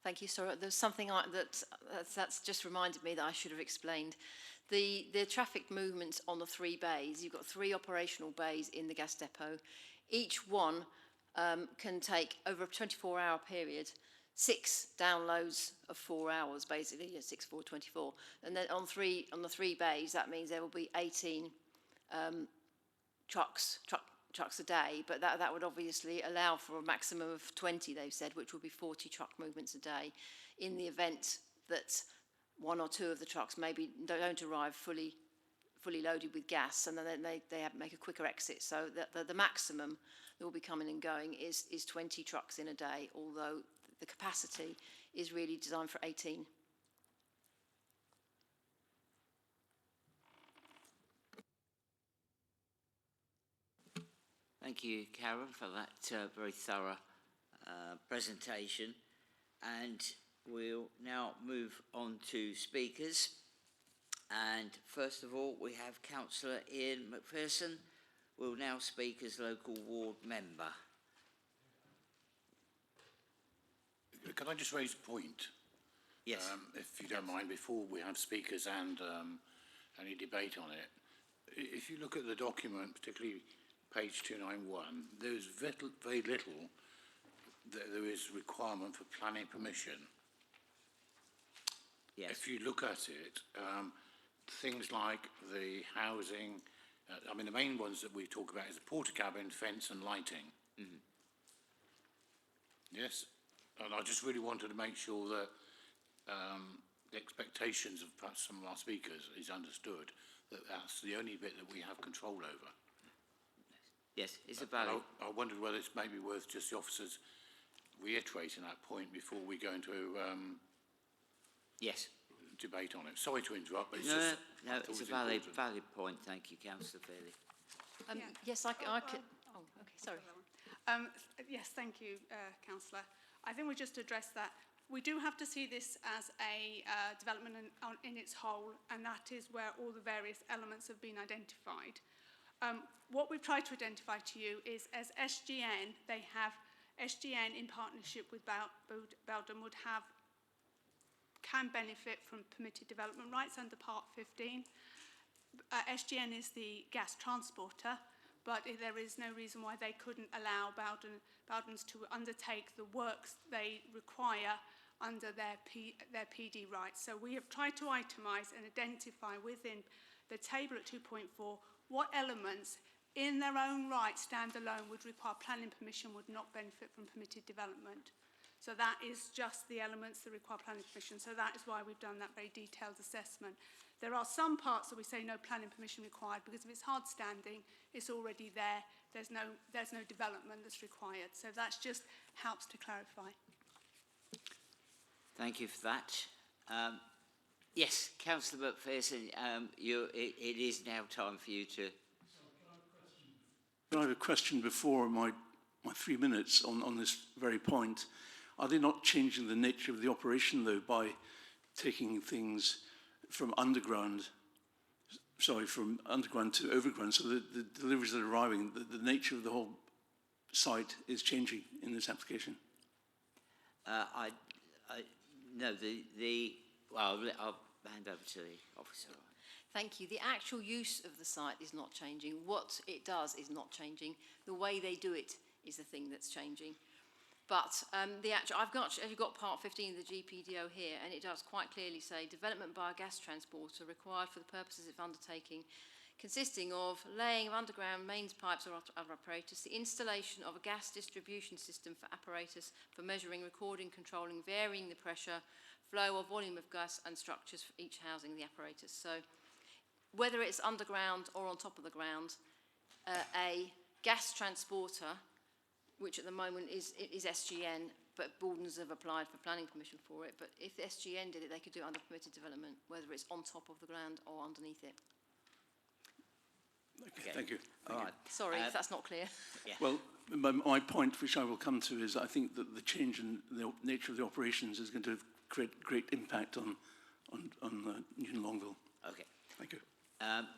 S2: Thank you, sir. There's something that's just reminded me that I should have explained. The traffic movements on the 3 bays, you've got 3 operational bays in the gas depot. Each one can take, over a 24-hour period, 6 downloads of 4 hours, basically, 6, 4, 24. And then on the 3 bays, that means there will be 18 trucks a day, but that would obviously allow for a maximum of 20, they've said, which would be 40 truck movements a day in the event that 1 or 2 of the trucks maybe don't arrive fully loaded with gas, and then they have to make a quicker exit. So the maximum that will be coming and going is 20 trucks in a day, although the capacity is really designed for 18.
S1: Thank you, Karen, for that very thorough presentation. And we'll now move on to speakers. And first of all, we have Councillor Ian McPherson, who will now speak as local ward member.
S8: Can I just raise a point?
S1: Yes.
S8: If you don't mind, before we have speakers and any debate on it. If you look at the document, particularly page 291, there's very little that there is requirement for planning permission.
S1: Yes.
S8: If you look at it, things like the housing, I mean, the main ones that we talk about is the porter cabin, fence and lighting.
S1: Mm-hmm.
S8: Yes, and I just really wanted to make sure that the expectations of perhaps some of our speakers is understood, that that's the only bit that we have control over.
S1: Yes, Isabella.
S8: I wondered whether it's maybe worth just the officers reiterating that point before we go into
S1: yes,
S8: debate on it. Sorry to interrupt, but it's
S1: no, it's a valid point. Thank you, Councillor Fairley.
S2: Yes, I could. Oh, okay, sorry.
S22: Yes, thank you, Councillor. I think we just addressed that. We do have to see this as a development in its whole, and that is where all the various elements have been identified. What we've tried to identify to you is, as SGN, they have SGN in partnership with Belden can benefit from permitted development rights under Part 15. SGN is the gas transporter, but there is no reason why they couldn't allow Bowdens to undertake the works they require under their PD rights. So we have tried to itemise and identify within the table at 2.4 what elements in their own right, stand alone, would require planning permission, would not benefit from permitted development. So that is just the elements that require planning permission. So that is why we've done that very detailed assessment. There are some parts that we say no planning permission required, because if it's hard standing, it's already there. There's no development that's required. So that just helps to clarify. Thank you for that.
S1: Yes, Councillor McPherson, it is now time for you to...
S21: I have a question before my 3 minutes on this very point. Are they not changing the nature of the operation, though, by taking things from underground to overground, so that the deliveries that are arriving, the nature of the whole site is changing in this application?
S1: No, well, I'll hand over to the officer.
S2: Thank you. The actual use of the site is not changing. What it does is not changing. The way they do it is the thing that's changing. But I've got part 15 of the GPDO here, and it does quite clearly say development by a gas transporter required for the purposes of undertaking, consisting of laying of underground mains pipes or other apparatus, the installation of a gas distribution system for apparatus for measuring, recording, controlling, varying the pressure, flow or volume of gas, and structures for each housing the apparatus. So whether it's underground or on top of the ground, a gas transporter, which at the moment is SGN, but Bordens have applied for planning permission for it. But if the SGN did it, they could do it under permitted development, whether it's on top of the ground or underneath it.
S21: Okay, thank you.
S1: All right.
S2: Sorry if that's not clear.
S1: Yeah.
S21: Well, my point, which I will come to, is I think that the change in the nature of the operations is going to create great impact on Newton Longville.
S1: Okay.
S21: Thank you.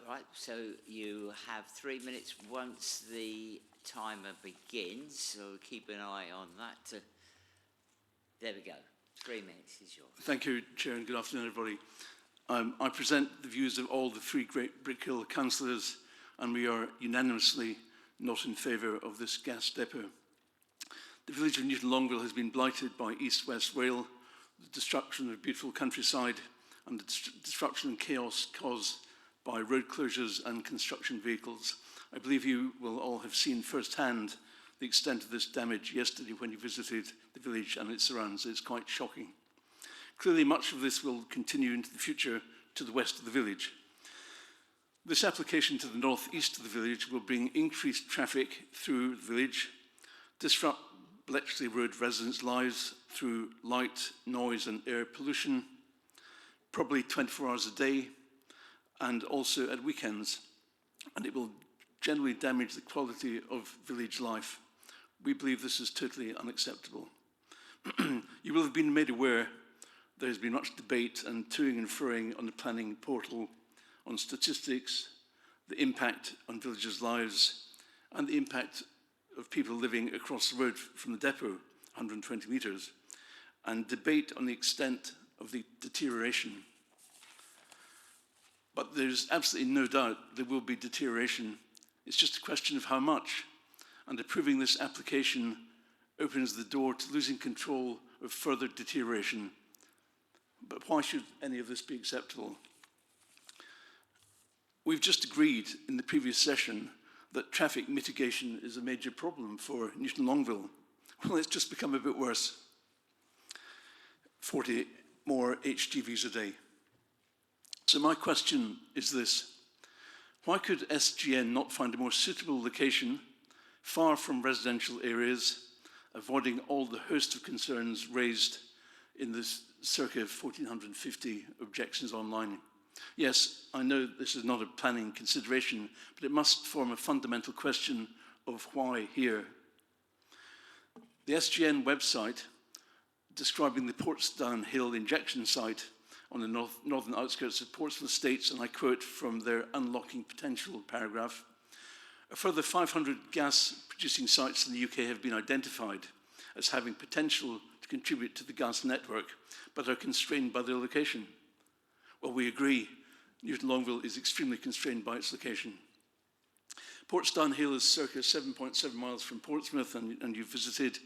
S1: Right, so you have 3 minutes once the timer begins, so keep an eye on that. There we go. 3 minutes is yours.
S21: Thank you, Chair, and good afternoon, everybody. I present the views of all the 3 great Brickhill councillors, and we are unanimously not in favour of this gas depot. The village of Newton Longville has been blighted by east-west rail, the destruction of beautiful countryside, and the destruction and chaos caused by road closures and construction vehicles. I believe you will all have seen firsthand the extent of this damage yesterday when you visited the village and its surrounds. It's quite shocking. Clearly, much of this will continue into the future to the west of the village. This application to the northeast of the village will bring increased traffic through the village, disrupt Bletchley Road residents' lives through light, noise and air pollution, probably 24 hours a day, and also at weekends, and it will generally damage the quality of village life. We believe this is totally unacceptable. You will have been made aware there has been much debate and toing and froing on the planning portal on statistics, the impact on villagers' lives, and the impact of people living across the road from the depot, 120 metres, and debate on the extent of the deterioration. But there's absolutely no doubt there will be deterioration. It's just a question of how much. And approving this application opens the door to losing control of further deterioration. But why should any of this be acceptable? We've just agreed in the previous session that traffic mitigation is a major problem for Newton Longville. Well, it's just become a bit worse. 40 more HGVs a day. So my question is this: why could SGN not find a more suitable location, far from residential areas, avoiding all the host of concerns raised in this circa 1450 objections online? Yes, I know this is not a planning consideration, but it must form a fundamental question of why here. The SGN website describing the Portsdown Hill injection site on the northern outskirts of Portsmouth states, and I quote from their unlocking potential paragraph, a further 500 gas-producing sites in the UK have been identified as having potential to contribute to the gas network, but are constrained by their location. Well, we agree, Newton Longville is extremely constrained by its location. Portsdown Hill is circa 7.7 miles from Portsmouth, and you've visited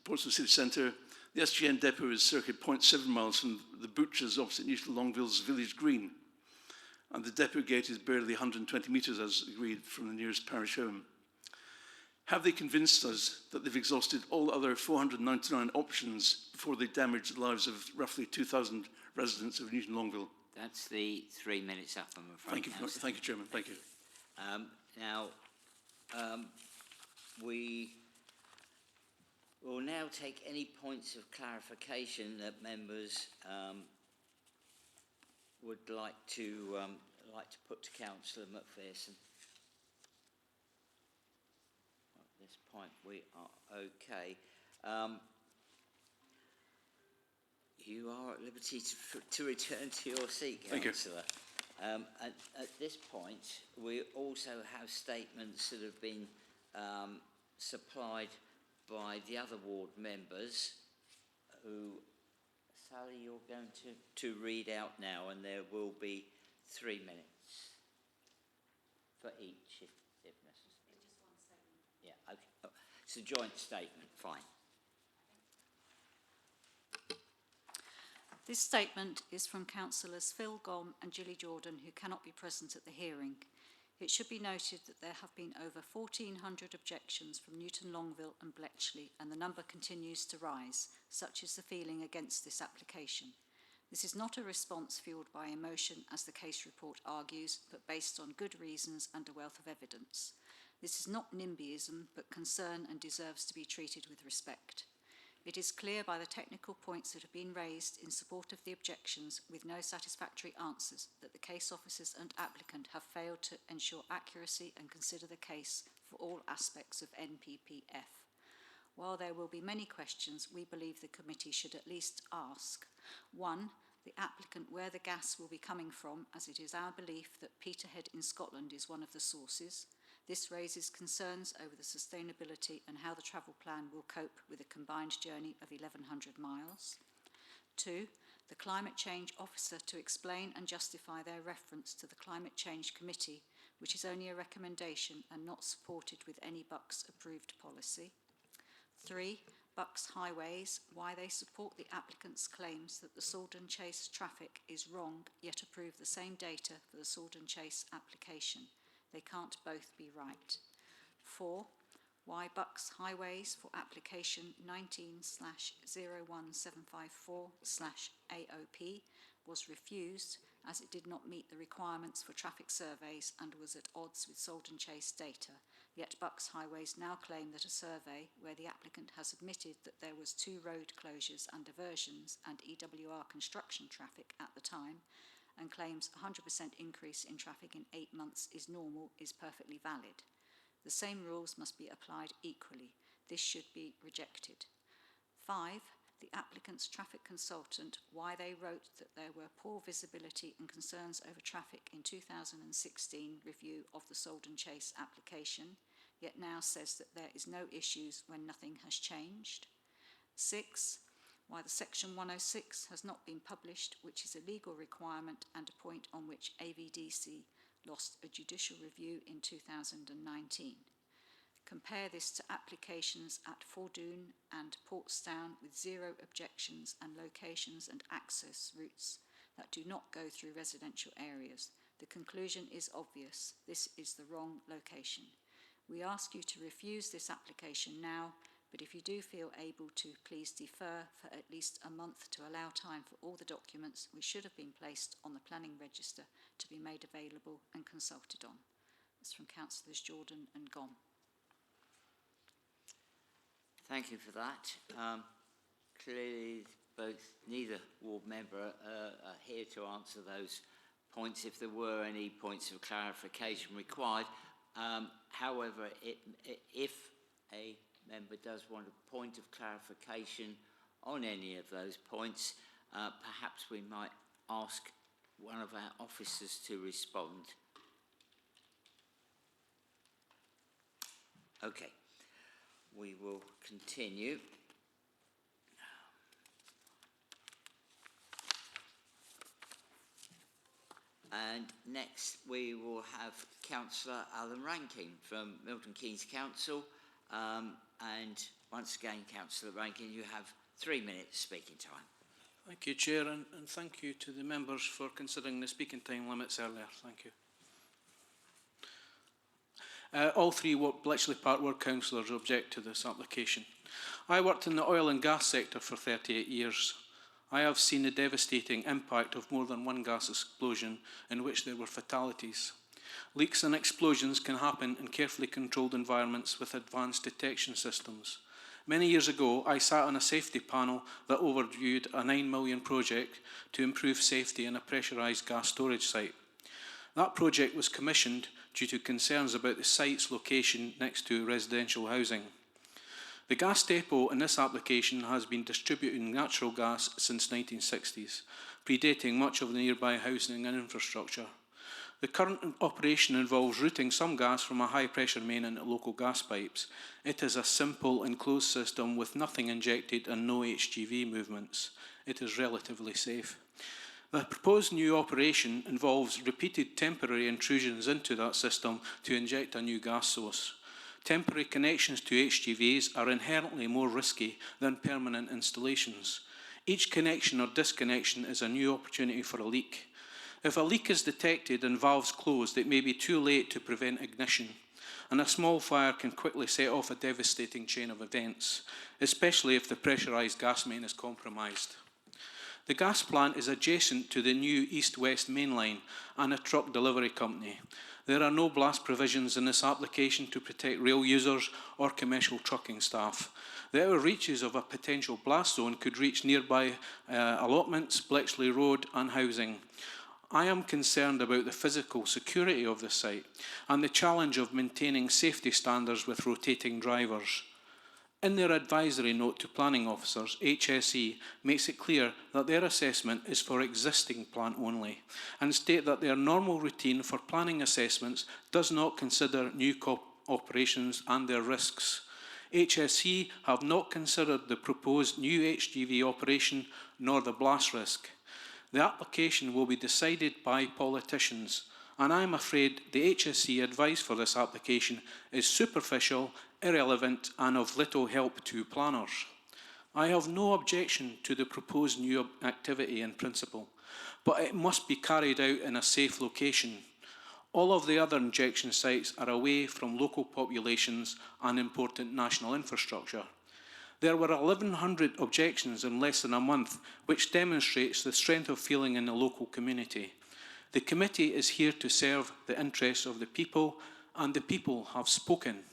S21: Portsmouth City Centre. The SGN depot is circa 0.7 miles from the butchers opposite Newton Longville's Village Green.
S6: and the depot gate is barely 120 metres as agreed from the nearest parish home. Have they convinced us that they've exhausted all other 499 options before they damage the lives of roughly 2,000 residents of Newton Longville?
S1: That's the 3 minutes up, I'm afraid.
S6: Thank you, Chairman. Thank you.
S1: We will now take any points of clarification that members would like to put to Councillor McPherson. At this point, we are okay. You are at liberty to return to your seat, Councillor. At this point, we also have statements that have been supplied by the other ward members who, Sally, you're going to read out now, and there will be 3 minutes for each, if necessary. Just one statement. Yeah, okay. Oh, it's a joint statement, fine.
S11: This statement is from Councillors Phil Gom and Gilly Jordan, who cannot be present at the hearing. It should be noted that there have been over 1,400 objections from Newton Longville and Bletchley, and the number continues to rise. Such is the feeling against this application. This is not a response fuelled by emotion, as the case report argues, but based on good reasons and a wealth of evidence. This is not NIMBYism, but concern, and deserves to be treated with respect. It is clear by the technical points that have been raised in support of the objections with no satisfactory answers that the case officers and applicant have failed to ensure accuracy and consider the case for all aspects of NPPF. While there will be many questions, we believe the committee should at least ask: 1. The applicant where the gas will be coming from, as it is our belief that Peterhead in Scotland is one of the sources. This raises concerns over the sustainability and how the travel plan will cope with a combined journey of 1,100 miles. 2. The climate change officer to explain and justify their reference to the Climate Change Committee, which is only a recommendation and not supported with any Bucks approved policy. 3. Bucks Highways, why they support the applicant's claims that the Saldon Chase traffic is wrong, yet approve the same data for the Saldon Chase application. They can't both be right. 4. Why Bucks Highways for application 19/01754/AOP was refused as it did not meet the requirements for traffic surveys and was at odds with Saldon Chase data. Yet Bucks Highways now claim that a survey where the applicant has admitted that there was 2 road closures and diversions and EWR construction traffic at the time, and claims 100% increase in traffic in 8 months is normal, is perfectly valid. The same rules must be applied equally. This should be rejected. 5. The applicant's traffic consultant, why they wrote that there were poor visibility and concerns over traffic in 2016 review of the Saldon Chase application, yet now says that there is no issues when nothing has changed. 6. Why the Section 106 has not been published, which is a legal requirement and a point on which AVDC lost a judicial review in 2019. Compare this to applications at Fordoon and Portstown with 0 objections and locations and access routes that do not go through residential areas. The conclusion is obvious. This is the wrong location. We ask you to refuse this application now, but if you do feel able to, please defer for at least a month to allow time for all the documents which should have been placed on the planning register to be made available and consulted on. That's from Councillors Jordan and Gom.
S1: Thank you for that. Clearly, neither ward member are here to answer those points if there were any points of clarification required. However, if a member does want a point of clarification on any of those points, perhaps we might ask one of our officers to respond. Okay, we will continue. And next we will have Councillor Alan Rankin from Milton Keynes Council. And once again, Councillor Rankin, you have 3 minutes speaking time.
S12: Thank you, Chair, and thank you to the members for considering the speaking time limits earlier. Thank you. All three Bletchley Park Ward councillors object to this application. I worked in the oil and gas sector for 38 years. I have seen the devastating impact of more than one gas explosion in which there were fatalities. Leaks and explosions can happen in carefully controlled environments with advanced detection systems. Many years ago, I sat on a safety panel that overviewed a £9 million project to improve safety in a pressurised gas storage site. That project was commissioned due to concerns about the site's location next to residential housing. The gas depot in this application has been distributing natural gas since the 1960s, predating much of the nearby housing and infrastructure. The current operation involves routing some gas from a high-pressure main into local gas pipes. It is a simple enclosed system with nothing injected and no HGV movements. It is relatively safe. The proposed new operation involves repeated temporary intrusions into that system to inject a new gas source. Temporary connections to HGVs are inherently more risky than permanent installations. Each connection or disconnection is a new opportunity for a leak. If a leak is detected and valves closed, it may be too late to prevent ignition, and a small fire can quickly set off a devastating chain of events, especially if the pressurised gas main is compromised. The gas plant is adjacent to the new east-west main line and a truck delivery company. There are no blast provisions in this application to protect rail users or commercial trucking staff. The outer reaches of a potential blast zone could reach nearby allotments, Bletchley Road and housing. I am concerned about the physical security of the site and the challenge of maintaining safety standards with rotating drivers. In their advisory note to planning officers, HSE makes it clear that their assessment is for existing plant only and state that their normal routine for planning assessments does not consider new operations and their risks. HSE have not considered the proposed new HGV operation nor the blast risk. The application will be decided by politicians, and I am afraid the HSE advice for this application is superficial, irrelevant and of little help to planners. I have no objection to the proposed new activity in principle, but it must be carried out in a safe location. All of the other injection sites are away from local populations and important national infrastructure. There were 1,100 objections in less than a month, which demonstrates the strength of feeling in the local community. The committee is here to serve the interests of the people, and the people have spoken.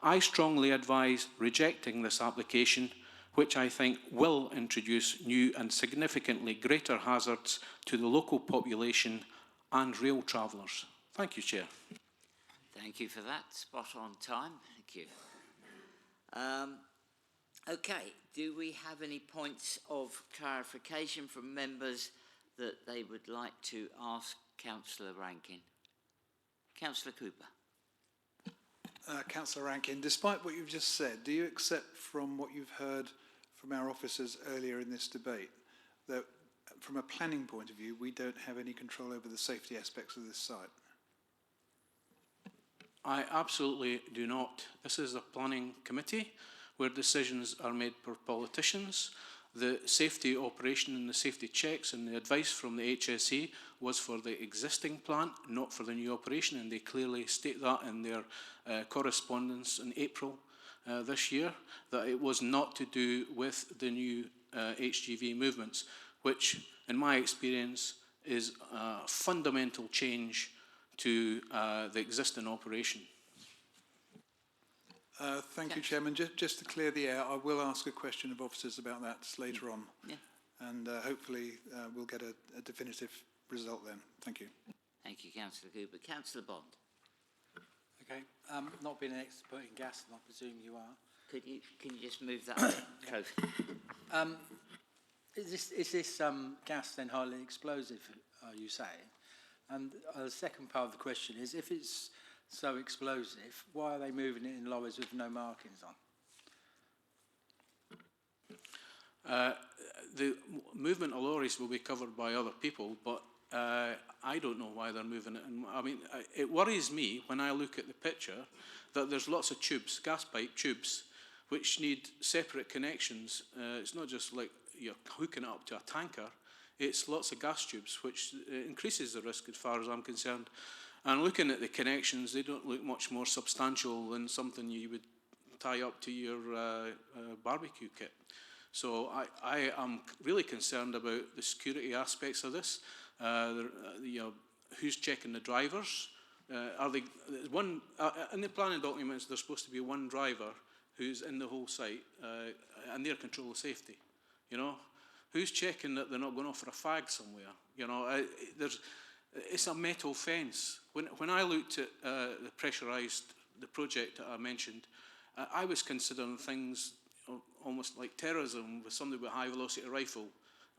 S12: I strongly advise rejecting this application, which I think will introduce new and significantly greater hazards to the local population and rail travellers. Thank you, Chair.
S1: Thank you for that. Spot on time. Thank you. Okay, do we have any points of clarification from members that they would like to ask Councillor Rankin? Councillor Cooper.
S9: Councillor Rankin, despite what you've just said, do you accept from what you've heard from our officers earlier in this debate that from a planning point of view, we don't have any control over the safety aspects of this site?
S12: I absolutely do not. This is a planning committee where decisions are made per politicians. The safety operation and the safety checks and the advice from the HSE was for the existing plant, not for the new operation, and they clearly state that in their correspondence in April this year, that it was not to do with the new HGV movements, which, in my experience, is a fundamental change to the existing operation.
S9: Thank you, Chairman. Just to clear the air, I will ask a question of officers about that later on.
S1: Yeah.
S9: And hopefully we'll get a definitive result then. Thank you.
S1: Thank you, Councillor Cooper. Councillor Bond.
S19: Okay. Not being an expert in gas, and I presume you are.
S1: Can you just move that a bit closer?
S19: Is this gas then highly explosive, you say? And the second part of the question is, if it's so explosive, why are they moving it in lorries with no markings on?
S12: The movement of lorries will be covered by other people, but I don't know why they're moving it. And, I mean, it worries me when I look at the picture that there's lots of tubes, gas pipe tubes, which need separate connections. It's not just like you're hooking it up to a tanker, it's lots of gas tubes, which increases the risk as far as I'm concerned. And looking at the connections, they don't look much more substantial than something you would tie up to your barbecue kit. So I am really concerned about the security aspects of this. Who's checking the drivers? Are they one in the planning documents? There's supposed to be one driver who's in the whole site, and their control of safety. You know, who's checking that they're not going off for a fag somewhere? You know, it's a metal fence. When I looked at the project that I mentioned, I was considering things almost like terrorism with somebody with a high-velocity rifle.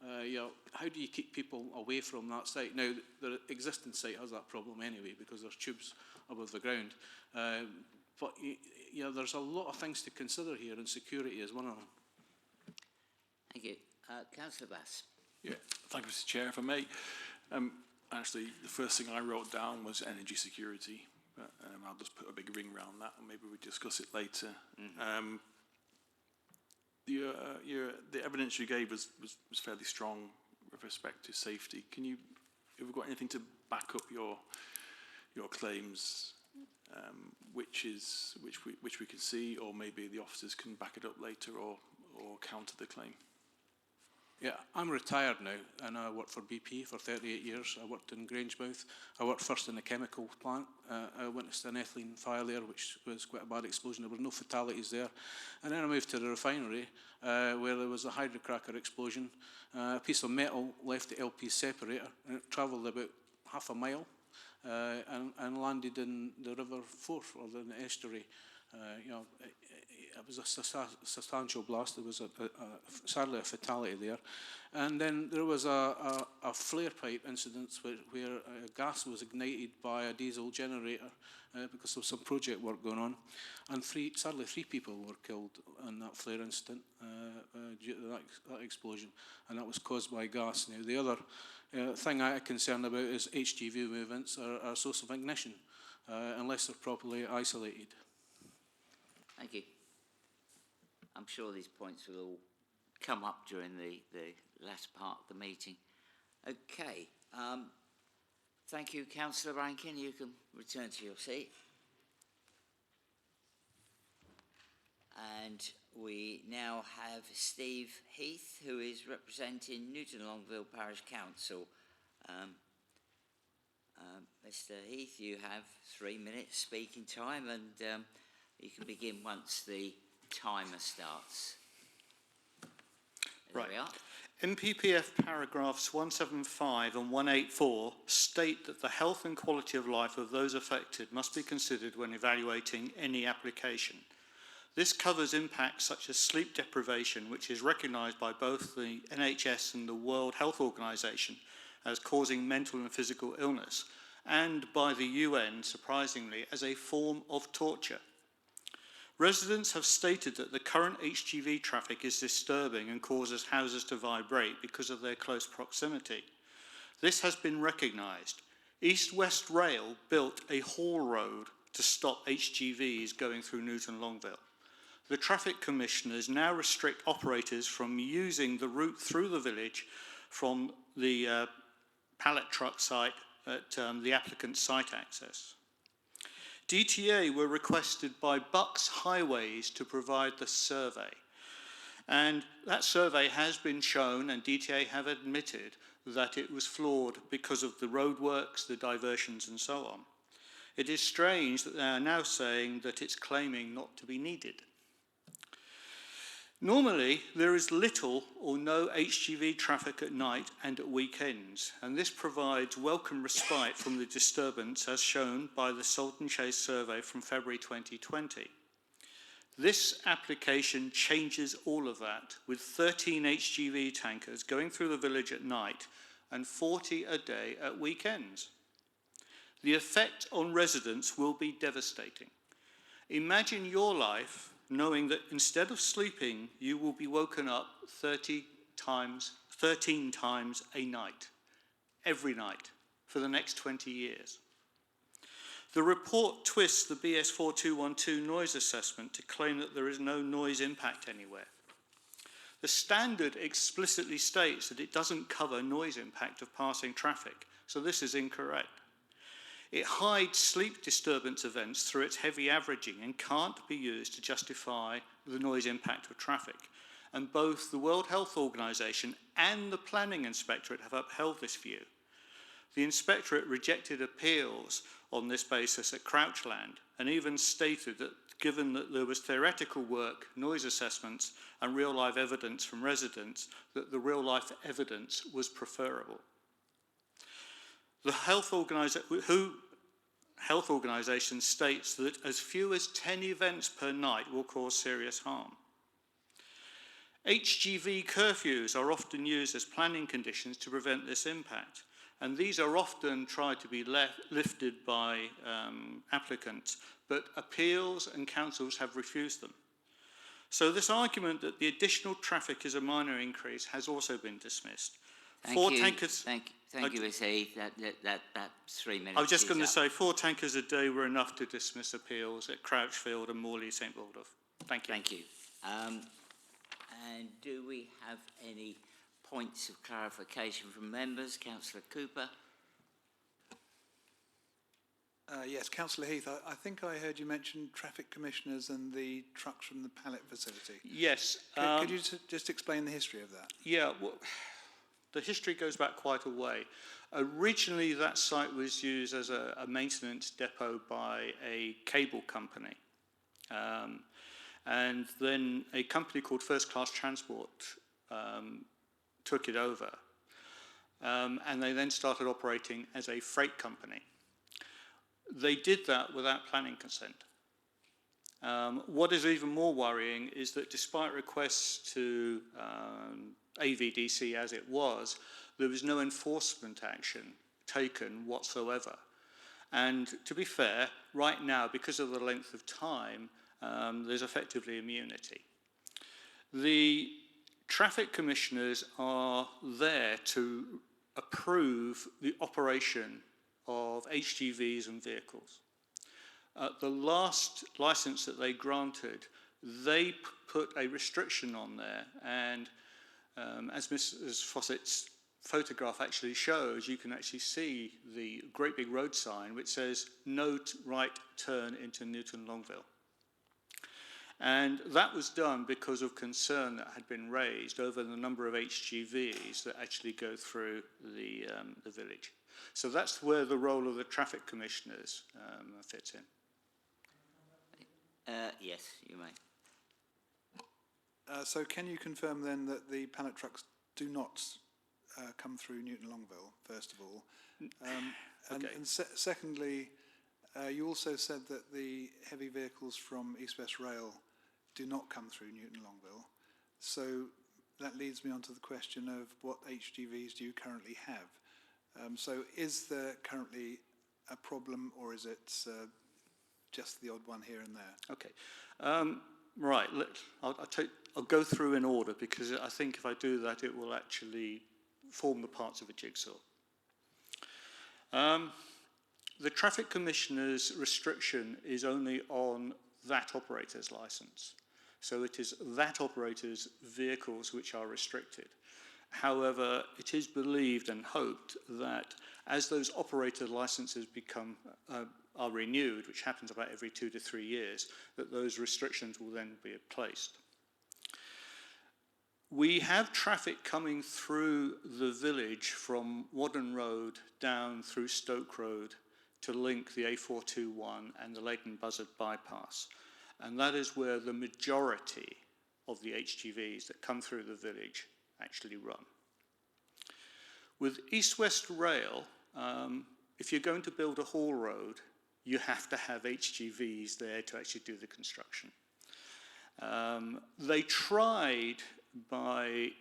S12: How do you keep people away from that site? Now, the existing site has that problem anyway because there's tubes above the ground. But there's a lot of things to consider here, and security is one of them.
S1: Thank you. Councillor Bass.
S21: Yeah, thank you, Mr. Chair. If I may, actually, the first thing I wrote down was energy security. But, I'll just put a big ring around that, and maybe we discuss it later. Mm-hmm. The evidence you gave was fairly strong with respect to safety. Have you got anything to back up your claims, which we can see, or maybe the officers can back it up later or counter the claim?
S12: Yeah, I'm retired now, and I worked for BP for 38 years. I worked in Grangemouth. I worked first in the chemical plant. I witnessed an ethylene fire there, which was quite a bad explosion. There were no fatalities there. And then I moved to the refinery, where there was a hydrocracker explosion. A piece of metal left the LP separator, and it travelled about half a mile and landed in the River Forth, or in the estuary. It was a substantial blast. There was sadly a fatality there. And then there was a flare pipe incident where gas was ignited by a diesel generator because there was some project work going on. And sadly, 3 people were killed in that flare incident due to that explosion. And that was caused by gas. Now, the other thing I'm concerned about is HGV movements are a source of ignition unless they're properly isolated.
S1: Thank you. I'm sure these points will all come up during the last part of the meeting. Okay. Thank you, Councillor Rankin. You can return to your seat. And we now have Steve Heath, who is representing Newton Longville Parish Council. Mr. Heath, you have 3 minutes speaking time, and you can begin once the timer starts. There we are.
S13: MPPF paragraphs 175 and 184 state that the health and quality of life of those affected must be considered when evaluating any application. This covers impacts such as sleep deprivation, which is recognised by both the NHS and the World Health Organization as causing mental and physical illness, and by the UN, surprisingly, as a form of torture. Residents have stated that the current HGV traffic is disturbing and causes houses to vibrate because of their close proximity. This has been recognised. East West Rail built a haul road to stop HGVs going through Newton Longville. The traffic commissioners now restrict operators from using the route through the village from the pallet truck site at the applicant's site access. DTA were requested by Bucks Highways to provide the survey. And that survey has been shown, and DTA have admitted that it was flawed because of the roadworks, the diversions, and so on. It is strange that they are now saying that it's claiming not to be needed. Normally, there is little or no HGV traffic at night and at weekends, and this provides welcome respite from the disturbance as shown by the Salton Chase survey from February 2020. This application changes all of that, with 13 HGV tankers going through the village at night and 40 a day at weekends. The effect on residents will be devastating. Imagine your life knowing that instead of sleeping, you will be woken up 13 times a night, every night, for the next 20 years. The report twists the BS 4212 noise assessment to claim that there is no noise impact anywhere. The standard explicitly states that it doesn't cover noise impact of passing traffic, so this is incorrect. It hides sleep disturbance events through its heavy averaging and can't be used to justify the noise impact of traffic. And both the World Health Organization and the Planning Inspectorate have upheld this view. The Inspectorate rejected appeals on this basis at Crouchland and even stated that given that there was theoretical work, noise assessments and real-life evidence from residents, that the real-life evidence was preferable. The Health Organization states that as few as 10 events per night will cause serious harm. HGV curfews are often used as planning conditions to prevent this impact, and these are often tried to be lifted by applicants, but appeals and councils have refused them. So this argument that the additional traffic is a minor increase has also been dismissed.
S1: Thank you, Ms. Heath. That's 3 minutes.
S13: I was just going to say 4 tankers a day were enough to dismiss appeals at Crouchfield and Morley St Waldorf. Thank you.
S1: Thank you. And do we have any points of clarification from members? Councillor Cooper.
S9: Yes, Councillor Heath, I think I heard you mention traffic commissioners and the trucks from the pallet facility.
S13: Yes.
S9: Could you just explain the history of that?
S13: Yeah, well, the history goes back quite a way. Originally, that site was used as a maintenance depot by a cable company. And then a company called First Class Transport took it over. And they then started operating as a freight company. They did that without planning consent. What is even more worrying is that despite requests to AVDC as it was, there was no enforcement action taken whatsoever. And to be fair, right now, because of the length of time, there's effectively immunity. The traffic commissioners are there to approve the operation of HGVs and vehicles. The last license that they granted, they put a restriction on there, and as Mrs. Fawcett's photograph actually shows, you can actually see the great big road sign which says no right turn into Newton Longville. And that was done because of concern that had been raised over the number of HGVs that actually go through the village. So that's where the role of the traffic commissioners fits in.
S1: Yes, you may.
S9: So can you confirm then that the pallet trucks do not come through Newton Longville, first of all?
S13: Okay.
S9: And secondly, you also said that the heavy vehicles from East West Rail do not come through Newton Longville. So that leads me on to the question of what HGVs do you currently have? So is there currently a problem, or is it just the odd one here and there?
S13: Okay. Right. I'll go through in order, because I think if I do that, it will actually form the parts of a jigsaw. The Traffic Commissioner's restriction is only on that operator's licence. So it is that operator's vehicles which are restricted. However, it is believed and hoped that as those operator licenses are renewed, which happens about every 2 to 3 years, that those restrictions will then be placed. We have traffic coming through the village from Wadden Road down through Stoke Road to link the A421 and the Leighton Buzzard bypass. And that is where the majority of the HGVs that come through the village actually run. With East West Rail, if you're going to build a haul road, you have to have HGVs there to actually do the construction. They tried by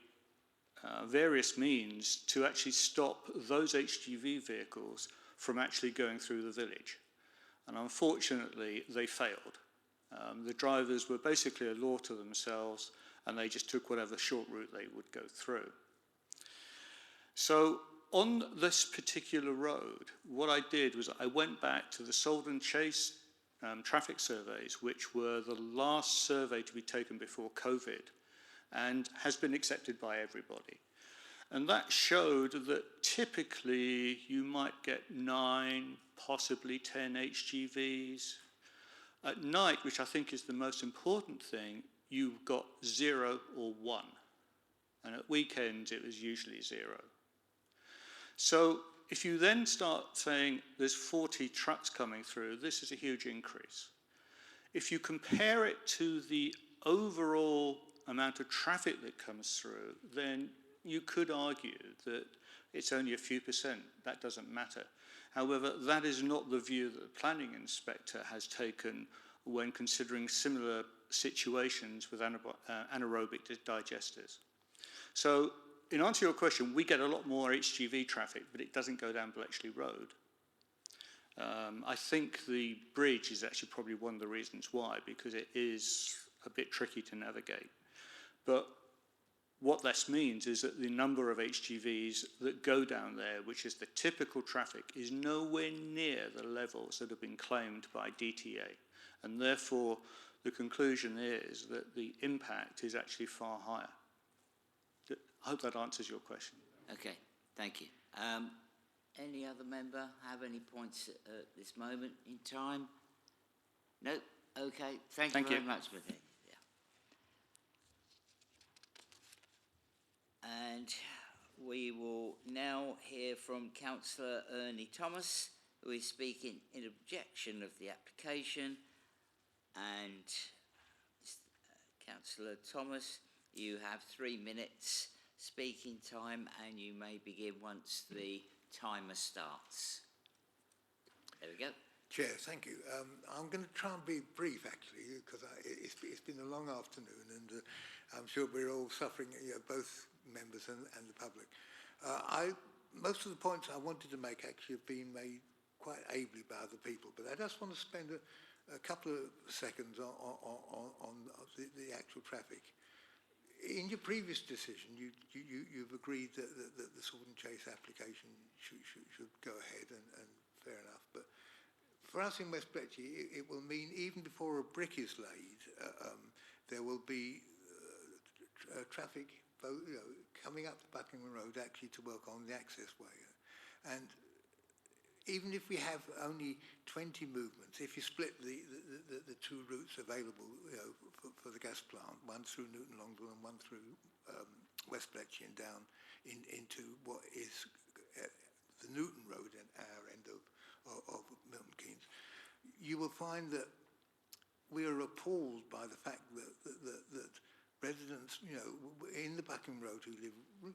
S13: various means to actually stop those HGV vehicles from actually going through the village. And unfortunately, they failed. The drivers were basically a law to themselves, and they just took whatever short route they would go through. So on this particular road, what I did was I went back to the Solden Chase traffic surveys, which were the last survey to be taken before COVID. and has been accepted by everybody. And that showed that typically you might get 9, possibly 10 HGVs. At night, which I think is the most important thing, you've got 0 or 1. And at weekends, it was usually 0. So if you then start saying there's 40 trucks coming through, this is a huge increase. If you compare it to the overall amount of traffic that comes through, then you could argue that it's only a few percent. That doesn't matter. However, that is not the view that the planning inspector has taken when considering similar situations with anaerobic digesters. So, in answer to your question, we get a lot more HGV traffic, but it doesn't go down Bletchley Road. I think the bridge is actually probably one of the reasons why, because it is a bit tricky to navigate. But what this means is that the number of HGVs that go down there, which is the typical traffic, is nowhere near the levels that have been claimed by DTA. And therefore, the conclusion is that the impact is actually far higher. I hope that answers your question.
S1: Okay, thank you. Any other member have any points at this moment in time? No? Okay, thank you very much, Mathilde. Yeah. And we will now hear from Councillor Ernie Thomas, who is speaking in objection of the application. And Councillor Thomas, you have 3 minutes speaking time, and you may begin once the timer starts. There we go.
S15: Chair, thank you. I'm going to try and be brief, actually, because it's been a long afternoon, and I'm sure we're all suffering, both members and the public. Most of the points I wanted to make actually have been made quite ably by other people, but I just want to spend a couple of seconds on the actual traffic. In your previous decision, you've agreed that the Sword and Chase application should go ahead, and fair enough. But for us in West Bletchley, it will mean even before a brick is laid, there will be traffic coming up the Buckingham Road actually to work on the access way. And even if we have only 20 movements, if you split the two routes available for the gas plant, one through Newton Longville and one through West Bletchley and down into what is the Newton Road and our end of Milton Keynes, you will find that we are appalled by the fact that residents, in the Buckingham Road who live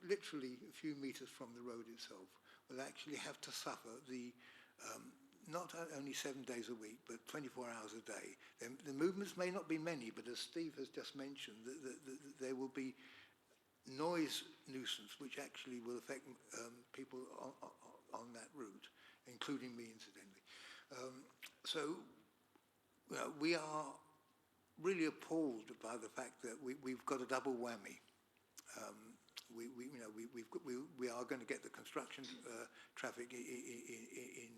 S15: literally a few metres from the road itself will actually have to suffer the not only 7 days a week, but 24 hours a day. The movements may not be many, but as Steve has just mentioned, there will be noise nuisance, which actually will affect people on that route, including me, incidentally. So we are really appalled by the fact that we've got a double whammy. We are going to get the construction traffic in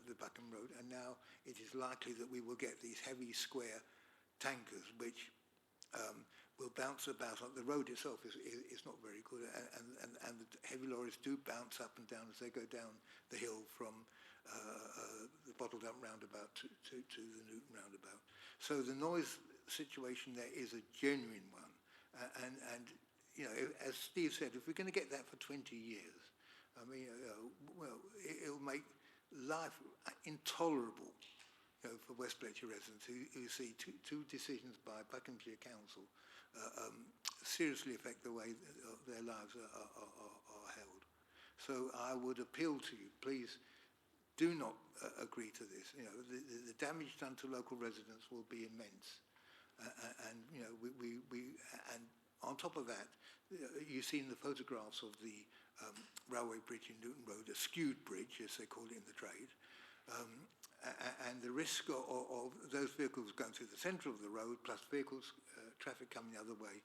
S15: the Buckingham Road, and now it is likely that we will get these heavy square tankers, which will bounce about. The road itself is not very good, and the heavy lorries do bounce up and down as they go down the hill from the Bottle Dump roundabout to the Newton roundabout. So the noise situation there is a genuine one, and as Steve said, if we're going to get that for 20 years, I mean, it'll make life intolerable, for West Bletchley residents who see two decisions by Buckinghamshire Council seriously affect the way their lives are held. So I would appeal to you, please do not agree to this. The damage done to local residents will be immense, and and on top of that, you've seen the photographs of the railway bridge in Newton Road, a skewed bridge, as they call it in the trade, and the risk of those vehicles going through the centre of the road, plus vehicles, traffic coming the other way,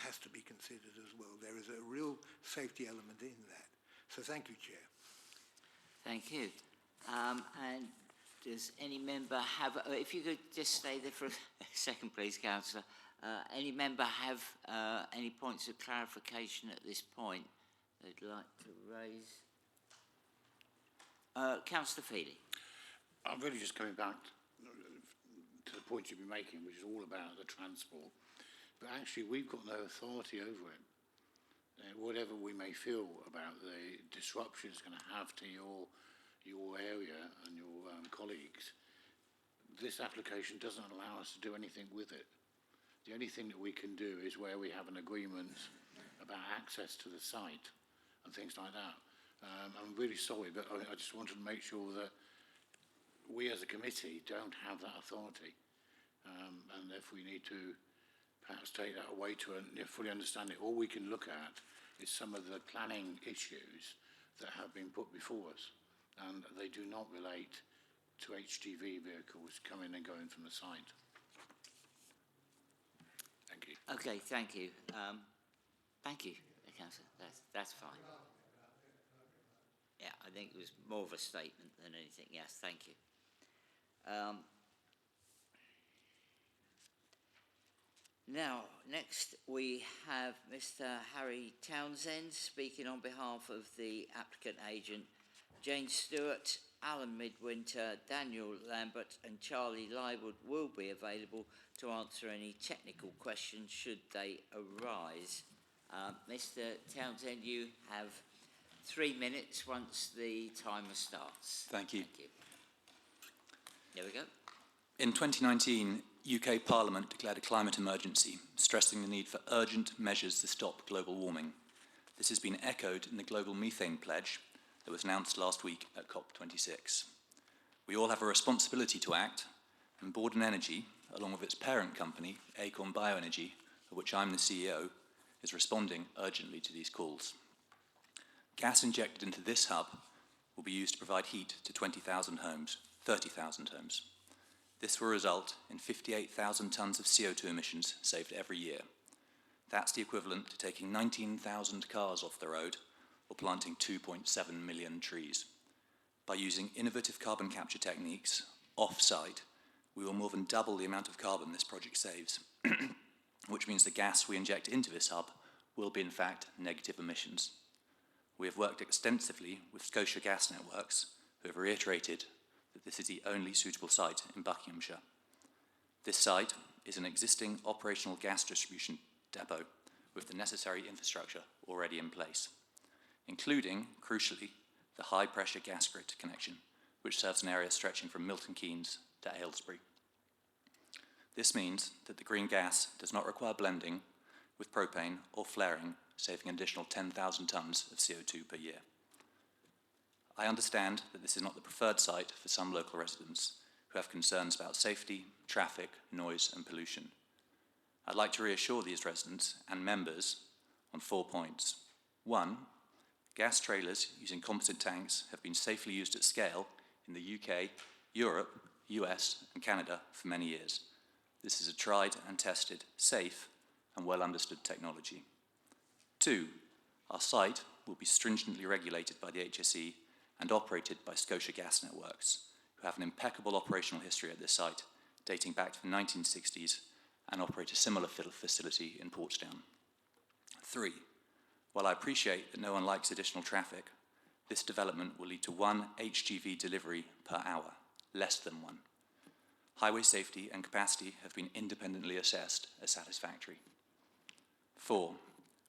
S15: has to be considered as well. There is a real safety element in that. So thank you, Chair.
S1: Thank you. And does any member have, if you could just stay there for a second, please, Councillor. Any member have any points of clarification at this point they'd like to raise? Councillor Feely.
S8: I'm really just coming back to the point you've been making, which is all about the transport. But actually, we've got no authority over it. Whatever we may feel about the disruption it's going to have to your area and your colleagues, this application doesn't allow us to do anything with it. The only thing that we can do is where we have an agreement about access to the site and things like that. I'm really sorry, but I just wanted to make sure that we as a committee don't have that authority. And if we need to perhaps take that away to fully understand it, all we can look at is some of the planning issues that have been put before us. And they do not relate to HGV vehicles coming and going from the site. Thank you.
S1: Okay, thank you. Thank you, Councillor. That's fine. Yeah, I think it was more of a statement than anything. Yes, thank you. Now, next we have Mr. Harry Townsend speaking on behalf of the applicant agent, Jane Stewart, Alan Midwinter, Daniel Lambert and Charlie Lywood will be available to answer any technical questions should they arise. Mr. Townsend, you have 3 minutes once the timer starts.
S5: Thank you.
S1: Thank you. There we go.
S5: In 2019, UK Parliament declared a climate emergency, stressing the need for urgent measures to stop global warming. This has been echoed in the Global Methane Pledge that was announced last week at COP26. We all have a responsibility to act, and Borden Energy, along with its parent company, Acorn Bioenergy, of which I'm the CEO, is responding urgently to these calls. Gas injected into this hub will be used to provide heat to 20,000 homes, 30,000 homes. This will result in 58,000 tonnes of CO2 emissions saved every year. That's the equivalent to taking 19,000 cars off the road or planting 2.7 million trees. By using innovative carbon capture techniques off-site, we will more than double the amount of carbon this project saves, which means the gas we inject into this hub will be in fact negative emissions. We have worked extensively with Scotia Gas Networks, who have reiterated that this is the only suitable site in Buckinghamshire. This site is an existing operational gas distribution depot with the necessary infrastructure already in place, including, crucially, the high-pressure gas grid connection, which serves an area stretching from Milton Keynes to Aylesbury. This means that the green gas does not require blending with propane or flaring, saving an additional 10,000 tonnes of CO2 per year. I understand that this is not the preferred site for some local residents who have concerns about safety, traffic, noise and pollution. I'd like to reassure these residents and members on 4 points. 1, gas trailers using composite tanks have been safely used at scale in the UK, Europe, US and Canada for many years. This is a tried and tested, safe and well understood technology. 2, our site will be stringently regulated by the HSE and operated by Scotia Gas Networks, who have an impeccable operational history at this site, dating back to the 1960s, and operate a similar facility in Portsdown. 3, while I appreciate that no one likes additional traffic, this development will lead to 1 HGV delivery per hour, less than 1. Highway safety and capacity have been independently assessed as satisfactory. 4,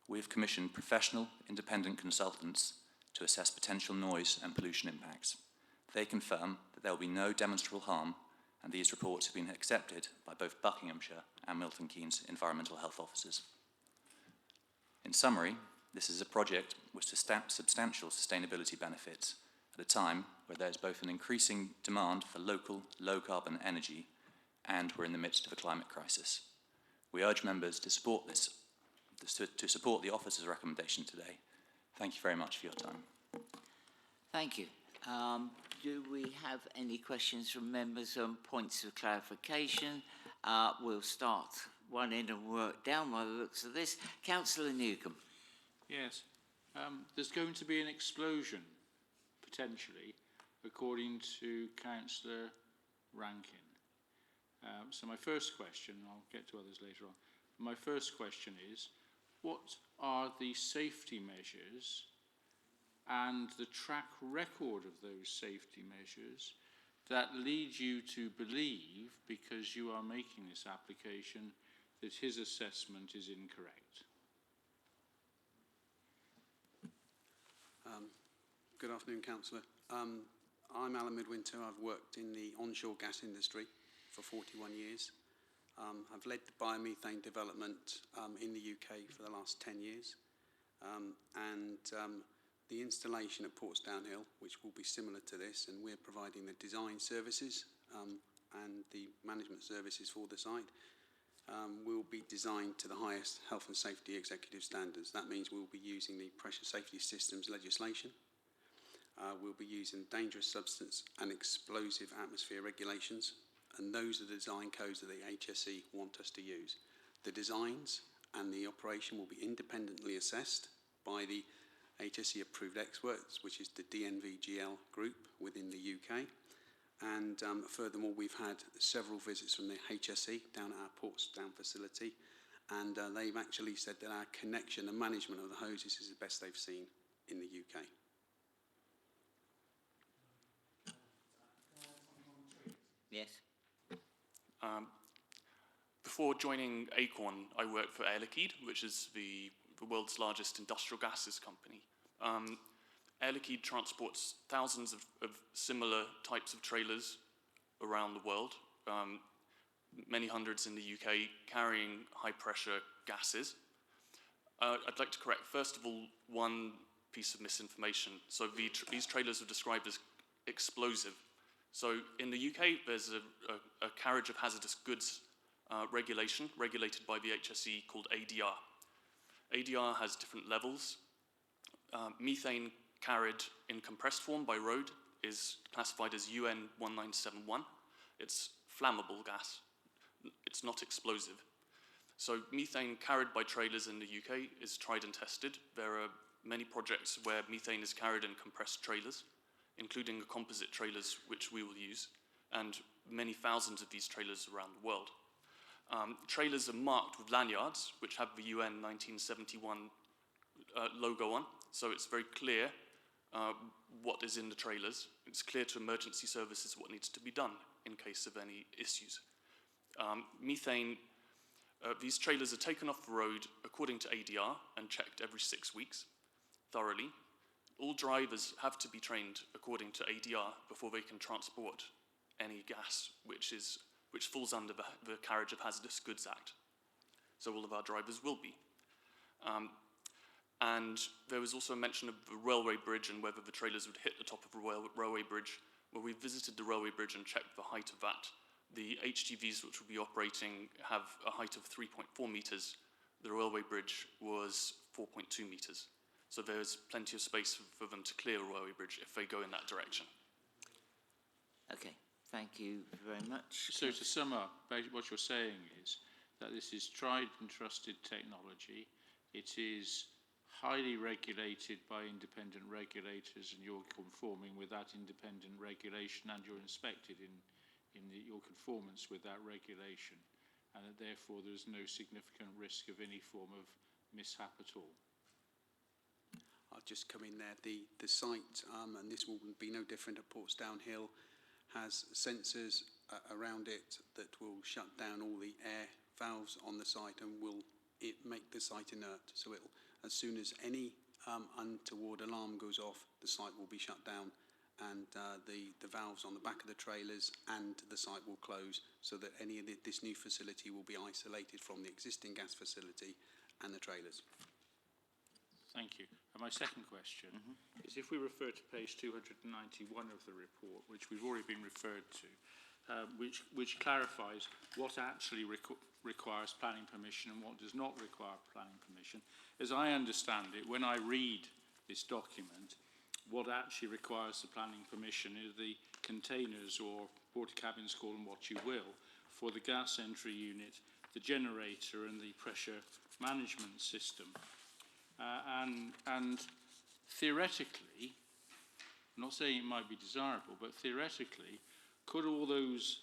S5: we have commissioned professional independent consultants to assess potential noise and pollution impacts. They confirm that there will be no demonstrable harm, and these reports have been accepted by both Buckinghamshire and Milton Keynes environmental health officers. In summary, this is a project with substantial sustainability benefits at a time where there is both an increasing demand for local, low-carbon energy and we're in the midst of a climate crisis. We urge members to support the officer's recommendation today. Thank you very much for your time.
S1: Thank you. Do we have any questions from members on points of clarification? We'll start one end and work down by the looks of this. Councillor Newcombe.
S3: Yes. There's going to be an explosion, potentially, according to Councillor Rankin. So my first question, I'll get to others later on, My first question is, what are the safety measures and the track record of those safety measures that lead you to believe, because you are making this application, that his assessment is incorrect?
S4: Good afternoon, Councillor. I'm Alan Midwinter. I've worked in the onshore gas industry for 41 years. I've led the biomethane development in the UK for the last 10 years. The installation at Portsdown Hill, which will be similar to this, and we're providing the design services and the management services for the site, will be designed to the highest health and safety executive standards. That means we'll be using the pressure safety systems legislation. We'll be using dangerous substance and explosive atmosphere regulations, and those are the design codes that the HSE want us to use. The designs and the operation will be independently assessed by the HSE approved experts, which is the DNVGL group within the UK. And furthermore, we've had several visits from the HSE down at our Portsdown facility, and they've actually said that our connection and management of the hoses is the best they've seen in the UK.
S1: Yes.
S17: Before joining Acorn, I worked for Air Liquide, which is the world's largest industrial gases company. Air Liquide transports thousands of similar types of trailers around the world, many hundreds in the UK, carrying high-pressure gases. I'd like to correct, first of all, one piece of misinformation. So these trailers are described as explosive. So in the UK, there's a carriage of hazardous goods regulation, regulated by the HSE, called ADR. ADR has different levels. Methane carried in compressed form by road is classified as UN 1971. It's flammable gas. It's not explosive. So methane carried by trailers in the UK is tried and tested. There are many projects where methane is carried in compressed trailers, including the composite trailers which we will use, and many thousands of these trailers around the world. Trailers are marked with lanyards, which have the UN 1971 logo on, so it's very clear what is in the trailers. It's clear to emergency services what needs to be done in case of any issues. Methane, these trailers are taken off the road according to ADR and checked every 6 weeks, thoroughly. All drivers have to be trained according to ADR before they can transport any gas which falls under the Carriage of Hazardous Goods Act. So all of our drivers will be. And there was also a mention of the railway bridge and whether the trailers would hit the top of the railway bridge. Well, we visited the railway bridge and checked the height of that. The HGVs which will be operating have a height of 3.4 metres. The railway bridge was 4.2 metres. So there's plenty of space for them to clear a railway bridge if they go in that direction.
S1: Okay, thank you very much.
S3: So to sum up, what you're saying is that this is tried and trusted technology. It is highly regulated by independent regulators, and you're conforming with that independent regulation, and you're inspected in your conformance with that regulation, and that therefore there's no significant risk of any form of mishap at all.
S4: I'll just come in there. The site, and this will be no different at Portsdown Hill, has sensors around it that will shut down all the air valves on the site and will make the site inert. So it'll, as soon as any untoward alarm goes off, the site will be shut down, and the valves on the back of the trailers and the site will close, so that any of this new facility will be isolated from the existing gas facility and the trailers.
S3: Thank you. And my second question is, if we refer to page 291 of the report, which we've already been referred to, which clarifies what actually requires planning permission and what does not require planning permission. As I understand it, when I read this document, what actually requires the planning permission is the containers, or porta cabins, call them what you will, for the gas entry unit, the generator and the pressure management system. And theoretically, I'm not saying it might be desirable, but theoretically, could all those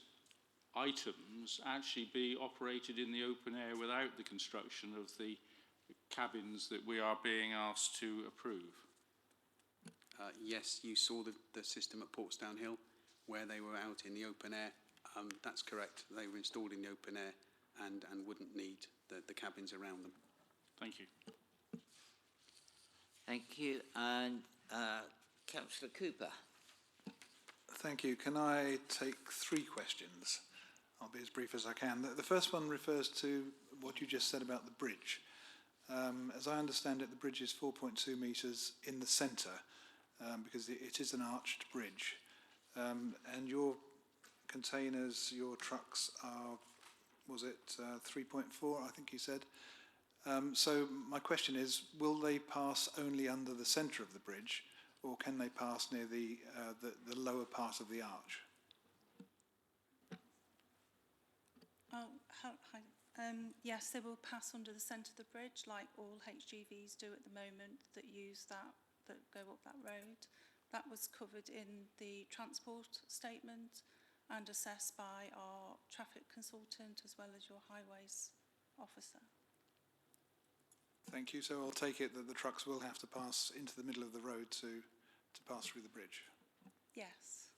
S3: items actually be operated in the open air without the construction of the cabins that we are being asked to approve?
S4: Yes, you saw the system at Portsdown Hill where they were out in the open air. That's correct. They were installed in the open air and wouldn't need the cabins around them.
S3: Thank you.
S1: Thank you. And Councillor Cooper.
S9: Thank you. Can I take 3 questions? I'll be as brief as I can. The first one refers to what you just said about the bridge. As I understand it, the bridge is 4.2 metres in the centre because it is an arched bridge. And your containers, your trucks are, was it 3.4, I think you said? So my question is, will they pass only under the centre of the bridge, or can they pass near the lower part of the arch?
S14: Oh, hi. Yes, they will pass under the centre of the bridge, like all HGVs do at the moment that use that go up that road. That was covered in the transport statement and assessed by our traffic consultant as well as your highways officer.
S9: Thank you. So I'll take it that the trucks will have to pass into the middle of the road to pass through the bridge.
S14: Yes.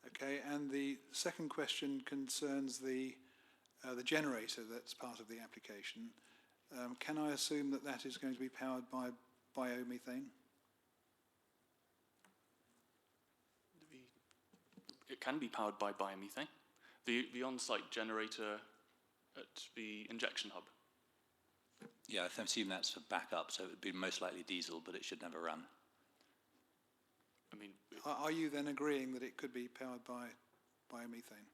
S9: Okay, and the second question concerns the generator that's part of the application. Can I assume that that is going to be powered by biomethane?
S17: It can be powered by biomethane. The on-site generator at the injection hub.
S5: Yeah, I assume that's for backup, so it would be most likely diesel, but it should never run.
S17: I mean,
S9: Are you then agreeing that it could be powered by biomethane?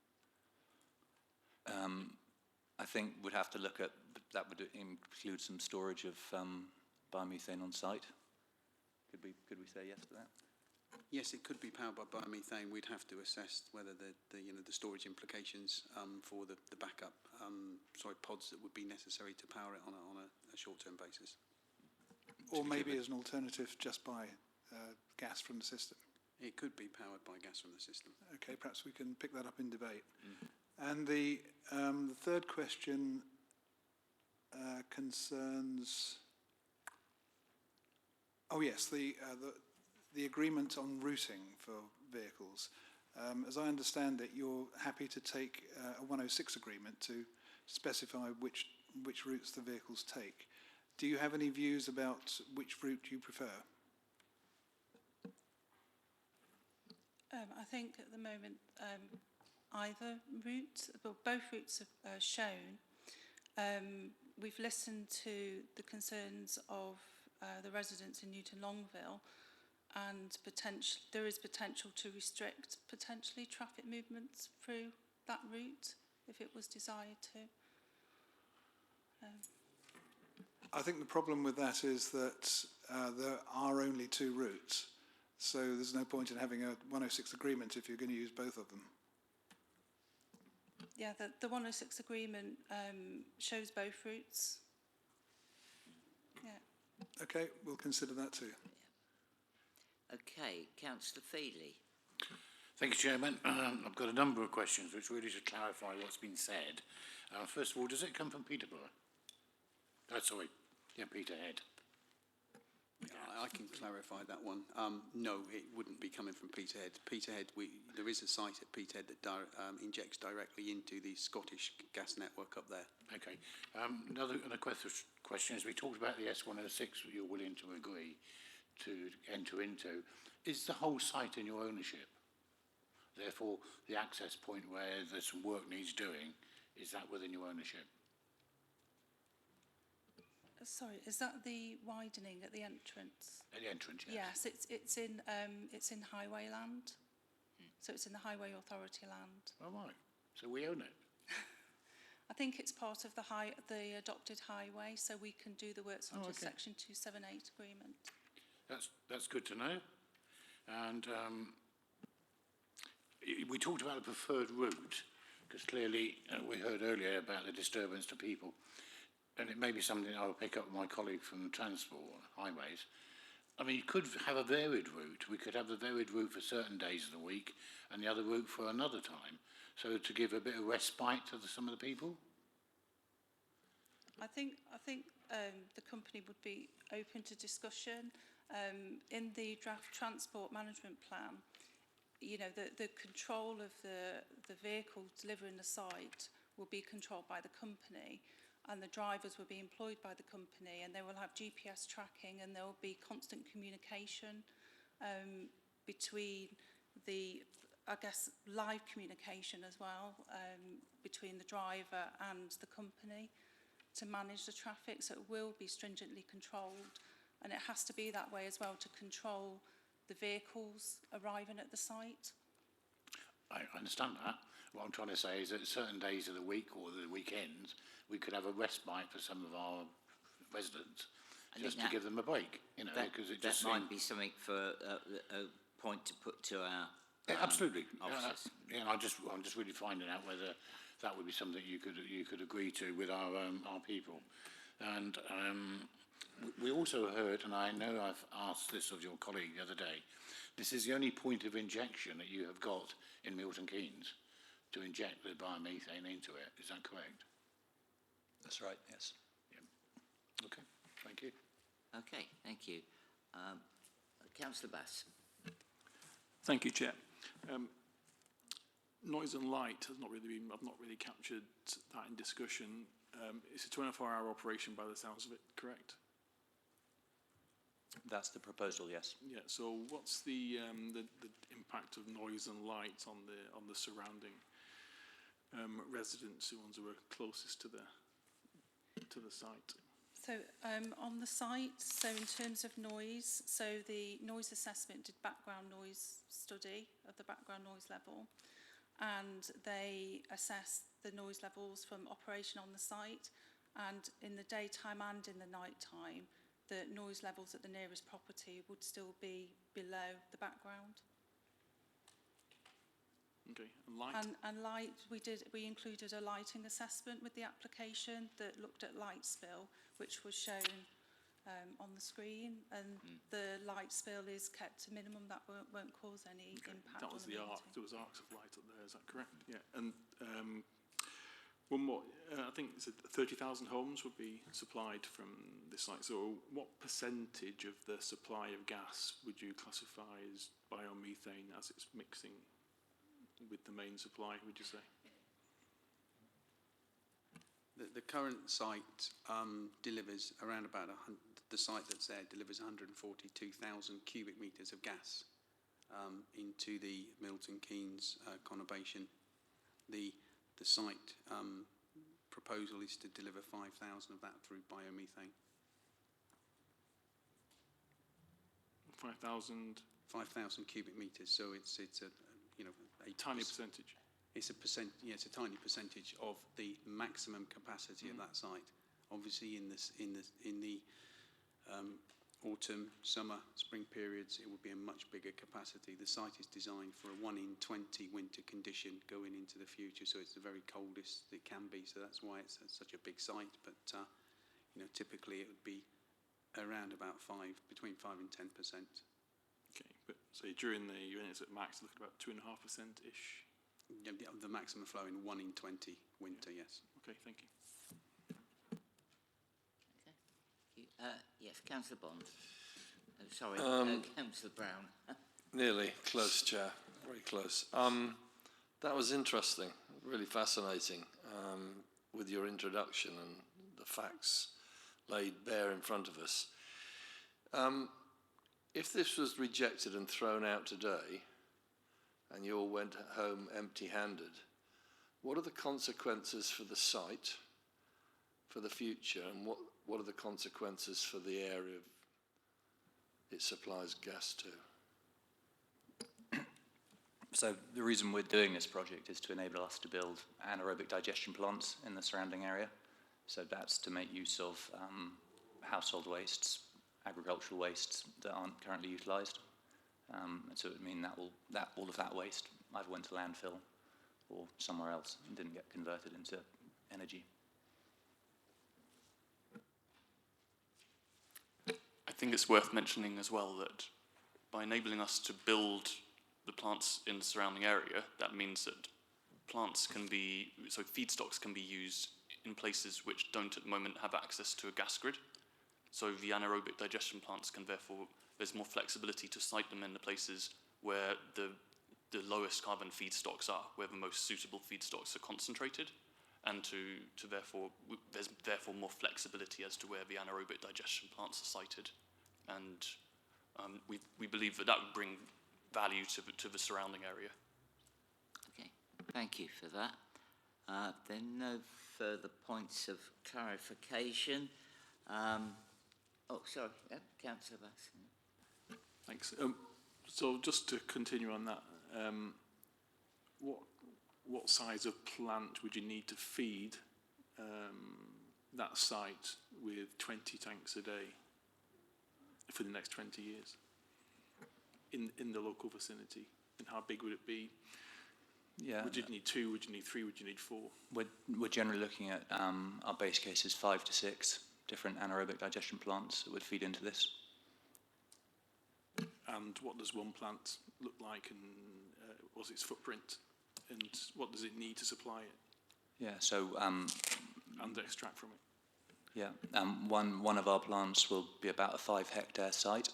S5: I think we'd have to look at, that would include some storage of biomethane on site. Could we say yes to that?
S4: Yes, it could be powered by biomethane. We'd have to assess whether the storage implications for the backup pods that would be necessary to power it on a short-term basis.
S9: Or maybe as an alternative just by gas from the system?
S4: It could be powered by gas from the system.
S9: Okay, perhaps we can pick that up in debate. And the third question concerns, oh yes, the agreement on routing for vehicles. As I understand it, you're happy to take a 106 agreement to specify which routes the vehicles take. Do you have any views about which route you prefer?
S14: I think at the moment either route, well, both routes are shown. We've listened to the concerns of the residents in Newton Longville, and there is potential to restrict potentially traffic movements through that route if it was desired to.
S9: I think the problem with that is that there are only 2 routes, so there's no point in having a 106 agreement if you're going to use both of them.
S14: Yeah, the 106 agreement shows both routes. Yeah.
S9: Okay, we'll consider that too.
S1: Okay, Councillor Feely.
S8: Thank you, Chairman. I've got a number of questions which really should clarify what's been said. First of all, does it come from Peterborough? Peterhead.
S4: I can clarify that one. No, it wouldn't be coming from Peterhead. Peterhead, there is a site at Peterhead that injects directly into the Scottish gas network up there.
S8: Okay. Another question is, we talked about the S106 that you're willing to agree to enter into. Is the whole site in your ownership? Therefore, the access point where there's some work needs doing, is that within your ownership?
S14: Sorry, is that the widening at the entrance?
S8: At the entrance, yes.
S14: Yes, it's in highway land. So it's in the Highway Authority land.
S8: Oh, right. So we own it.
S14: I think it's part of the adopted highway, so we can do the works under Section 278 agreement.
S8: That's good to know. And we talked about a preferred route, because clearly we heard earlier about the disturbance to people. And it may be something I'll pick up with my colleague from Transport Highways. I mean, you could have a varied route. We could have the varied route for certain days of the week and the other route for another time. So to give a bit of respite to some of the people.
S14: I think the company would be open to discussion. In the draft transport management plan, you know, the control of the vehicle delivering the site will be controlled by the company, and the drivers will be employed by the company, and they will have GPS tracking, and there will be constant communication between the, I guess, live communication as well, between the driver and the company to manage the traffic. So it will be stringently controlled, and it has to be that way as well to control the vehicles arriving at the site.
S8: I understand that. What I'm trying to say is that certain days of the week or the weekends, we could have a respite for some of our residents, just to give them a break, you know, because it just
S1: might be something for a point to put to our
S8: absolutely.
S1: officers.
S8: Yeah, I'm just really finding out whether that would be something you could agree to with our people. And we also heard, and I know I've asked this of your colleague the other day, this is the only point of injection that you have got in Milton Keynes to inject the biomethane into it. Is that correct?
S5: That's right, yes.
S8: Yeah. Okay, thank you.
S1: Okay, thank you. Councillor Bass.
S21: Thank you, Chair. Noise and light has not really been, I've not really captured that in discussion. It's a 24-hour operation by the sounds of it, correct?
S5: That's the proposal, yes.
S21: Yeah. So, what's the impact of noise and light on the surrounding residents, the ones who are closest to the site?
S14: So on the site, so in terms of noise, so the noise assessment did background noise study of the background noise level, and they assessed the noise levels from operation on the site, and in the daytime and in the night time, the noise levels at the nearest property would still be below the background.
S21: Okay, and light?
S14: And light, we included a lighting assessment with the application that looked at light spill, which was shown on the screen, and the light spill is kept to minimum. That won't cause any impact.
S21: That was
S14: on the
S21: arc. There was arcs of light up there. Is that correct? Yeah. And one more. I think it's 30,000 homes would be supplied from this site. So, what percentage of the supply of gas would you classify as biomethane as it's mixing with the main supply, would you say?
S4: The current site delivers around about the site that's there delivers 142,000 cubic metres of gas into the Milton Keynes conurbation. The site proposal is to deliver 5,000 of that through biomethane.
S21: 5,000
S4: cubic metres. So it's a a
S21: tiny percentage.
S4: It's a it's a tiny percentage of the maximum capacity of that site. Obviously, in the autumn, summer, spring periods, it would be a much bigger capacity. The site is designed for a 1 in 20 winter condition going into the future, so it's the very coldest it can be. So that's why it's such a big site. But typically it would be around about between 5 and 10%.
S21: Okay, but so during the units at max, look at about 2.5%-ish.
S4: The maximum flow in 1 in 20 winter, yes.
S21: Okay, thank you.
S1: Okay. Yes, Councillor Bond. Oh, sorry, Councillor Brown.
S20: Nearly close, Chair. Very close. That was interesting, really fascinating, with your introduction and the facts laid bare in front of us. If this was rejected and thrown out today, and you all went home empty-handed, what are the consequences for the site, for the future, and what are the consequences for the area it supplies gas to?
S5: So the reason we're doing this project is to enable us to build anaerobic digestion plants in the surrounding area. So that's to make use of household wastes, agricultural wastes that aren't currently utilised. And so it would mean that all of that waste either went to landfill or somewhere else and didn't get converted into energy.
S17: think it's worth mentioning as well that by enabling us to build the plants in the surrounding area, that means that feedstocks can be used in places which don't at the moment have access to a gas grid. So the anaerobic digestion plants can therefore, there's more flexibility to site them in the places where the lowest carbon feedstocks are, where the most suitable feedstocks are concentrated, and there's therefore more flexibility as to where the anaerobic digestion plants are sited. And we believe that would bring value to the surrounding area.
S1: Okay, thank you for that. Then no further points of clarification. Sorry, Councillor Bass.
S21: Thanks. So just to continue on that, what size of plant would you need to feed that site with 20 tanks a day for the next 20 years in the local vicinity? And how big would it be?
S5: Yeah.
S21: Would you need 2? Would you need 3? Would you need 4?
S5: We're generally looking at our base case is 5 to 6 different anaerobic digestion plants that would feed into this.
S21: And what does one plant look like, and what's its footprint, and what does it need to supply it?
S5: Yeah, so
S21: and extract from it.
S5: Yeah, one of our plants will be about a 5-hectare site.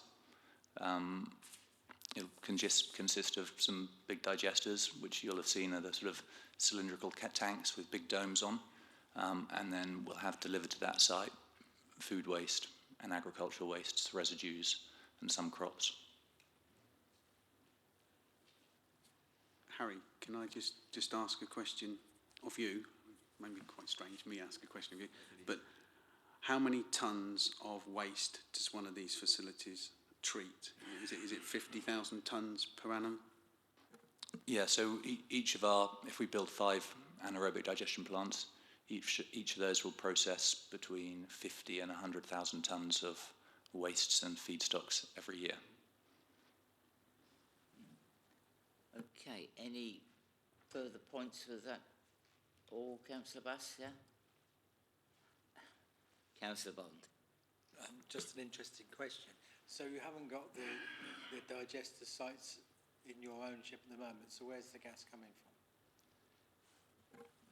S5: It can just consist of some big digesters, which you'll have seen are the sort of cylindrical tanks with big domes on, and then we'll have delivered to that site food waste and agricultural wastes, residues, and some crops.
S4: Harry, can I just ask a question of you? Maybe quite strange, me ask a question of you, but how many tonnes of waste does one of these facilities treat? Is it 50,000 tonnes per annum?
S5: Yeah, so each of if we build 5 anaerobic digestion plants, each of those will process between 50 and 100,000 tonnes of wastes and feedstocks every year.
S1: Okay, any further points with that? Or Councillor Bass, yeah? Councillor Bond.
S19: Just an interesting question. So you haven't got the digester sites in your ownership at the moment, so where's the gas coming from?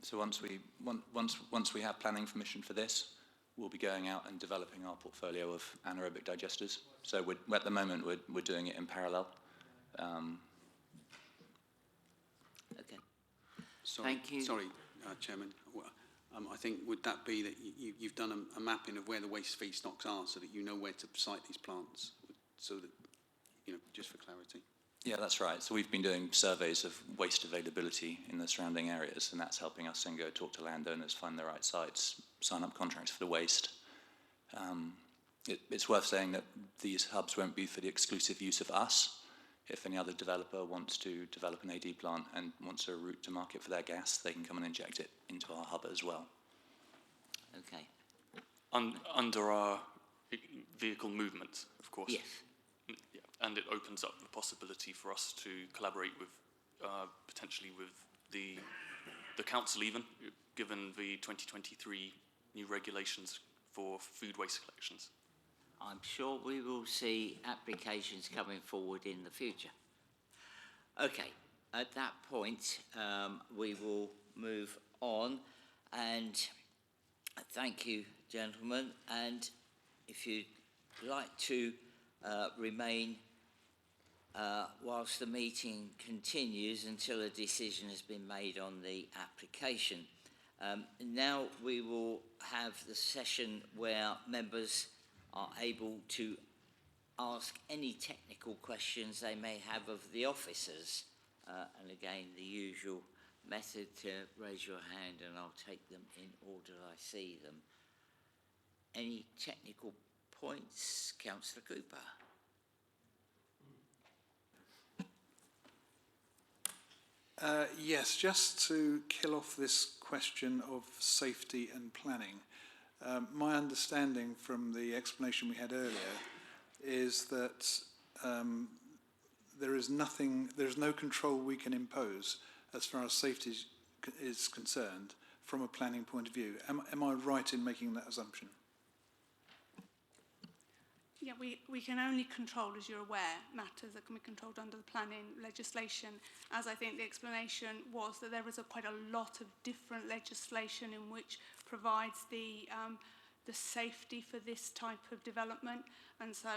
S5: So once we have planning permission for this, we'll be going out and developing our portfolio of anaerobic digesters. So at the moment we're doing it in parallel.
S1: Okay.
S4: Thank you. Sorry, Chairman. I think would that be that you've done a mapping of where the waste feedstocks are, so that you know where to site these plants, so that just for clarity.
S5: Yeah, that's right. So we've been doing surveys of waste availability in the surrounding areas, and that's helping us then go talk to landowners, find the right sites, sign up contracts for the waste. It's worth saying that these hubs won't be for the exclusive use of us. If any other developer wants to develop an AD plant and wants a route to market for their gas, they can come and inject it into our hub as well.
S1: Okay.
S17: Under our vehicle movement, of course.
S1: Yes.
S17: Yeah. And it opens up the possibility for us to collaborate with, potentially with the council even, given the 2023 new regulations for food waste collections.
S1: I'm sure we will see applications coming forward in the future. Okay, at that point, we will move on, and thank you, gentlemen. And if you'd like to remain whilst the meeting continues until a decision has been made on the application. Now we will have the session where members are able to ask any technical questions they may have of the officers. And again, the usual method to raise your hand and I'll take them in order I see them. Any technical points? Councillor Cooper.
S9: Yes, just to kill off this question of safety and planning. My understanding from the explanation we had earlier is that there is no control we can impose as far as safety is concerned from a planning point of view. Am I right in making that assumption?
S22: Yeah, we can only control, as you're aware, matters that can be controlled under the planning legislation, as I think the explanation was that there is quite a lot of different legislation in which provides the safety for this type of development. And so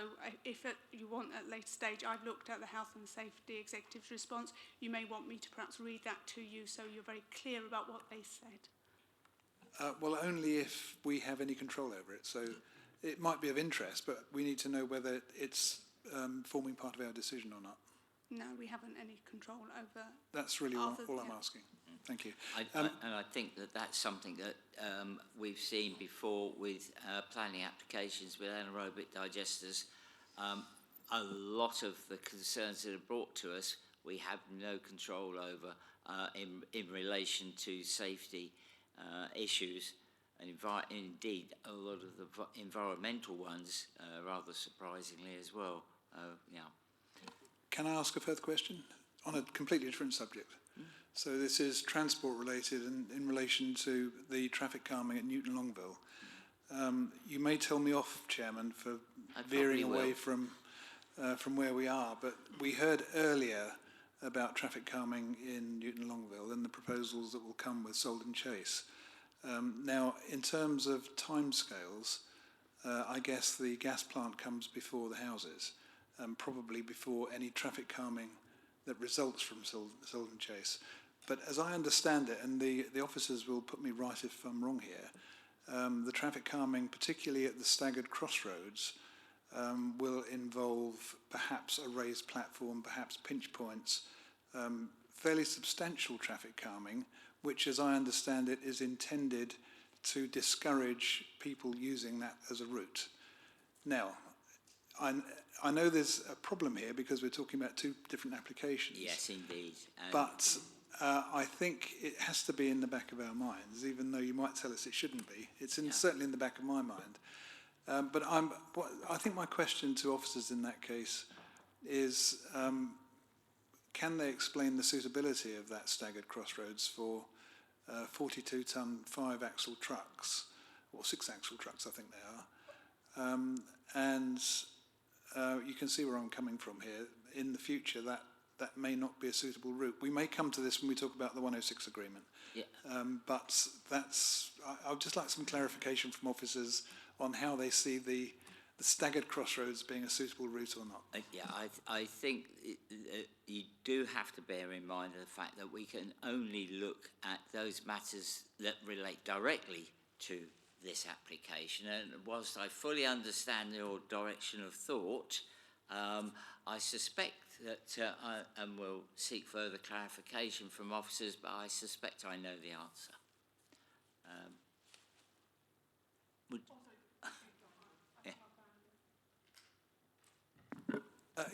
S22: if you want at a later stage, I've looked at the Health and Safety Executive's response. You may want me to perhaps read that to you so you're very clear about what they said.
S9: Well, only if we have any control over it. So it might be of interest, but we need to know whether it's forming part of our decision or not.
S22: No, we haven't any control over...
S9: That's really all I'm asking. Thank you.
S1: And I think that that's something that we've seen before with planning applications with anaerobic digesters. A lot of the concerns that are brought to us, we have no control over in relation to safety issues, and indeed a lot of the environmental ones, rather surprisingly as well. Yeah.
S9: Can I ask a further question on a completely different subject? So this is transport related and in relation to the traffic calming at Newton Longville. You may tell me off, Chairman, for veering away from where we are, but we heard earlier about traffic calming in Newton Longville and the proposals that will come with Salden Chase. Now, in terms of timescales, I guess the gas plant comes before the houses, probably before any traffic calming that results from Salden Chase. But as I understand it, and the officers will put me right if I'm wrong here, the traffic calming, particularly at the staggered crossroads, will involve perhaps a raised platform, perhaps pinch points, fairly substantial traffic calming, which, as I understand it, is intended to discourage people using that as a route. Now, I know there's a problem here because we're talking about two different applications.
S1: Yes, indeed.
S9: But I think it has to be in the back of our minds, even though you might tell us it shouldn't be. It's certainly in the back of my mind. But I think my question to officers in that case is, can they explain the suitability of that staggered crossroads for 42-ton 5-axle trucks, or 6-axle trucks, I think they are. And you can see where I'm coming from here. In the future, that may not be a suitable route. We may come to this when we talk about the 106 agreement.
S1: Yeah.
S9: But I would just like some clarification from officers on how they see the staggered crossroads being a suitable route or not.
S1: Yeah, I think you do have to bear in mind the fact that we can only look at those matters that relate directly to this application. And whilst I fully understand your direction of thought, I suspect that, and we'll seek further clarification from officers, but I suspect I know the answer.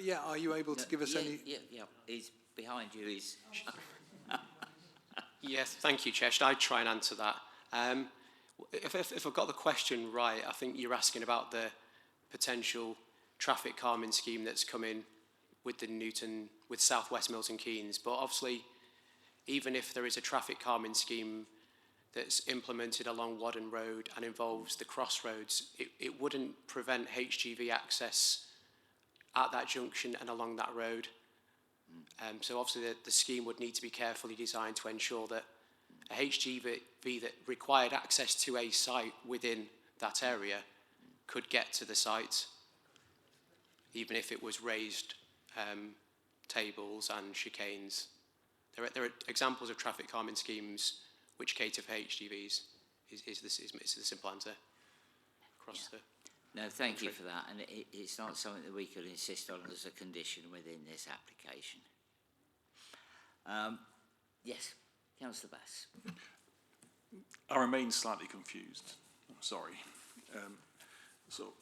S9: Yeah, are you able to give us any...
S1: Yeah, he's behind you. He's...
S7: Yes, thank you, Chair. Should I try and answer that? If I've got the question right, I think you're asking about the potential traffic calming scheme that's coming with with South West Milton Keynes. But obviously, even if there is a traffic calming scheme that's implemented along Wadden Road and involves the crossroads, it wouldn't prevent HGV access at that junction and along that road. So obviously the scheme would need to be carefully designed to ensure that a HGV that required access to a site within that area could get to the site, even if it was raised tables and chicanes. There are examples of traffic calming schemes which cater for HGVs, is the simple answer.
S1: No, thank you for that, and it's not something that we could insist on as a condition within this application. Yes, Councillor Bass.
S21: I remain slightly confused. I'm sorry. So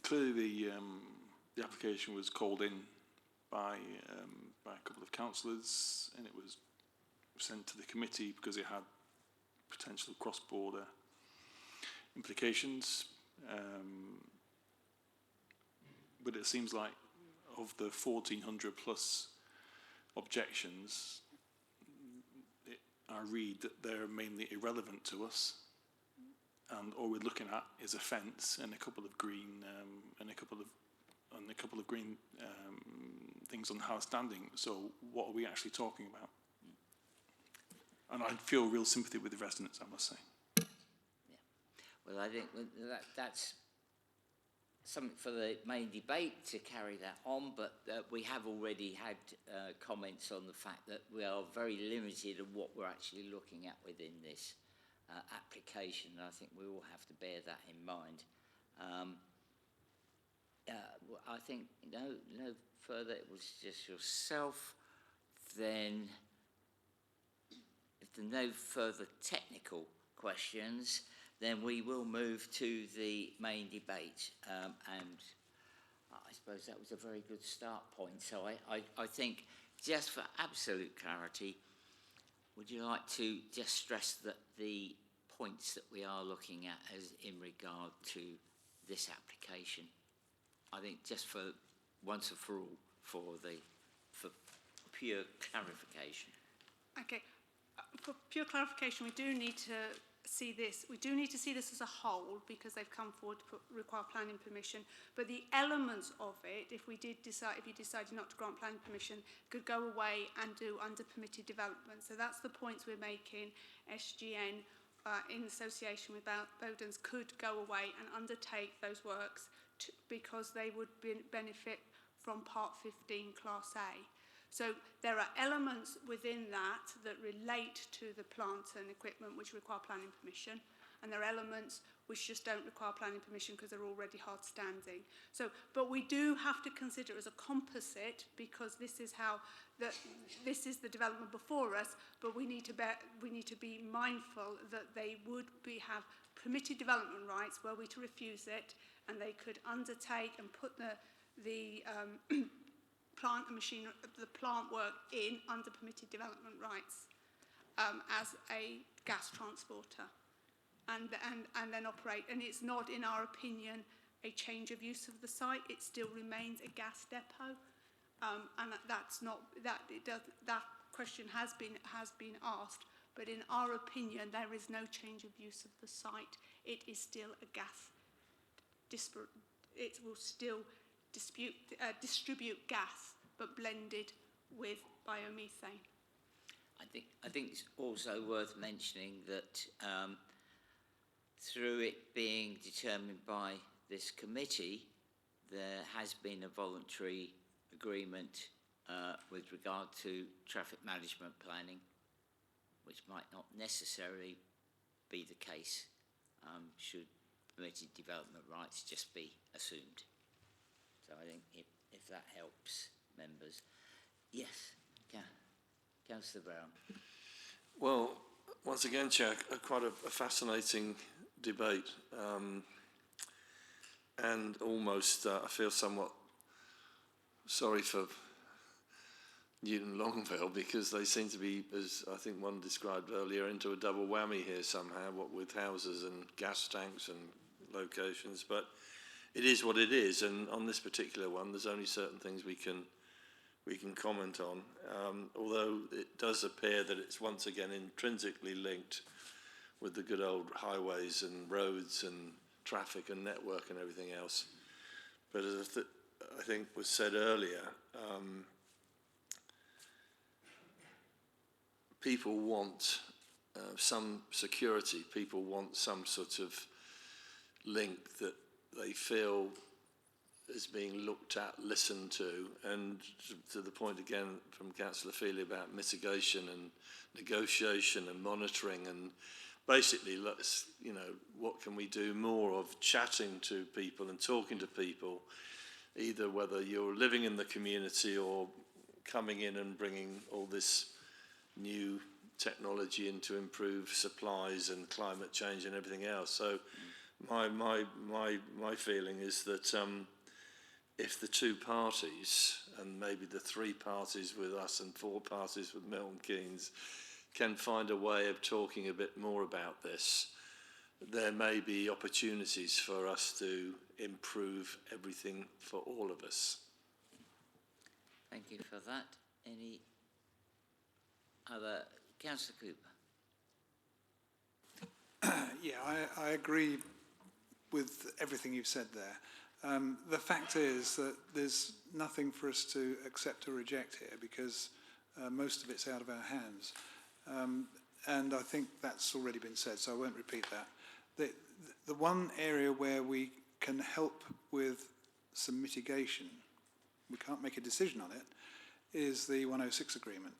S21: clearly the application was called in by a couple of councillors, and it was sent to the committee because it had potential cross-border implications. But it seems like of the 1,400 plus objections, I read that they're mainly irrelevant to us. and all we're looking at is a fence and a couple of green things on the house standing. So what are we actually talking about? And I feel real sympathy with the residents, I must say.
S1: Well, I think that's something for the main debate to carry that on, but we have already had comments on the fact that we are very limited in what we're actually looking at within this application. I think we all have to bear that in mind. I think no further. It was just yourself. Then, if there are no further technical questions, then we will move to the main debate. And I suppose that was a very good start point. So I think, just for absolute clarity, would you like to just stress that the points that we are looking at as in regard to this application? I think just for once and for all, for pure clarification.
S22: Okay, for pure clarification, we do need to see this. We do need to see this as a whole because they've come forward to require planning permission. But the elements of it, if you decided not to grant planning permission, could go away and do under permitted development. So that's the points we're making. SGN, in association with Bowdens, could go away and undertake those works because they would benefit from Part 15 Class A. So there are elements within that relate to the plant and equipment which require planning permission, and there are elements which just don't require planning permission because they're already hard standing. So, but we do have to consider it as a composite because this is this is the development before us. But we need to be mindful that they would have permitted development rights were we to refuse it, and they could undertake and put the plant and machinery, the plant work in under permitted development rights as a gas transporter, and then operate. And it's not, in our opinion, a change of use of the site. It still remains a gas depot, and that's not that. That question has been asked, but in our opinion, there is no change of use of the site. It is still a gas disparate. It will still distribute gas, but blended with biomethane.
S1: I think it's also worth mentioning that through it being determined by this committee, there has been a voluntary agreement with regard to traffic management planning, which might not necessarily be the case should permitted development rights just be assumed. So I think if that helps members. Yes, Councillor Brown.
S20: Well, once again, Chair, quite a fascinating debate, and almost I feel somewhat sorry for Newton Longville because they seem to be, as I think one described earlier, into a double whammy here somehow, what with houses and gas tanks and locations. But it is what it is, and on this particular one, there's only certain things we can comment on. Although it does appear that it's once again intrinsically linked with the good old highways and roads and traffic and network and everything else. But as I think was said earlier, people want some security. People want some sort of link that they feel is being looked at, listened to, and to the point again from Councillor Feely about mitigation and negotiation and monitoring, and basically, let's, what can we do more of chatting to people and talking to people, either whether you're living in the community or coming in and bringing all this new technology in to improve supplies and climate change and everything else. So my feeling is that if the two parties, and maybe the three parties with us and four parties with Milton Keynes, can find a way of talking a bit more about this, there may be opportunities for us to improve everything for all of us.
S1: Thank you for that. Any other? Councillor Cooper.
S9: Yeah, I agree with everything you've said there. The fact is that there's nothing for us to accept or reject here because most of it's out of our hands. And I think that's already been said, so I won't repeat that. The one area where we can help with some mitigation, we can't make a decision on it, is the 106 agreement.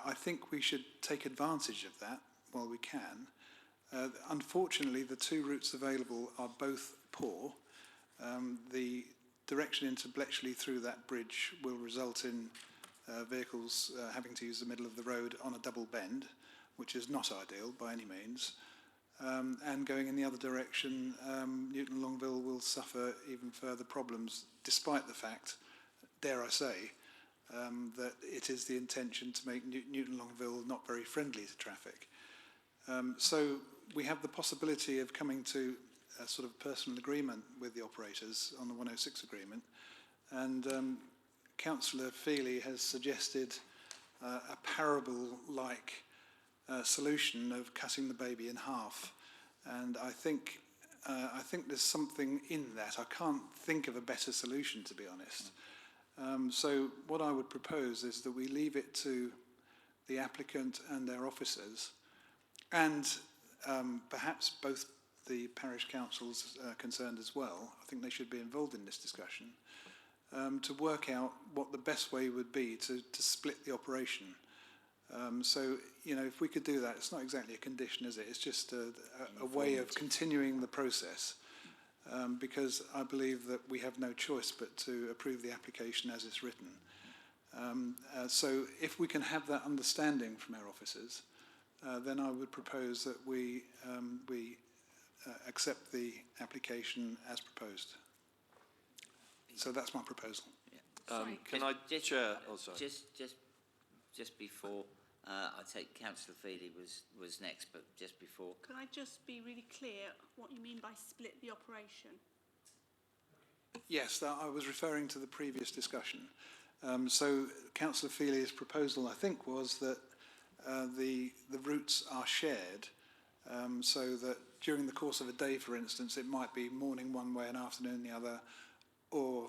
S9: I think we should take advantage of that while we can. Unfortunately, the two routes available are both poor. The direction into Bletchley through that bridge will result in vehicles having to use the middle of the road on a double bend, which is not ideal by any means. And going in the other direction, Newton Longville will suffer even further problems, despite the fact, dare I say, that it is the intention to make Newton Longville not very friendly to traffic. So we have the possibility of coming to a sort of personal agreement with the operators on the 106 agreement. And Councillor Feely has suggested a parable-like solution of cutting the baby in half. And I think there's something in that. I can't think of a better solution, to be honest. So what I would propose is that we leave it to the applicant and their officers, and perhaps both the parish councils concerned as well. I think they should be involved in this discussion, to work out what the best way would be to split the operation. So, you know, if we could do that, it's not exactly a condition, is it? It's just a way of continuing the process. Because I believe that we have no choice but to approve the application as it's written. So if we can have that understanding from our officers, then I would propose that we accept the application as proposed. So that's my proposal.
S1: Yeah.
S20: Can I, Chair? Oh, sorry.
S1: Just before, I take Councillor Feely was next, but just before.
S22: Can I just be really clear what you mean by split the operation?
S9: Yes, I was referring to the previous discussion. So Councillor Feely's proposal, I think, was that the routes are shared, so that during the course of a day, for instance, it might be morning one way and afternoon the other, or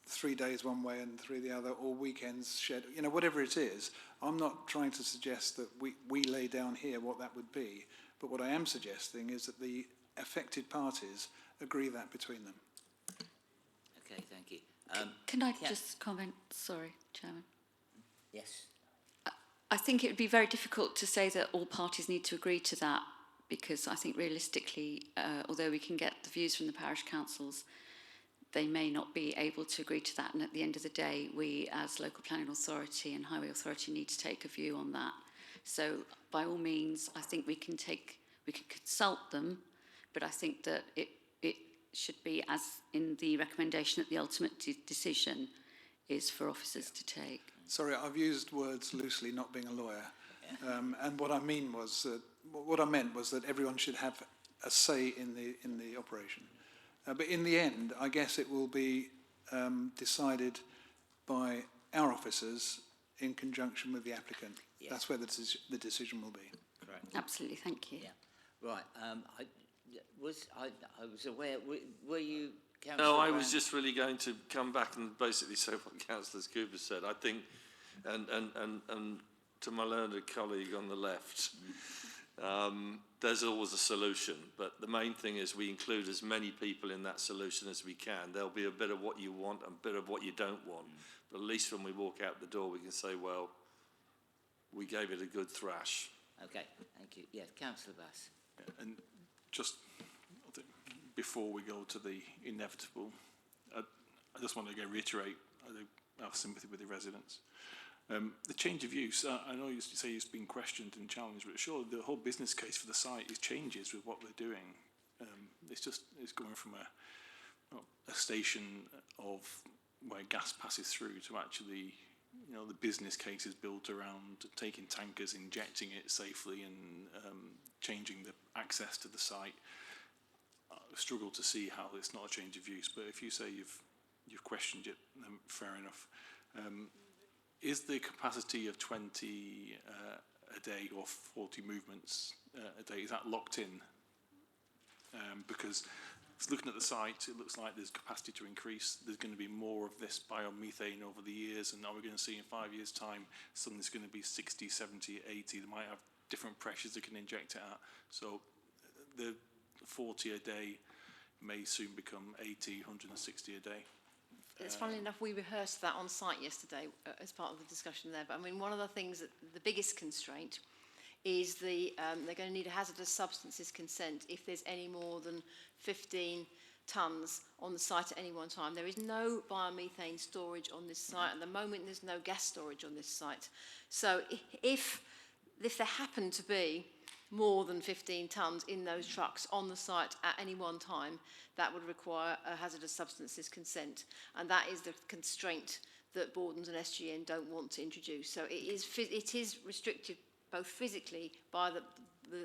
S9: 3 days one way and 3 the other, or weekends shared, you know, whatever it is. I'm not trying to suggest that we lay down here what that would be, but what I am suggesting is that the affected parties agree that between them.
S1: Okay, thank you.
S11: Can I just comment? Sorry, Chairman.
S1: Yes.
S11: I think it would be very difficult to say that all parties need to agree to that, because I think realistically, although we can get the views from the parish councils, they may not be able to agree to that. And at the end of the day, we as local planning authority and highway authority need to take a view on that. So by all means, I think we can consult them, but I think that it should be, as in the recommendation, that the ultimate decision is for officers to take.
S9: Sorry, I've used words loosely, not being a lawyer. And what I meant was that everyone should have a say in the operation. But in the end, I guess it will be decided by our officers in conjunction with the applicant.
S1: Yes.
S9: That's where the decision will be.
S1: Correct.
S11: Absolutely, thank you.
S1: Yeah. Right. I was aware. Were you, Councillor?
S20: No, I was just really going to come back and basically say what Councillor Cooper said. I think, and to my learned colleague on the left. There's always a solution, but the main thing is we include as many people in that solution as we can. There'll be a bit of what you want and a bit of what you don't want, but at least when we walk out the door we can say, well, we gave it a good thrash.
S1: Okay, thank you. Yes, Councillor Bass.
S21: Yeah, and just before we go to the inevitable, I just want to again reiterate our sympathy with the residents. The change of use, I know you say it's been questioned and challenged, but sure, the whole business case for the site changes with what we're doing. It's going from a station of where gas passes through to actually, you know, the business case is built around taking tankers, injecting it safely, and changing the access to the site. I struggle to see how it's not a change of use, but if you say you've questioned it, then fair enough. Is the capacity of 20 a day or 40 movements a day? Is that locked in? Because looking at the site, it looks like there's capacity to increase. There's going to be more of this biomethane over the years, and are we going to see in 5 years' time something's going to be 60, 70, 80? They might have different pressures they can inject it at. So the 40 a day may soon become 80, 160 a day.
S2: It's funny enough, we rehearsed that on site yesterday as part of the discussion there. But I mean, one of the things, that the biggest constraint is they're going to need a hazardous substances consent if there's any more than 15 tonnes on the site at any one time. There is no biomethane storage on this site. At the moment, there's no gas storage on this site. So if there happen to be more than 15 tonnes in those trucks on the site at any one time, that would require a hazardous substances consent. And that is the constraint that Bordens and SGN don't want to introduce. So it is restricted both physically by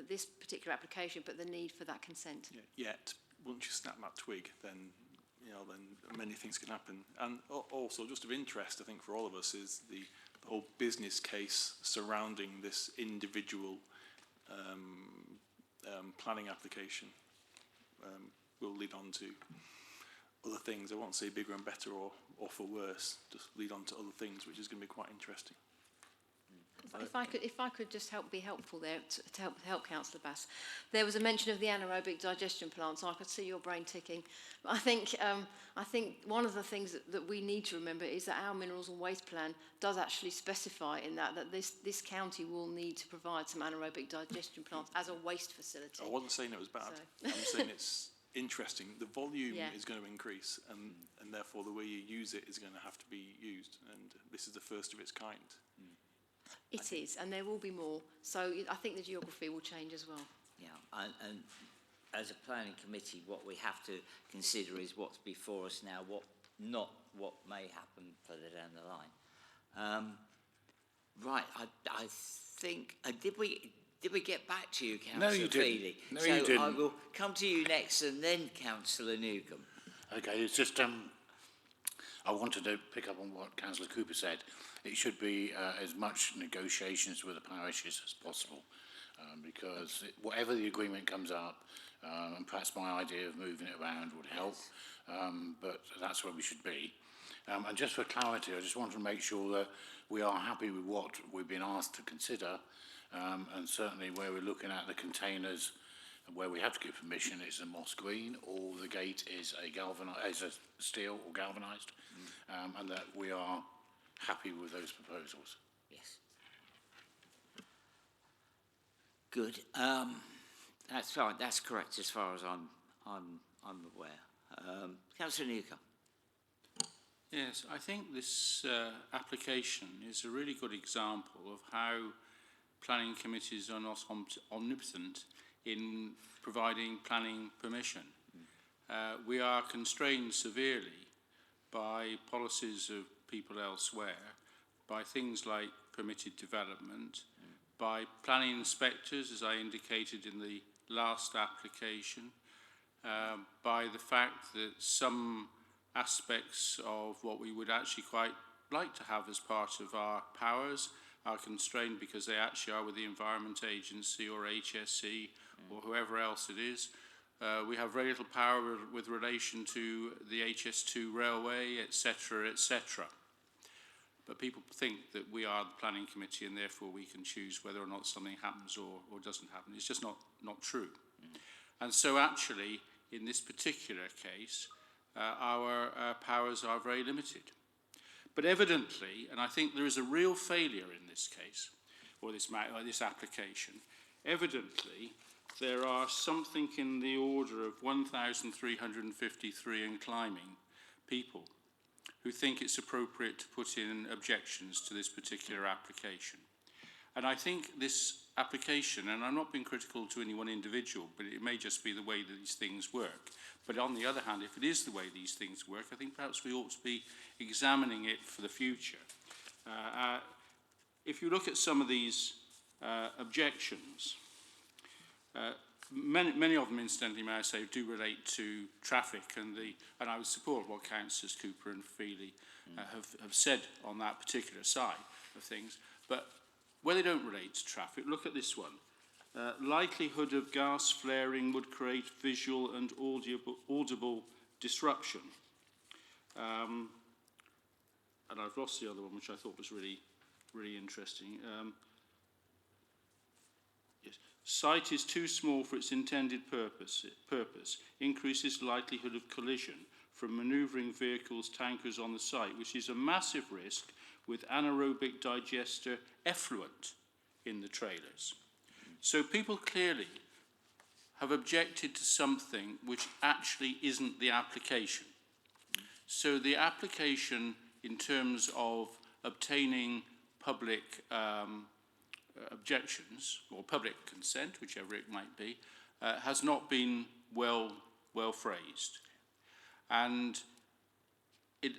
S2: this particular application, but the need for that consent.
S21: Yet, once you snap that twig, then then many things can happen. And also, just of interest, I think for all of us, is the whole business case surrounding this individual planning application. Will lead on to other things. I won't say bigger and better or for worse. Just lead on to other things, which is going to be quite interesting.
S2: If I could just be helpful there to help Councillor Bass. There was a mention of the anaerobic digestion plant, so I could see your brain ticking. But I think one of the things that we need to remember is that our minerals and waste plan does actually specify in that this county will need to provide some anaerobic digestion plants as a waste facility.
S21: I wasn't saying it was bad. So. I'm saying it's interesting. The volume is going to increase, and therefore the way you use it is going to have to be used. And this is the first of its kind.
S2: It is, and there will be more. So I think the geography will change as well.
S1: Yeah, and as a planning committee, what we have to consider is what's before us now, not what may happen further down the line. Right, I think did we get back to you, Councillor Feely?
S8: No, you didn't.
S1: I will come to you next, and then Councillor Newcombe.
S8: Okay, it's just I wanted to pick up on what Councillor Cooper said. It should be as much negotiations with the parishes as possible, because whatever the agreement comes up, and perhaps my idea of moving it around would help, but that's where we should be. And just for clarity, I just want to make sure that we are happy with what we've been asked to consider, and certainly where we're looking at the containers, where we have to give permission, it's a moss green, or the gate is a steel or galvanised, and that we are happy with those proposals.
S1: Yes. Good. That's right. That's correct as far as I'm aware. Councillor Newcombe.
S3: Yes, I think this application is a really good example of how planning committees are not omnipotent in providing planning permission. We are constrained severely by policies of people elsewhere, by things like permitted development, by planning inspectors, as I indicated in the last application, by the fact that some aspects of what we would actually quite like to have as part of our powers are constrained because they actually are with the Environment Agency or HSE or whoever else it is. We have very little power with relation to the HS2 railway, etc., etc. But people think that we are the planning committee and therefore we can choose whether or not something happens or doesn't happen. It's just not true. And so actually, in this particular case, our powers are very limited. But evidently, and I think there is a real failure in this case, or this application, evidently there are something in the order of 1,353 and climbing people who think it's appropriate to put in objections to this particular application. And I think this application, and I'm not being critical to any one individual, but it may just be the way that these things work. But on the other hand, if it is the way these things work, I think perhaps we ought to be examining it for the future. If you look at some of these objections, many of them, incidentally, may I say, do relate to traffic, and I would support what Councillors Cooper and Feely have said on that particular side of things. But where they don't relate to traffic, look at this one. Likelihood of gas flaring would create visual and audible disruption. And I've lost the other one, which I thought was really interesting. Yes. Site is too small for its intended purpose. Increases likelihood of collision from manoeuvring vehicles, tankers on the site, which is a massive risk with anaerobic digester effluent in the trailers. So people clearly have objected to something which actually isn't the application. So the application in terms of obtaining public objections or public consent, whichever it might be, has not been well phrased. And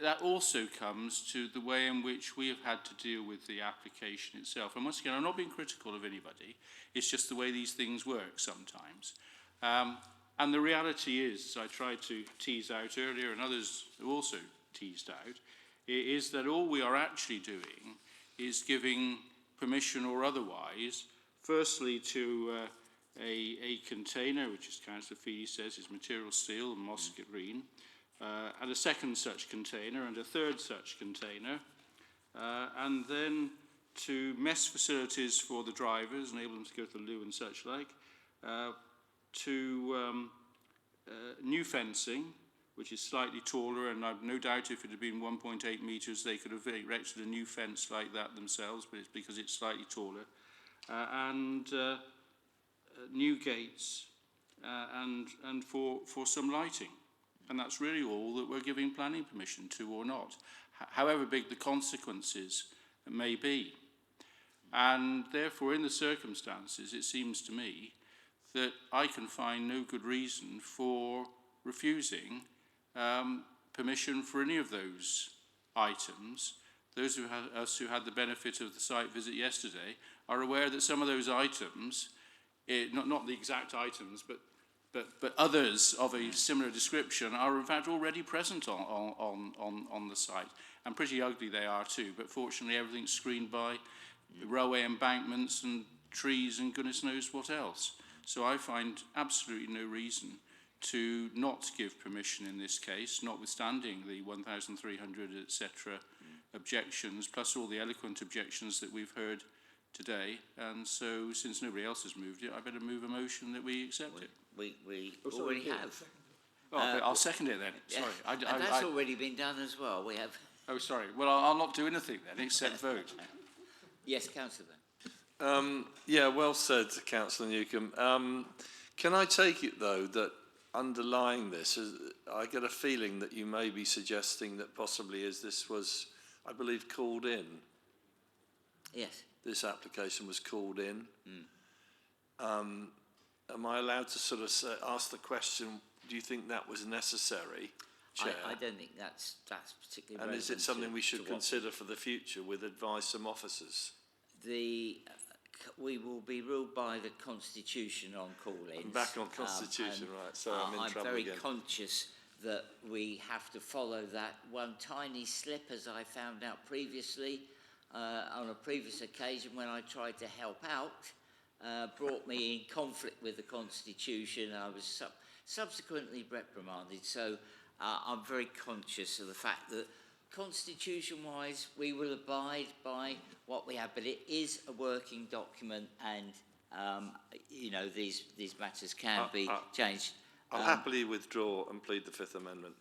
S3: that also comes to the way in which we have had to deal with the application itself. And once again, I'm not being critical of anybody, it's just the way these things work sometimes. And the reality is, as I tried to tease out earlier, and others have also teased out, is that all we are actually doing is giving permission or otherwise, firstly to a container, which as Councillor Feely says is material steel and mosquite green, and a second such container and a third such container, and then to mess facilities for the drivers, enable them to go to the loo and such like, to new fencing, which is slightly taller, and I've no doubt if it had been 1.8 metres, they could have erected a new fence like that themselves, but it's because it's slightly taller, and new gates, and for some lighting. And that's really all that we're giving planning permission to or not, however big the consequences may be. And therefore, in the circumstances, it seems to me that I can find no good reason for refusing permission for any of those items. Those of us who had the benefit of the site visit yesterday are aware that some of those items, not the exact items, but others of a similar description are in fact already present on the site. And pretty ugly they are too, but fortunately everything's screened by railway embankments and trees and goodness knows what else. So I find absolutely no reason to not give permission in this case, notwithstanding the 1,300, etc. objections, plus all the eloquent objections that we've heard today. And so, since nobody else has moved it, I better move a motion that we accept it.
S1: We already have.
S3: Oh, I'll second it then.
S1: Yeah.
S3: Sorry.
S1: And that's already been done as well. We have.
S3: Oh, sorry. Well, I'll not do anything then, except vote.
S1: Yes, Councillor.
S20: Yeah, well said, Councillor Newcombe. Can I take it, though, that underlying this, I get a feeling that you may be suggesting that possibly as this was, I believe, called in.
S1: Yes.
S20: This application was called in. Am I allowed to sort of ask the question, do you think that was necessary, Chair?
S1: I don't think that's particularly relevant.
S20: And is it something we should consider for the future with advice from officers?
S1: We will be ruled by the Constitution on call-ins.
S20: I'm back on Constitution, right, so I'm in trouble again.
S1: I'm very conscious that we have to follow that. One tiny slip, as I found out previously, on a previous occasion when I tried to help out, brought me in conflict with the Constitution. I was subsequently reprimanded, so I'm very conscious of the fact that Constitution-wise, we will abide by what we have, but it is a working document, and you know these matters can be changed.
S20: I'll happily withdraw and plead the Fifth Amendment.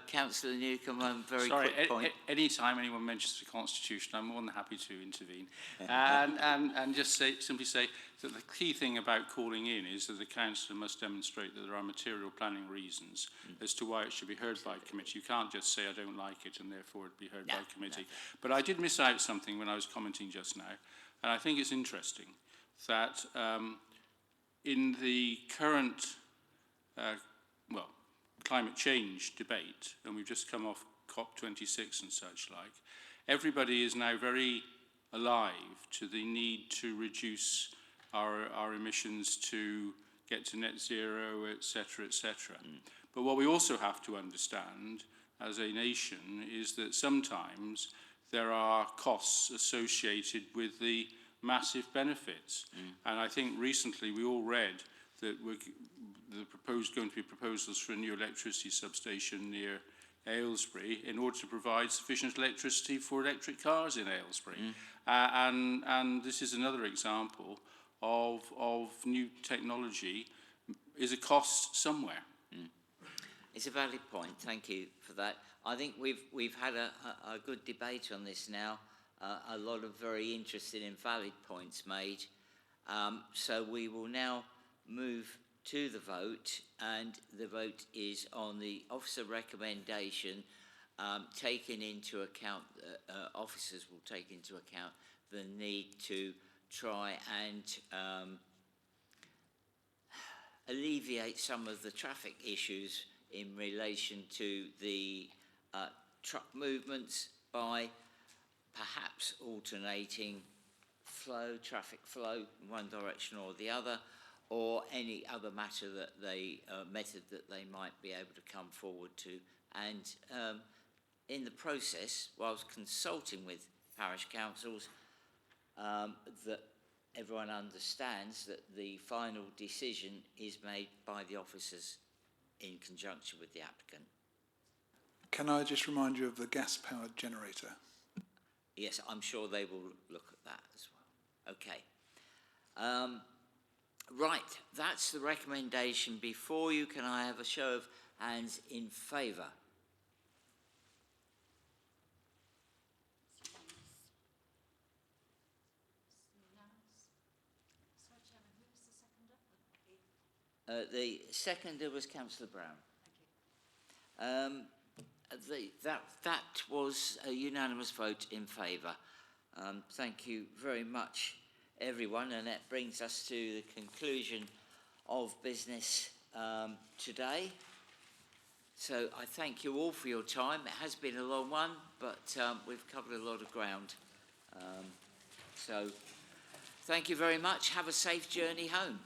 S1: Councillor Newcombe, I'm very
S3: sorry.
S1: Quick point.
S3: Any time anyone mentions the Constitution, I'm more than happy to intervene, and just simply say that the key thing about calling in is that the councillor must demonstrate that there are material planning reasons as to why it should be heard by committee. You can't just say I don't like it and therefore it be heard by committee. But I did miss out something when I was commenting just now, and I think it's interesting that in the current climate change debate, and we've just come off COP26 and such like, everybody is now very alive to the need to reduce our emissions to get to net zero, etc., etc. But what we also have to understand as a nation is that sometimes there are costs associated with the massive benefits. And I think recently we all read that going to be proposals for a new electricity substation near Aylesbury in order to provide sufficient electricity for electric cars in Aylesbury. And this is another example of new technology is a cost somewhere.
S1: It's a valid point. Thank you for that. I think we've had a good debate on this now. A lot of very interesting and valid points made. So we will now move to the vote, and the vote is on the officer recommendation, taking into account, officers will take into account the need to try and alleviate some of the traffic issues in relation to the truck movements by perhaps alternating traffic flow in one direction or the other, or any other method that they might be able to come forward to. And in the process, whilst consulting with parish councils, that everyone understands that the final decision is made by the officers in conjunction with the applicant.
S9: Can I just remind you of the gas-powered generator?
S1: Yes, I'm sure they will look at that as well. Okay. Right, that's the recommendation before you. Can I have a show of hands in favour? The seconder was Councillor Brown. That was a unanimous vote in favour. Thank you very much, everyone, and that brings us to the conclusion of business today. So I thank you all for your time. It has been a long one, but we've covered a lot of ground. So thank you very much. Have a safe journey home.